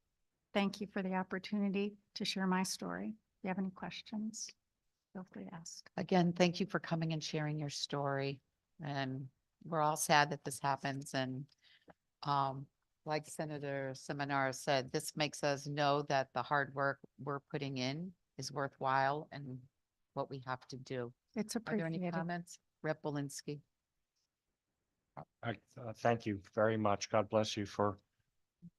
Thank you for the opportunity to share my story. If you have any questions, feel free to ask. Again, thank you for coming and sharing your story. And we're all sad that this happens. And like Senator Seminara said, this makes us know that the hard work we're putting in is worthwhile and what we have to do. It's Are there any appreciated. comments? Rep. Walensky. Thank you very much. God bless you for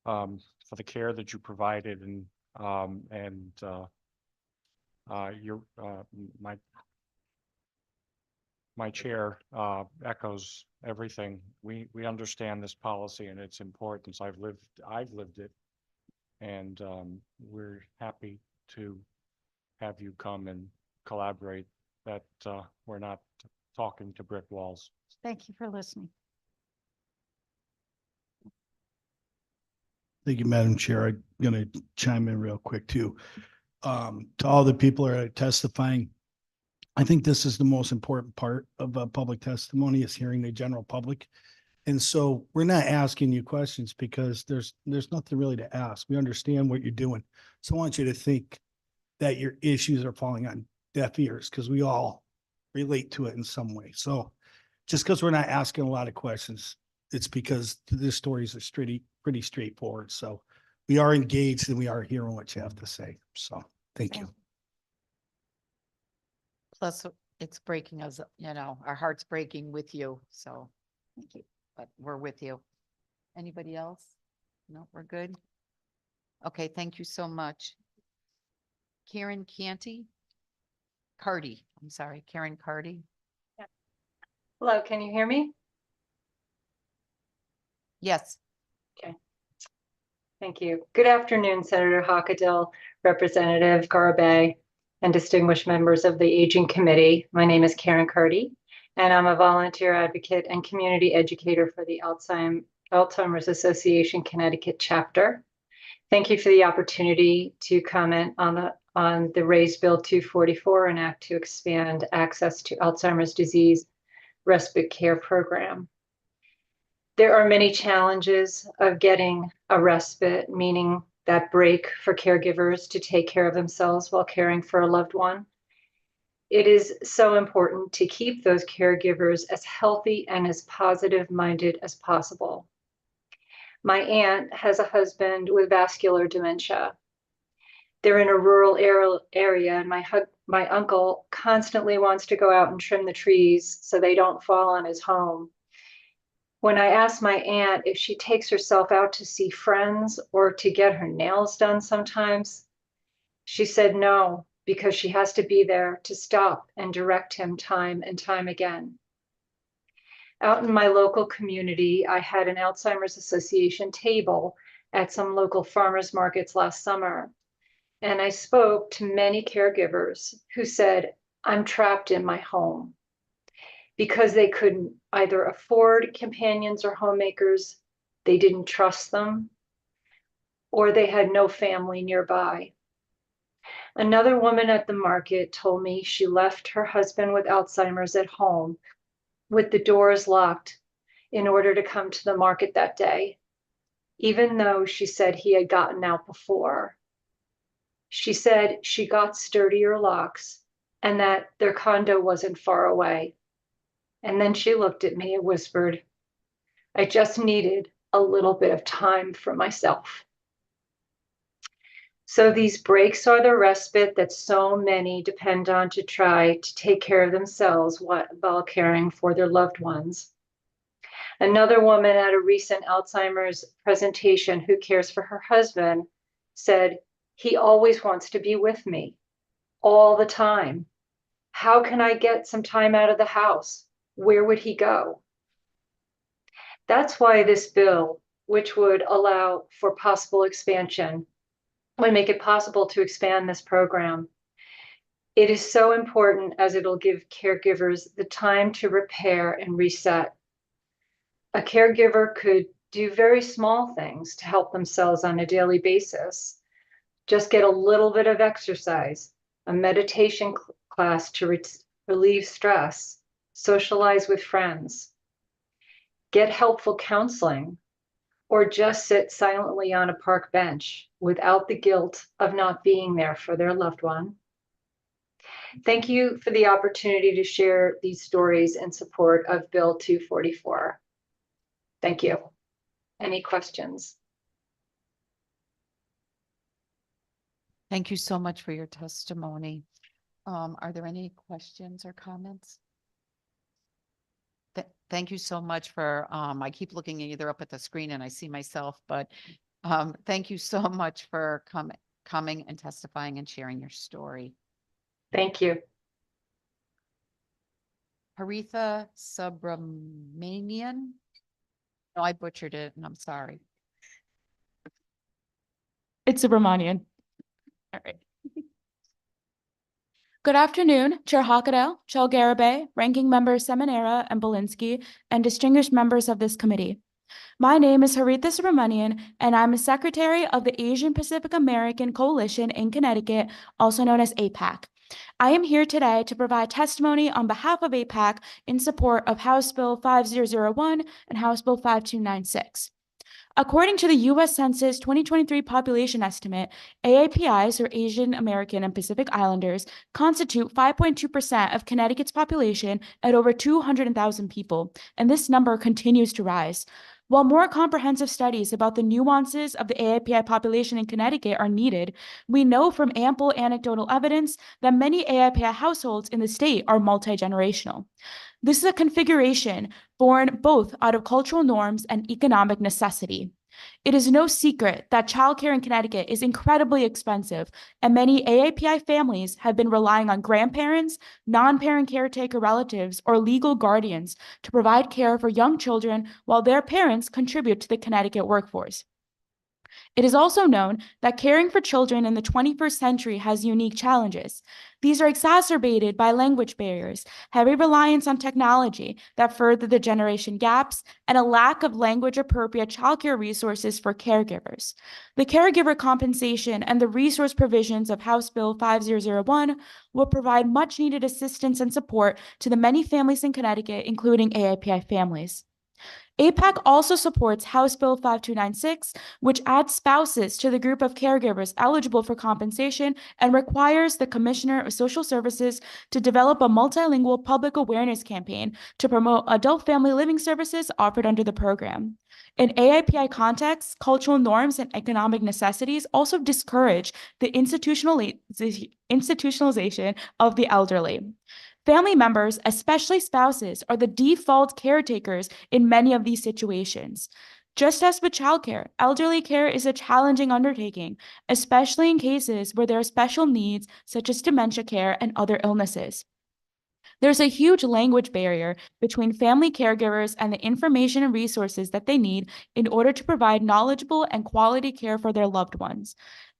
the care that you provided, and your my chair echoes everything. We understand this policy and its importance. I've lived it, and we're happy to have you come and collaborate, that we're not talking to brick walls. Thank you for listening. Thank you, Madam Chair. I'm going to chime in real quick too. To all the people that are testifying, I think this is the most important part of public testimony, is hearing the general public. And so we're not asking you questions because there's nothing really to ask. We understand what you're doing. So I want you to think that your issues are falling on deaf ears, because we all relate to it in some way. So just because we're not asking a lot of questions, it's because this story is pretty straightforward. So we are engaged and we are hearing what you have to say. So thank you. Plus, it's breaking us, our heart's breaking with you. So, thank you. But we're with you. Anybody else? No, we're good. Okay, thank you so much. Karen Cardy, I'm sorry, Karen Cardy. Hello, can you hear me? Yes. Okay. Thank you. Good afternoon, Senator Hockadell, Representative Garabay, and distinguished members of the Aging Committee. My name is Karen Cardy, and I'm a volunteer advocate and community educator for the Alzheimer's Association Connecticut chapter. Thank you for the opportunity to comment on the Raised Bill 244, an act to expand access to Alzheimer's disease respite care program. There are many challenges of getting a respite, meaning that break for caregivers to take care of themselves while caring for a loved one. It is so important to keep those caregivers as healthy and as positive-minded as possible. My aunt has a husband with vascular dementia. They're in a rural area, and my uncle constantly wants to go out and trim the trees so they don't fall on his home. When I asked my aunt if she takes herself out to see friends or to get her nails done sometimes, she said no, because she has to be there to stop and direct him time and time again. Out in my local community, I had an Alzheimer's Association table at some local farmers markets last summer. And I spoke to many caregivers who said, I'm trapped in my home because they couldn't either afford companions or homemakers, they didn't trust them, or they had no family nearby. Another woman at the market told me she left her husband with Alzheimer's at home with the doors locked in order to come to the market that day, even though she said he had gotten out before. She said she got sturdier locks and that their condo wasn't far away. And then she looked at me and whispered, I just needed a little bit of time for myself. So these breaks are the respite that so many depend on to try to take care of themselves while caring for their loved ones. Another woman at a recent Alzheimer's presentation who cares for her husband said, he always wants to be with me all the time. How can I get some time out of the house? Where would he go? That's why this bill, which would allow for possible expansion, would make it possible to expand this program. It is so important as it'll give caregivers the time to repair and reset. A caregiver could do very small things to help themselves on a daily basis. Just get a little bit of exercise, a meditation class to relieve stress, socialize with friends, get helpful counseling, or just sit silently on a park bench without the guilt of not being there for their loved one. Thank you for the opportunity to share these stories in support of Bill 244. Thank you. Any questions? Thank you so much for your testimony. Are there any questions or comments? Thank you so much for, I keep looking either up at the screen and I see myself, but thank you so much for coming and testifying and sharing your story. Thank you. Haritha Subramanian. No, I butchered it and I'm sorry. It's Subramanian. All right. Good afternoon, Chair Hockadell, Chair Garabay, Ranking Members Seminara and Belinsky, and distinguished members of this committee. My name is Haritha Subramanian, and I'm a secretary of the Asian Pacific American Coalition in Connecticut, also known as APAC. I am here today to provide testimony on behalf of APAC in support of House Bill 5001 and House Bill 5296. According to the U.S. Census 2023 population estimate, AAPIs, or Asian American and Pacific Islanders, constitute 5.2% of Connecticut's population at over 200,000 people, and this number continues to rise. While more comprehensive studies about the nuances of the AAPI population in Connecticut are needed, we know from ample anecdotal evidence that many AAPI households in the state are multi-generational. This is a configuration born both out of cultural norms and economic necessity. It is no secret that childcare in Connecticut is incredibly expensive, and many AAPI families have been relying on grandparents, non-parent caretaker relatives, or legal guardians to provide care for young children while their parents contribute to the Connecticut workforce. It is also known that caring for children in the 21st century has unique challenges. These are exacerbated by language barriers, heavy reliance on technology that further the generation gaps, and a lack of language-appropriate childcare resources for caregivers. The caregiver compensation and the resource provisions of House Bill 5001 will provide much-needed assistance and support to the many families in Connecticut, including AAPI families. APAC also supports House Bill 5296, which adds spouses to the group of caregivers eligible for compensation and requires the Commissioner of Social Services to develop a multilingual public awareness campaign to promote adult family living services offered under the program. In AIPI contexts, cultural norms and economic necessities also discourage the institutionalization of the elderly. Family members, especially spouses, are the default caretakers in many of these situations. Just as with childcare, elderly care is a challenging undertaking, especially in cases where there are special needs such as dementia care and other illnesses. There's a huge language barrier between family caregivers and the information and resources that they need in order to provide knowledgeable and quality care for their loved ones.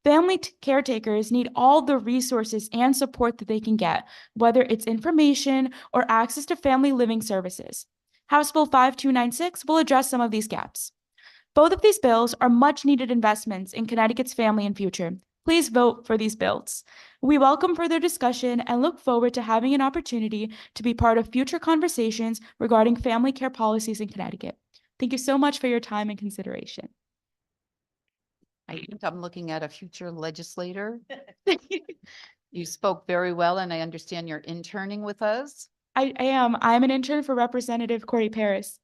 Family caretakers need all the resources and support that they can get, whether it's information or access to family living services. House Bill 5296 will address some of these gaps. Both of these bills are much needed investments in Connecticut's family and future. Please vote for these bills. We welcome further discussion and look forward to having an opportunity to be part of future conversations regarding family care policies in Connecticut. Thank you so much for your time and consideration. I think I'm looking at a future legislator. You spoke very well, and I understand you're interning with us. I am. I'm an intern for Representative Corey Paris.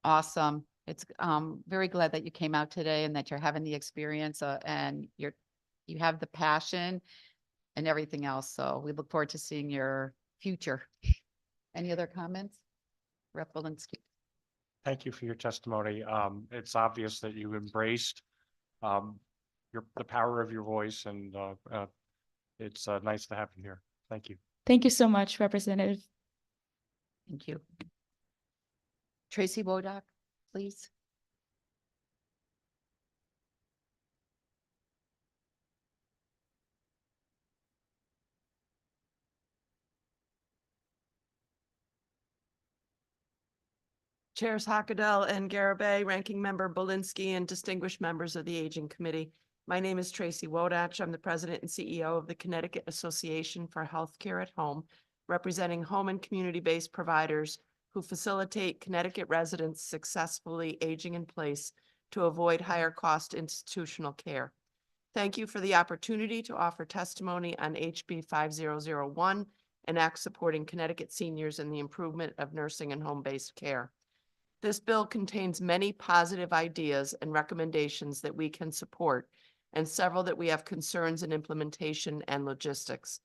Awesome. It's very glad that you came out today and that you're having the experience and you have the passion and everything else. So we look forward to seeing your future. Any other comments? Rep. Walensky. Thank you for your testimony. It's obvious that you embraced the power of your voice, and it's nice to have you here. Thank you. Thank you so much, Representative. Thank you. Tracy Wodak, please. Chairs Hockedal and Garabay, Ranking Member Belinsky, and distinguished members of the Aging Committee. My name is Tracy Wodach. I'm the President and CEO of the Connecticut Association for Healthcare at Home, representing home and community-based providers who facilitate Connecticut residents successfully aging in place to avoid higher cost institutional care. Thank you for the opportunity to offer testimony on HB 5001, an act supporting Connecticut seniors in the improvement of nursing and home-based care. This bill contains many positive ideas and recommendations that we can support, and several that we have concerns in implementation and logistics.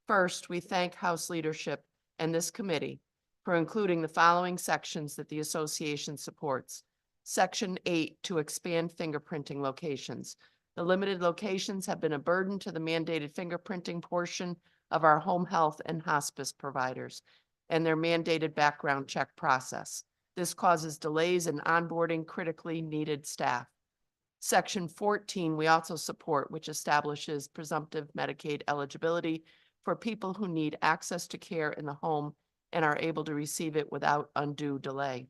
First, we thank House leadership and this committee for including the following sections that the association supports. Section 8, to expand fingerprinting locations. The limited locations have been a burden to the mandated fingerprinting portion of our home health and hospice providers and their mandated background check process. This causes delays in onboarding critically needed staff. Section 14, we also support, which establishes presumptive Medicaid eligibility for people who need access to care in the home and are able to receive it without undue delay.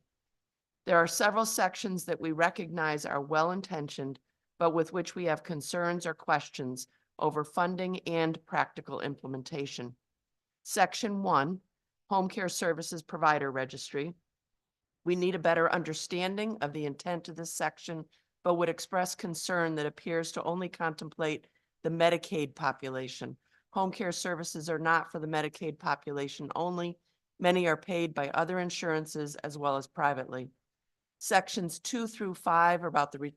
There are several sections that we recognize are well-intentioned, but with which we have concerns or questions over funding and practical implementation. Section 1, Home Care Services Provider Registry. We need a better understanding of the intent of this section, but would express concern that appears to only contemplate the Medicaid population. Home care services are not for the Medicaid population only. Many are paid by other insurances as well as privately. Sections 2 through 5 are about the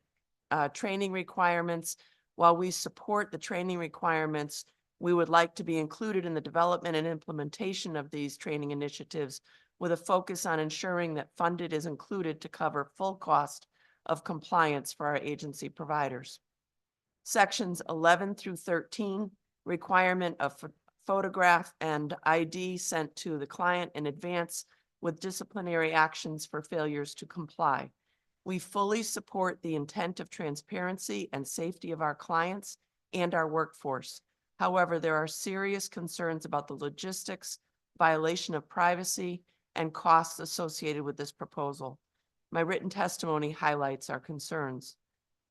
training requirements. While we support the training requirements, we would like to be included in the development and implementation of these training initiatives with a focus on ensuring that funded is included to cover full cost of compliance for our agency providers. Sections 11 through 13, requirement of photograph and ID sent to the client in advance with disciplinary actions for failures to comply. We fully support the intent of transparency and safety of our clients and our workforce. However, there are serious concerns about the logistics, violation of privacy, and costs associated with this proposal. My written testimony highlights our concerns.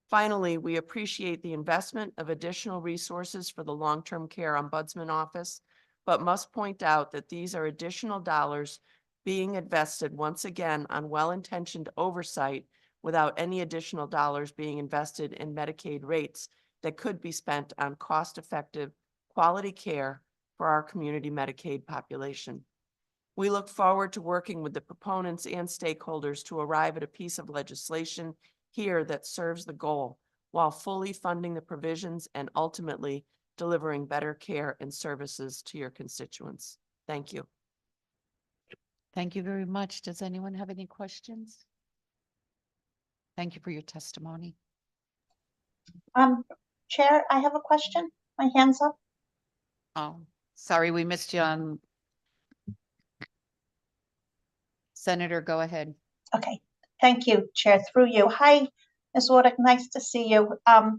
Finally, we appreciate the investment of additional resources for the Long-Term Care Ombudsman Office, but must point out that these are additional dollars being invested once again on well-intentioned oversight without any additional dollars being invested in Medicaid rates that could be spent on cost-effective, quality care for our community Medicaid population. We look forward to working with the proponents and stakeholders to arrive at a piece of legislation here that serves the goal while fully funding the provisions and ultimately delivering better care and services to your constituents. Thank you. Thank you very much. Does anyone have any questions? Thank you for your testimony. Chair, I have a question. My hand's up. Oh, sorry, we missed you on. Senator, go ahead. Okay, thank you, Chair, through you. Hi, Ms. Wardick, nice to see you. I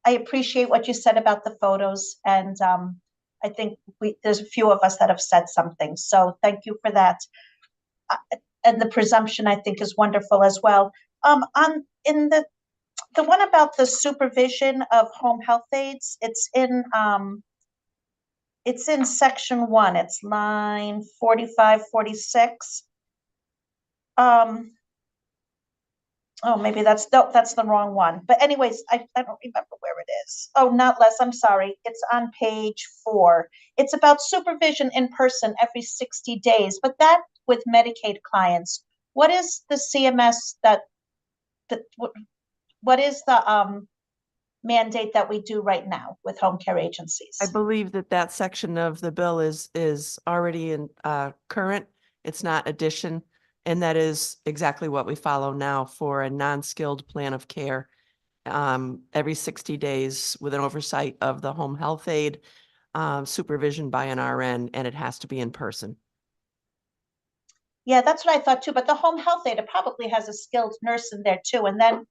appreciate what you said about the photos, and I think there's a few of us that have said something, so thank you for that. And the presumption, I think, is wonderful as well. In the one about the supervision of home health aides, it's in section 1. It's line 45, 46. Oh, maybe that's the wrong one. But anyways, I don't remember where it is. Oh, not less. I'm sorry. It's on page 4. It's about supervision in person every 60 days, but that with Medicaid clients. What is the CMS what is the mandate that we do right now with home care agencies? I believe that section of the bill is already in current. It's not addition. And that is exactly what we follow now for a non-skilled plan of care every 60 days with an oversight of the home health aide, supervision by an RN, and it has to be in person. Yeah, that's what I thought too. But the home health aide, it probably has a skilled nurse in there too. And then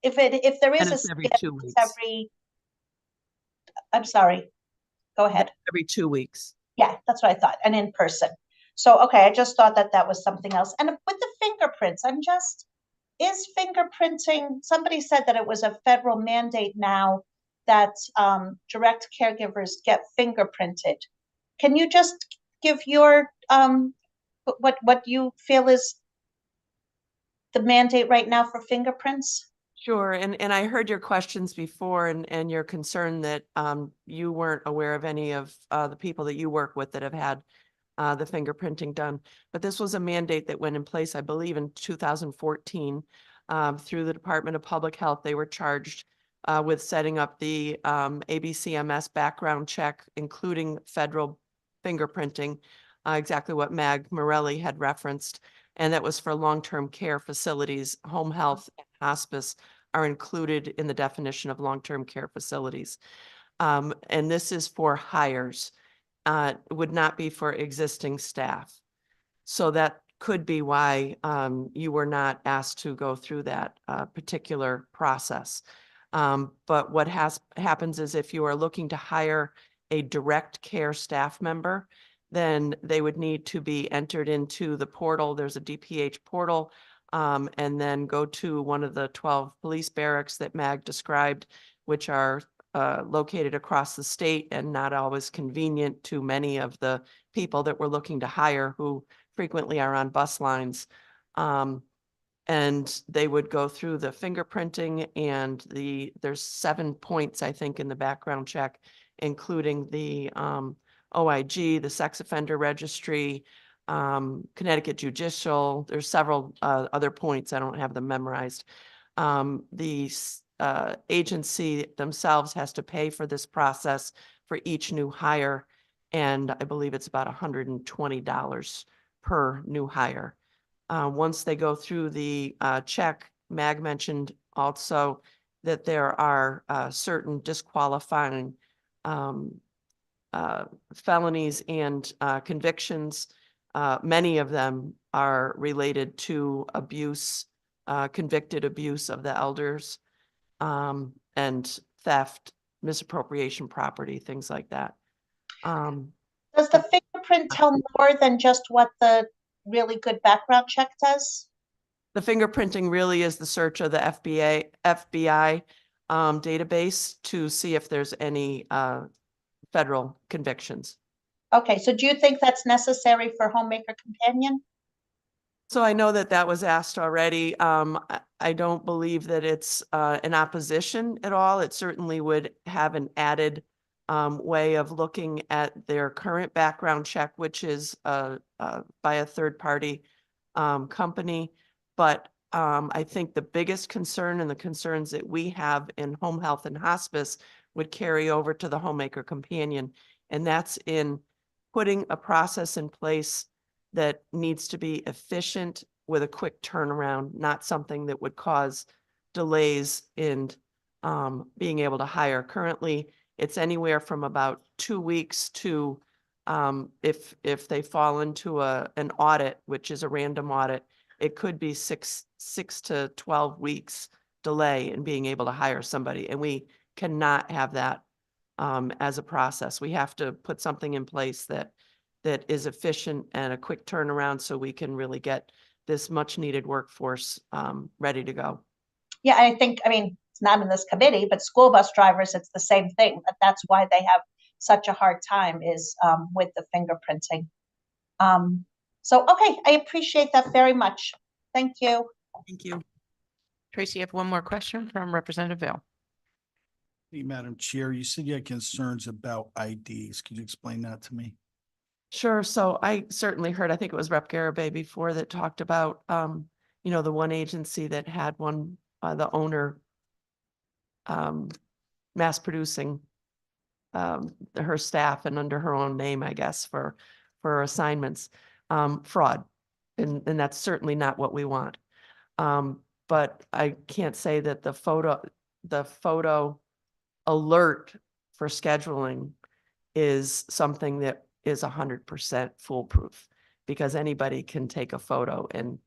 if there is And it's every 2 weeks. I'm sorry, go ahead. Every 2 weeks. Yeah, that's what I thought, and in person. So, okay, I just thought that was something else. And with the fingerprints, is fingerprinting, somebody said that it was a federal mandate now that direct caregivers get fingerprinted. Can you just give your, what you feel is the mandate right now for fingerprints? Sure. And I heard your questions before and your concern that you weren't aware of any of the people that you work with that have had the fingerprinting done. But this was a mandate that went in place, I believe, in 2014 through the Department of Public Health. They were charged with setting up the ABCMS background check, including federal fingerprinting, exactly what Mag Morelli had referenced. And that was for long-term care facilities. Home health and hospice are included in the definition of long-term care facilities. And this is for hires. Would not be for existing staff. So that could be why you were not asked to go through that particular process. But what happens is if you are looking to hire a direct care staff member, then they would need to be entered into the portal. There's a DPH portal, and then go to one of the 12 police barracks that Mag described, which are located across the state and not always convenient to many of the people that we're looking to hire who frequently are on bus lines. And they would go through the fingerprinting and there's 7 points, I think, in the background check, including the OIG, the sex offender registry, Connecticut Judicial. There's several other points. I don't have them memorized. The agency themselves has to pay for this process for each new hire. And I believe it's about $120 per new hire. Once they go through the check, Mag mentioned also that there are certain disqualifying felonies and convictions. Many of them are related to abuse, convicted abuse of the elders, and theft, misappropriation property, things like that. Does the fingerprint tell more than just what the really good background check does? The fingerprinting really is the search of the FBI database to see if there's any federal convictions. Okay, so do you think that's necessary for Homemaker Companion? So I know that that was asked already. I don't believe that it's an opposition at all. It certainly would have an added way of looking at their current background check, which is by a third-party company. But I think the biggest concern and the concerns that we have in home health and hospice would carry over to the Homemaker Companion. And that's in putting a process in place that needs to be efficient with a quick turnaround, not something that would cause delays in being able to hire. Currently, it's anywhere from about 2 weeks to if they fall into an audit, which is a random audit, it could be six to 12 weeks delay in being able to hire somebody. And we cannot have that as a process. We have to put something in place that is efficient and a quick turnaround so we can really get this much needed workforce ready to go. Yeah, I think, I mean, it's not in this committee, but school bus drivers, it's the same thing. That's why they have such a hard time is with the fingerprinting. So, okay, I appreciate that very much. Thank you. Thank you. Tracy, you have one more question from Representative Vale. Hey, Madam Chair, you said you had concerns about IDs. Could you explain that to me? Sure. So I certainly heard, I think it was Rep. Garabay before that talked about, the one agency that had one, the owner mass producing her staff and under her own name, I guess, for assignments, fraud. And that's certainly not what we want. But I can't say that the photo alert for scheduling is something that is 100% foolproof, because anybody can take a photo and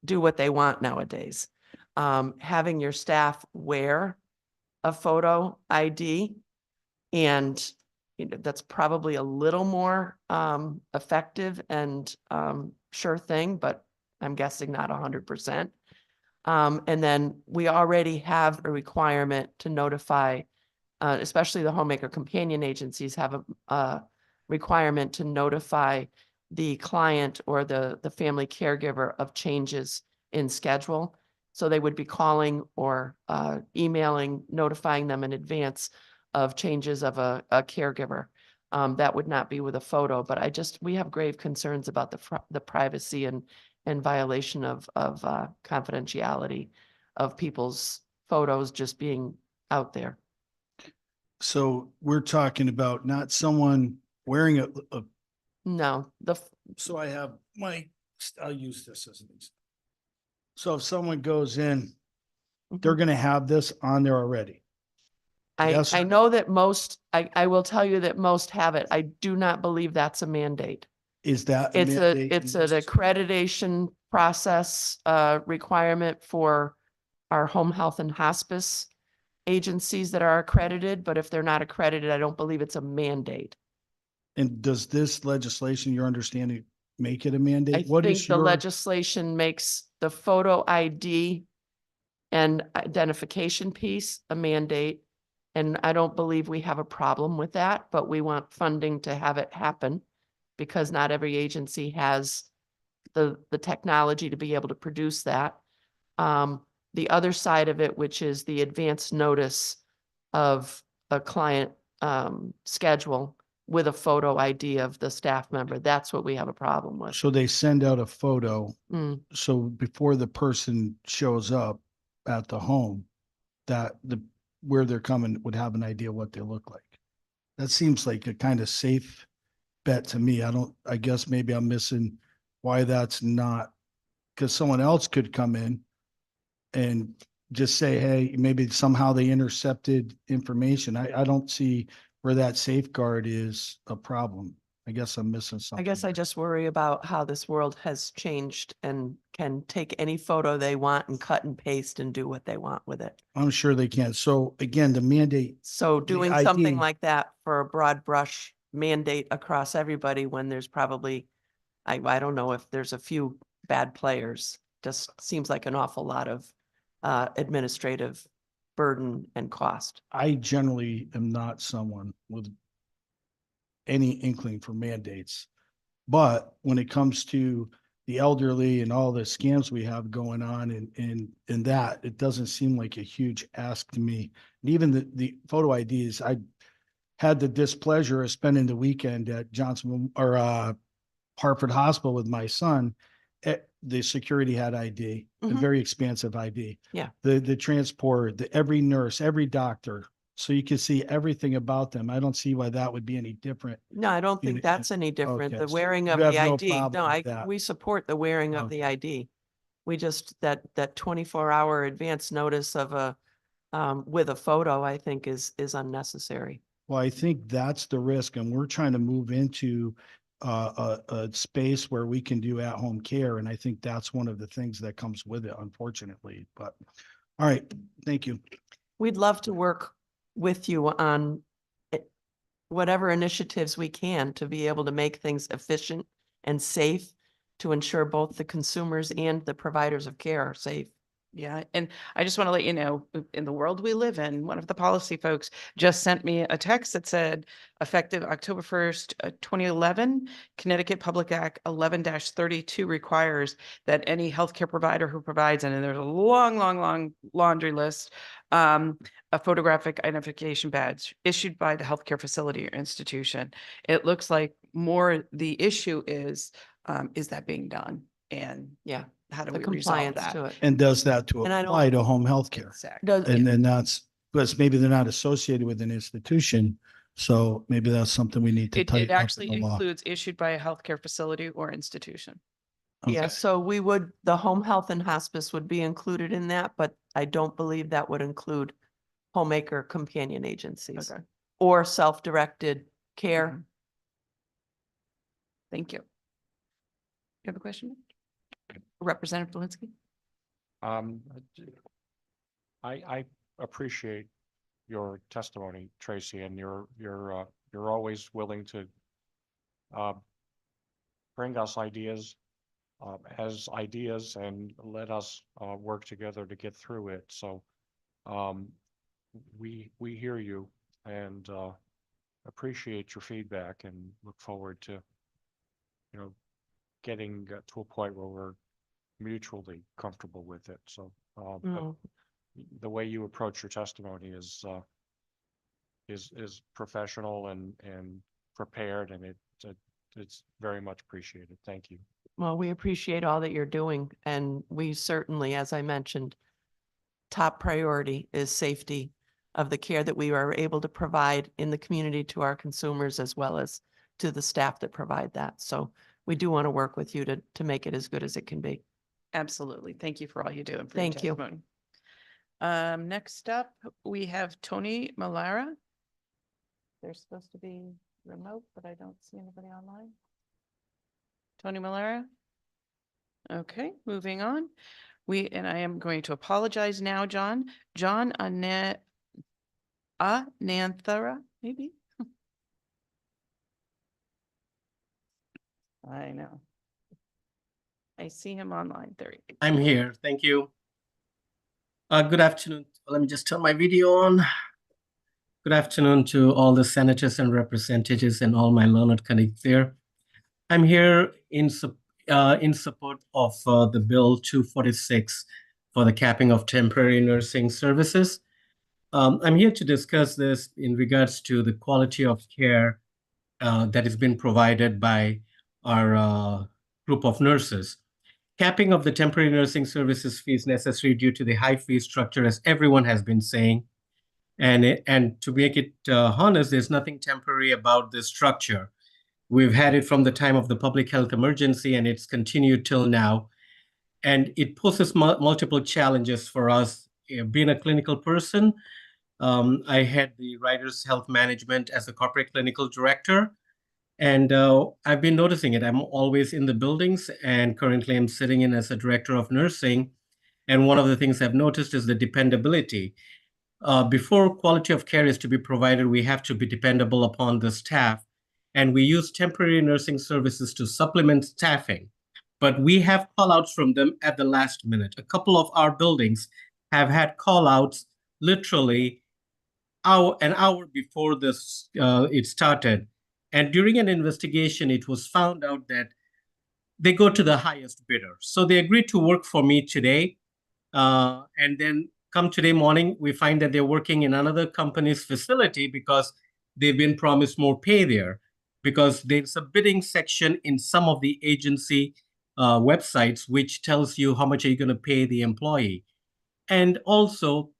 do what they want nowadays. Having your staff wear a photo ID, and that's probably a little more effective and sure thing, but I'm guessing not 100%. And then we already have a requirement to notify, especially the Homemaker Companion agencies have a requirement to notify the client or the family caregiver of changes in schedule. So they would be calling or emailing, notifying them in advance of changes of a caregiver. That would not be with a photo, but we have grave concerns about the privacy and violation of confidentiality of people's photos just being out there. So we're talking about not someone wearing a No, so I have I'll use this as an example. So if someone goes in, they're going to have this on there already. Yes. I know that I will tell you that most have it. I do not believe that's a mandate. Is that? a It's mandate it's in an this? accreditation process requirement for our home health and hospice agencies that are accredited, but if they're not accredited, I don't believe it's a mandate. And does this legislation, your understanding, make it a I mandate? What think is the your, legislation makes the photo ID and identification piece a mandate. And I don't believe we have a problem with that, but we want funding to have it happen because not every agency has the technology to be able to produce that. The other side of it, which is the advance notice of a client schedule with a photo ID of the staff member, that's what we have a problem with. so they send out a photo. Mm. So before the person shows up at the home, that where they're coming would have an idea what they look like. That seems like a kind of safe bet to me. I guess maybe I'm missing why that's not because someone else could come in and just say, hey, maybe somehow they intercepted information. I don't see where that safeguard is a problem. I guess I'm missing I something. guess I just worry about how this world has changed and can take any photo they want and cut and paste and do what they want with it. I'm sure they can. So again, the mandate, So doing something ID like that for a broad brush mandate across everybody when there's probably, I don't know if there's a few bad players, just seems like an awful lot of administrative burden and cost. I generally am not someone with any inkling for mandates. But when it comes to the elderly and all the scams we have going on in that, it doesn't seem like a huge ask to me. And even the photo IDs, I had the displeasure of spending the weekend at Johnson or Hartford Hospital with my son. The security had ID, a Mhm. very expansive ID. Yeah. The transport, every nurse, every doctor. So you can see everything about them. I don't see why that would be any different. No, I don't in- think that's any different. okay, The so wearing you of have the no ID. problem No, with that. we support the wearing of the ID. We just, that 24-hour advance notice of a, with a photo, I think is unnecessary. Well, I think that's the risk, and we're trying to move into a space where we can do at-home care, and I think that's one of the things that comes with it, unfortunately. But all right, thank you. We'd love to work with you on whatever initiatives we can to be able to make things efficient and safe to ensure both the consumers and the providers of care are safe. Yeah, and I just want to let you know, in the world we live in, one of the policy folks just sent me a text that said, effective October 1st, 2011, Connecticut Public Act 11-32 requires that any healthcare provider who provides, and there's a long laundry list, a photographic identification badge issued by the healthcare facility or institution. It looks like more the issue is that being done? And Yeah, how do the we resolve compliance that? to it. And does that to And I apply don't- to home health care? Exactly. Does, And then that's, because maybe they're not associated with an institution. So maybe that's something we need to It tighten up in actually the law. includes issued by a healthcare facility or institution. yeah, Okay. so we would, the home health and hospice would be included in that, but I don't believe that would include homemaker companion agencies Okay. or self-directed care. Mhm. Thank you. You have a question? Representative Belinsky? I appreciate your testimony, Tracy, and you're always willing to bring us ideas as ideas and let us work together to get through it. So we hear you and appreciate your feedback and look forward to, getting to a point where we're mutually comfortable with it. So but Mm. the way you approach your testimony is professional and prepared, and it's very much appreciated. Thank you. Well, we appreciate all that you're doing, and we certainly, as I mentioned, top priority is safety of the care that we are able to provide in the community to our consumers as well as to the staff that provide that. So we do want to work with you to make it as good as it can be. Absolutely. Thank you for all you do. And for your Thank you. testimony. Next up, we have Tony Malara. They're supposed to be remote, but I don't see anybody online. Tony Malara? Okay, moving on. And I am going to apologize now, John. John Ananthara, maybe? I know. I see him online. There he is. I'm here. Thank you. Good afternoon. Let me just turn my video on. Good afternoon to all the senators and representatives and all my learned colleagues there. I'm here in support of the Bill 246 for the capping of temporary nursing services. I'm here to discuss this in regards to the quality of care that has been provided by our group of nurses. Capping of the temporary nursing services fee is necessary due to the high fee structure, as everyone has been saying. And to make it honest, there's nothing temporary about this structure. We've had it from the time of the public health emergency, and it's continued till now. And it poses multiple challenges for us. Being a clinical person, I had the Riders Health Management as a corporate clinical director. And I've been noticing it. I'm always in the buildings, and currently I'm sitting in as a director of nursing. And one of the things I've noticed is the dependability. Before quality of care is to be provided, we have to be dependable upon the staff. And we use temporary nursing services to supplement staffing. But we have call-outs from them at the last minute. A couple of our buildings have had call-outs literally an hour before this it started. And during an investigation, it was found out that they go to the highest bidder. So they agreed to work for me today. And then come today morning, we find that they're working in another company's facility because they've been promised more pay there, because there's a bidding section in some of the agency websites which tells you how much are you going to pay the employee. And also,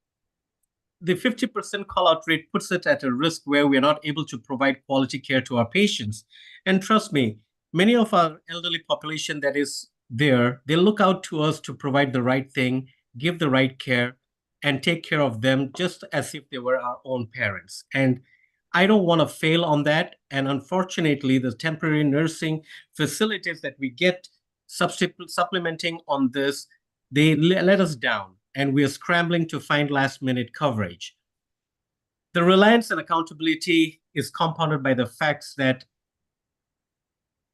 the 50% call-out rate puts it at a risk where we're not able to provide quality care to our patients. And trust me, many of our elderly population that is there, they look out to us to provide the right thing, give the right care, and take care of them just as if they were our own parents. And I don't want to fail on that. And unfortunately, the temporary nursing facilities that we get supplementing on this, they let us down, and we are scrambling to find last-minute coverage. The reliance and accountability is compounded by the facts that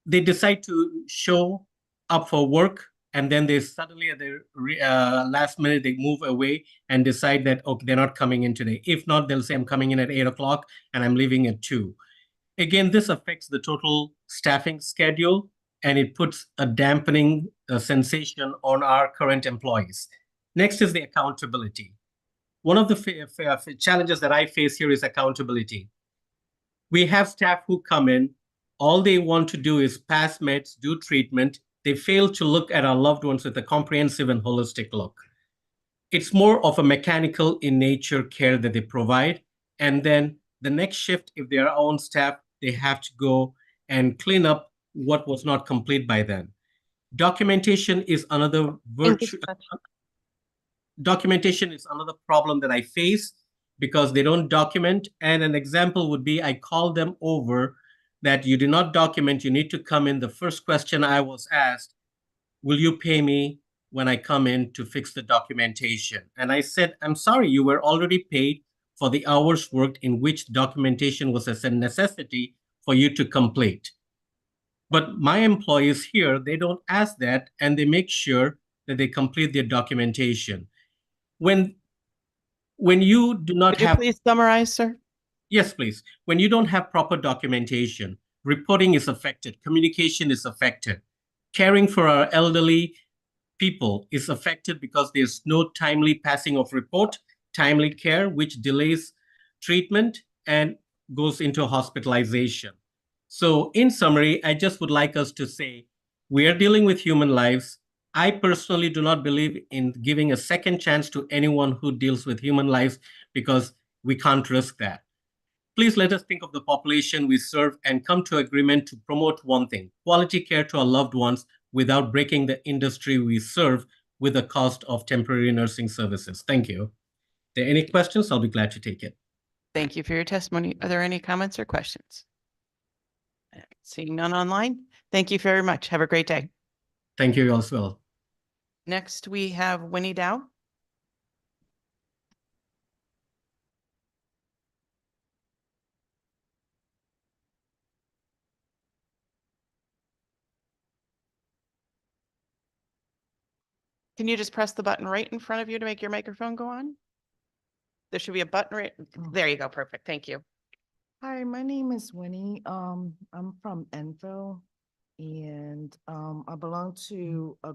they decide to show up for work, and then they suddenly at the last minute, they move away and decide that, okay, they're not coming in today. If not, they'll say, I'm coming in at 8 o'clock and I'm leaving at 2. Again, this affects the total staffing schedule, and it puts a dampening sensation on our current employees. Next is the accountability. One of the challenges that I face here is accountability. We have staff who come in, all they want to do is pass meds, do treatment. They fail to look at our loved ones with a comprehensive and holistic look. It's more of a mechanical in nature care that they provide. And then the next shift, if they are our own staff, they have to go and clean up what was not complete by then. Documentation is another Documentation is another problem that I face because they don't document. And an example would be I call them over that you do not document, you need to come in. The first question I was asked, will you pay me when I come in to fix the documentation? And I said, I'm sorry, you were already paid for the hours worked in which documentation was a necessity for you to complete. But my employees here, they don't ask that, and they make sure that they complete their documentation. When you do not have... Please summarize, sir. Yes, please. When you don't have proper documentation, reporting is affected, communication is affected. Caring for our elderly people is affected because there's no timely passing of report, timely care, which delays treatment and goes into hospitalization. So in summary, I just would like us to say, we are dealing with human lives. I personally do not believe in giving a second chance to anyone who deals with human lives because we can't risk that. Please let us think of the population we serve and come to agreement to promote one thing, quality care to our loved ones without breaking the industry we serve with the cost of temporary nursing services. Thank you. If there are any questions, I'll be glad to take it. Thank you for your testimony. Are there any comments or questions? Seeing none online, thank you very much. Have a great day. Thank you as well. Next, we have Winnie Dow. Can you just press the button right in front of you to make your microphone go on? There should be a button right. There you go. Perfect. Thank you. Hi, my name is Winnie. I'm from Enfield, and I belong to a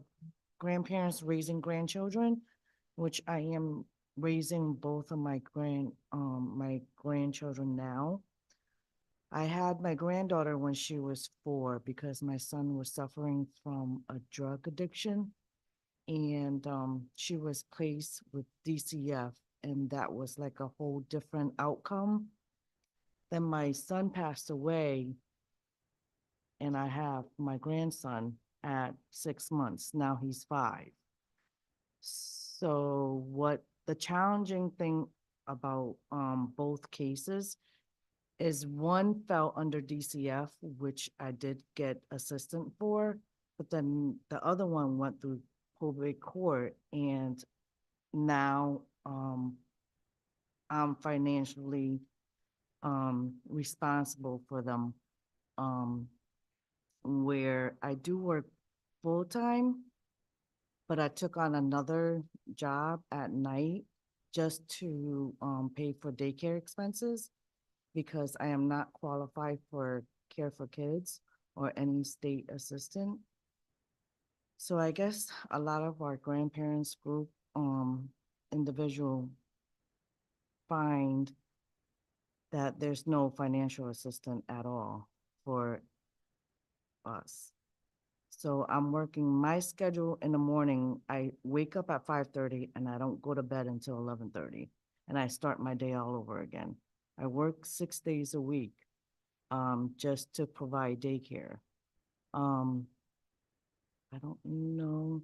grandparents raising grandchildren, which I am raising both of my grandchildren now. I had my granddaughter when she was 4 because my son was suffering from a drug addiction, and she was placed with DCF, and that was like a whole different outcome. Then my son passed away, and I have my grandson at 6 months. Now he's 5. So what the challenging thing about both cases is one fell under DCF, which I did get assistant for, but then the other one went through probate court, and now I'm financially responsible for them. Where I do work full-time, but I took on another job at night just to pay for daycare expenses because I am not qualified for Care for Kids or any state assistant. So I guess a lot of our grandparents group individual find that there's no financial assistance at all for us. So I'm working my schedule in the morning. I wake up at 5:30 and I don't go to bed until 11:30, and I start my day all over again. I work 6 days a week just to provide daycare. I don't know.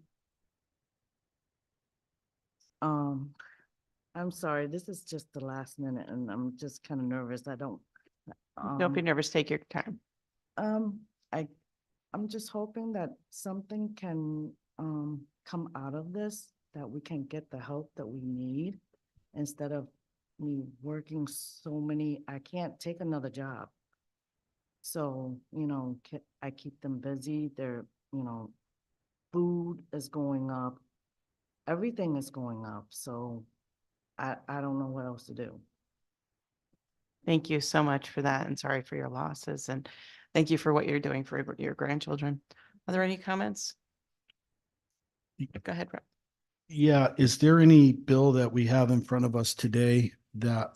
I'm sorry, this is just the last minute and I'm just kind of nervous. I don't. Don't be nervous, take your time. I'm just hoping that something can come out of this, that we can get the help that we need instead of me working so many, I can't take another job. So, I keep them busy. They're, food is going up. Everything is going up. So I don't know what else to do. Thank you so much for that, and sorry for your losses, and thank you for what you're doing for your grandchildren. Are there any comments? Go ahead, Rob. Yeah, is there any bill that we have in front of us today that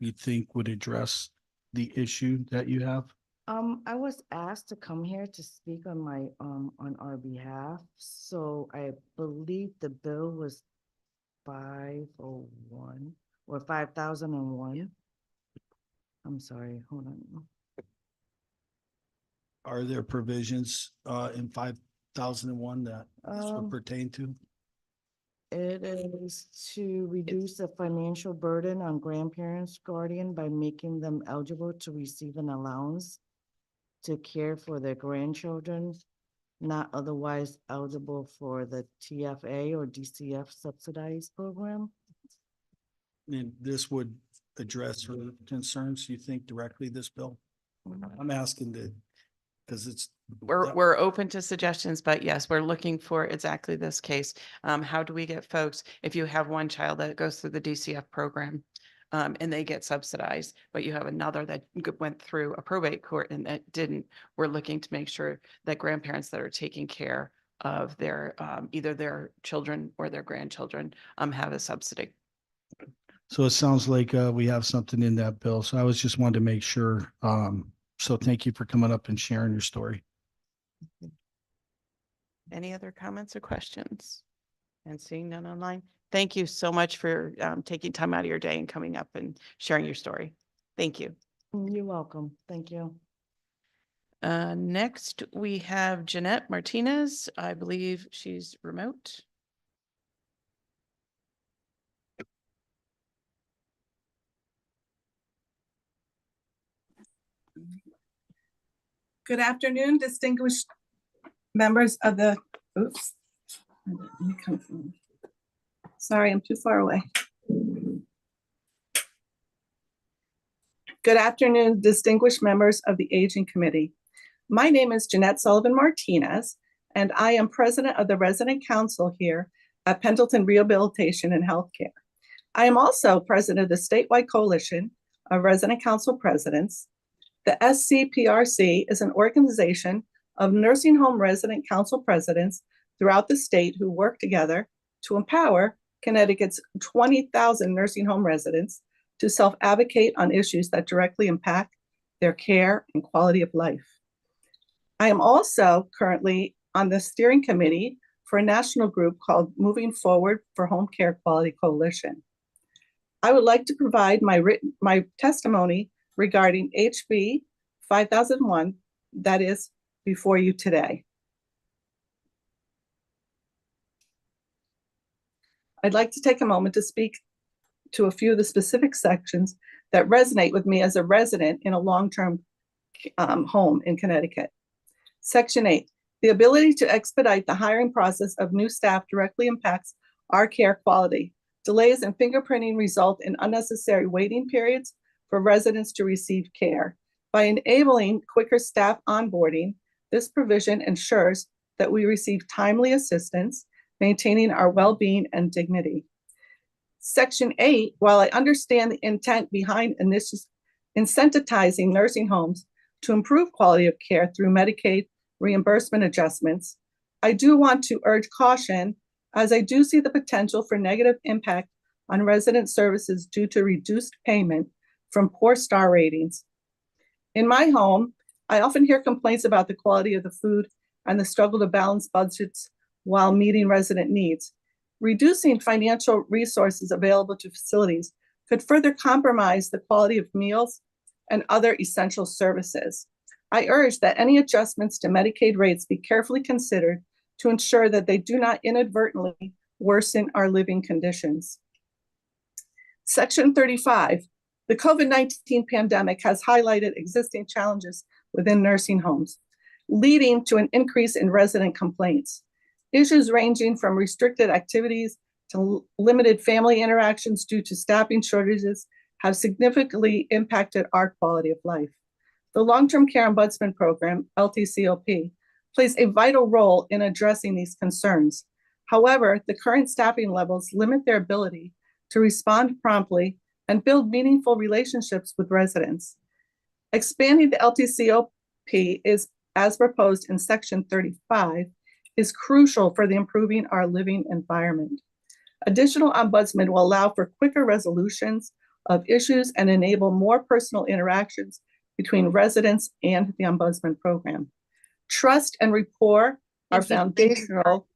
you think would address the issue that you have? I was asked to come here to speak on on our behalf, so I believe the bill was 501 or 5001. I'm sorry, hold on. Are there provisions in 5001 that this would pertain to? It is to reduce the financial burden on grandparents, guardian by making them eligible to receive an allowance to care for their grandchildren, not otherwise eligible for the TFA or DCF subsidized program. And this would address her concerns, you think, directly, this bill? I'm asking because it's. We're open to suggestions, but yes, we're looking for exactly this case. How do we get folks, if you have one child that goes through the DCF program, and they get subsidized, but you have another that went through a probate court and that didn't, we're looking to make sure that grandparents that are taking care of their, either their children or their grandchildren, have a subsidy. So it sounds like we have something in that bill. So I was just wanted to make sure. So thank you for coming up and sharing your story. Any other comments or questions? And seeing none online, thank you so much for taking time out of your day and coming up and sharing your story. Thank you. You're welcome. Thank you. Next, we have Jeanette Martinez. I believe she's remote. Good afternoon, distinguished members of the, oops. Let me come from- Sorry, I'm too far away. Good afternoon, distinguished members of the Aging Committee. My name is Jeanette Sullivan Martinez, and I am president of the Resident Council here at Pendleton Rehabilitation and Healthcare. I am also president of the statewide coalition of Resident Council presidents. The SCPRC is an organization of nursing home resident council presidents throughout the state who work together to empower Connecticut's 20,000 nursing home residents to self-advocate on issues that directly impact their care and quality of life. I am also currently on the steering committee for a national group called Moving Forward for Home Care Quality Coalition. I would like to provide my testimony regarding HB 5001 that is before you today. I'd like to take a moment to speak to a few of the specific sections that resonate with me as a resident in a long-term home in Connecticut. Section 8, the ability to expedite the hiring process of new staff directly impacts our care quality. Delays in fingerprinting result in unnecessary waiting periods for residents to receive care. By enabling quicker staff onboarding, this provision ensures that we receive timely assistance, maintaining our well-being and dignity. Section 8, while I understand the intent behind incentivizing nursing homes to improve quality of care through Medicaid reimbursement adjustments, I do want to urge caution, as I do see the potential for negative impact on resident services due to reduced payment from poor star ratings. In my home, I often hear complaints about the quality of the food and the struggle to balance budgets while meeting resident needs. Reducing financial resources available to facilities could further compromise the quality of meals and other essential services. I urge that any adjustments to Medicaid rates be carefully considered to ensure that they do not inadvertently worsen our living conditions. Section 35, the COVID-19 pandemic has highlighted existing challenges within nursing homes, leading to an increase in resident complaints. Issues ranging from restricted activities to limited family interactions due to staffing shortages have significantly impacted our quality of life. The Long-Term Care Ombudsman Program, LTCOP, plays a vital role in addressing these concerns. However, the current staffing levels limit their ability to respond promptly and build meaningful relationships with residents. Expanding the LTCOP is, as proposed in Section 35, is crucial for the improving our living environment. Additional ombudsman will allow for quicker resolutions of issues and enable more personal interactions between residents and the ombudsman program. Trust and rapport are foundational.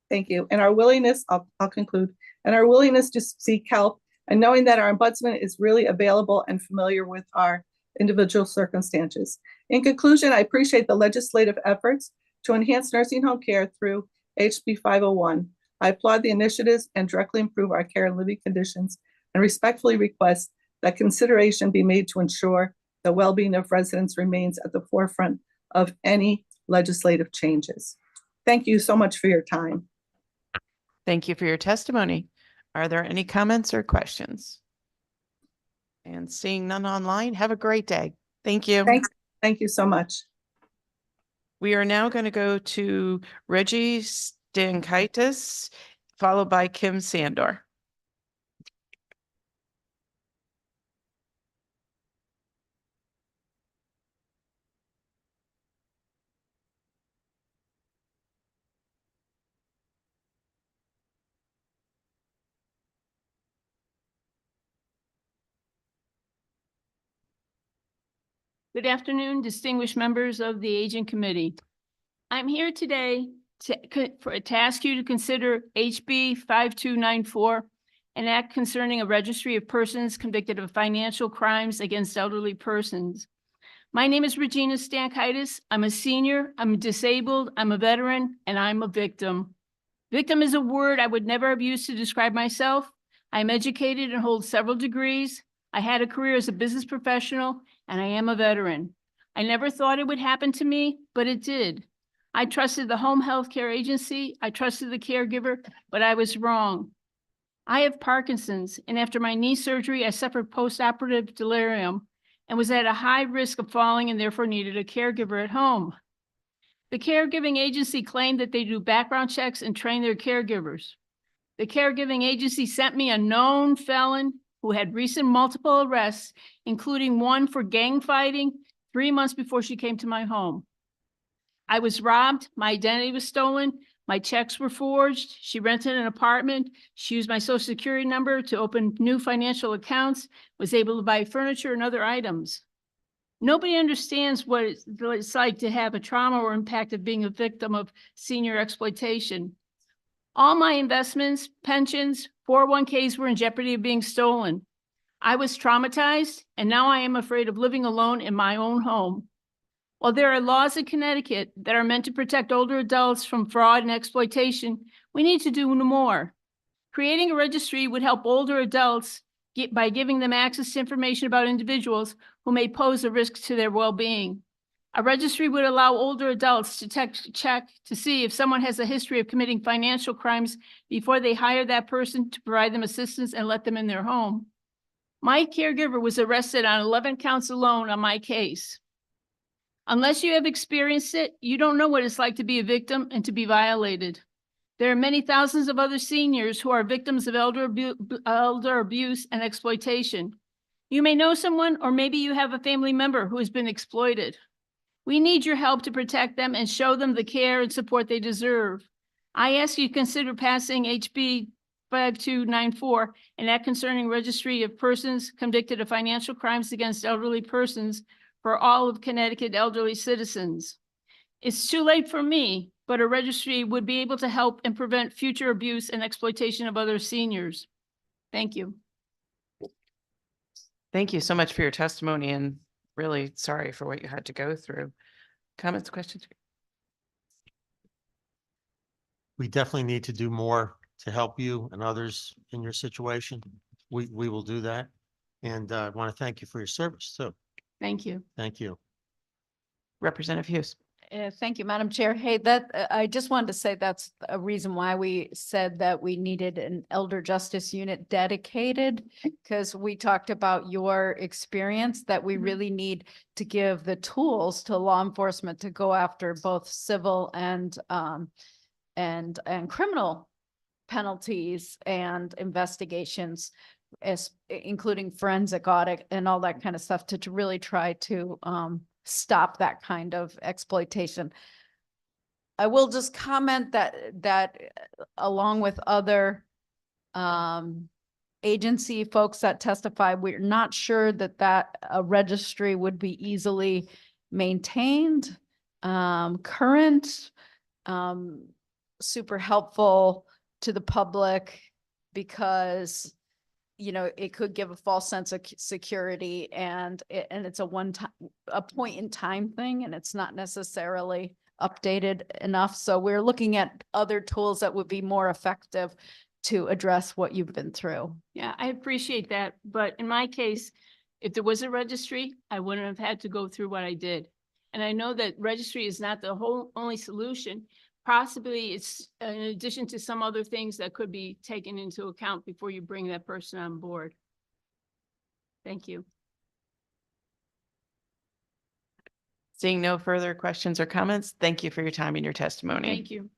Thank you. And our willingness, I'll conclude, and our willingness to seek help and knowing that our ombudsman is really available and familiar with our individual circumstances. In conclusion, I appreciate the legislative efforts to enhance nursing home care through HB 501. I applaud the initiatives and directly improve our care and living conditions, and respectfully request that consideration be made to ensure the well-being of residents remains at the forefront of any legislative changes. Thank you so much for your time. Thank you for your testimony. Are there any comments or questions? And seeing none online, have a great day. Thank you. Thank you so much. We are now going to go to Reggie Stankaitis, followed by Kim Sandor. Good afternoon, distinguished members of the Aging Committee. I'm here today to ask you to consider HB 5294, an act concerning a registry of persons convicted of financial crimes against elderly persons. My name is Regina Stankaitis. I'm a senior, I'm disabled, I'm a veteran, and I'm a victim. Victim is a word I would never have used to describe myself. I'm educated and hold several degrees. I had a career as a business professional, and I am a veteran. I never thought it would happen to me, but it did. I trusted the home health care agency. I trusted the caregiver, but I was wrong. I have Parkinson's, and after my knee surgery, I suffered postoperative delirium and was at a high risk of falling and therefore needed a caregiver at home. The caregiving agency claimed that they do background checks and train their caregivers. The caregiving agency sent me a known felon who had recent multiple arrests, including one for gang fighting 3 months before she came to my home. I was robbed, my identity was stolen, my checks were forged, she rented an apartment, she used my social security number to open new financial accounts, was able to buy furniture and other items. Nobody understands what it's like to have a trauma or impact of being a victim of senior exploitation. All my investments, pensions, 401ks were in jeopardy of being stolen. I was traumatized, and now I am afraid of living alone in my own home. While there are laws in Connecticut that are meant to protect older adults from fraud and exploitation, we need to do more. Creating a registry would help older adults by giving them access to information about individuals who may pose a risk to their well-being. A registry would allow older adults to check to see if someone has a history of committing financial crimes before they hire that person to provide them assistance and let them in their home. My caregiver was arrested on 11 counts alone on my case. Unless you have experienced it, you don't know what it's like to be a victim and to be violated. There are many thousands of other seniors who are victims of elder abuse and exploitation. You may know someone, or maybe you have a family member who has been exploited. We need your help to protect them and show them the care and support they deserve. I ask you to consider passing HB 5294, an act concerning registry of persons convicted of financial crimes against elderly persons for all of Connecticut elderly citizens. It's too late for me, but a registry would be able to help and prevent future abuse and exploitation of other seniors. Thank you. Thank you so much for your testimony, and really sorry for what you had to go through. Comments, questions? We definitely need to do more to help you and others in your situation. We will do that. And I want to thank you for your service too. Thank you. Thank you. Representative Hughes. Thank you, Madam Chair. Hey, I just wanted to say that's a reason why we said that we needed an elder justice unit dedicated, because we talked about your experience that we really need to give the tools to law enforcement to go after both civil and criminal penalties and investigations, including forensic audit and all that kind of stuff to really try to stop that kind of exploitation. I will just comment that along with other agency folks that testify, we're not sure that a registry would be easily maintained, current, super helpful to the public, because it could give a false sense of security, and it's a point in time thing, and it's not necessarily updated enough. So we're looking at other tools that would be more effective to address what you've been through. Yeah, I appreciate that. But in my case, if there was a registry, I wouldn't have had to go through what I did. And I know that registry is not the only solution. Possibly it's in addition to some other things that could be taken into account before you bring that person on board. Thank you. Seeing no further questions or comments, thank you for your time and your testimony. Thank you.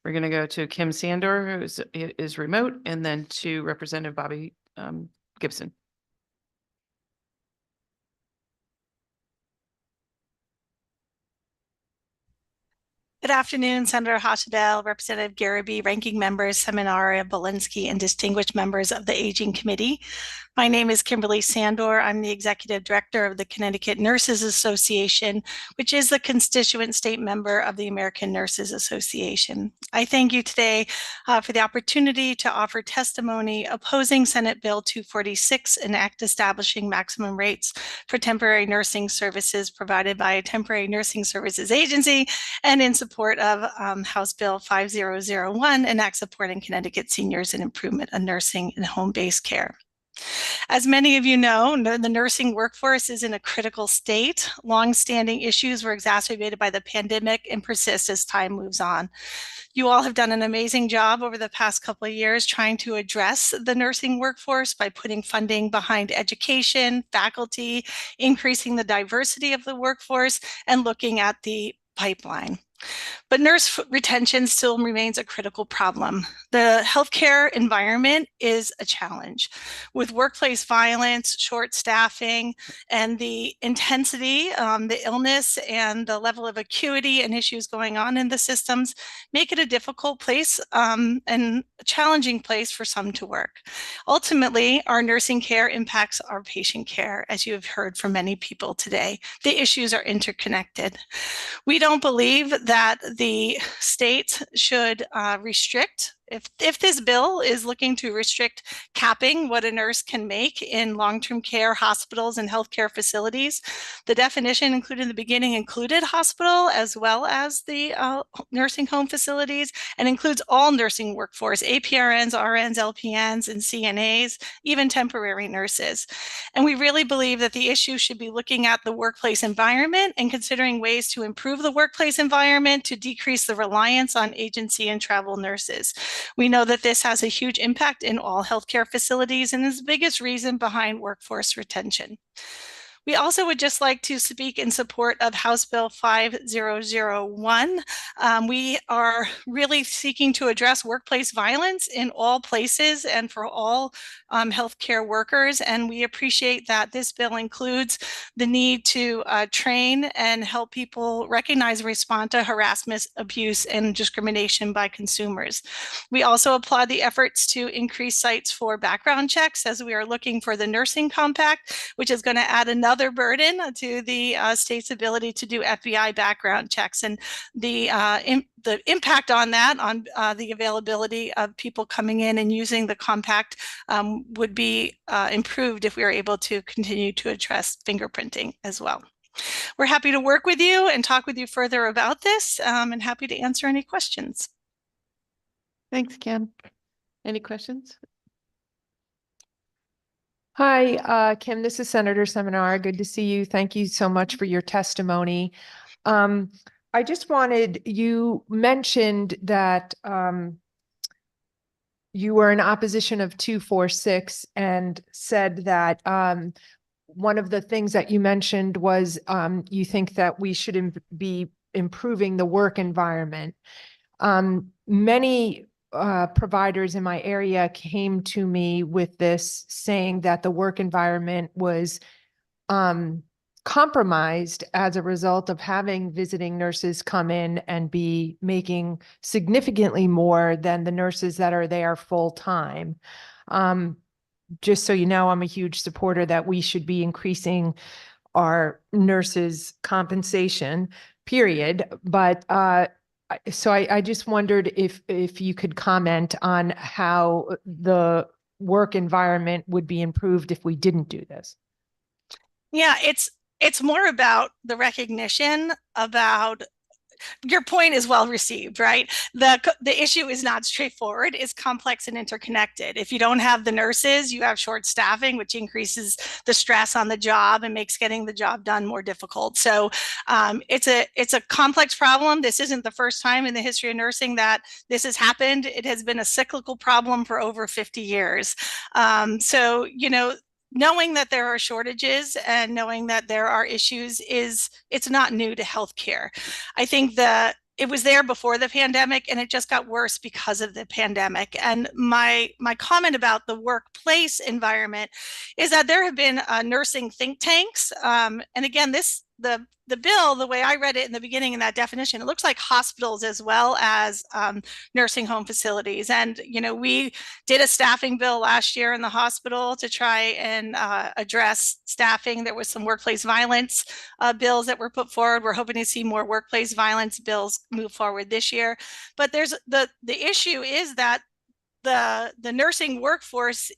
We're going to go to Kim Sandor, who is remote, and then to Representative Bobby Gibson. Good afternoon, Senator Hochschild, Representative Garraby, Ranking Members Seminara, Belinsky, and distinguished members of the Aging Committee. My name is Kimberly Sandor. I'm the Executive Director of the Connecticut Nurses Association, which is the constituent state member of the American Nurses Association. I thank you today for the opportunity to offer testimony opposing Senate Bill 246, an act establishing maximum rates for temporary nursing services provided by a temporary nursing services agency, and in support of House Bill 5001, an act supporting Connecticut seniors and improvement of nursing and home-based care. As many of you know, the nursing workforce is in a critical state. Long-standing issues were exacerbated by the pandemic and persist as time moves on. You all have done an amazing job over the past couple of years trying to address the nursing workforce by putting funding behind education, faculty, increasing the diversity of the workforce, and looking at the pipeline. But nurse retention still remains a critical problem. The healthcare environment is a challenge. With workplace violence, short staffing, and the intensity, the illness, and the level of acuity and issues going on in the systems make it a difficult place and a challenging place for some to work. Ultimately, our nursing care impacts our patient care, as you have heard from many people today. The issues are interconnected. We don't believe that the state should restrict if this bill is looking to restrict capping what a nurse can make in long-term care hospitals and healthcare facilities, the definition included in the beginning included hospital as well as the nursing home facilities, and includes all nursing workforce, APRNs, RNs, LPNs, and CNAs, even temporary nurses. And we really believe that the issue should be looking at the workplace environment and considering ways to improve the workplace environment to decrease the reliance on agency and travel nurses. We know that this has a huge impact in all healthcare facilities and is the biggest reason behind workforce retention. We also would just like to speak in support of House Bill 5001. We are really seeking to address workplace violence in all places and for all healthcare workers. And we appreciate that this bill includes the need to train and help people recognize and respond to harassment, abuse, and discrimination by consumers. We also applaud the efforts to increase sites for background checks as we are looking for the Nursing Compact, which is going to add another burden to the state's ability to do FBI background checks, and the impact on that, on the availability of people coming in and using the compact would be improved if we are able to continue to address fingerprinting as well. We're happy to work with you and talk with you further about this, and happy to answer any questions. Thanks, Kim. Any questions? Hi, Kim, this is Senator Seminara. Good to see you. Thank you so much for your testimony. I just wanted, you mentioned that you were in opposition of 246 and said that one of the things that you mentioned was you think that we should be improving the work environment. Many providers in my area came to me with this, saying that the work environment was compromised as a result of having visiting nurses come in and be making significantly more than the nurses that are there full time. Just so you know, I'm a huge supporter that we should be increasing our nurses' compensation, period. But so I just wondered if you could comment on how the work environment would be improved if we didn't do this. Yeah, it's more about the recognition about your point is well received, right? The issue is not straightforward. It's complex and interconnected. If you don't have the nurses, you have short staffing, which increases the stress on the job and makes getting the job done more difficult. So it's a complex problem. This isn't the first time in the history of nursing that this has happened. It has been a cyclical problem for over 50 years. So, you know, knowing that there are shortages and knowing that there are issues it's not new to healthcare. I think that it was there before the pandemic and it just got worse because of the pandemic. And my comment about the workplace environment is that there have been nursing think tanks. And again, the bill, the way I read it in the beginning in that definition, it looks like hospitals as well as nursing home facilities. And, you know, we did a staffing bill last year in the hospital to try and address staffing. There was some workplace violence bills that were put forward. We're hoping to see more workplace violence bills move forward this year. But there's the issue is that the nursing workforce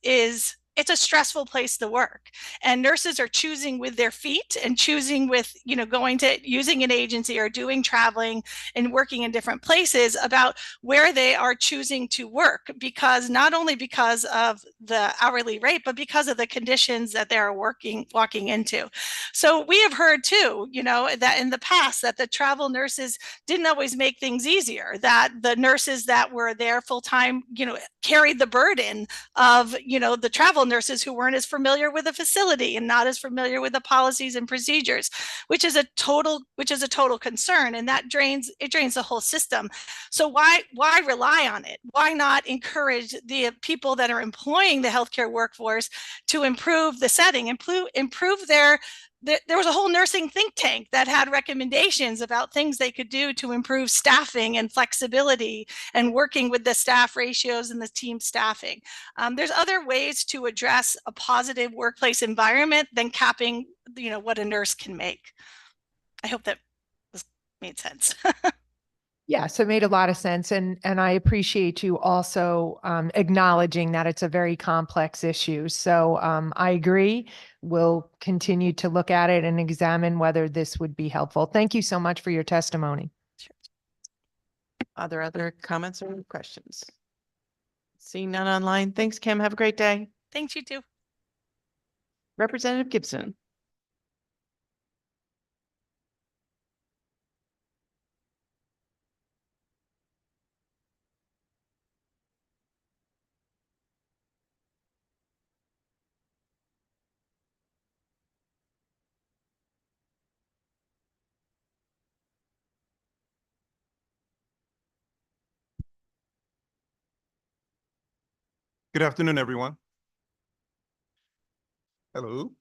it's a stressful place to work, and nurses are choosing with their feet and choosing with, you know, going to using an agency or doing traveling and working in different places about where they are choosing to work, because not only because of the hourly rate, but because of the conditions that they're walking into. So we have heard too, you know, that in the past that the travel nurses didn't always make things easier, that the nurses that were there full time, you know, carried the burden of, you know, the travel nurses who weren't as familiar with the facility and not as familiar with the policies and procedures, which is a total concern, and that drains the whole system. So why rely on it? Why not encourage the people that are employing the healthcare workforce to improve the setting, improve there was a whole nursing think tank that had recommendations about things they could do to improve staffing and flexibility and working with the staff ratios and the team staffing. There's other ways to address a positive workplace environment than capping, you know, what a nurse can make. I hope that made sense. Yes, it made a lot of sense. And I appreciate you also acknowledging that it's a very complex issue. So I agree. We'll continue to look at it and examine whether this would be helpful. Thank you so much for your testimony. Are there other comments or questions? Seeing none online. Thanks, Kim. Have a great day. Thanks, you too. Representative Gibson. Good afternoon, everyone. Hello.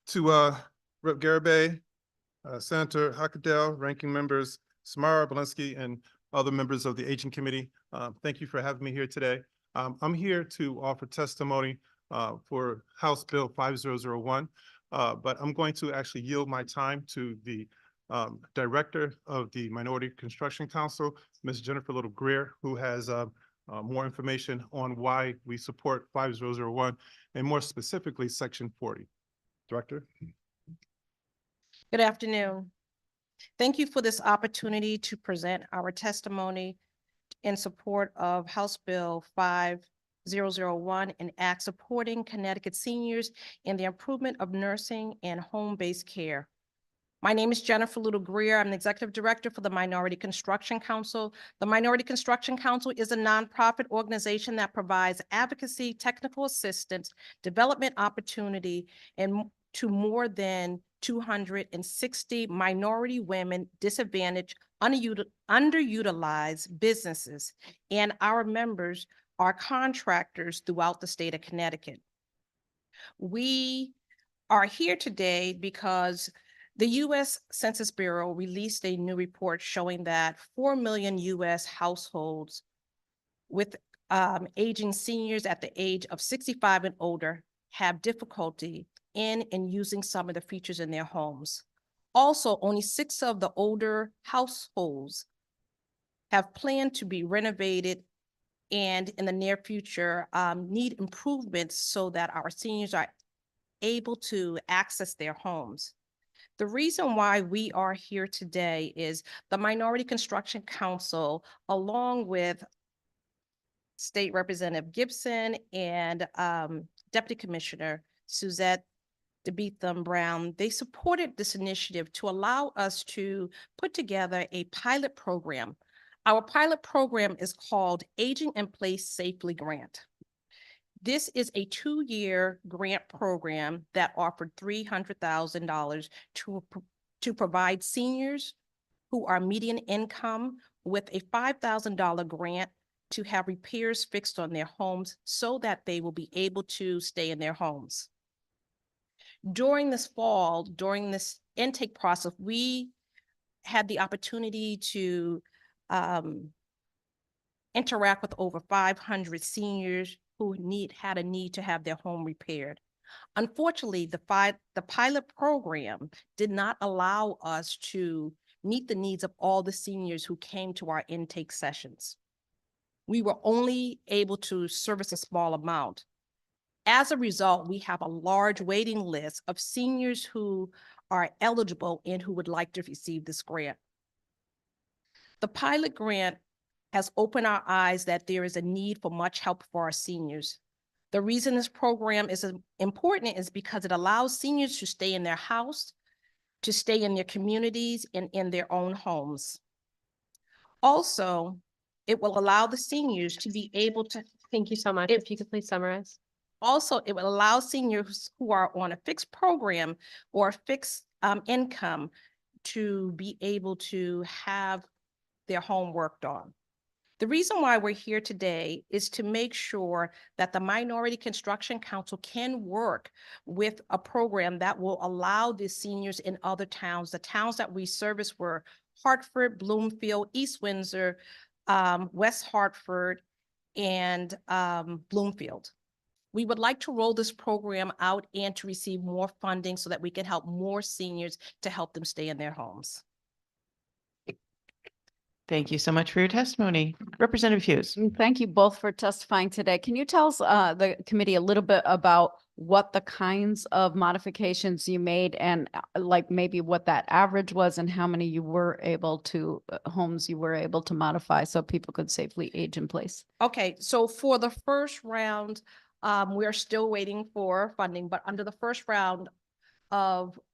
To Rep. Garibay, Senator Hockadell, ranking members Samara, Belinsky, and other members of the Aging Committee. Thank you for having me here today. I'm here to offer testimony for House Bill 5001, but I'm going to actually yield my time to the Director of the Minority Construction Council, Ms. Jennifer Little Greer, who has more information on why we support 5001 and more specifically Section 40. Director. Good afternoon. Thank you for this opportunity to present our testimony in support of House Bill 5001, an act supporting Connecticut seniors in the improvement of nursing and home-based care. My name is Jennifer Little Greer. I'm the Executive Director for the Minority Construction Council. The Minority Construction Council is a nonprofit organization that provides advocacy, technical assistance, development opportunity, and to more than 260 minority women, disadvantaged, underutilized businesses, and our members are contractors throughout the state of Connecticut. We are here today because the U.S. Census Bureau released a new report showing that 4 million U.S. households with aging seniors at the age of 65 and older have difficulty in and using some of the features in their homes. Also, only 6 of the older households have planned to be renovated and in the near future need improvements so that our seniors are able to access their homes. The reason why we are here today is the Minority Construction Council, along with State Representative Gibson and Deputy Commissioner Suzette DeBeetham Brown, they supported this initiative to allow us to put together a pilot program. Our pilot program is called Aging in Place Safely Grant. This is a 2-year grant program that offered $300,000 to provide seniors who are median income with a $5,000 grant to have repairs fixed on their homes so that they will be able to stay in their homes. During this fall, during this intake process, we had the opportunity to interact with over 500 seniors who had a need to have their home repaired. Unfortunately, the pilot program did not allow us to meet the needs of all the seniors who came to our intake sessions. We were only able to service a small amount. As a result, we have a large waiting list of seniors who are eligible and who would like to receive this grant. The pilot grant has opened our eyes that there is a need for much help for our seniors. The reason this program is important is because it allows seniors to stay in their house, to stay in their communities and in their own homes. Also, it will allow the seniors to be able to. Thank you so much. If you could please summarize. Also, it will allow seniors who are on a fixed program or fixed income to be able to have their home worked on. The reason why we're here today is to make sure that the Minority Construction Council can work with a program that will allow the seniors in other towns. The towns that we service were Hartford, Bloomfield, East Windsor, West Hartford, and Bloomfield. We would like to roll this program out and to receive more funding so that we can help more seniors to help them stay in their homes. Thank you so much for your testimony. Representative Hughes. Thank you both for testifying today. Can you tell us, the committee a little bit about what the kinds of modifications you made and like maybe what that average was and how many you were able to, homes you were able to modify so people could safely age in place? Okay, so for the first round, we're still waiting for funding, but under the first round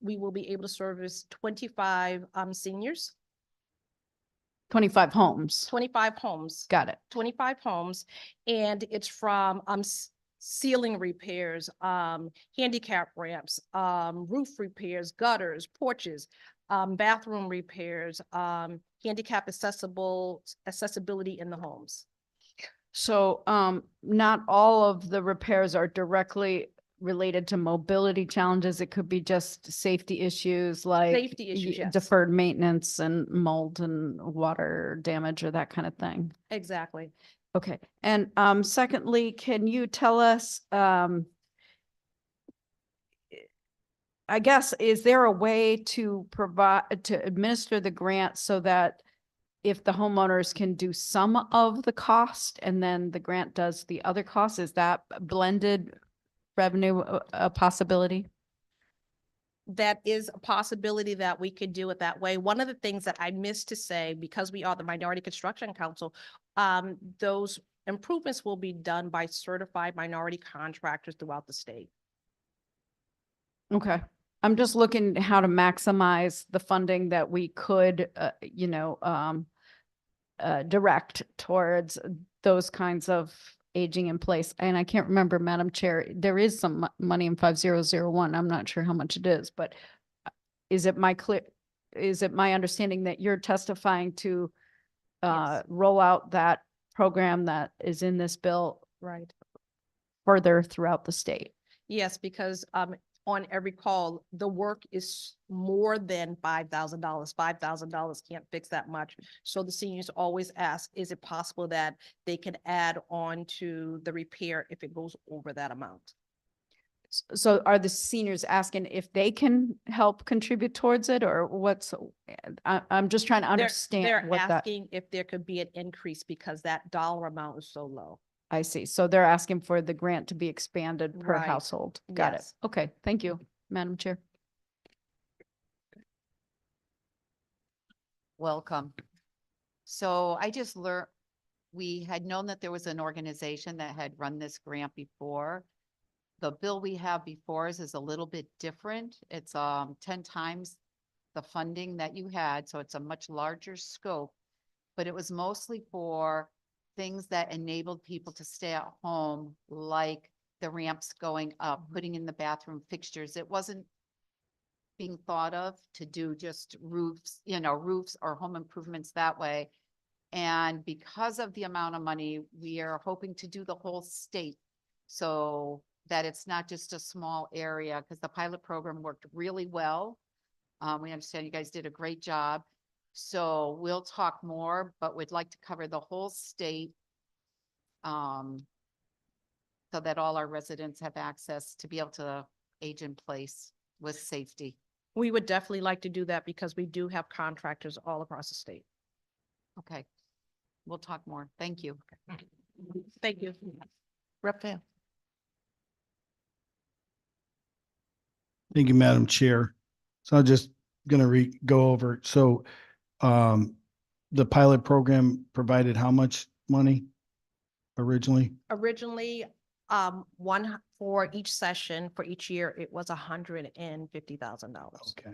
we will be able to service 25 seniors. 25 homes. 25 homes. Got it. 25 homes, and it's from ceiling repairs, handicap ramps, roof repairs, gutters, porches, bathroom repairs, handicap accessibility in the homes. So not all of the repairs are directly related to mobility challenges. It could be just safety issues like Safety issues, yes. deferred maintenance and mold and water damage or that kind of thing. Exactly. Okay. And secondly, can you tell us, I guess, is there a way to provide, to administer the grant so that if the homeowners can do some of the cost and then the grant does the other costs, is that blended revenue a possibility? That is a possibility that we could do it that way. One of the things that I missed to say, because we are the Minority Construction Council, those improvements will be done by certified minority contractors throughout the state. Okay. I'm just looking at how to maximize the funding that we could, direct towards those kinds of aging in place. And I can't remember, Madam Chair, there is some money in 5001. I'm not sure how much it is, but is it my understanding that you're testifying to Yes. roll out that program that is in this bill Right. further throughout the state? Yes, because on every call, the work is more than $5,000. $5,000 can't fix that much. So the seniors always ask, is it possible that they can add on to the repair if it goes over that amount? So are the seniors asking if they can help contribute towards it or what's, I'm just trying to They're understand what that, asking if there could be an increase because that dollar amount is so low. I see. So they're asking for the grant to be expanded per Right. household. Got it. Yes. Okay, thank you, Madam Chair. Welcome. So I just learned, we had known that there was an organization that had run this grant before. The bill we have before us is a little bit different. It's 10 times the funding that you had, so it's a much larger scope. But it was mostly for things that enabled people to stay at home, like the ramps going up, putting in the bathroom fixtures. It wasn't being thought of to do just roofs, roofs or home improvements that way. And because of the amount of money, we are hoping to do the whole state so that it's not just a small area, because the pilot program worked really well. We understand you guys did a great job. So we'll talk more, but we'd like to cover the whole state so that all our residents have access to be able to age in place with safety. We would definitely like to do that because we do have contractors all across the state. Okay. We'll talk more. Thank you. Thank you. Rep. Van. Thank you, Madam Chair. So I'm just gonna go over. it. So the pilot program provided how much money originally? Originally, one for each session for each year, it was $150,000. Okay.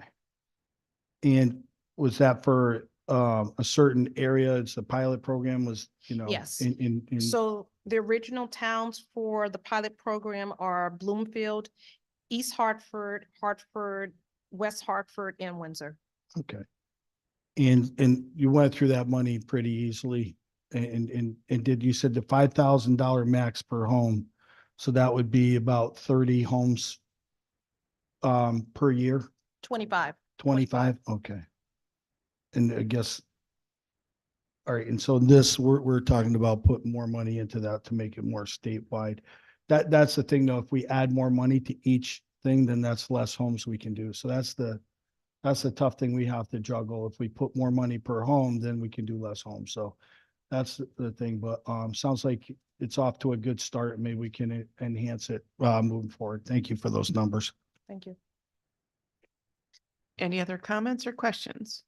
And was that for a certain area? It's the pilot program was, Yes. in So the original towns for the pilot program are Bloomfield, East Hartford, Hartford, West Hartford, and Windsor. Okay. And you went through that money pretty easily. And did, you said the $5,000 max per home. So that would be about 30 homes per year, 25. 25? Okay. And I guess, all right. And so this, we're talking about putting more money into that to make it more statewide. That's the thing though, if we add more money to each thing, then that's less homes we can do. So that's that's the tough thing we have to juggle. If we put more money per home, then we can do less homes. So that's the thing, but sounds like it's off to a good start. Maybe we can enhance it moving forward. Thank you for those numbers. Thank you. Any other comments or questions?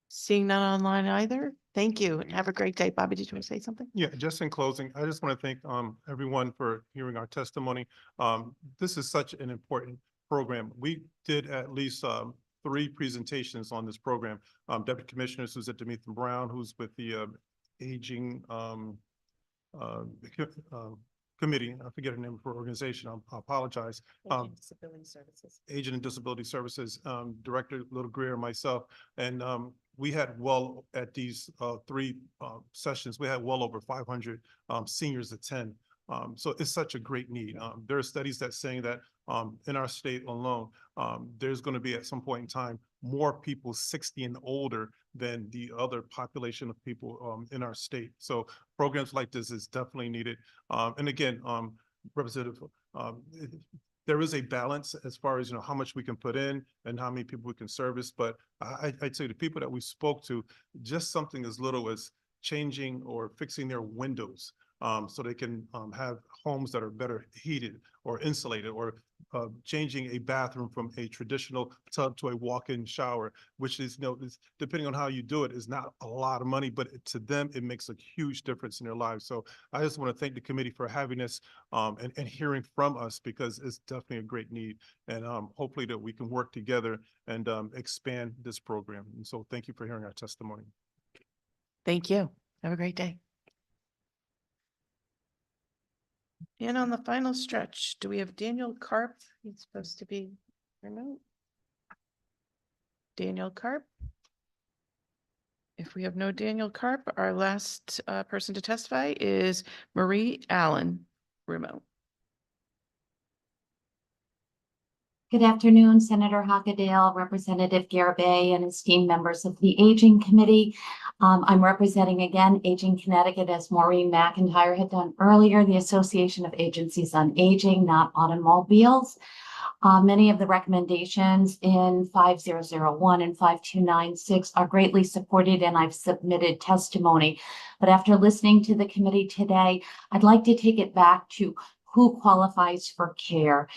Seeing none online either. Thank you and have a great day. Bobby, did you want to say something? Yeah, just in closing, I just want to thank everyone for hearing our testimony. This is such an important program. We did at least 3 presentations on this program. Deputy Commissioner Suzette Demethan Brown, who's with the Aging Committee. I forget her name for organization. I apologize. Disability Services. Aging and Disability Services, Director Little Greer, myself, and we had at these 3 sessions, we had well over 500 seniors attend. So it's such a great need. There are studies that saying that in our state alone, there's going to be at some point in time more people 60 and older than the other population of people in our state. So programs like this is definitely needed. And again, Representative, there is a balance as far as, how much we can put in and how many people we can service. But I'd say the people that we spoke to, just something as little as changing or fixing their windows so they can have homes that are better heated or insulated, or changing a bathroom from a traditional tub to a walk-in shower, which is, is, depending on how you do it, is not a lot of money, but to them, it makes a huge difference in their lives. So I just want to thank the committee for having this and hearing from us, because it's definitely a great need. And hopefully that we can work together and expand this program. And so thank you for hearing our testimony. Thank you. Have a great day. And on the final stretch, do we have Daniel Karp? He's supposed to be remote. Daniel Karp. If we have no Daniel Karp, our last person to testify is Marie Allen, remote. Good afternoon, Senator Hockadale, Representative Garibay, and esteemed members of the Aging Committee. I'm representing again Aging Connecticut, as Maureen McIntyre had done earlier, the Association of Agencies on Aging, not automobiles. Many of the recommendations in 5001 and 5296 are greatly supported, and I've submitted testimony. But after listening to the committee today, I'd like to take it back to who qualifies for care.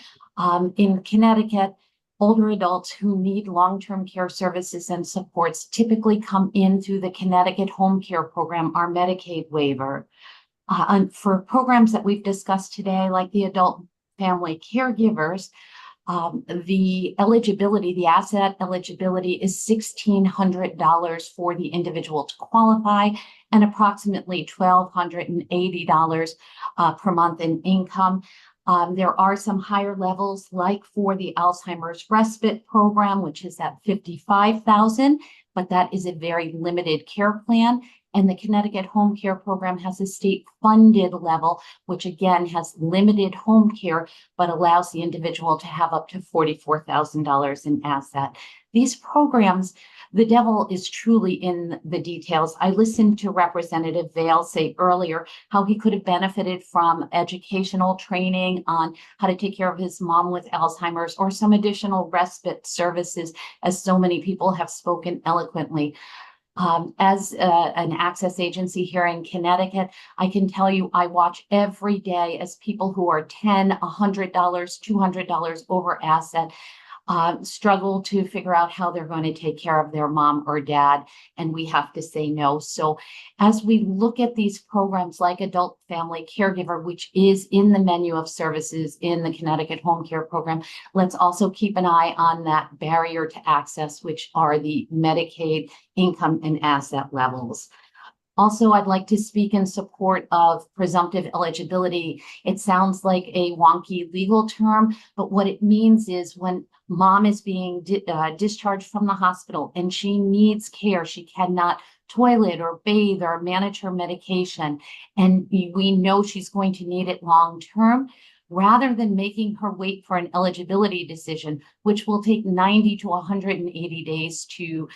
In Connecticut, older adults who need long-term care services and supports typically come in through the Connecticut Home Care Program, our Medicaid waiver. And for programs that we've discussed today, like the adult family caregivers, the eligibility, the asset eligibility is $1,600 for the individual to qualify, and approximately $1,280 per month in income. There are some higher levels, like for the Alzheimer's respite program, which is at $55,000, but that is a very limited care plan. And the Connecticut Home Care Program has a state-funded level, which again has limited home care, but allows the individual to have up to $44,000 in asset. These programs, the devil is truly in the details. I listened to Representative Vail say earlier how he could have benefited from educational training on how to take care of his mom with Alzheimer's, or some additional respite services, as so many people have spoken eloquently. As an access agency here in Connecticut, I can tell you I watch every day as people who are $10, $100, $200 over asset struggle to figure out how they're going to take care of their mom or dad, and we have to say no. So as we look at these programs like Adult Family Caregiver, which is in the menu of services in the Connecticut Home Care Program, let's also keep an eye on that barrier to access, which are the Medicaid income and asset levels. Also, I'd like to speak in support of presumptive eligibility. It sounds like a wonky legal term, but what it means is when mom is being discharged from the hospital and she needs care, she cannot toilet or bathe or manage her medication, and we know she's going to need it long term, rather than making her wait for an eligibility decision, which will take 90 to 180 days to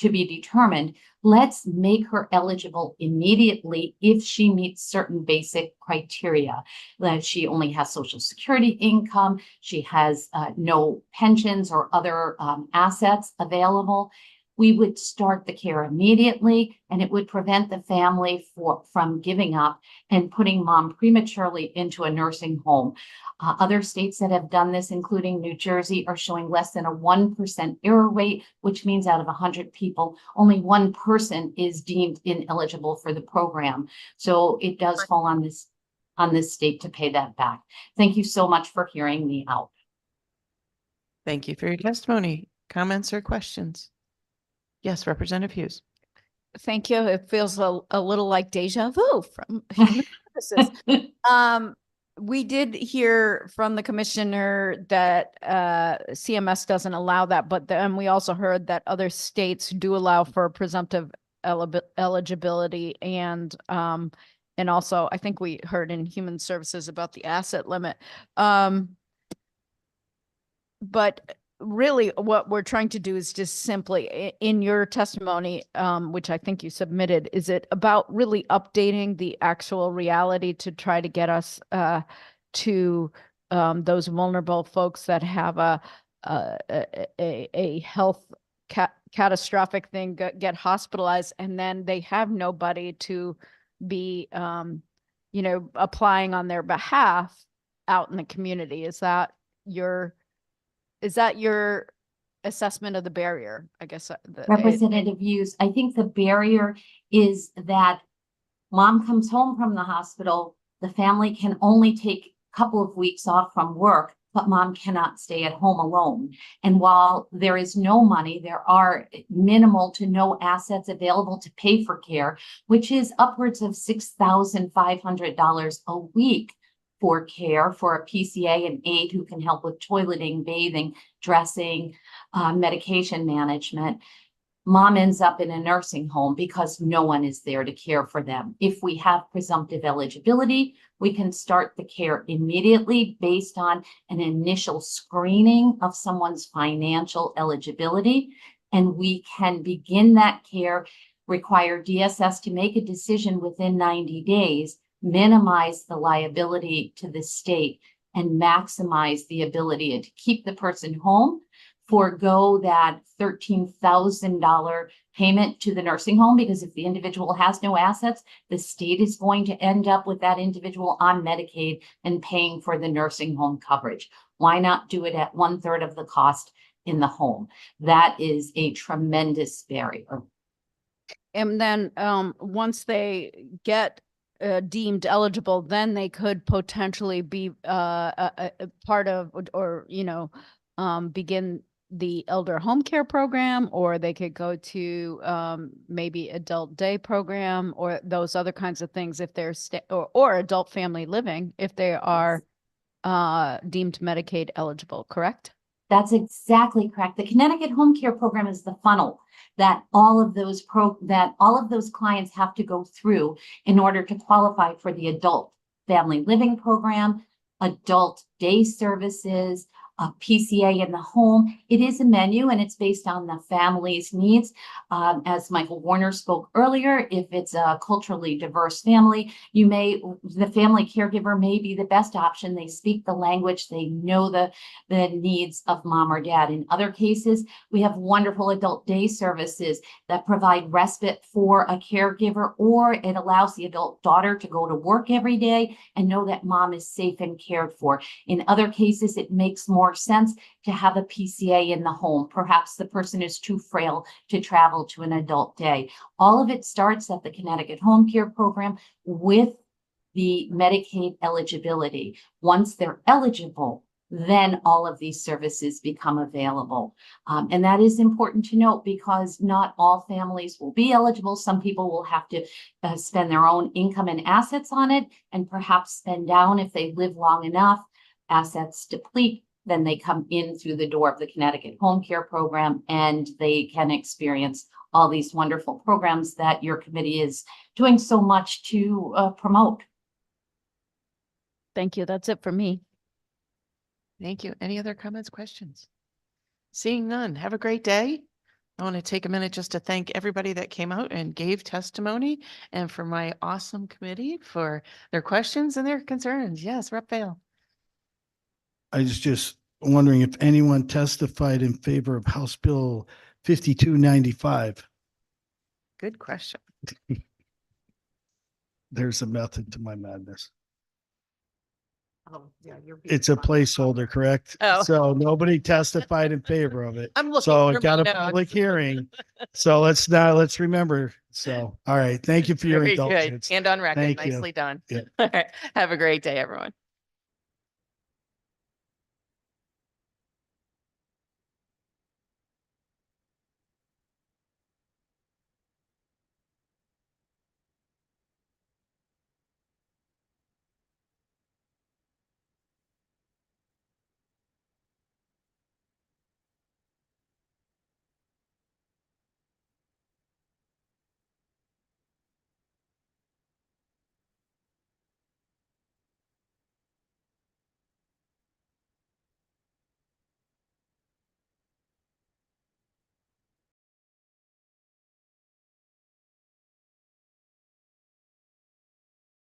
be determined. Let's make her eligible immediately if she meets certain basic criteria. That she only has Social Security income, she has no pensions or other assets available. We would start the care immediately, and it would prevent the family from giving up and putting mom prematurely into a nursing home. Other states that have done this, including New Jersey, are showing less than a 1% error rate, which means out of 100 people, only one person is deemed ineligible for the program. So it does fall on this state to pay that back. Thank you so much for hearing me out. Thank you for your testimony. Comments or questions? Yes, Representative Hughes. Thank you. It feels a little like deja vu from Human Services. We did hear from the commissioner that CMS doesn't allow that, but then we also heard that other states do allow for presumptive eligibility, and also I think we heard in Human Services about the asset limit. But really what we're trying to do is just simply in your testimony, which I think you submitted, is it about really updating the actual reality to try to get us to those vulnerable folks that have a health catastrophic thing, get hospitalized, and then they have nobody to be applying on their behalf out in the community. Is that your assessment of the barrier? I guess Representative Hughes, I think the barrier is that mom comes home from the hospital, the family can only take a couple of weeks off from work, but mom cannot stay at home alone. And while there is no money, there are minimal to no assets available to pay for care, which is upwards of $6,500 a week for care for a PCA and aide who can help with toileting, bathing, dressing, medication management. Mom ends up in a nursing home because no one is there to care for them. If we have presumptive eligibility, we can start the care immediately based on an initial screening of someone's financial eligibility, and we can begin that care, require DSS to make a decision within 90 days, minimize the liability to the state, and maximize the ability to keep the person home, forego that $13,000 payment to the nursing home, because if the individual has no assets, the state is going to end up with that individual on Medicaid and paying for the nursing home coverage. Why not do it at 1/3 of the cost in the home? That is a tremendous barrier. And then once they get deemed eligible, then they could potentially be a part of, or begin the elder home care program, or they could go to maybe adult day program, or those other kinds of things if they're or adult family living if they are deemed Medicaid eligible, correct? That's exactly correct. The Connecticut Home Care Program is the funnel that all of those clients have to go through in order to qualify for the adult family living program, adult day services, a PCA in the home. It is a menu and it's based on the family's needs. As Michael Warner spoke earlier, if it's a culturally diverse family, the family caregiver may be the best option. They speak the language, they know the needs of mom or dad. In other cases, we have wonderful adult day services that provide respite for a caregiver, or it allows the adult daughter to go to work every day and know that mom is safe and cared for. In other cases, it makes more sense to have a PCA in the home. Perhaps the person is too frail to travel to an adult day. All of it starts at the Connecticut Home Care Program with the Medicaid eligibility. Once they're eligible, then all of these services become available. And that is important to note because not all families will be eligible. Some people will have to spend their own income and assets on it, and perhaps spend down if they live long enough. Assets deplete, then they come in through the door of the Connecticut Home Care Program, and they can experience all these wonderful programs that your committee is doing so much to promote. Thank you. That's it for me. Thank you. Any other comments, questions? Seeing none, have a great day. I want to take a minute just to thank everybody that came out and gave testimony and for my awesome committee for their questions and their concerns. Yes, Rep. Vale. I was just wondering if anyone testified in favor of House Bill 5295. Good question. There's a method to my madness. Oh, yeah, you're. It's a placeholder, correct? Oh. So nobody testified in favor of it. I'm looking So through it got my a notes. public hearing. So let's remember. So, all right. Thank you for your Very good. indulgence. And on record, Thank you. nicely done. Yeah. All right. Have a great day, everyone.